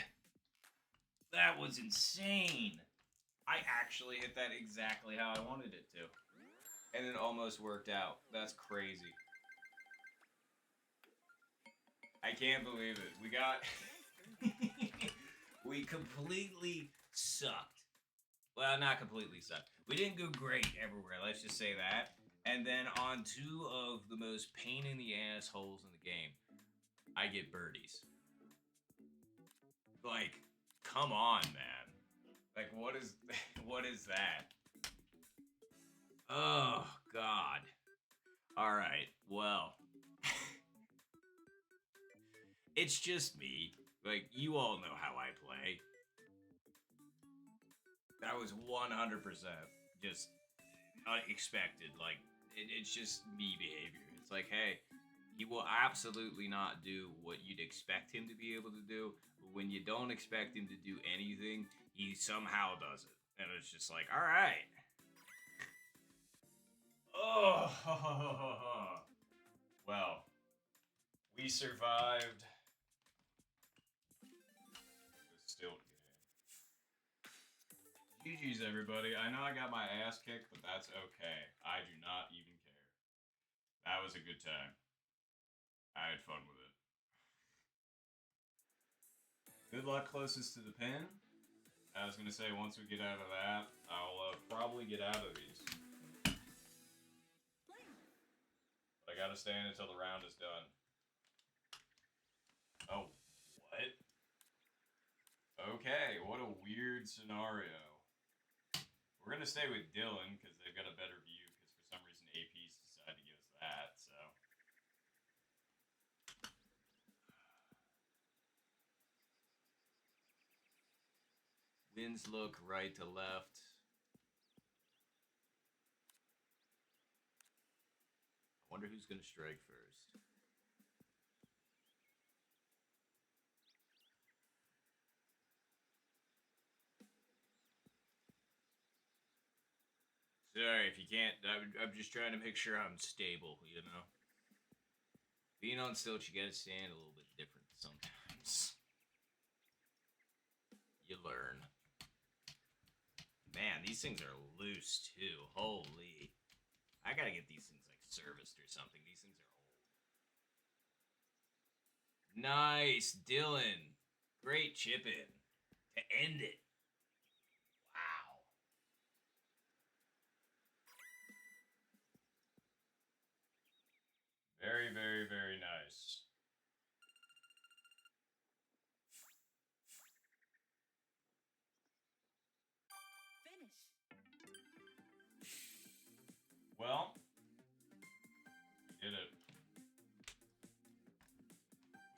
that was insane. I actually hit that exactly how I wanted it to. And it almost worked out. That's crazy. I can't believe it. We got. We completely sucked. Well, not completely sucked. We didn't go great everywhere, let's just say that. And then on 2 of the most pain in the ass holes in the game, I get birdies. Like, come on, man. Like, what is what is that? Oh God. All right. Well, it's just me. Like, you all know how I play. That was 100% just unexpected. Like, it's just me behavior. It's like, hey, he will absolutely not do what you'd expect him to be able to do. But when you don't expect him to do anything, he somehow does it. And it's just like, all right. Oh, well, we survived the stilt game. GG's, everybody. I know I got my ass kicked, but that's okay. I do not even care. That was a good time. I had fun with it. Good luck closest to the pin. I was gonna say once we get out of that, I'll probably get out of these. But I gotta stay in until the round is done. Oh, what? Okay, what a weird scenario. We're gonna stay with Dylan because they've got a better view. Because for some reason AP's decided to give us that. So winds look right to left. I wonder who's gonna strike first. Sorry if you can't. I'm just trying to make sure I'm stable. You know. Being on stilts, you gotta stand a little bit different sometimes. You learn. Man, these things are loose too. Holy. I gotta get these things like serviced or something. These things are old. Nice, Dylan. Great chip in to end it. Wow. Very, very, very nice. Finish. Well, we did it.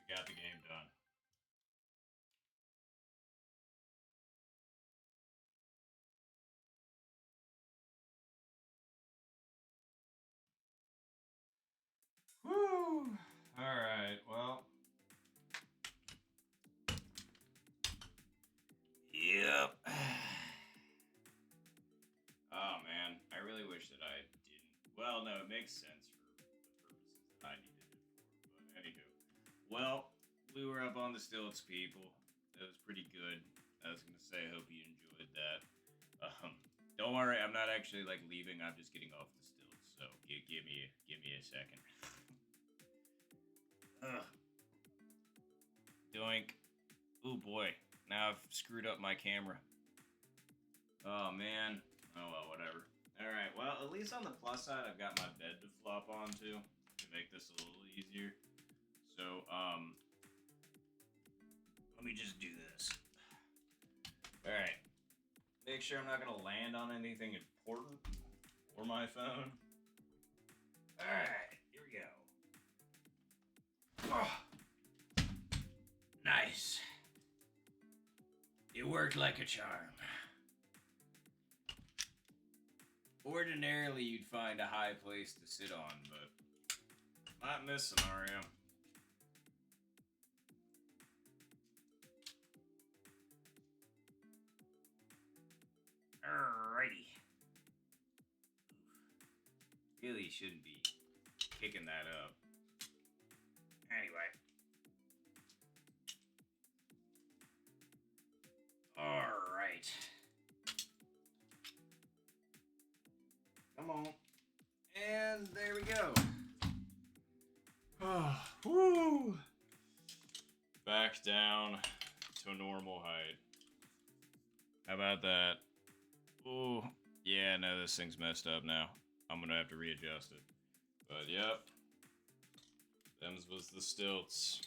We got the game done. Woo! Alright, well. Yep. Oh man, I really wish that I didn't. Well, no, it makes sense for the purposes that I needed it for. But anywho, well, we were up on the stilts, people. It was pretty good. I was gonna say, I hope you enjoyed that. Don't worry, I'm not actually like leaving. I'm just getting off the stilts. So give me a second. Ugh. Doink. Oh boy, now I've screwed up my camera. Oh man. Oh well, whatever. Alright, well, at least on the plus side, I've got my bed to flop onto to make this a little easier. So, let me just do this. Alright. Make sure I'm not gonna land on anything important or my phone. Alright, here we go. Oh, nice. It worked like a charm. Ordinarily, you'd find a high place to sit on, but not in this scenario. Alrighty. Really shouldn't be kicking that up. Anyway. Alright. Come on. And there we go. Oh, woo! Back down to a normal height. How about that? Ooh, yeah, no, this thing's messed up now. I'm gonna have to readjust it. But yep, them's was the stilts.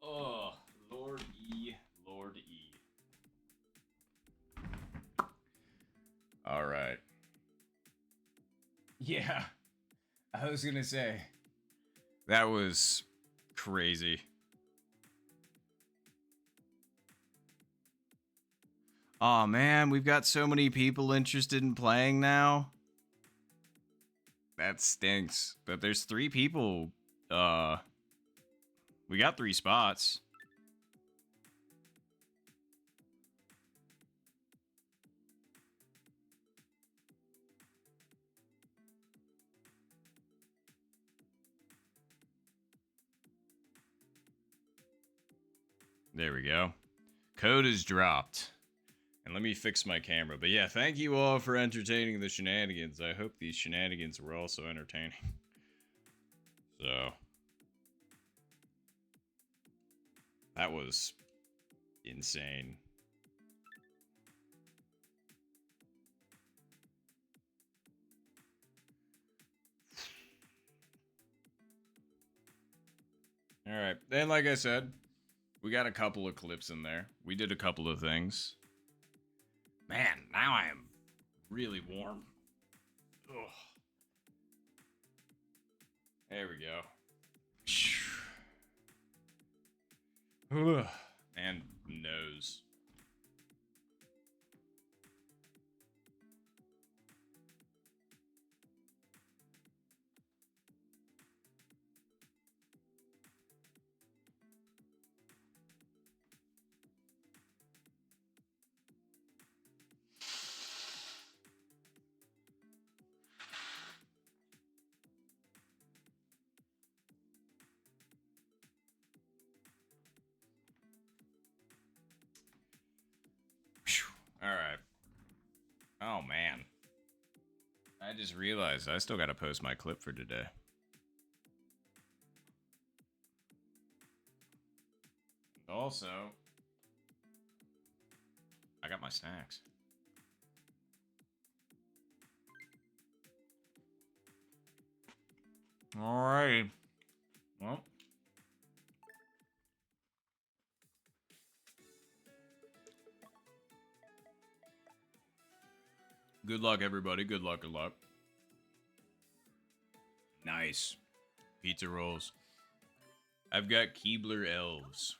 Oh, Lord E, Lord E. All right. Yeah, I was gonna say that was crazy. Oh man, we've got so many people interested in playing now. That stinks. But there's 3 people. We got 3 spots. There we go. Code is dropped. And let me fix my camera. But yeah, thank you all for entertaining the shenanigans. I hope these shenanigans were also entertaining. So. That was insane. Alright. And like I said, we got a couple of clips in there. We did a couple of things. Man, now I am really warm. Ugh. There we go. Ugh. And nose. I just realized I still got to post my clip for today. Also, I got my snacks. Alrighty. Well. Good luck, everybody. Good luck, good luck. Nice. Pizza rolls. I've got Keebler elves.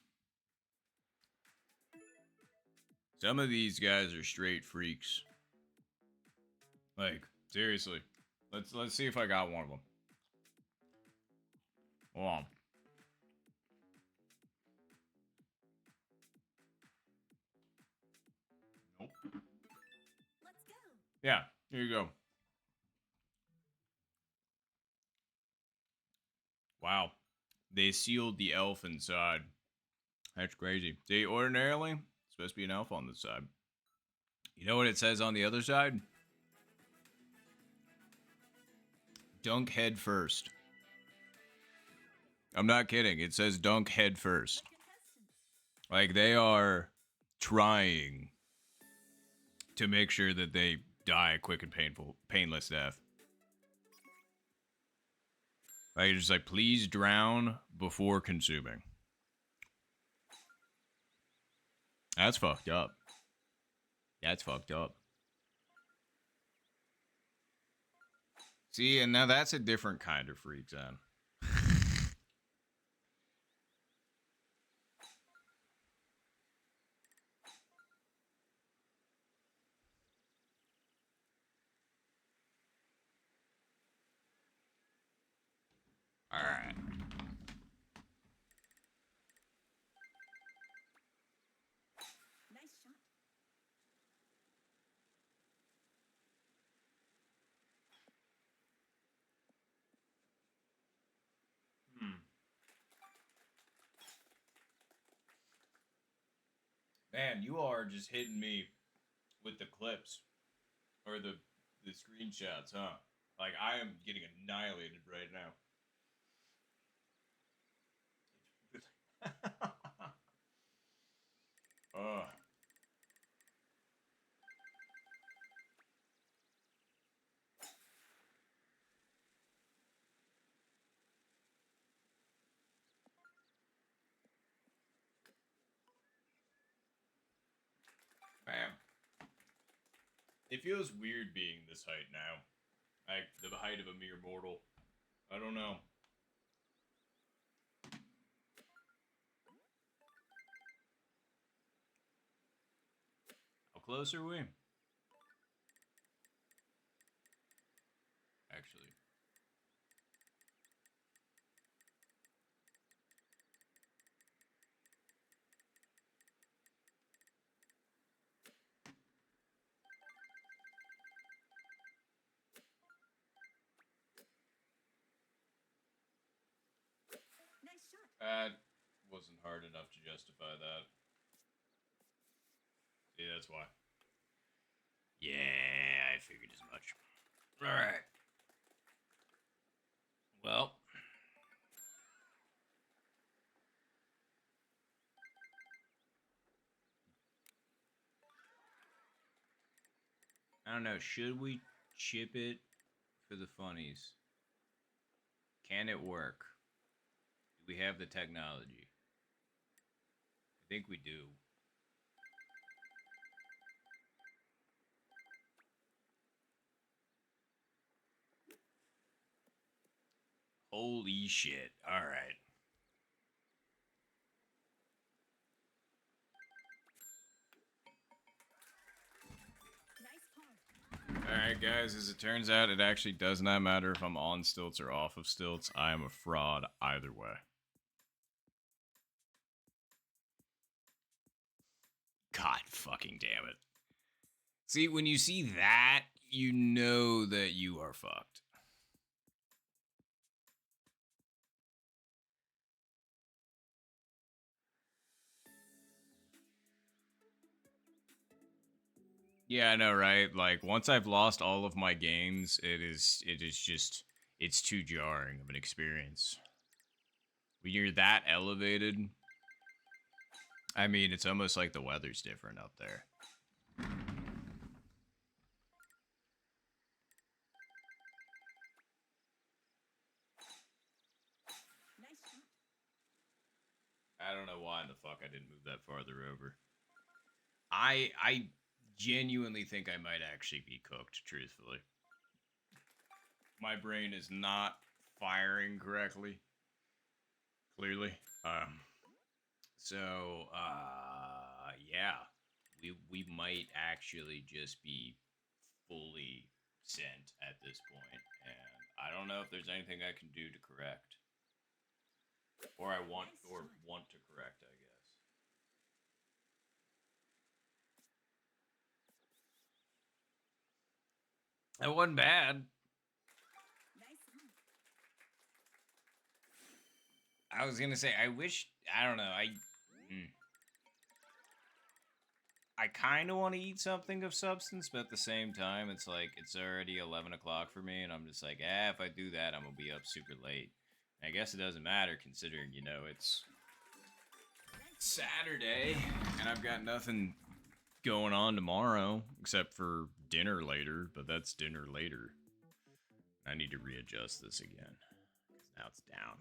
Some of these guys are straight freaks. Like, seriously. Let's see if I got one of them. Hold on. Nope. Let's go. Yeah, here you go. Wow. They sealed the elf inside. That's crazy. See, ordinarily, it's supposed to be an elf on this side. You know what it says on the other side? Dunk head first. I'm not kidding. It says dunk head first. Like, they are trying to make sure that they die a quick and painless death. Like, it's just like, please drown before consuming. That's fucked up. That's fucked up. See, and now that's a different kind of freak then. Alright. Nice shot. Man, you are just hitting me with the clips. Or the screenshots, huh? Like, I am getting annihilated right now. Ugh. Bam. It feels weird being this height now. Like, the height of a mere mortal. I don't know. How close are we? Actually. Nice shot. That wasn't hard enough to justify that. See, that's why. Yeah, I figured as much. Alright. Well. I don't know. Should we chip it for the funnies? Can it work? Do we have the technology? I think we do. Holy shit. Alright. Nice par. Alright, guys, as it turns out, it actually does not matter if I'm on stilts or off of stilts. I am a fraud either way. God fucking damn it. See, when you see that, you know that you are fucked. Yeah, I know, right? Like once I've lost all of my games, it is just it's too jarring of an experience. When you're that elevated, I mean, it's almost like the weather's different up there. Nice shot. I don't know why in the fuck I didn't move that farther over. I genuinely think I might actually be cooked, truthfully. My brain is not firing correctly, clearly. Yeah, we might actually just be fully sent at this point, and I don't know if there's anything I can do to correct, or I want Nice or shot. want to correct, I guess. That wasn't bad. Nice on. I was gonna say I wish I don't know mm, I kind of want to eat something of substance, but at the same time, it's like it's already 11 o'clock for me, and I'm just like, if I do that, I'm gonna be up super late. And I guess it doesn't matter considering it's Nice shot. Saturday, and I've got nothing going on tomorrow except for dinner later, but that's dinner later. I need to readjust this again because now it's down.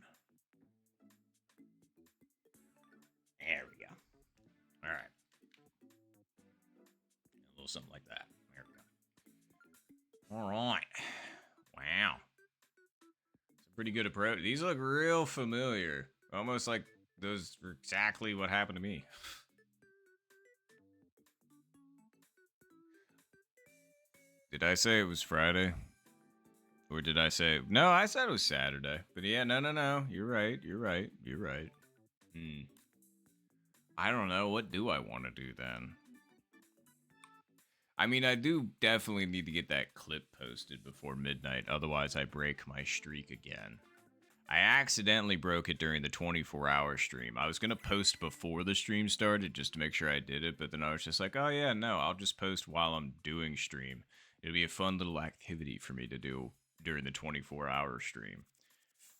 There we go. All right, a little something like that. There we go. All right. Wow. It's a pretty good approach. These look real familiar. Almost like those were exactly what happened to me. Did I say it was Friday? Or did I say no? I said it was Saturday. But yeah, no. You're right. You're right. You're right. Hmm. I don't know. What do I want to do then? I mean, I do definitely need to get that clip posted before midnight. Otherwise, I break my streak again. I accidentally broke it during the 24-hour stream. I was going to post before the stream started just to make sure I did it, but then I was just like, oh yeah, no, I'll just post while I'm doing stream. It'll be a fun little activity for me to do during the 24-hour stream.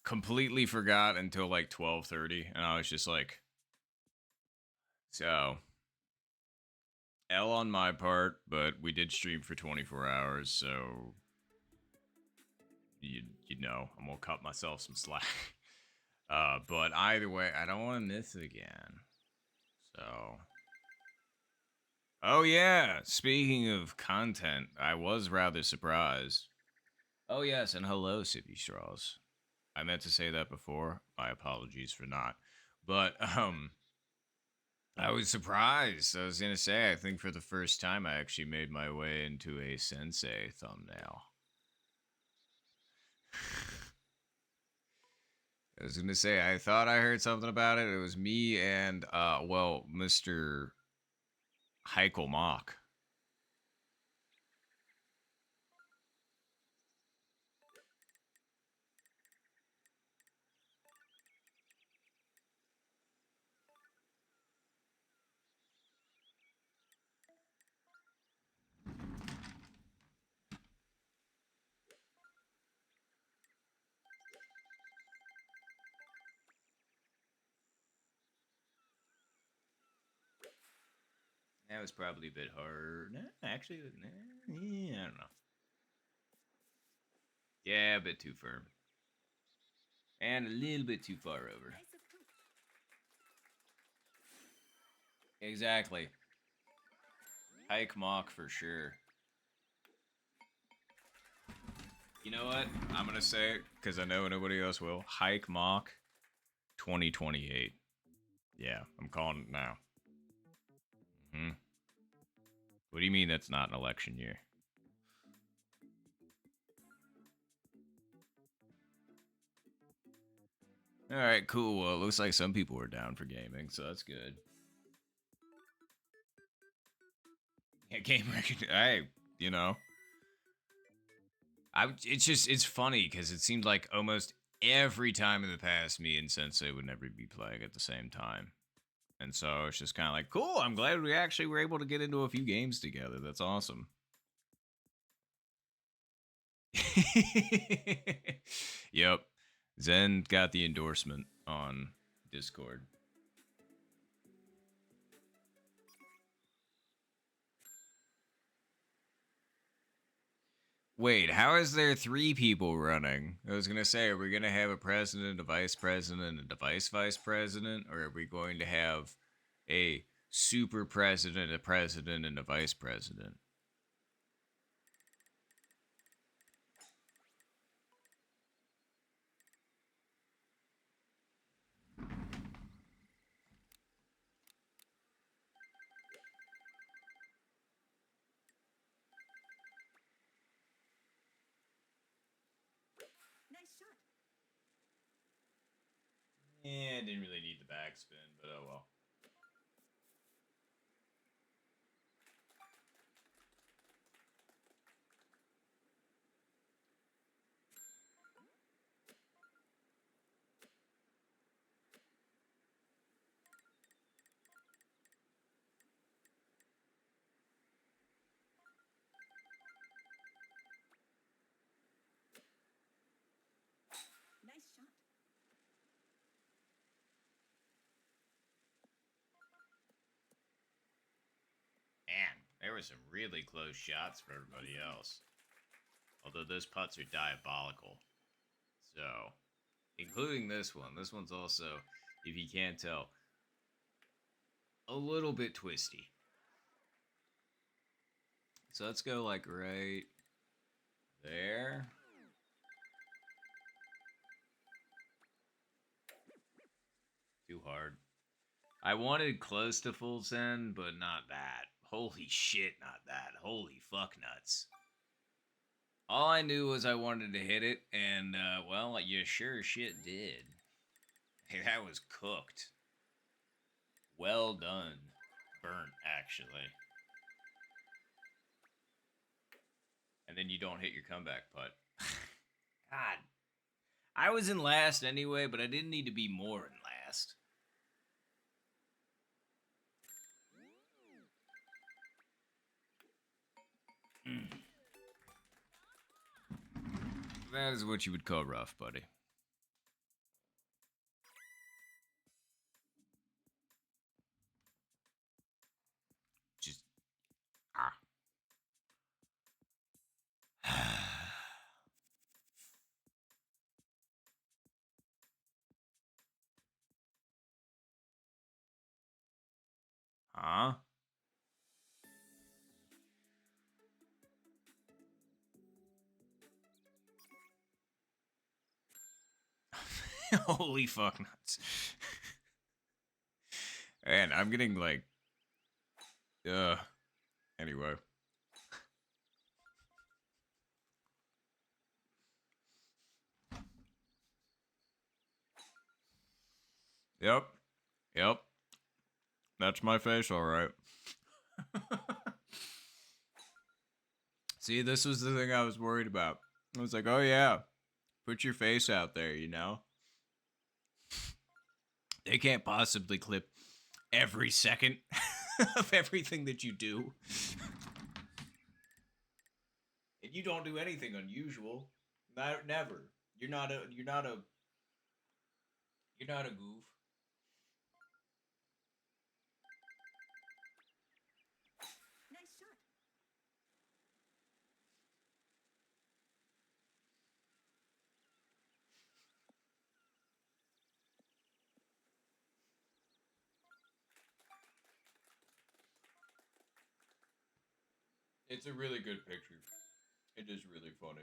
Completely forgot until like 12:30, and I was just like, so L on my part, but we did stream for 24 hours, so you know, I'm gonna cut myself some slack. But either way, I don't want to miss it again. So, oh yeah. Speaking of content, I was rather surprised. Oh yes, and hello, Sippy Straws. I meant to say that before. My apologies for not. But I was surprised. I was gonna say, I think for the first time, I actually made my way into a sensei thumbnail. I was gonna say, I thought I heard something about it. It was me and well, Mr. Heikel Mock. That was probably a bit hard. Actually, yeah, I don't know. Yeah, a bit too firm. And a little bit too far over. Nice approach. Exactly. Great. Hike Mock for sure. You know what? I'm going to say it because I know nobody else will. Hike Mock 2028. Yeah, I'm calling it now. Hmm. What do you mean that's not an election year? All right, cool. Well, it looks like some people are down for gaming, so that's good. Yeah, game recognition. Hey, you know, it's funny because it seemed like almost every time in the past, me and Sensei would never be playing at the same time, And so it's just kind of like, cool. I'm glad we actually were able to get into a few games together. That's awesome. Yep. Zen got the endorsement on Discord. Wait, how is there 3 people running? I was gonna say, are we gonna have a president, a vice president, and a vice president, or are we going to have a super president, a president, and a vice president? Nice shot. Yeah, I didn't really need the backspin, but oh well. Nice shot. Man, there were some really close shots for everybody else. Although those putts are diabolical. So, including this one. This one's also, if you can't tell, a little bit twisty. So let's go like right there. Too hard. I wanted close to full send, but not that. Holy shit, not that. Holy fuck nuts. All I knew was I wanted to hit it, and, well, you sure as shit did. Hey, that was cooked. Well done. Burnt, actually. And then you don't hit your comeback putt. God. I was in last anyway, but I didn't need to be more in last. That is what you would call rough, buddy. Just huh? Holy fuck nuts. And I'm getting like anyway. Yep. Yep. That's my face, all right. See, this was the thing I was worried about. I was like, oh yeah, put your face out there, you know? They can't possibly clip every second of everything that you do. And you don't do anything unusual. Never. You're not a goof. Nice shot. It's a really good picture. It is really funny.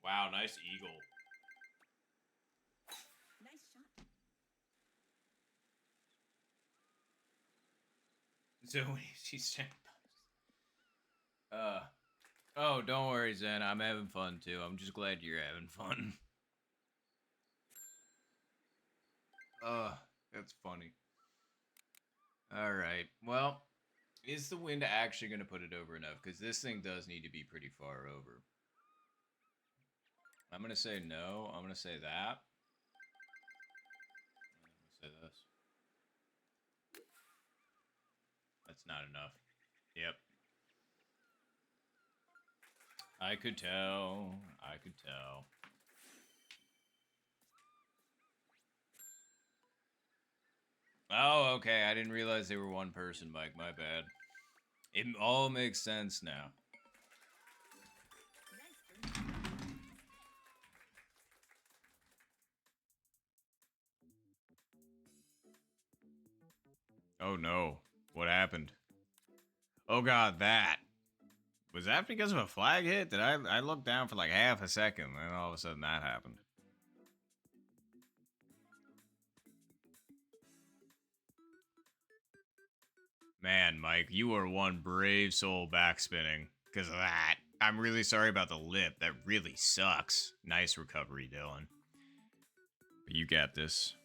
Wow, nice eagle. Nice shot. So she's oh, don't worry, Zen. I'm having fun too. I'm just glad you're having fun. That's funny. All right. Well, is the wind actually going to put it over enough? Because this thing does need to be pretty far over. I'm gonna say no. I'm gonna say that. I'm gonna say this. That's not enough. Yep. I could tell. I could tell. Oh, okay. I didn't realize they were one person, Mike. My bad. It all makes sense now. Nice burn. Oh no. What happened? Oh god, that. Was that because of a flag hit? Did I looked down for like half a second and all of a sudden that happened? Man, Mike, you are one brave soul backspinning because of that. I'm really sorry about the lip. That really sucks. Nice recovery, Dylan. But you got this.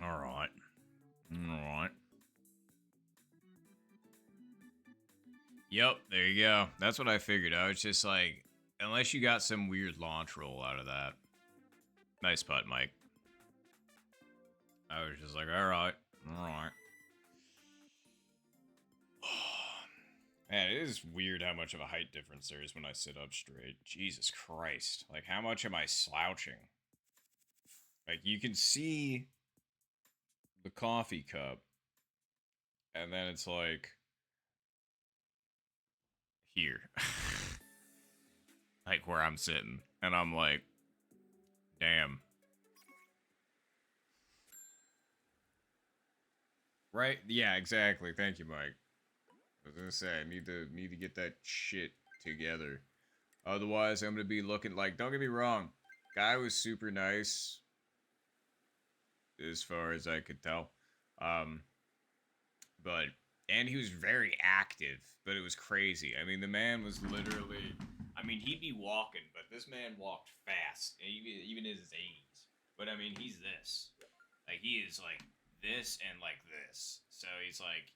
All right. All right. Yep, there you go. That's what I figured. I was just like, unless you got some weird launch roll out of that. Nice putt, Mike. I was just like, all right. All right. Man, it is weird how much of a height difference there is when I sit up straight. Jesus Christ. Like, how much am I slouching? Like, you can see the coffee cup, and then it's like, here. Like, where I'm sitting. And I'm like, damn. Right? Yeah, exactly. Thank you, Mike. I was gonna say, I need to get that shit together. Otherwise, I'm gonna be looking like, don't get me wrong, guy was super nice as far as I could tell. Um, but and he was very active, but it was crazy. I mean, the man was literally, I mean, he'd be walking, but this man walked fast, even in his 80s. But I mean, he's this, like he is like this and like this. So he's like,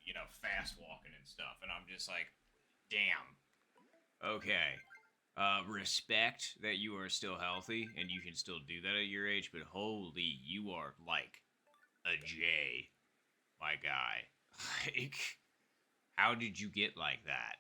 and like fast walking and stuff, and I'm just like, damn. Okay. Respect that you are still healthy and you can still do that at your age, but holy, you are like a J, my guy. Like, how did you get like that?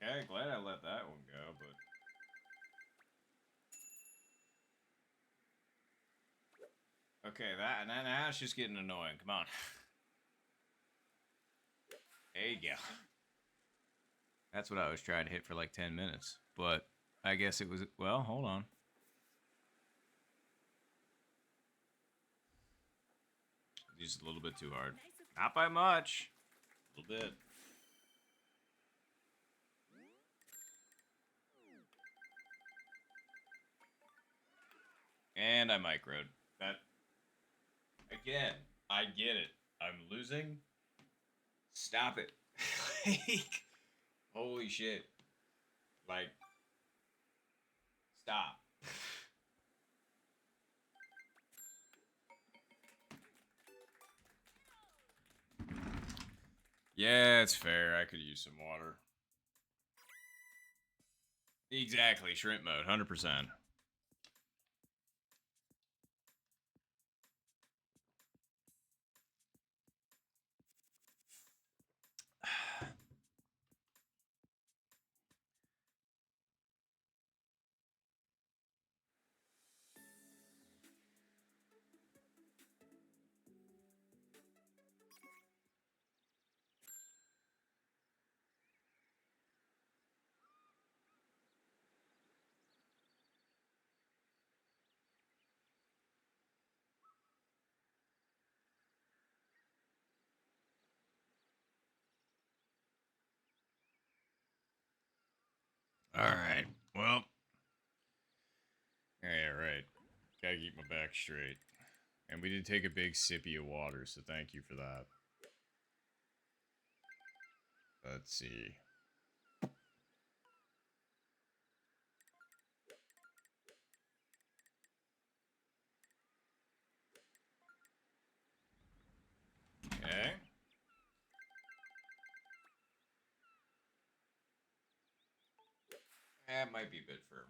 Okay, glad I let that one go, but okay, that and then now it's just getting annoying. Come on. There you go. That's what I was trying to hit for like 10 minutes, but I guess it was. Well, hold on. Just a little bit too hard. Nice. Not by much. A little bit. And I microed. That again. I get it. I'm losing. Stop it. Like, holy shit. Like, stop. Yeah, it's fair. I could use some water. Exactly. Shrimp mode. 100%. gotta keep my back straight. And we did take a big sippy of water, so thank you for that. Let's see. Okay. That might be a bit firm.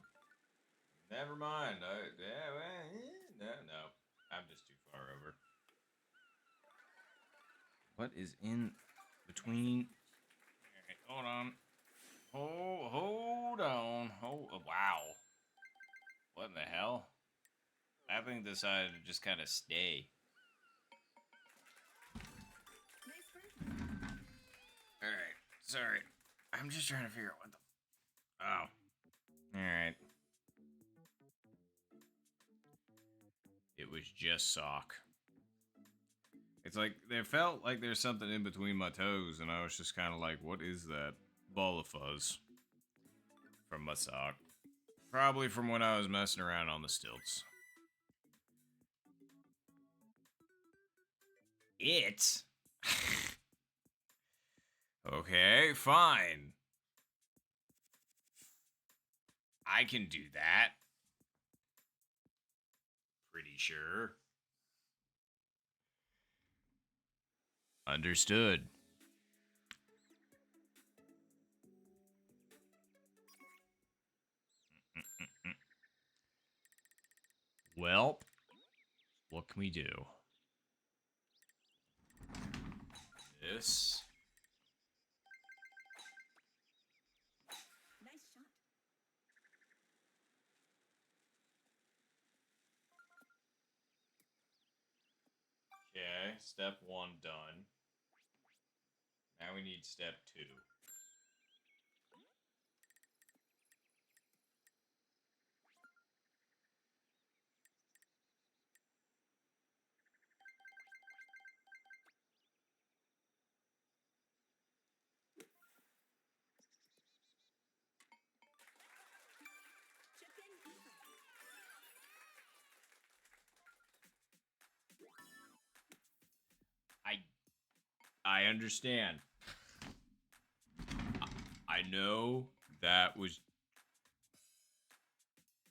Never mind. No. I'm just too far over. What is in between? Alright, hold on. Hold on. Wow. What in the hell? That thing decided to just kind of stay. Nice birdie. Alright, sorry. I'm just trying to figure out what the. Oh. Alright. It was just sock. It's like, there felt like there's something in between my toes, and I was just kind of like, what is that ball of fuzz from my sock? Probably from when I was messing around on the stilts. It? Okay, fine. I can do that. Pretty sure. Understood. Well, what can we do? This. Nice shot. Okay, step 1 done. Now we need step 2. Chip in easy. I understand. I know that was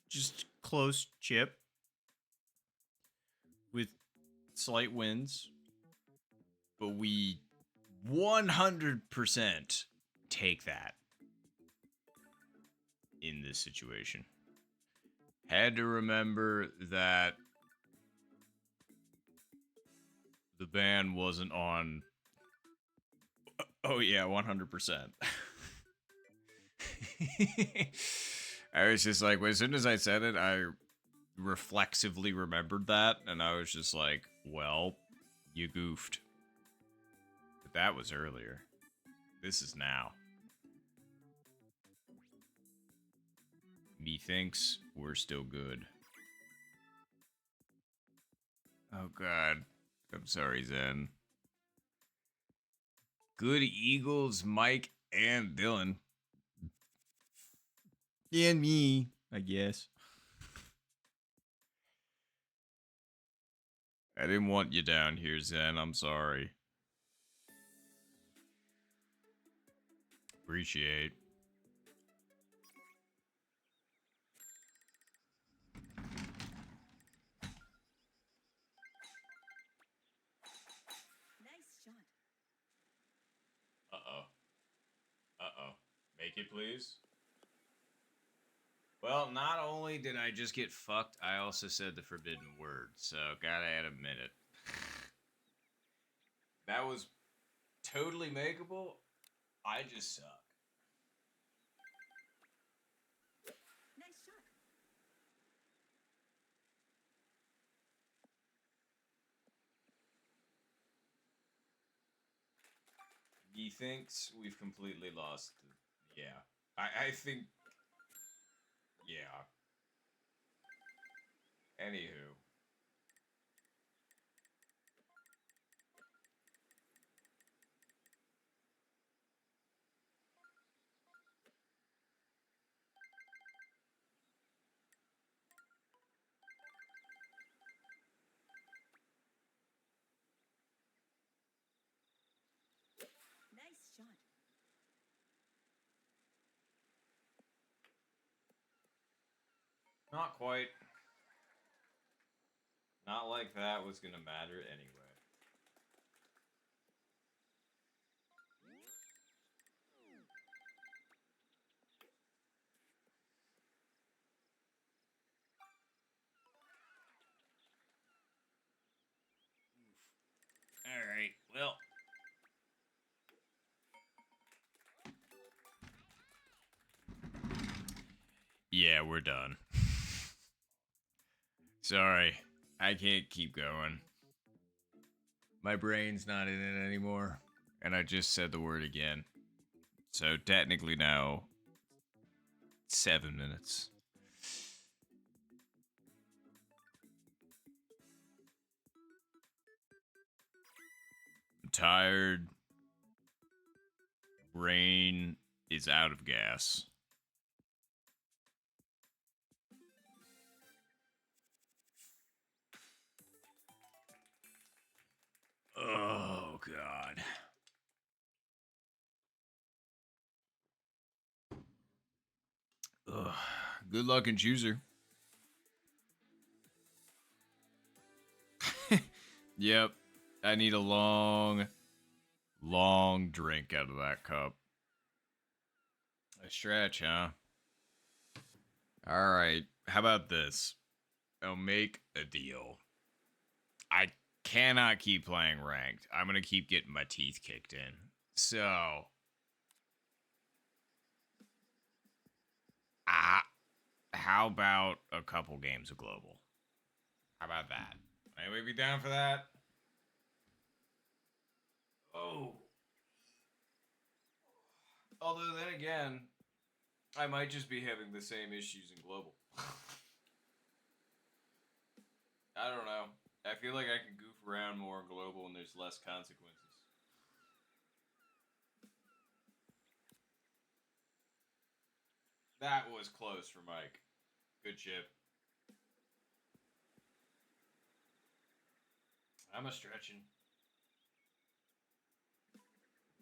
just close chip with slight wins, but we 100% take that in this situation. Had to remember that the ban wasn't on. Oh yeah, 100%. I was just like, as soon as I said it, I reflexively remembered that, and I was just like, well, you goofed. But that was earlier. This is now. Methinks we're still good. Oh god. I'm sorry, Zen. Good Eagles, Mike and Dylan. And me, I guess. I didn't want you down here, Zen. I'm sorry. Appreciate. Nice shot. Uh-oh. Uh-oh. Make it, please. Well, not only did I just get fucked, I also said the forbidden word, so gotta add a minute. That was totally makeable. I just suck. Nice shot. He thinks we've completely lost. Yeah. I think. Yeah. Anywho. Not quite. Not like that was gonna matter anyway. Alright, well. Yeah, we're done. Sorry. I can't keep going. My brain's not in it anymore. And I just said the word again. So technically now, 7 minutes. I'm tired. Brain is out of gas. Oh, God. Ugh. Good luck in chooser. Yep. I need a long, long drink out of that cup. A stretch, huh? All right. How about this? I'll make a deal. I cannot keep playing ranked. I'm going to keep getting my teeth kicked in. So, ah, how about a couple games of global? How about that? Anybody be down for that? Oh. Although then again, I might just be having the same issues in global. I don't know. I feel like I can goof around more in global and there's less consequences. That was close for Mike. Good chip. I'm a stretching.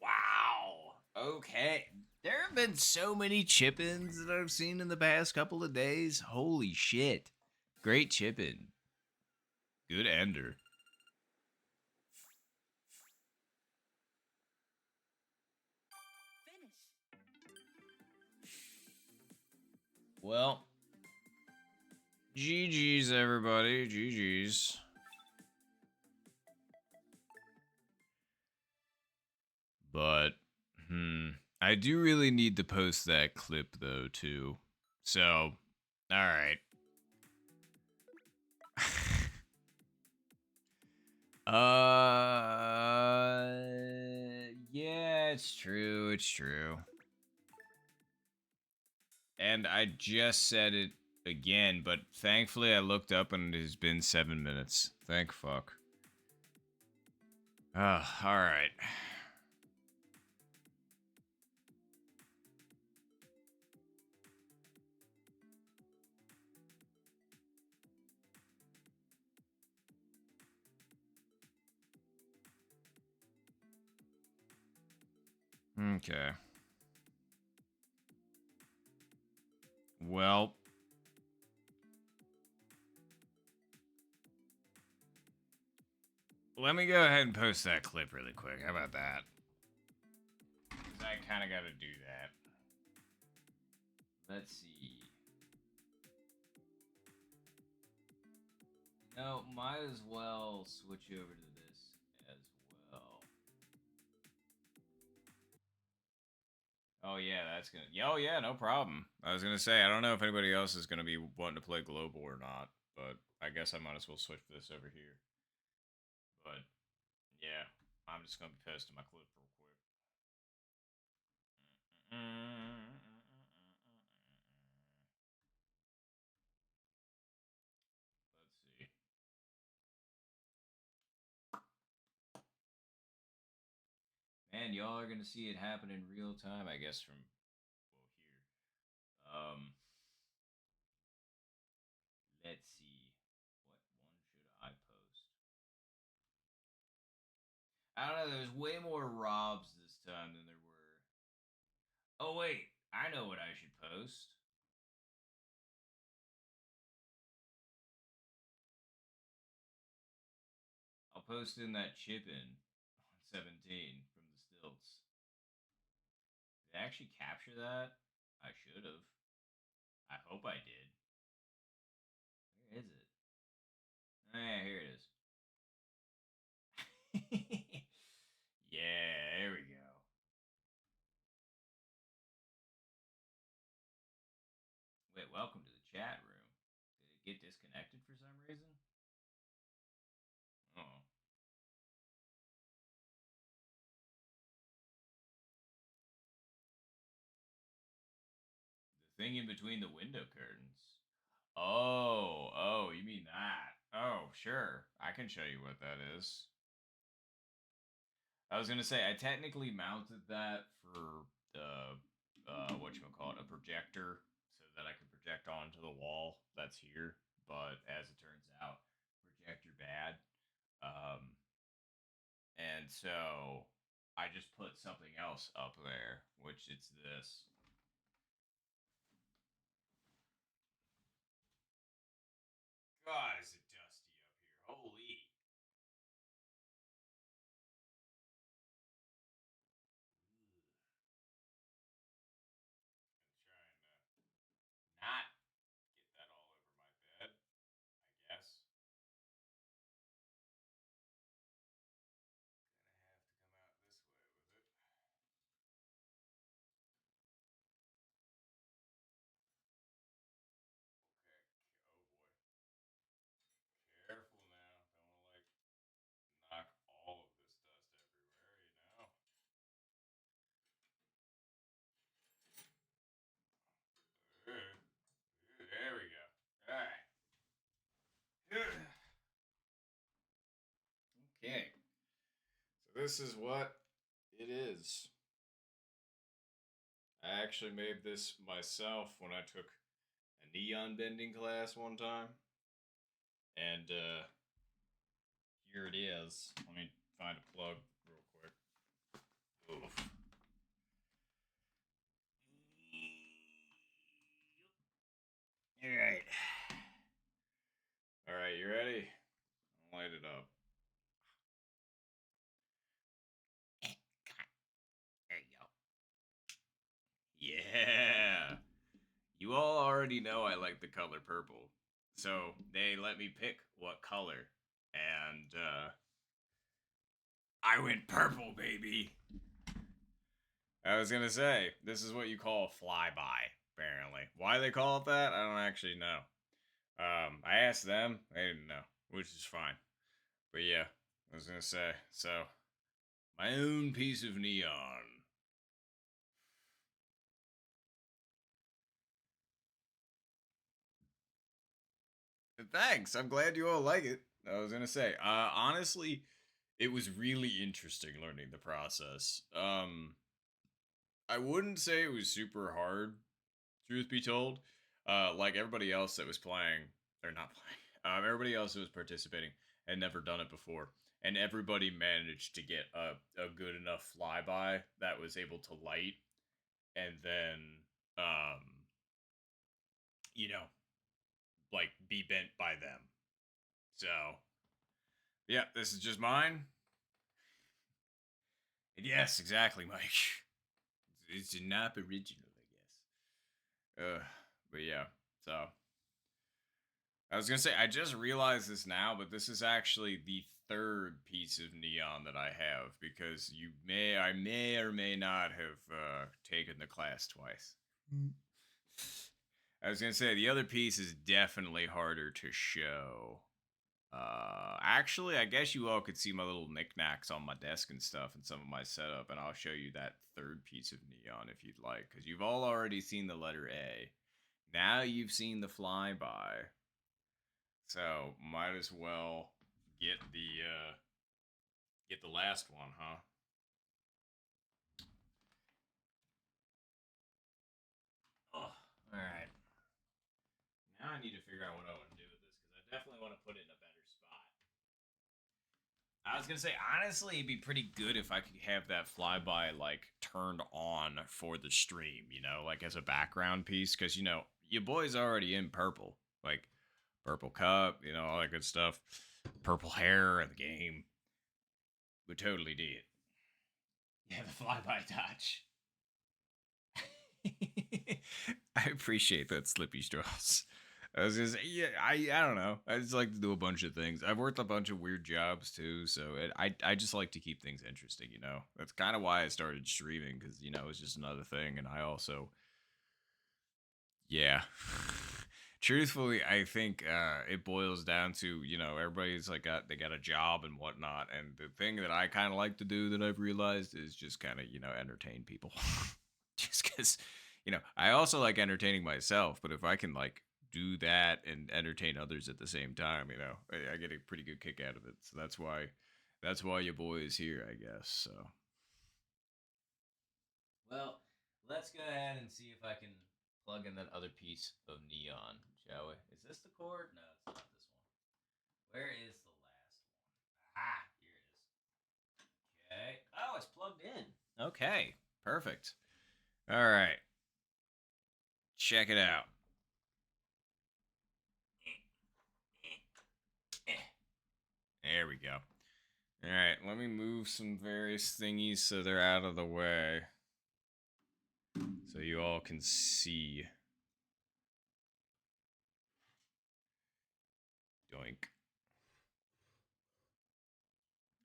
Wow. Okay. There have been so many chip-ins that I've seen in the past couple of days. Holy shit. Great chip-in. Good ender. Finish. Well, GG's everybody. GG's. But, I do really need to post that clip though too. So, alright. Yeah, it's true. It's true. And I just said it again, but thankfully I looked up and it has been 7 minutes. Thank fuck. All right. Okay. Well, let me go ahead and post that clip really quick. How about that? 'Cause I kind of got to do that. Let's see. No, might as well switch over to this as well. Oh yeah, that's gonna. Oh yeah, no problem. I was gonna say I don't know if anybody else is gonna be wanting to play global or not, but I guess I might as well switch this over here. But yeah, I'm just gonna be posting my clip real quick. Let's see. Man, y'all are gonna see it happen in real time, I guess. From here. Let's see. What one should I post? I don't know. There's way more Robs this time than there were. Oh wait, I know what I should post. I'll post in that chip in on 17 from the stilts. Did I actually capture that? I should have. I hope I did. Where is it? Oh, yeah, here it is. Yeah, there we go. Wait, welcome to the chat room. Did it get disconnected for some reason? Oh. The thing in between the window curtains. Oh, you mean that? Oh, sure. I can show you what that is. I was gonna say I technically mounted that for the whatchamacallit, a projector, so that I could project onto the wall that's here. But as it turns out, projector bad. Um, and so I just put something else up there, which it's this. God, is it dusty up here? Holy. I'm trying to not get that all over my bed, I guess. Gonna have to come out this way with it. Okay. Oh boy. Careful now. Don't want to knock all of this dust everywhere. There we go. All right. Okay. So this is what it is. I actually made this myself when I took a neon bending class one time. And here it is. Let me find a plug real quick. Oof. All right. All right, you ready? I'll light it up. There you go. Yeah. You all already know I like the color purple. So they let me pick what color. And I went purple, baby. I was gonna say, this is what you call a flyby, apparently. Why they call it that, I don't actually know. I asked them, they didn't know, which is fine. But yeah, I was gonna say, so my own piece of neon. Thanks. I'm glad you all like it. I was gonna say, honestly, it was really interesting learning the process. I wouldn't say it was super hard, truth be told. Like everybody else that was playing, or not playing, everybody else that was participating had never done it before, and everybody managed to get a good enough flyby that was able to light, and then, um, you know, like be bent by them. So, yeah, this is just mine. And yes, exactly, Mike. It's not original, I guess. But yeah, so I was gonna say I just realized this now, but this is actually the third piece of neon that I have because I may or may not have taken the class twice. I was gonna say the other piece is definitely harder to show. Actually, I guess you all could see my little knickknacks on my desk and stuff and some of my setup, and I'll show you that third piece of neon if you'd like, because you've all already seen the letter A. Now you've seen the flyby, so might as well get the last one, huh? Oh, all right. Now I need to figure out what I want to do with this because I definitely want to put it in a better spot. I was gonna say, honestly, it'd be pretty good if I could have that flyby like turned on for the stream, like as a background piece, because your boy's already in purple, like purple cup, all that good stuff, purple hair in the game. Would totally do it. Yeah, the flyby dodge. I appreciate that, Slippy Straws. I was just yeah, I don't know. I just like to do a bunch of things. I've worked a bunch of weird jobs too, so I just like to keep things interesting. That's kind of why I started streaming because it's just another thing, and I also yeah. Truthfully, I think it boils down to everybody's like they got a job and whatnot, and the thing that I kind of like to do that I've realized is just kind of entertain people, just because I also like entertaining myself, but if I can like do that and entertain others at the same time, I get a pretty good kick out of it. So that's why your boy is here, I guess. So well, let's go ahead and see if I can plug in that other piece of neon, shall we? Is this the cord? No, it's not this one. Where is the last one? Ah, here it is. Okay. Oh, it's plugged in. Okay, perfect. All right, check it out. There we go. All right, let me move some various thingies so they're out of the way so you all can see. Doink.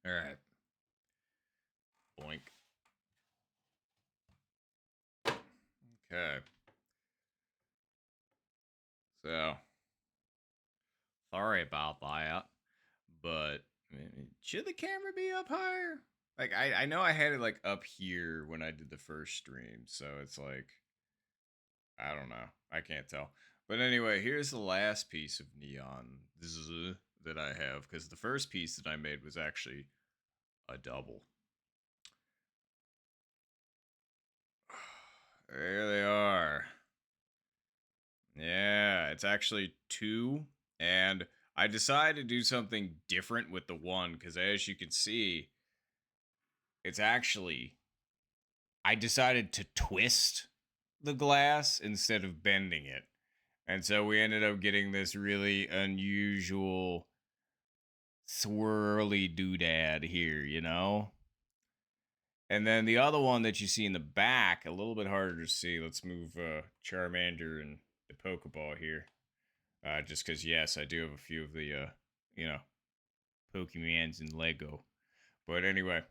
All right. Boink. Okay. So, sorry about that, but should the camera be up higher? Like, I know I had it like up here when I did the first stream, so it's like I don't know. I can't tell. But anyway, here's the last piece of neon that I have because the first piece that I made was actually a double. There they are. Yeah, it's actually two. And I decided to do something different with the one because, as you can see, it's actually. I decided to twist the glass instead of bending it. And so we ended up getting this really unusual swirly doodad here. And then the other one that you see in the back, a little bit harder to see. Let's move Charmander and the Pokeball here. Just because, yes, I do have a few of the, you know, Pokemans in Lego. But anyway,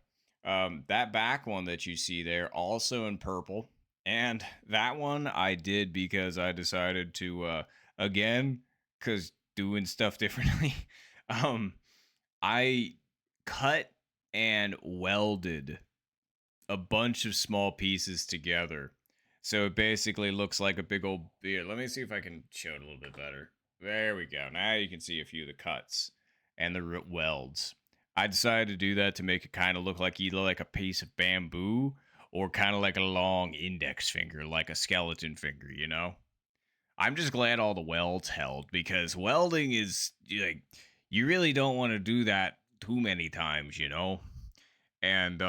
that back one that you see there, also in purple. And that one I did because I decided to, again, because doing stuff differently, um, I cut and welded a bunch of small pieces together. So it basically looks like a big old beard. Let me see if I can show it a little bit better. There we go. Now you can see a few of the cuts and the welds. I decided to do that to make it kind of look like either like a piece of bamboo or kind of like a long index finger, like a skeleton finger. I'm just glad all the welds held because welding is like you really don't want to do that too many times. And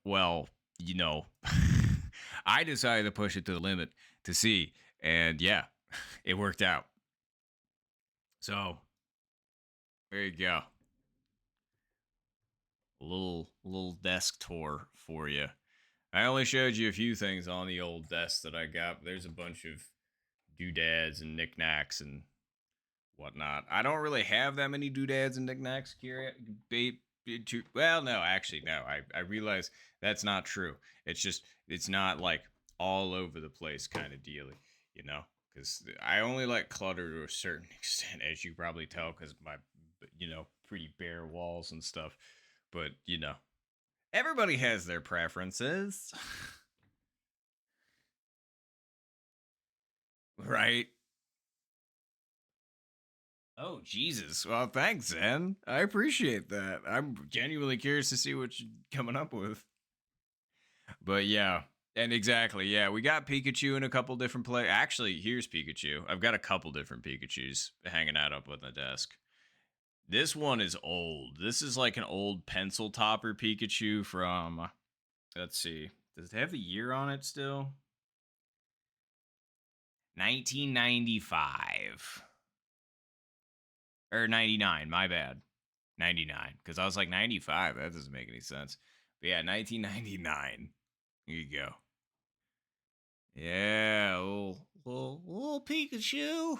well, you know, I decided to push it to the limit to see, and yeah, it worked out. So there you go, a little desk tour for you. I only showed you a few things on the old desk that I got. But there's a bunch of doodads and knickknacks and whatnot. I don't really have that many doodads and knickknacks. Well, no, actually, no. I realize that's not true. It's not like all over the place kind of deal, you know. Because I only like clutter to a certain extent, as you probably tell, because my pretty bare walls and stuff. But everybody has their preferences, right? Oh Jesus! Well, thanks, Zen. I appreciate that. I'm genuinely curious to see what you're coming up with. But yeah, and exactly, yeah, we got Pikachu in a couple different play. Actually, here's Pikachu. I've got a couple different Pikachu's hanging out up on the desk. This one is old. This is like an old pencil topper Pikachu from. Let's see. Does it have the year on it still? 1995 or 99. My bad. 99. Because I was like 95. That doesn't make any sense. But yeah, 1999. Here you go. Yeah, little Pikachu.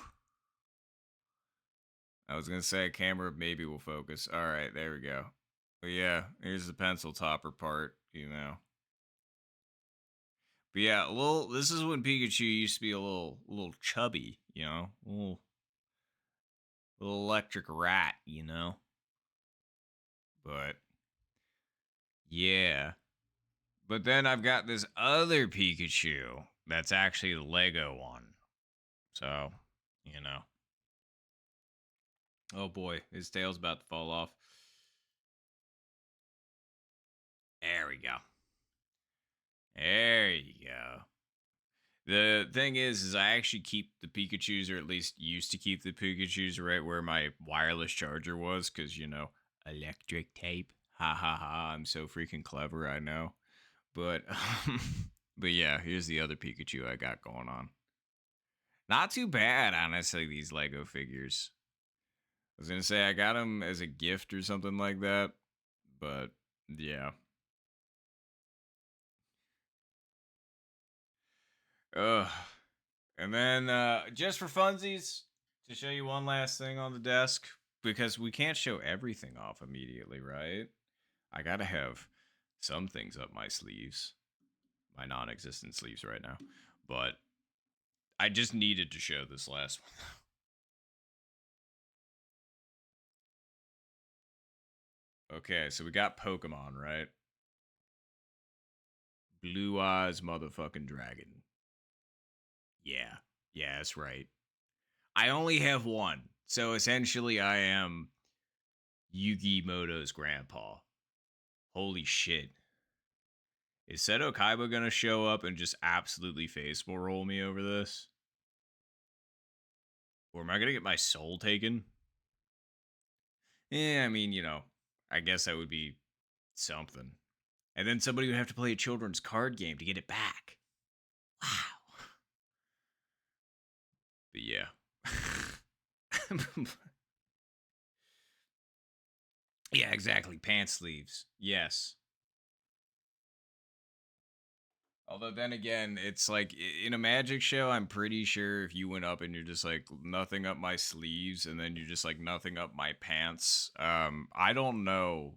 I was gonna say camera maybe will focus. All right, there we go. But yeah, here's the pencil topper part. But yeah, a little. This is when Pikachu used to be a little chubby. Little electric rat. But yeah. But then I've got this other Pikachu that's actually the Lego one. So, you know. Oh boy, his tail's about to fall off. There we go. There you go. The thing is I actually keep the Pikachu's, or at least used to keep the Pikachu's right where my wireless charger was, because, electric tape. Ha ha ha. I'm so freaking clever, I know. But, but yeah, here's the other Pikachu I got going on. Not too bad, honestly, these Lego figures. I was going to say I got them as a gift or something like that. But, yeah. Ugh. And then just for funsies, to show you one last thing on the desk, because we can't show everything off immediately, right? I gotta have some things up my sleeves, my non-existent sleeves right now. But I just needed to show this last one. Okay, so we got Pokemon, right? Blue Eyes Motherfucking Dragon. Yeah, yeah, that's right. I only have one, so essentially I am Yugi Moto's grandpa. Holy shit. Is Seto Kaiba gonna show up and just absolutely Facebook roll me over this? Or am I gonna get my soul taken? Yeah, I mean, I guess that would be something. And then somebody would have to play a children's card game to get it back. Wow. But yeah. Yeah, exactly. Pants sleeves. Yes. Although then again, it's like in a magic show, I'm pretty sure if you went up and you're just like nothing up my sleeves and then you're just like nothing up my pants, I don't know.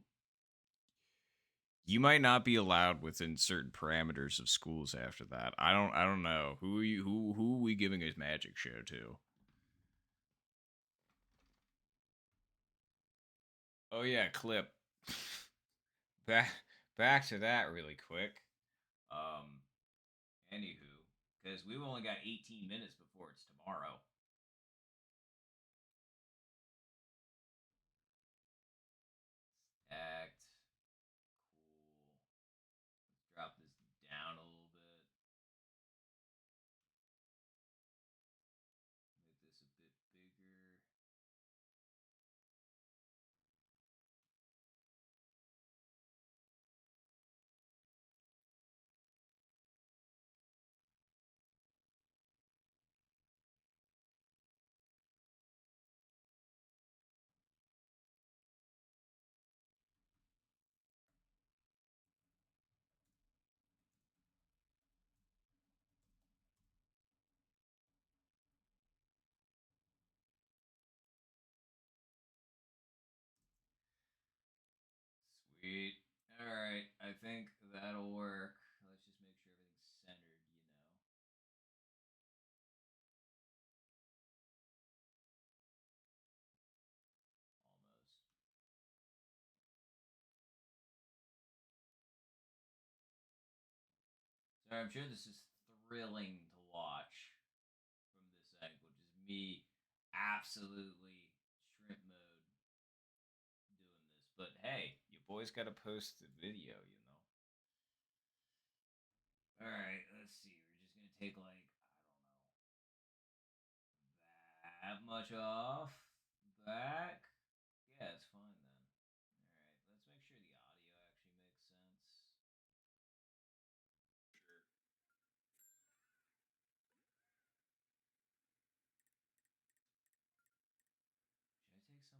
You might not be allowed within certain parameters of schools after that. I don't know. Who are we giving a magic show to? Oh yeah, clip. back back to that really quick. Um Anywho, because we've only got 18 minutes before it's tomorrow. Act. Cool. Let's drop this down a little bit. Make this a bit bigger. Sweet. All right, I think that'll work. Let's just make sure everything's centered. Almost. So I'm sure this is thrilling to watch from this angle. Just me absolutely shrimp mode doing this. But hey, you boys got to post the video. All right, let's see. We're just gonna take like I don't know that much off back. Yeah, it's fine then. All right, let's make sure the audio actually makes sense. Should I take some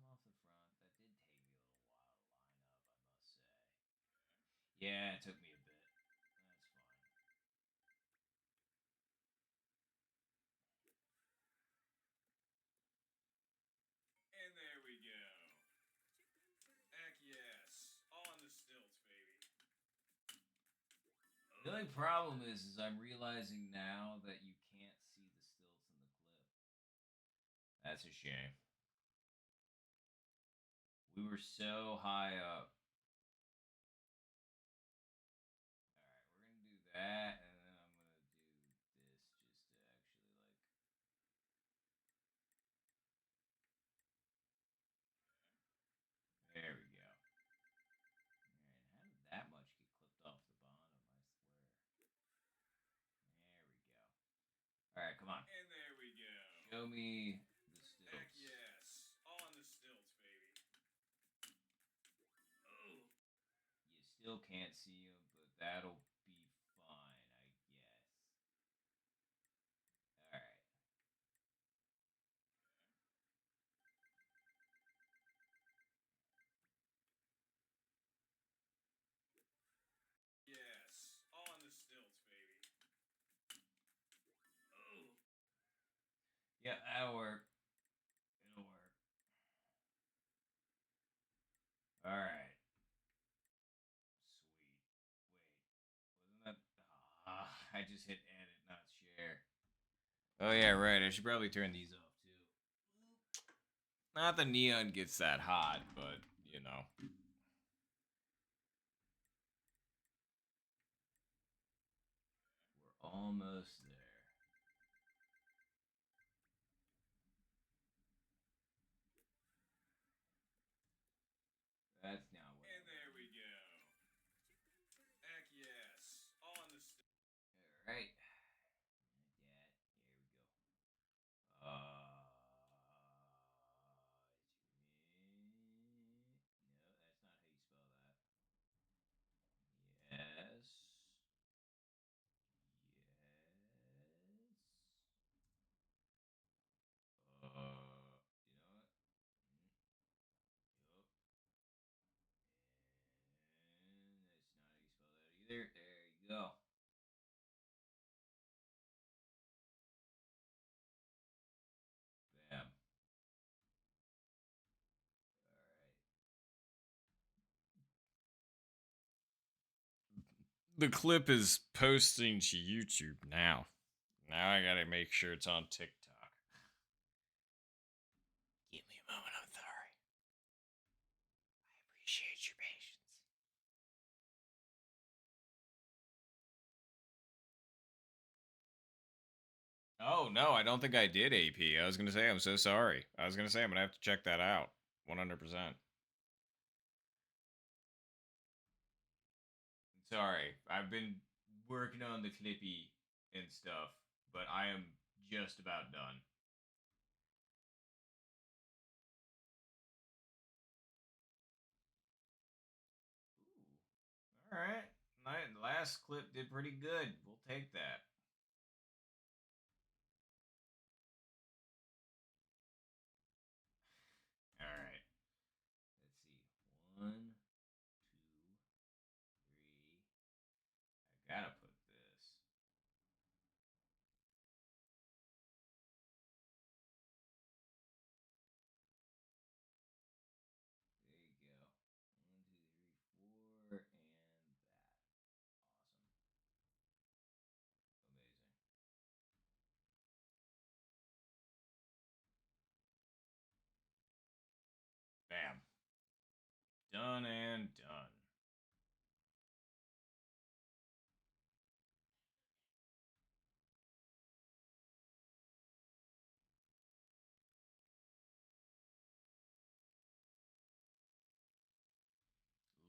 off the front? That did take me a little Yeah, it took me a bit. That's fine. And there we go. Heck yes. On the stilts, baby. The only problem is I'm realizing now that you can't see the stilts in the clip. That's a shame. We were so high up. All right, we're gonna do that, and then I'm gonna do this just to actually like. There we go. All right, how did that much get clipped off the bottom? I swear. There we go. All right, come on. And there we go. Show me the stilts. Heck yes. On the stilts, baby. Oh. You still can't see them, but that'll be fine, I guess. All right. Yes. On the stilts, baby. Oh. Yeah, that'll work. It'll work. All right. Sweet. Wait. Wasn't that? I just hit edit, not share. Oh yeah, right. I should probably turn these off too. Not the neon gets that hot, but you know. We're almost there. That's not what. And there we go. Heck yes. On the. All right. Here we go. No, that's not how you spell that. Yes. Yes. You know what? Yup. And that's not how you spell that either. There you go. Bam. The clip is posting to YouTube now. Now I gotta make sure it's on TikTok. Give me a moment, I'm sorry. I appreciate your patience. Oh no, I don't think I did AP. I was gonna say I'm so sorry. I was gonna say I'm gonna have to check that out. 100%. Sorry, I've been working on the Clippy and stuff, but I am just about done. Ooh. All right. My last clip did pretty good. We'll take that. All right. Let's see. One, two, three. I gotta put this. There you go. One, two, three, four, and that. Awesome. Amazing. Bam. Done and done.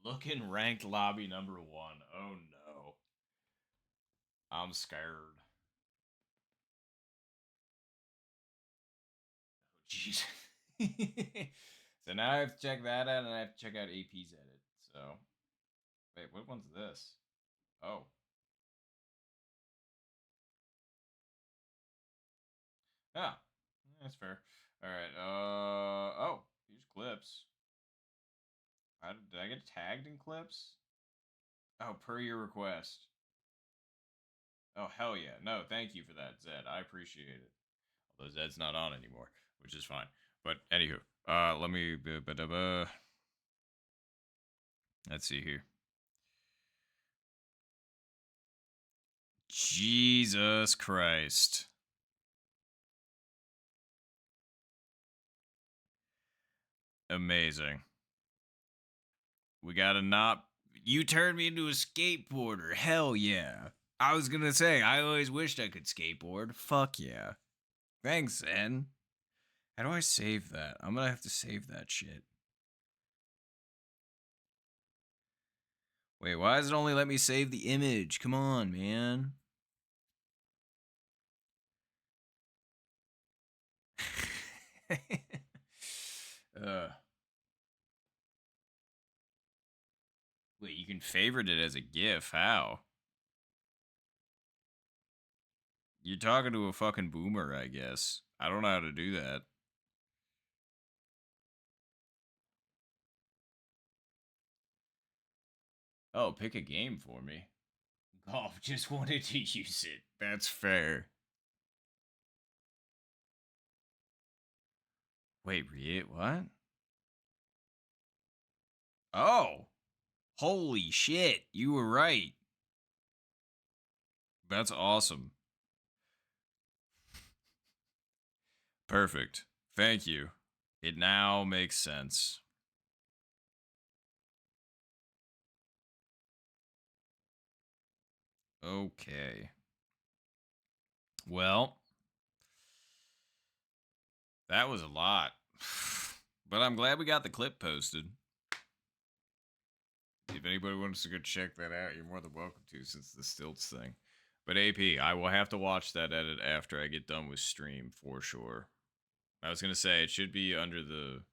Looking ranked lobby #1. Oh no. I'm scared. Oh jeez. So now I have to check that out and I have to check out AP's edit. So wait, what one's this? Oh. Yeah. That's fair. Alright, oh, here's clips. Did I get tagged in clips? Oh, per your request. Oh, hell yeah. No, thank you for that, Zed. I appreciate it. Although Zed's not on anymore, which is fine. But anywho, let me. Let's see here. Jesus Christ. Amazing. We gotta not. You turned me into a skateboarder. Hell yeah. I was gonna say, I always wished I could skateboard. Fuck yeah. Thanks, Zen. How do I save that? I'm gonna have to save that shit. Wait, why does it only let me save the image? Come on, man. uh, wait, you can favorite it as a GIF. How? You're talking to a fucking boomer, I guess. I don't know how to do that. Oh, pick a game for me. Golf just wanted to use it. That's fair. Wait, what? Oh, holy shit. You were right. That's awesome. Perfect. Thank you. It now makes sense. Okay. Well, that was a lot. But I'm glad we got the clip posted. If anybody wants to go check that out, you're more than welcome to, since the stilts thing. But AP, I will have to watch that edit after I get done with stream for sure. I was gonna say it should be under the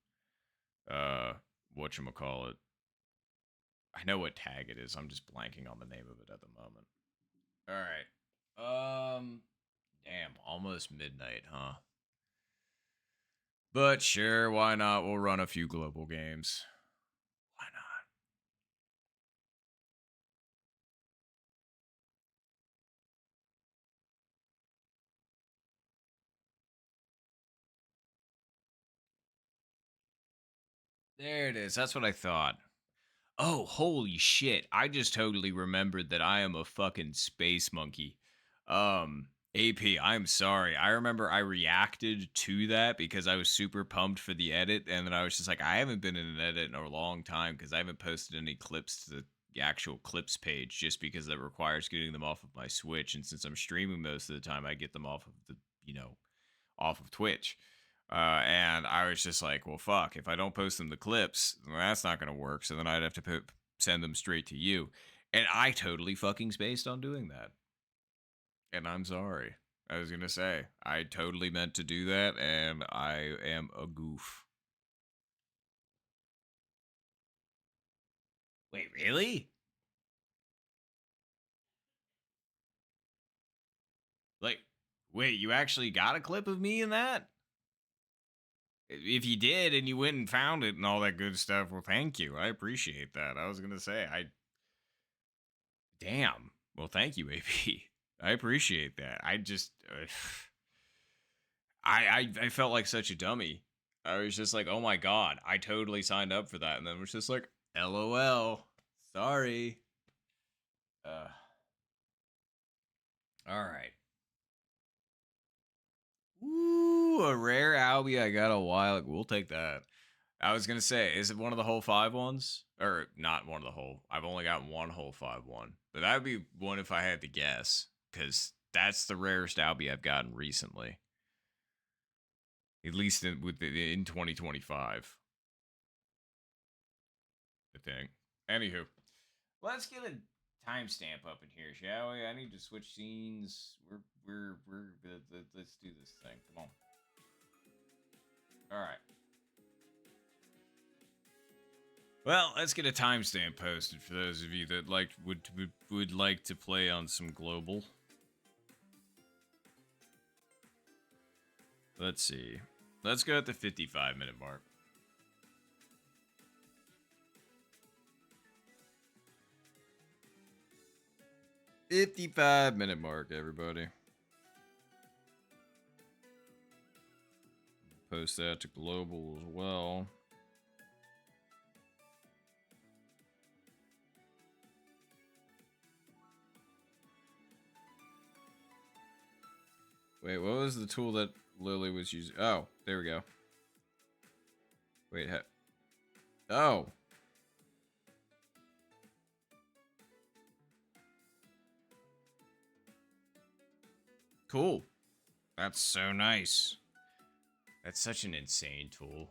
whatchamacallit. I know what tag it is. I'm just blanking on the name of it at the moment. Alright. Damn, almost midnight, huh? But sure, why not? We'll run a few global games. Why not? There it is. That's what I thought. Oh, holy shit. I just totally remembered that I am a fucking space monkey. AP, I'm sorry. I remember I reacted to that because I was super pumped for the edit, and then I was just like, I haven't been in an edit in a long time because I haven't posted any clips to the actual clips page just because that requires getting them off of my Switch, and since I'm streaming most of the time, I get them off of the, off of Twitch. And I was just like, well, fuck. If I don't post them the clips, that's not going to work. So then I'd have to send them straight to you. And I totally fucking spaced on doing that. And I'm sorry. I was going to say, I totally meant to do that, and I am a goof. Wait, really? Like, wait, you actually got a clip of me in that? If you did and you went and found it and all that good stuff, well, thank you. I appreciate that. I was going to say, damn. Well, thank you, AP. I appreciate that. I just, I felt like such a dummy. I was just like, oh my god, I totally signed up for that, and then was just like, LOL, sorry. Uh, all right. Ooh, a rare Albie I got a while. We'll take that. I was gonna say, is it one of the whole 5 ones? Or not one of the whole. I've only got one whole 5 one. But that would be one if I had to guess. Because that's the rarest Albie I've gotten recently. At least in 2025. I think. Anywho. Let's get a timestamp up in here, shall we? I need to switch scenes. Let's do this thing. Come on. All right. Well, let's get a timestamp posted for those of you that would like to play on some global. Let's see. Let's go at the 55-minute mark. 55-minute mark, everybody. Post that to global as well. Wait, what was the tool that Lily was using? Oh, there we go. Wait, oh. Cool. That's so nice. That's such an insane tool.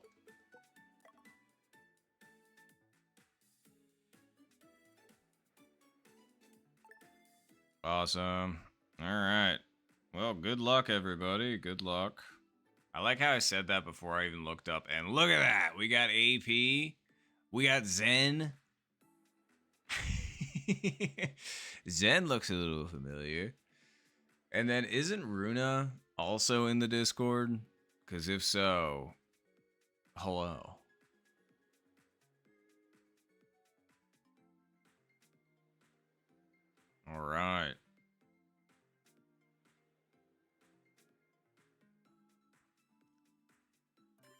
Awesome. All right. Well, good luck, everybody. Good luck. I like how I said that before I even looked up. And look at that. We got AP. We got Zen. Zen looks a little familiar. And then isn't Runa also in the Discord? Because if so, hello. All right.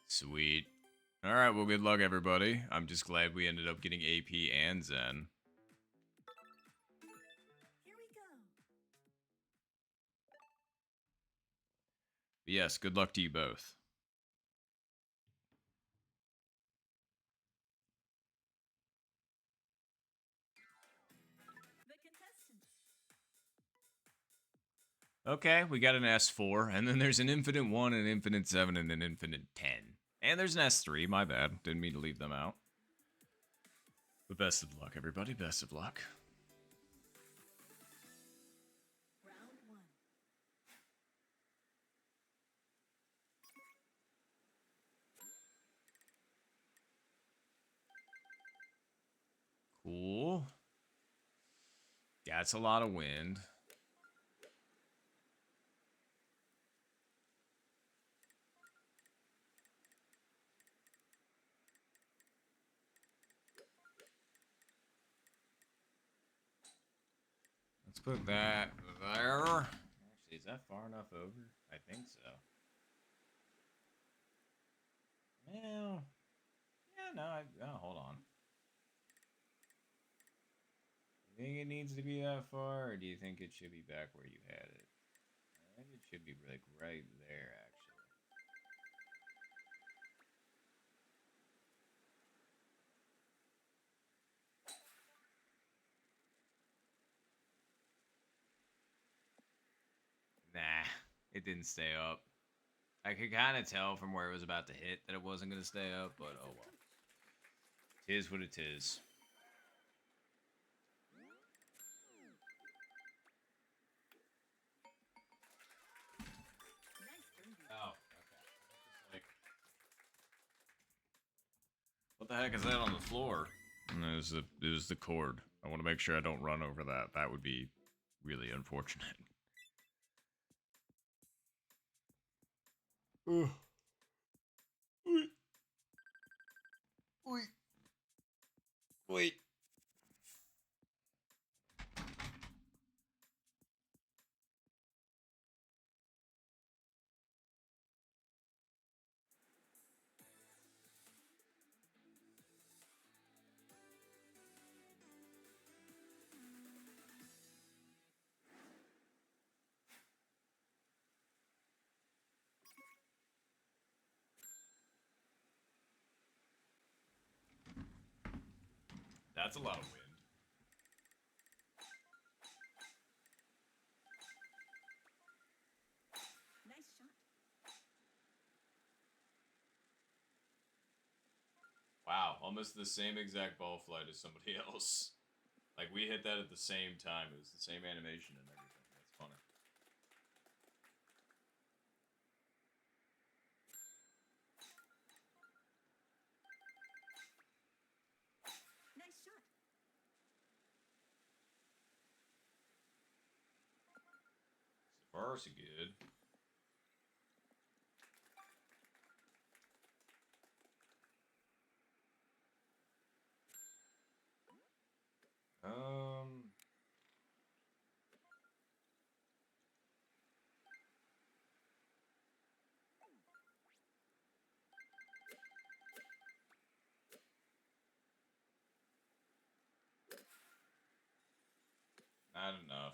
Sweet. All right, well, good luck, everybody. I'm just glad we ended up getting AP and Zen. Here we go. But yes, good luck to you both. The contestants. Okay, we got an S4, and then there's an Infinite 1, an Infinite 7, and an Infinite 10. And there's an S3, my bad. Didn't mean to leave them out. But best of luck, everybody. Best of luck. Round one. Cool. That's a lot of wind. Let's put that there. Actually, is that far enough over? I think so. Well, yeah, no, oh, hold on. You think it needs to be that far, or do you think it should be back where you had it? I think it should be like right there, actually. Nah, it didn't stay up. I could kind of tell from where it was about to hit that it wasn't going to stay up, but oh well. Tis what it is. Nice birdie. Oh, okay. Like, what the heck is that on the floor? And it was the cord. I want to make sure I don't run over that. That would be really unfortunate. Ugh. Wait. Wait. Wait. That's a lot of wind. Nice shot. Wow, almost the same exact ball flight as somebody else. Like we hit that at the same time. It was the same animation and everything. That's funny. Nice shot. So far, so good. Um, Not enough.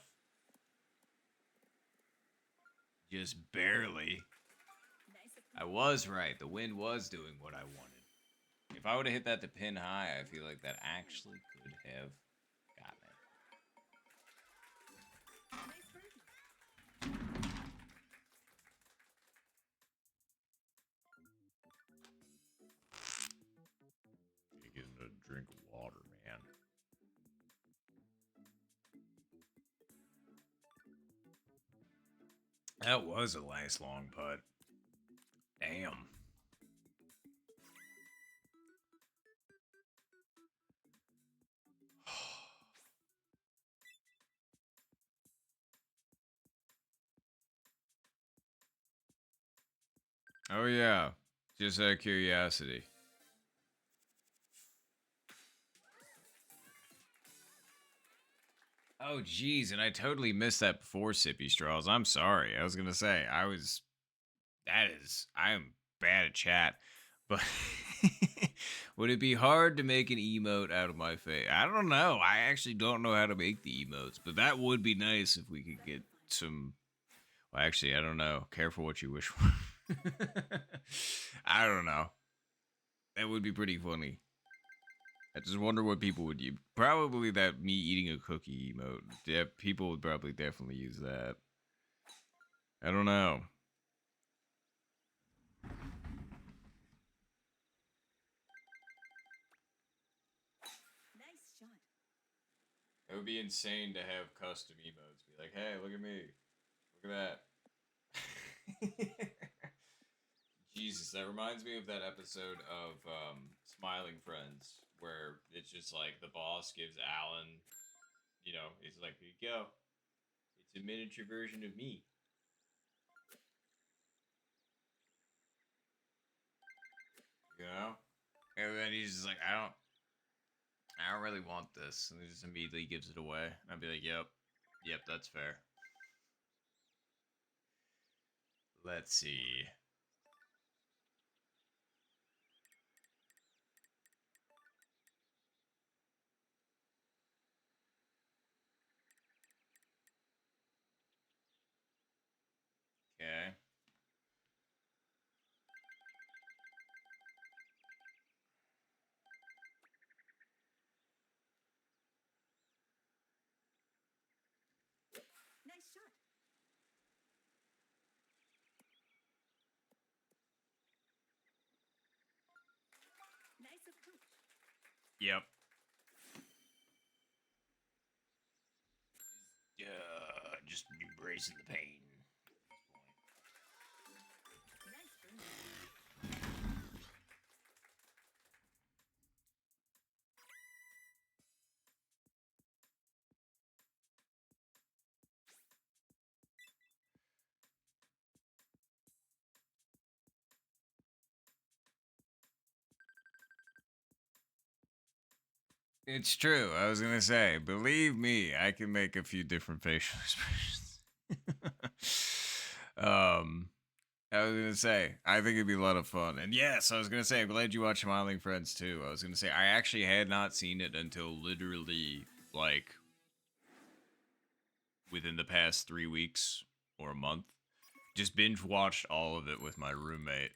Just barely. Nice I approach. was right. The wind was doing what I wanted. If I would have hit that to pin high, I feel like that actually could have gotten it. Nice birdie. You get a drink of water, man. That was a nice long putt. Damn. Oh yeah. Just out of curiosity. Oh geez, and I totally missed that before Sippy Straws. I'm sorry. I was gonna say I am bad at chat. But would it be hard to make an emote out of my face? I don't know. I actually don't know how to make the emotes, but that would be nice if we could get some. Well, actually, I don't know. Careful what you wish for. I don't know. That would be pretty funny. I just wonder what people would use. Probably that me eating a cookie emote. Yeah, people would probably definitely use that. I don't know. Nice shot. It would be insane to have custom emotes. Be like, hey, look at me. Look at that. Jesus, that reminds me of that episode of Smiling Friends where it's just like the boss gives Alan, he's like, here you go. It's a miniature version of me. You know? And then he's just like, I don't really want this. And he just immediately gives it away. And I'd be like, yep, that's fair. Let's see. Okay. Nice shot. Nice approach. Yep. Just embracing the pain. Nice birdie. It's true. I was gonna say, believe me, I can make a few different facial expressions. um, I was gonna say, I think it'd be a lot of fun. And yes, I was gonna say, I'm glad you watched Smiling Friends too. I was gonna say, I actually had not seen it until literally like within the past 3 weeks or a month. Just binge watched all of it with my roommate.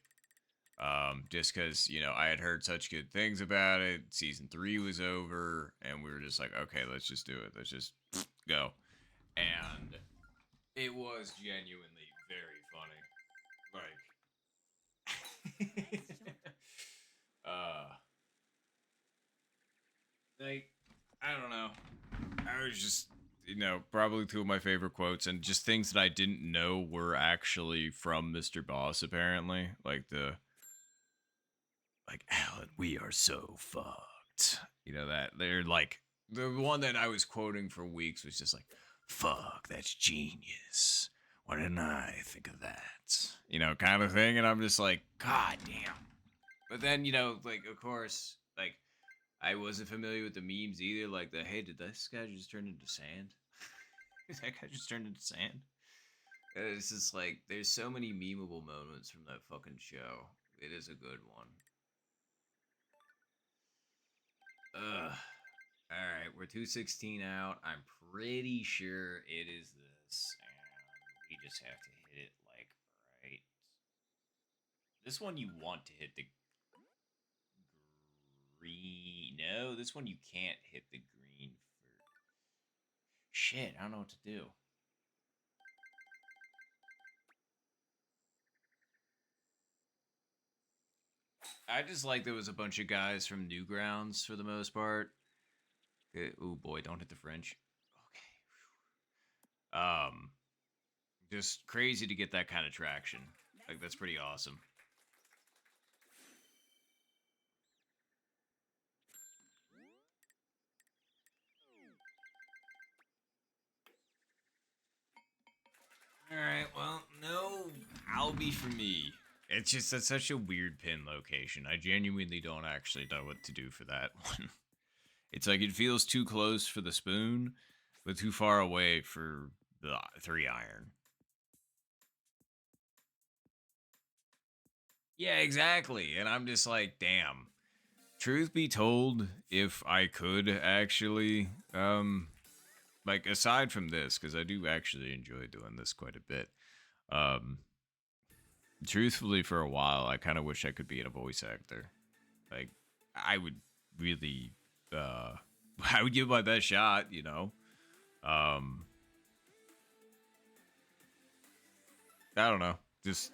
Just because I had heard such good things about it. Season 3 was over, and we were just like, okay, let's just do it. Let's just go. And it was genuinely very funny. Nice Like, shot. uh, like I don't know. I was just probably two of my favorite quotes, and just things that I didn't know were actually from Mr. Boss. Apparently, like Alan, we are so fucked. You know that they're like the one that I was quoting for weeks was just like, "Fuck, that's genius. Why didn't I think of that?" Kind of thing. And I'm just like, God damn. But then like of course, like I wasn't familiar with the memes either. Like hey, did this guy just turn into sand? Did that guy just turned into sand? It's just like there's so many memeable moments from that fucking show. It is a good one. Ugh. All right. we're 216 out. I'm pretty sure it is this. And we just have to hit it like right. This one you want to hit the green. No, this one you can't hit the green for. Shit, I don't know what to do. I just like there was a bunch of guys from Newgrounds for the most part. Oh boy, don't hit the French. Okay. Just crazy to get that kind of traction. Like that's pretty awesome. All right, well, no Albie for me. It's just that's such a weird pin location. I genuinely don't actually know what to do for that one. It's like it feels too close for the spoon, but too far away for the 3-iron. Yeah, exactly. And I'm just like, damn. Truth be told, if I could actually, like aside from this, because I do actually enjoy doing this quite a bit. Um, Truthfully, for a while, I kind of wish I could be a voice actor. Like, I would really, I would give my best shot, you know. Um, I don't know. Just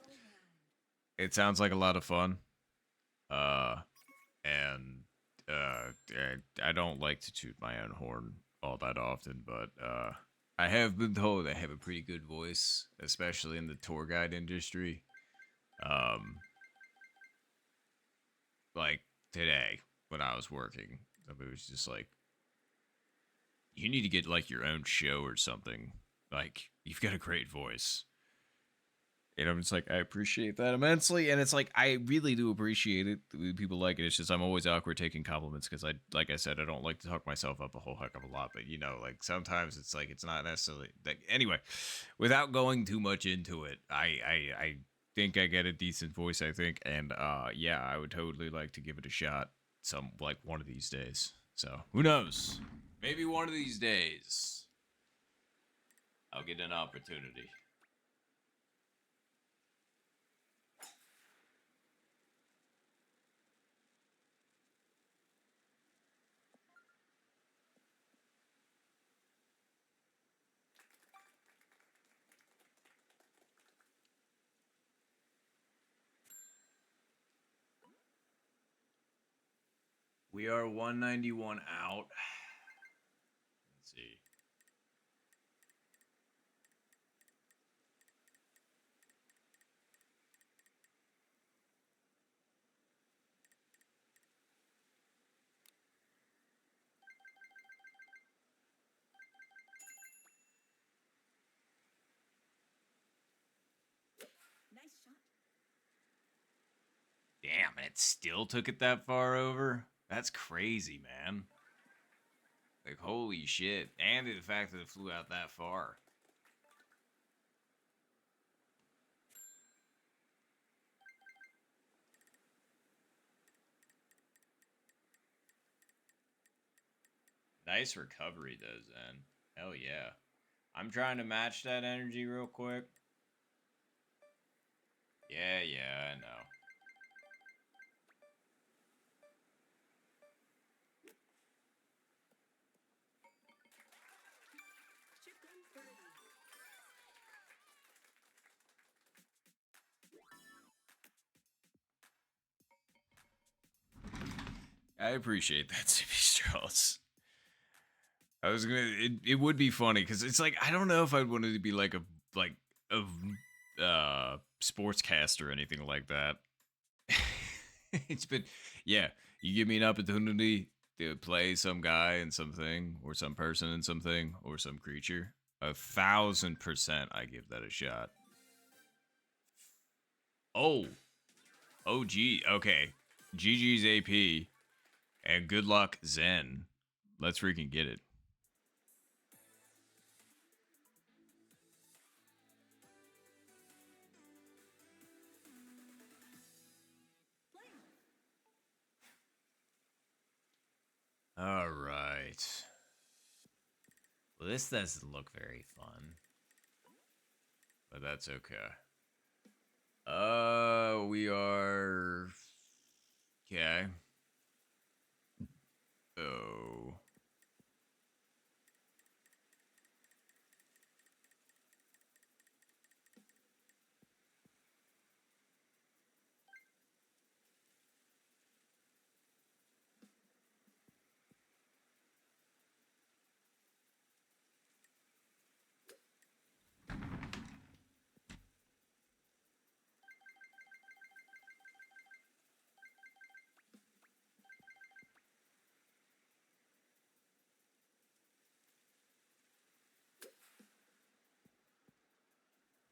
it sounds like a lot of fun. Uh, and I don't like to toot my own horn all that often, but I have been told I have a pretty good voice, especially in the tour guide industry. Um, like today when I was working, it was just like you need to get like your own show or something. Like you've got a great voice. And I'm just like, I appreciate that immensely. And it's like, I really do appreciate it. People like it. It's just, I'm always awkward taking compliments because like I said, I don't like to talk myself up a whole heck of a lot. But, you know, like sometimes it's like, it's not necessarily. Like, anyway, without going too much into it, I think I get a decent voice, I think. And yeah, I would totally like to give it a shot like one of these days. So who knows? Maybe one of these days I'll get an opportunity. We are 191 out. Let's see. Nice shot. Damn, and it still took it that far over? That's crazy, man. Like, holy shit. And the fact that it flew out that far. Nice recovery, though, Zen. Hell yeah. I'm trying to match that energy real quick. Yeah, I know. Chip in birdie. I appreciate that, CP Strauss. I was gonna. It would be funny because it's like I don't know if I'd want it to be like a sportscast or anything like that. It's been yeah. You give me an opportunity to play some guy in something or some person in something or some creature. 1,000% I give that a shot. Oh, oh, gee, okay. GG's AP and good luck Zen. Let's freaking get it. All right. Well, this doesn't look very fun. But that's okay. We are... Okay. Oh.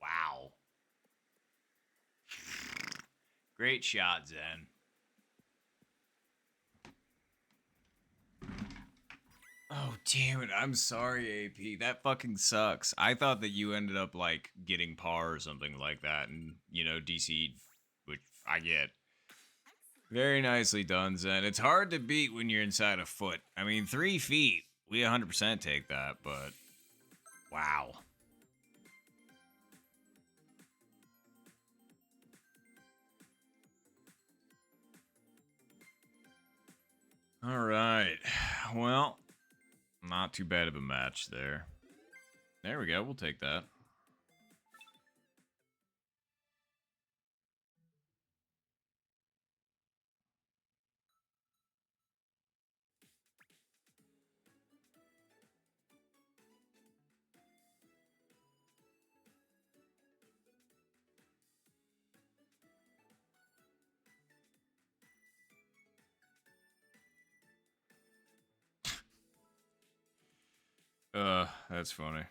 Wow. Great shot, Zen. Oh, damn it. I'm sorry, AP. That fucking sucks. I thought that you ended up, like, getting par or something like that and, you know, DC'd, which I get. Very nicely done, Zen. It's hard to beat when you're inside a foot. I mean, 3 feet. We 100% take that, but wow. All right. Well, not too bad of a match there. There we go. We'll take that. That's funny.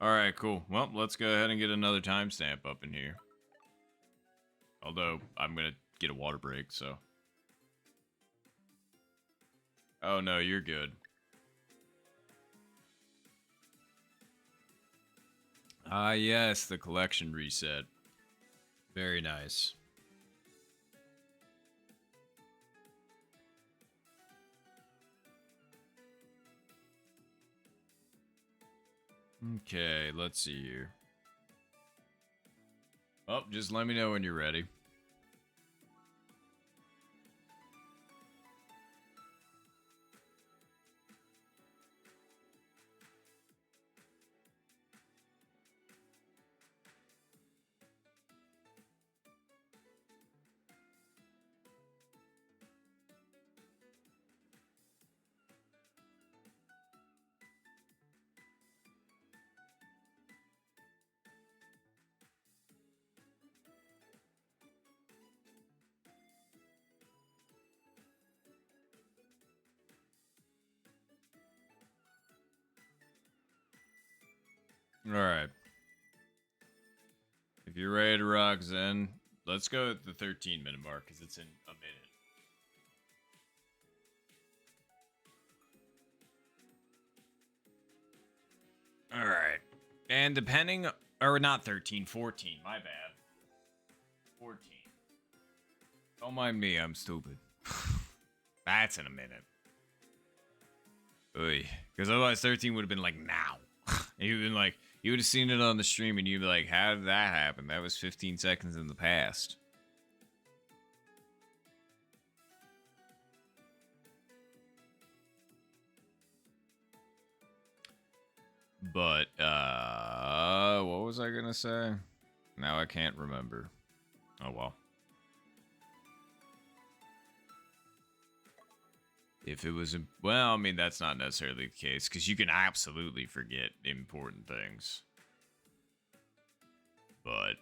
All right, cool. Well, let's go ahead and get another timestamp up in here. Although, I'm going to get a water break, so. Oh, no, you're good. Ah, yes, the collection reset. Very nice. Okay, let's see here. Oh, just let me know when you're ready. All right. If you're ready to rock, Zen, let's go at the 13-minute mark because it's in a minute. All right. And depending, or not 13, 14, my bad. 14. Don't mind me, I'm stupid. That's in a minute. Because otherwise 13 would have been like now. You'd been like, you would have seen it on the stream and you'd be like, how did that happen? That was 15 seconds in the past. But, what was I gonna say? Now I can't remember. Oh well. If it was, well, I mean, that's not necessarily the case, because you can absolutely forget important things. But,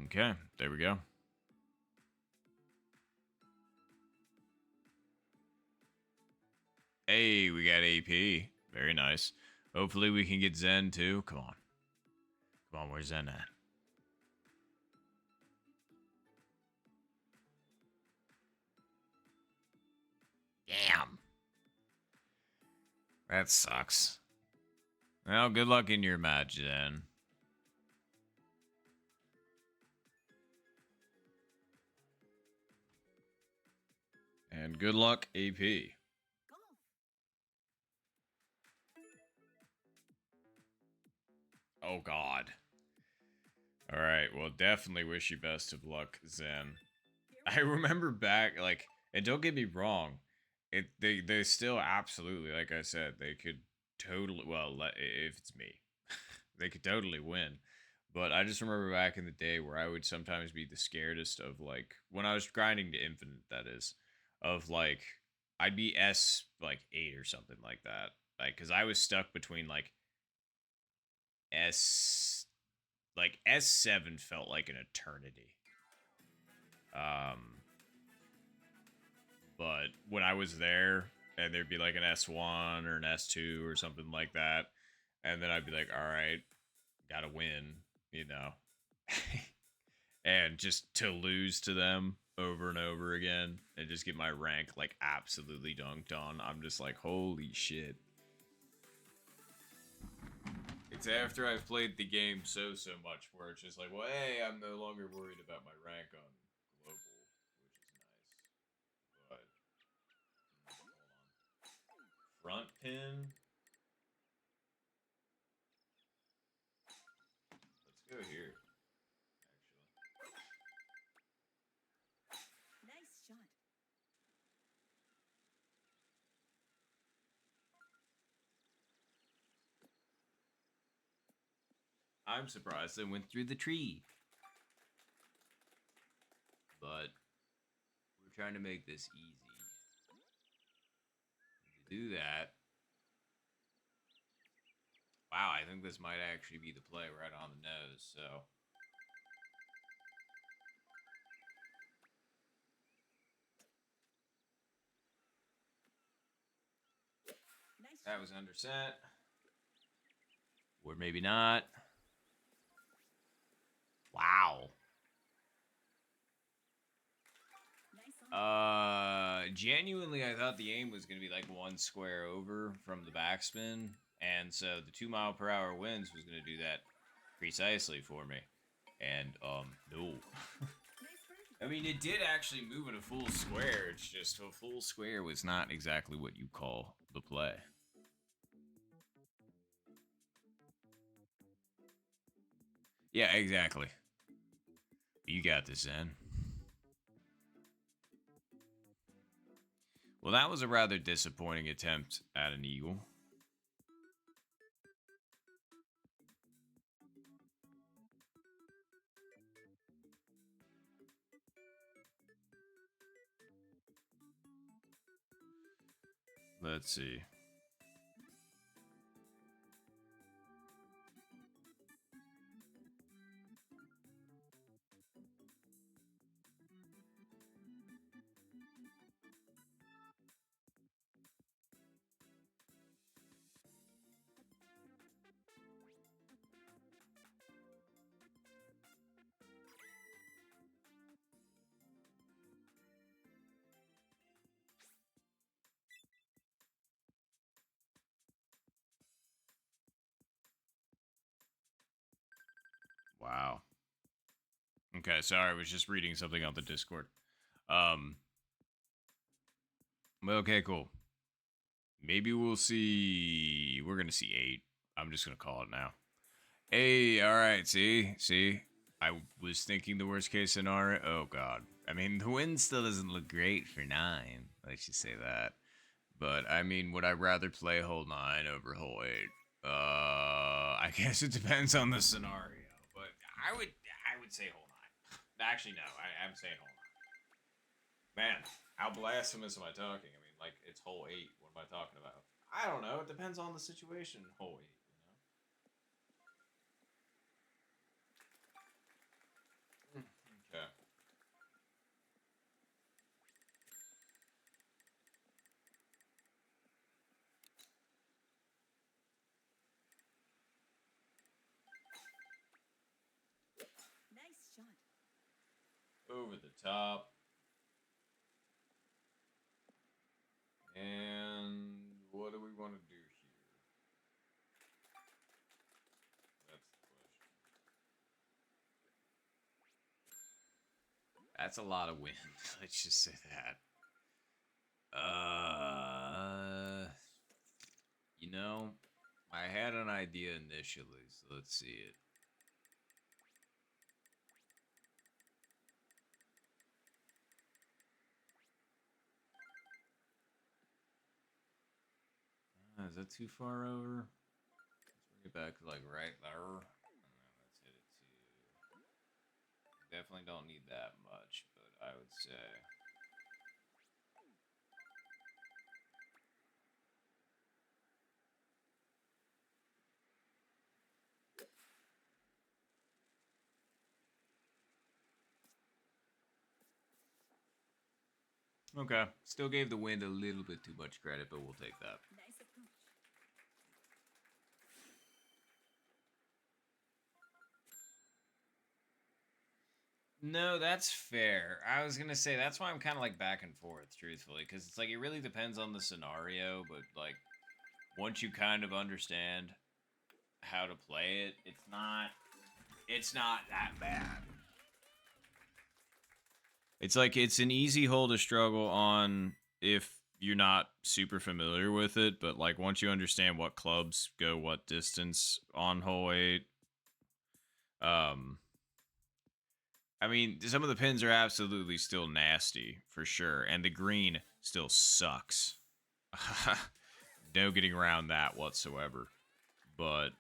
okay, there we go. Hey, we got AP. Very nice. Hopefully we can get Zen too. Come on. Come on, where's Zen at? Damn. That sucks. Well, good luck in your match, Zen. And good luck, AP. Golf. Oh, God. All right. Well, definitely wish you best of luck, Zen. I remember back, like, and don't get me wrong, they still absolutely, like I said, they could totally, well, if it's me, they could totally win. But I just remember back in the day where I would sometimes be the scaredest of, like, when I was grinding to infinite, that is, of like I'd be S like 8 or something like that, like because I was stuck between like S like S7 felt like an eternity. Um, but when I was there, and there'd be like an S1 or an S2 or something like that, and then I'd be like, all right, gotta win, you know. And just to lose to them over and over again and just get my rank like absolutely dunked on, I'm just like, holy shit. It's after I've played the game so much where it's just like, well, hey, I'm no longer worried about my rank on global, which is nice. But hold on, front pin. Let's go here. Actually, Nice shot. I'm surprised I went through the tree, but we're trying to make this easy. To do that, wow, I think this might actually be the play right on the nose. So Nice that shot. was under set. Or maybe not. Wow. Nice on. Genuinely, I thought the aim was going to be like one square over from the backspin. And so the 2 mile per hour winds was going to do that precisely for me. And, no. Nice birdie. I mean, it did actually move in a full square. It's just a full square was not exactly what you call the play. Yeah, exactly. You got this, Zen. Well, that was a rather disappointing attempt at an eagle. Let's see. Wow. Okay, sorry, I was just reading something on the Discord. Um, okay, cool. Maybe we'll see. We're gonna see 8. I'm just gonna call it now. Hey, all right. See. I was thinking the worst case scenario. Oh God. I mean, the win still doesn't look great for 9. Let's just say that. But I mean, would I rather play hole 9 over hole 8? I guess it depends on the scenario. But I would say hole 9. Actually, no. I'm saying hole 9. Man, how blasphemous am I talking? I mean, like it's hole 8. What am I talking about? I don't know. It depends on the situation. Hole 8. Okay. Nice shot. Over the top. And what do we want to do here? That's the question. That's a lot of wind. Let's just say that. Uh, you know, I had an idea initially, so let's see it. Is that too far over? Let's bring it back to like right there. And then let's hit it to. Definitely don't need that much, but I would say. Okay. Still gave the wind a little bit too much credit, but we'll take that. Nice approach. No, that's fair. I was gonna say that's why I'm kind of like back and forth, truthfully, because it's like it really depends on the scenario. But like once you kind of understand how to play it, it's not that bad. It's like it's an easy hole to struggle on if you're not super familiar with it, but like once you understand what clubs go what distance on hole 8, um I mean, some of the pins are absolutely still nasty for sure, and the green still sucks. No getting around that whatsoever. But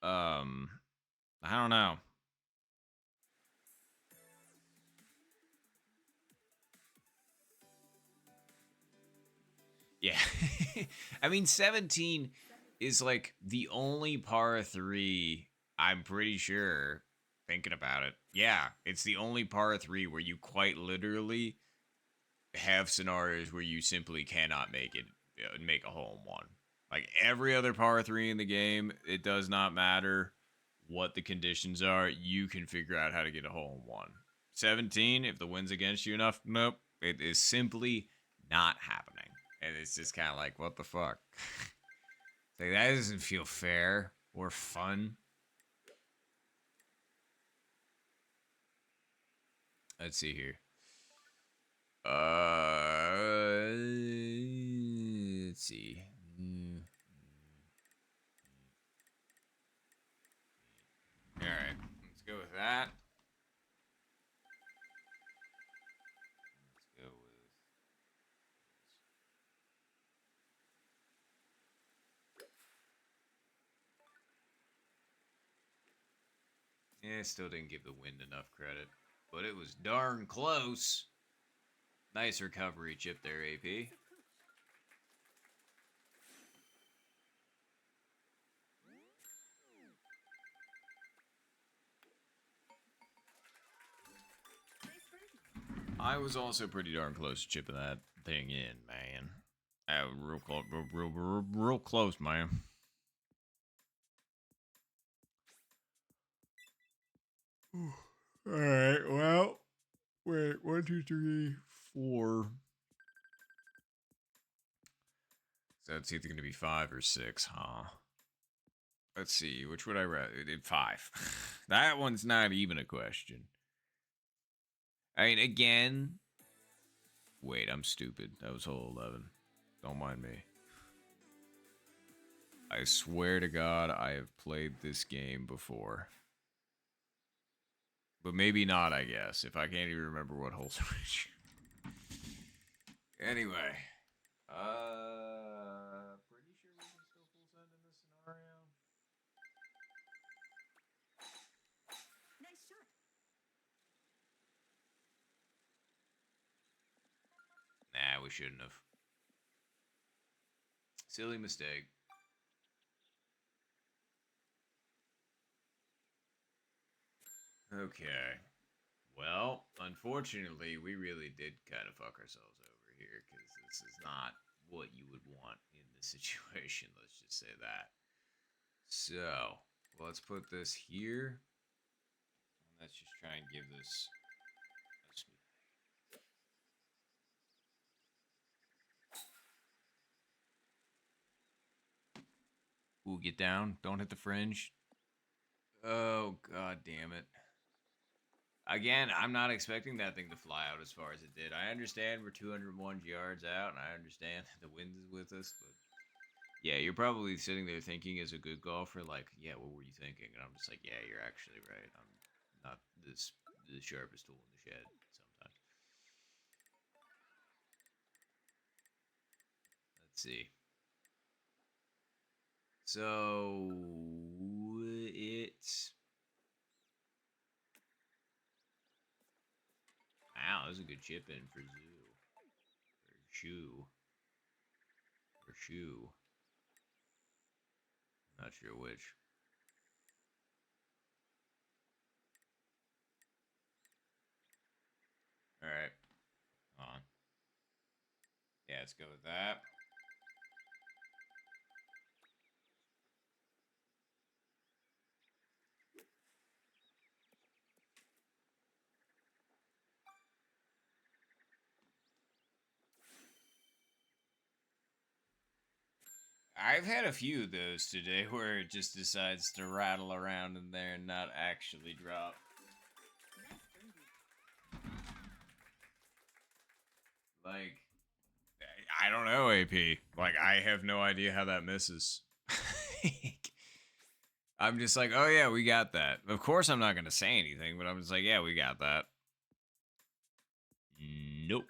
I don't know. Yeah. I mean, 17 is like the only par 3, I'm pretty sure, thinking about it. Yeah, it's the only par 3 where you quite literally have scenarios where you simply cannot make a hole in one. Like every other par 3 in the game, it does not matter what the conditions are, you can figure out how to get a hole in one. 17, if the wind's against you enough, nope, it is simply not happening. And it's just kind of like, what the fuck? Like, that doesn't feel fair or fun. Let's see here. Let's see. All right, let's go with that. Let's go with. Yeah, still didn't give the wind enough credit, but it was darn close. Nice recovery chip there, AP. Nice birdie. I was also pretty darn close to chipping that thing in, man. Real close, real close, man. All right. Well, wait. 1, 2, 3, 4. So it's either going to be 5 or 6, huh? Let's see. Which would I rather? 5. That one's not even a question. I mean, again. Wait, I'm stupid. That was hole 11. Don't mind me. I swear to God, I have played this game before. But maybe not, I guess, if I can't even remember what hole switch. Anyway. Pretty sure we can still full send in this scenario. Nice shot. Nah, we shouldn't have. Silly mistake. Okay. Well, unfortunately, we really did kind of fuck ourselves over here because this is not what you would want in this situation. Let's just say that. So, let's put this here. Let's just try and give this. Ooh, get down. Don't hit the fringe. Oh, god damn it. Again, I'm not expecting that thing to fly out as far as it did. I understand we're 201 yards out, and I understand that the wind is with us, but yeah, you're probably sitting there thinking as a good golfer, like, yeah, what were you thinking? And I'm just like, yeah, you're actually right. I'm not the sharpest tool in the shed sometimes. Let's see. So it's wow, that was a good chip in for Zoo or Shoe or Shoe. Not sure which. All right, on. Yeah, let's go with that. I've had a few of those today where it just decides to rattle around in there and not actually drop. Nice birdie. Like, I don't know, AP. Like, I have no idea how that misses. I'm just like, oh yeah, we got that. Of course, I'm not gonna say anything, but I'm just like, yeah, we got that. Nope.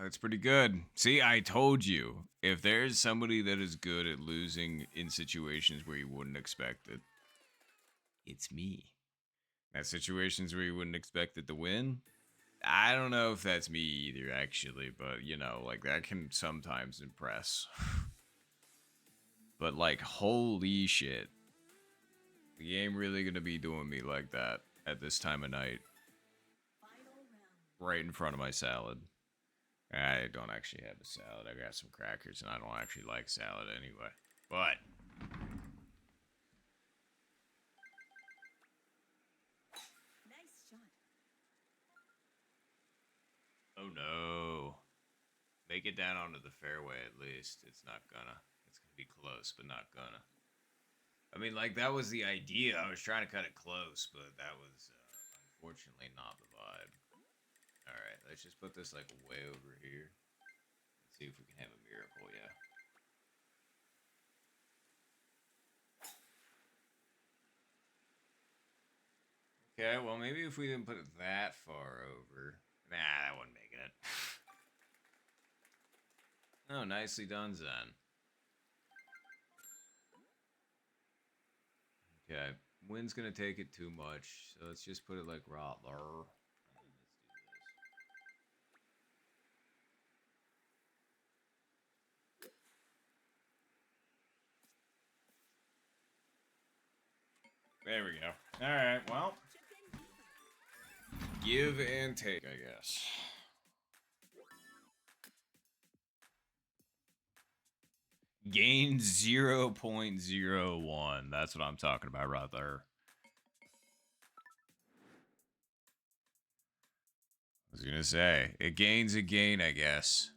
That's pretty good. See, I told you. If there's somebody that is good at losing in situations where you wouldn't expect it, it's me. At situations where you wouldn't expect it to win, I don't know if that's me either, actually, but you know, like that can sometimes impress. But like, holy shit, the game really gonna be doing me like that at this time of night, Final round. right in front of my salad. I don't actually have a salad. I got some crackers, and I don't actually like salad anyway. But Nice shot. oh no, make it down onto the fairway at least. It's not gonna. It's gonna be close, but not gonna. I mean, like that was the idea. I was trying to cut it close, but that was unfortunately not the vibe. All right, let's just put this like way over here. Let's see if we can have a miracle. Yeah. Okay, well maybe if we didn't put it that far over. Nah, that wasn't making it. Oh, nicely done, Zen. Okay, wind's gonna take it too much, so let's just put it like right there. And then let's do this. There we go. All right, well, Chip in deeper. give and take, I guess. Gain 0.01. That's what I'm talking about right there. I was gonna say, it gains a gain, I guess.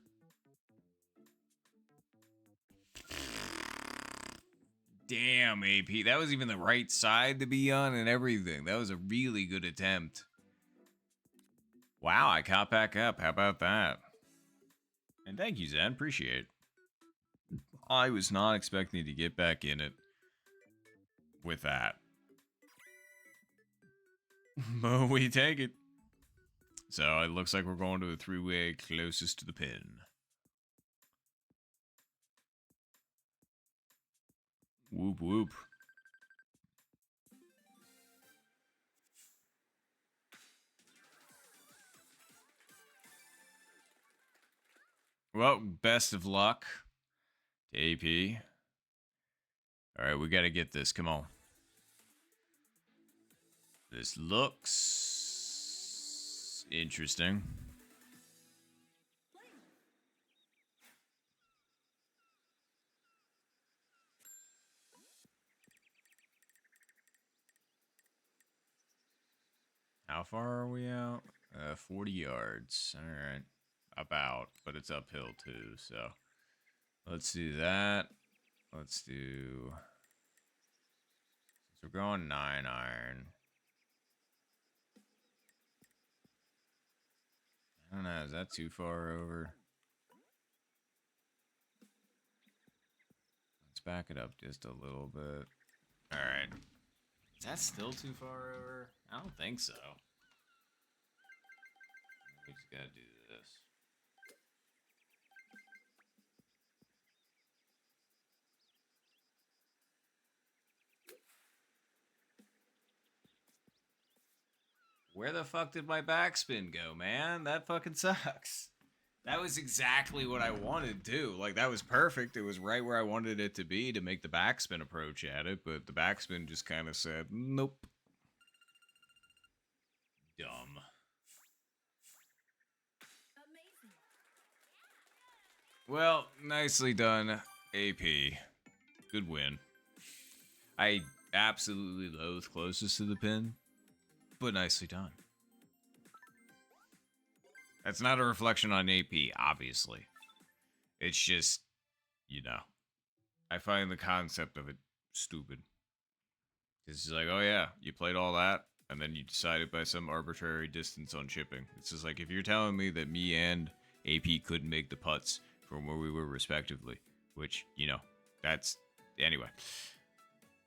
Damn, AP. That was even the right side to be on and everything. That was a really good attempt. Wow, I caught back up. How about that? And thank you, Zen. Appreciate it. I was not expecting to get back in it with that. But we take it. So it looks like we're going to the three-way closest to the pin. Whoop whoop. Well, best of luck to AP. All right, we got to get this. Come on. This looks interesting. Play. How far are we out? 40 yards. All right. About, but it's uphill too, so let's do that. Let's do, since we're going 9 iron. I don't know. Is that too far over? Let's back it up just a little bit. All right. Is that still too far over? I don't think so. We just gotta do this. Where the fuck did my backspin go, man? That fucking sucks. That was exactly what I wanted to. Like, that was perfect. It was right where I wanted it to be to make the backspin approach at it, but the backspin just kind of said, nope. Dumb. Amazing. Well, nicely done, AP. Good win. I absolutely loathe closest to the pin, but nicely done. That's not a reflection on AP, obviously. It's just, you know, I find the concept of it stupid. It's just like, oh yeah, you played all that, and then you decided by some arbitrary distance on chipping. It's just like, if you're telling me that me and AP couldn't make the putts from where we were respectively, which, you know, that's. Anyway.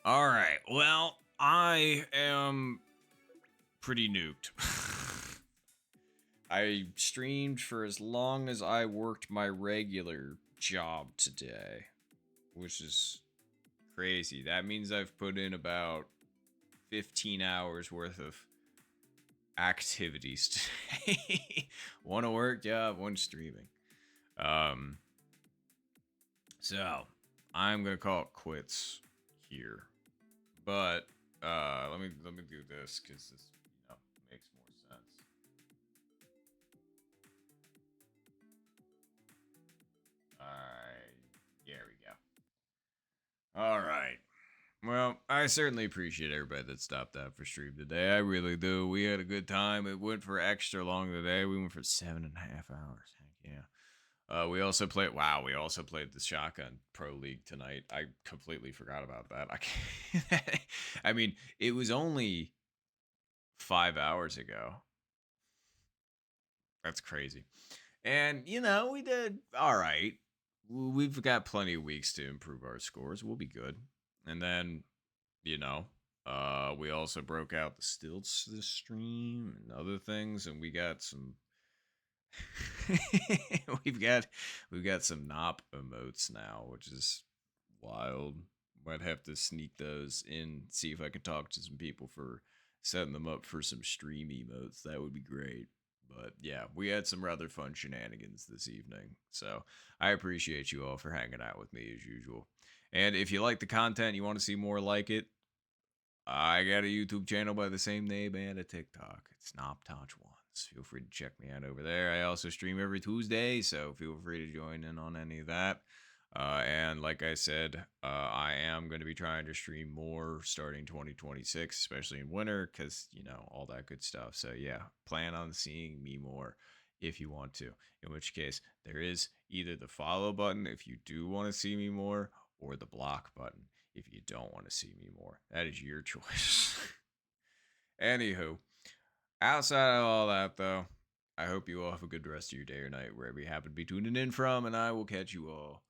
Alright, well, I am pretty nuked. I streamed for as long as I worked my regular job today, which is crazy. That means I've put in about 15 hours worth of activities today. One a work job, one streaming. Um, so I'm gonna call it quits here. But let me do this because this makes more sense. All right, there we go. All right. Well, I certainly appreciate everybody that stopped that for stream today. I really do. We had a good time. It went for extra long today. We went for 7.5 hours. Heck yeah. We also played. Wow, we also played the Shotgun Pro League tonight. I completely forgot about that. I can't, I mean, it was only 5 hours ago. That's crazy. And you know, we did all right. We've got plenty of weeks to improve our scores. We'll be good. And then, you know, we also broke out the stilts this stream and other things, and we got some. we've got we've got some Nop emotes now, which is wild. Might have to sneak those in, see if I can talk to some people for setting them up for some stream emotes. That would be great. But yeah, we had some rather fun shenanigans this evening. So I appreciate you all for hanging out with me as usual. And if you like the content, you want to see more like it, I got a YouTube channel by the same name and a TikTok. It's Noptouch Ones. Feel free to check me out over there. I also stream every Tuesday, so feel free to join in on any of that. And like I said, I am going to be trying to stream more starting 2026, especially in winter, because, you know, all that good stuff. So, yeah, plan on seeing me more if you want to. In which case, there is either the follow button if you do want to see me more, or the block button if you don't want to see me more. That is your choice. Anywho, outside of all that, though, I hope you all have a good rest of your day or night wherever you happen to be tuning in from, and I will catch you all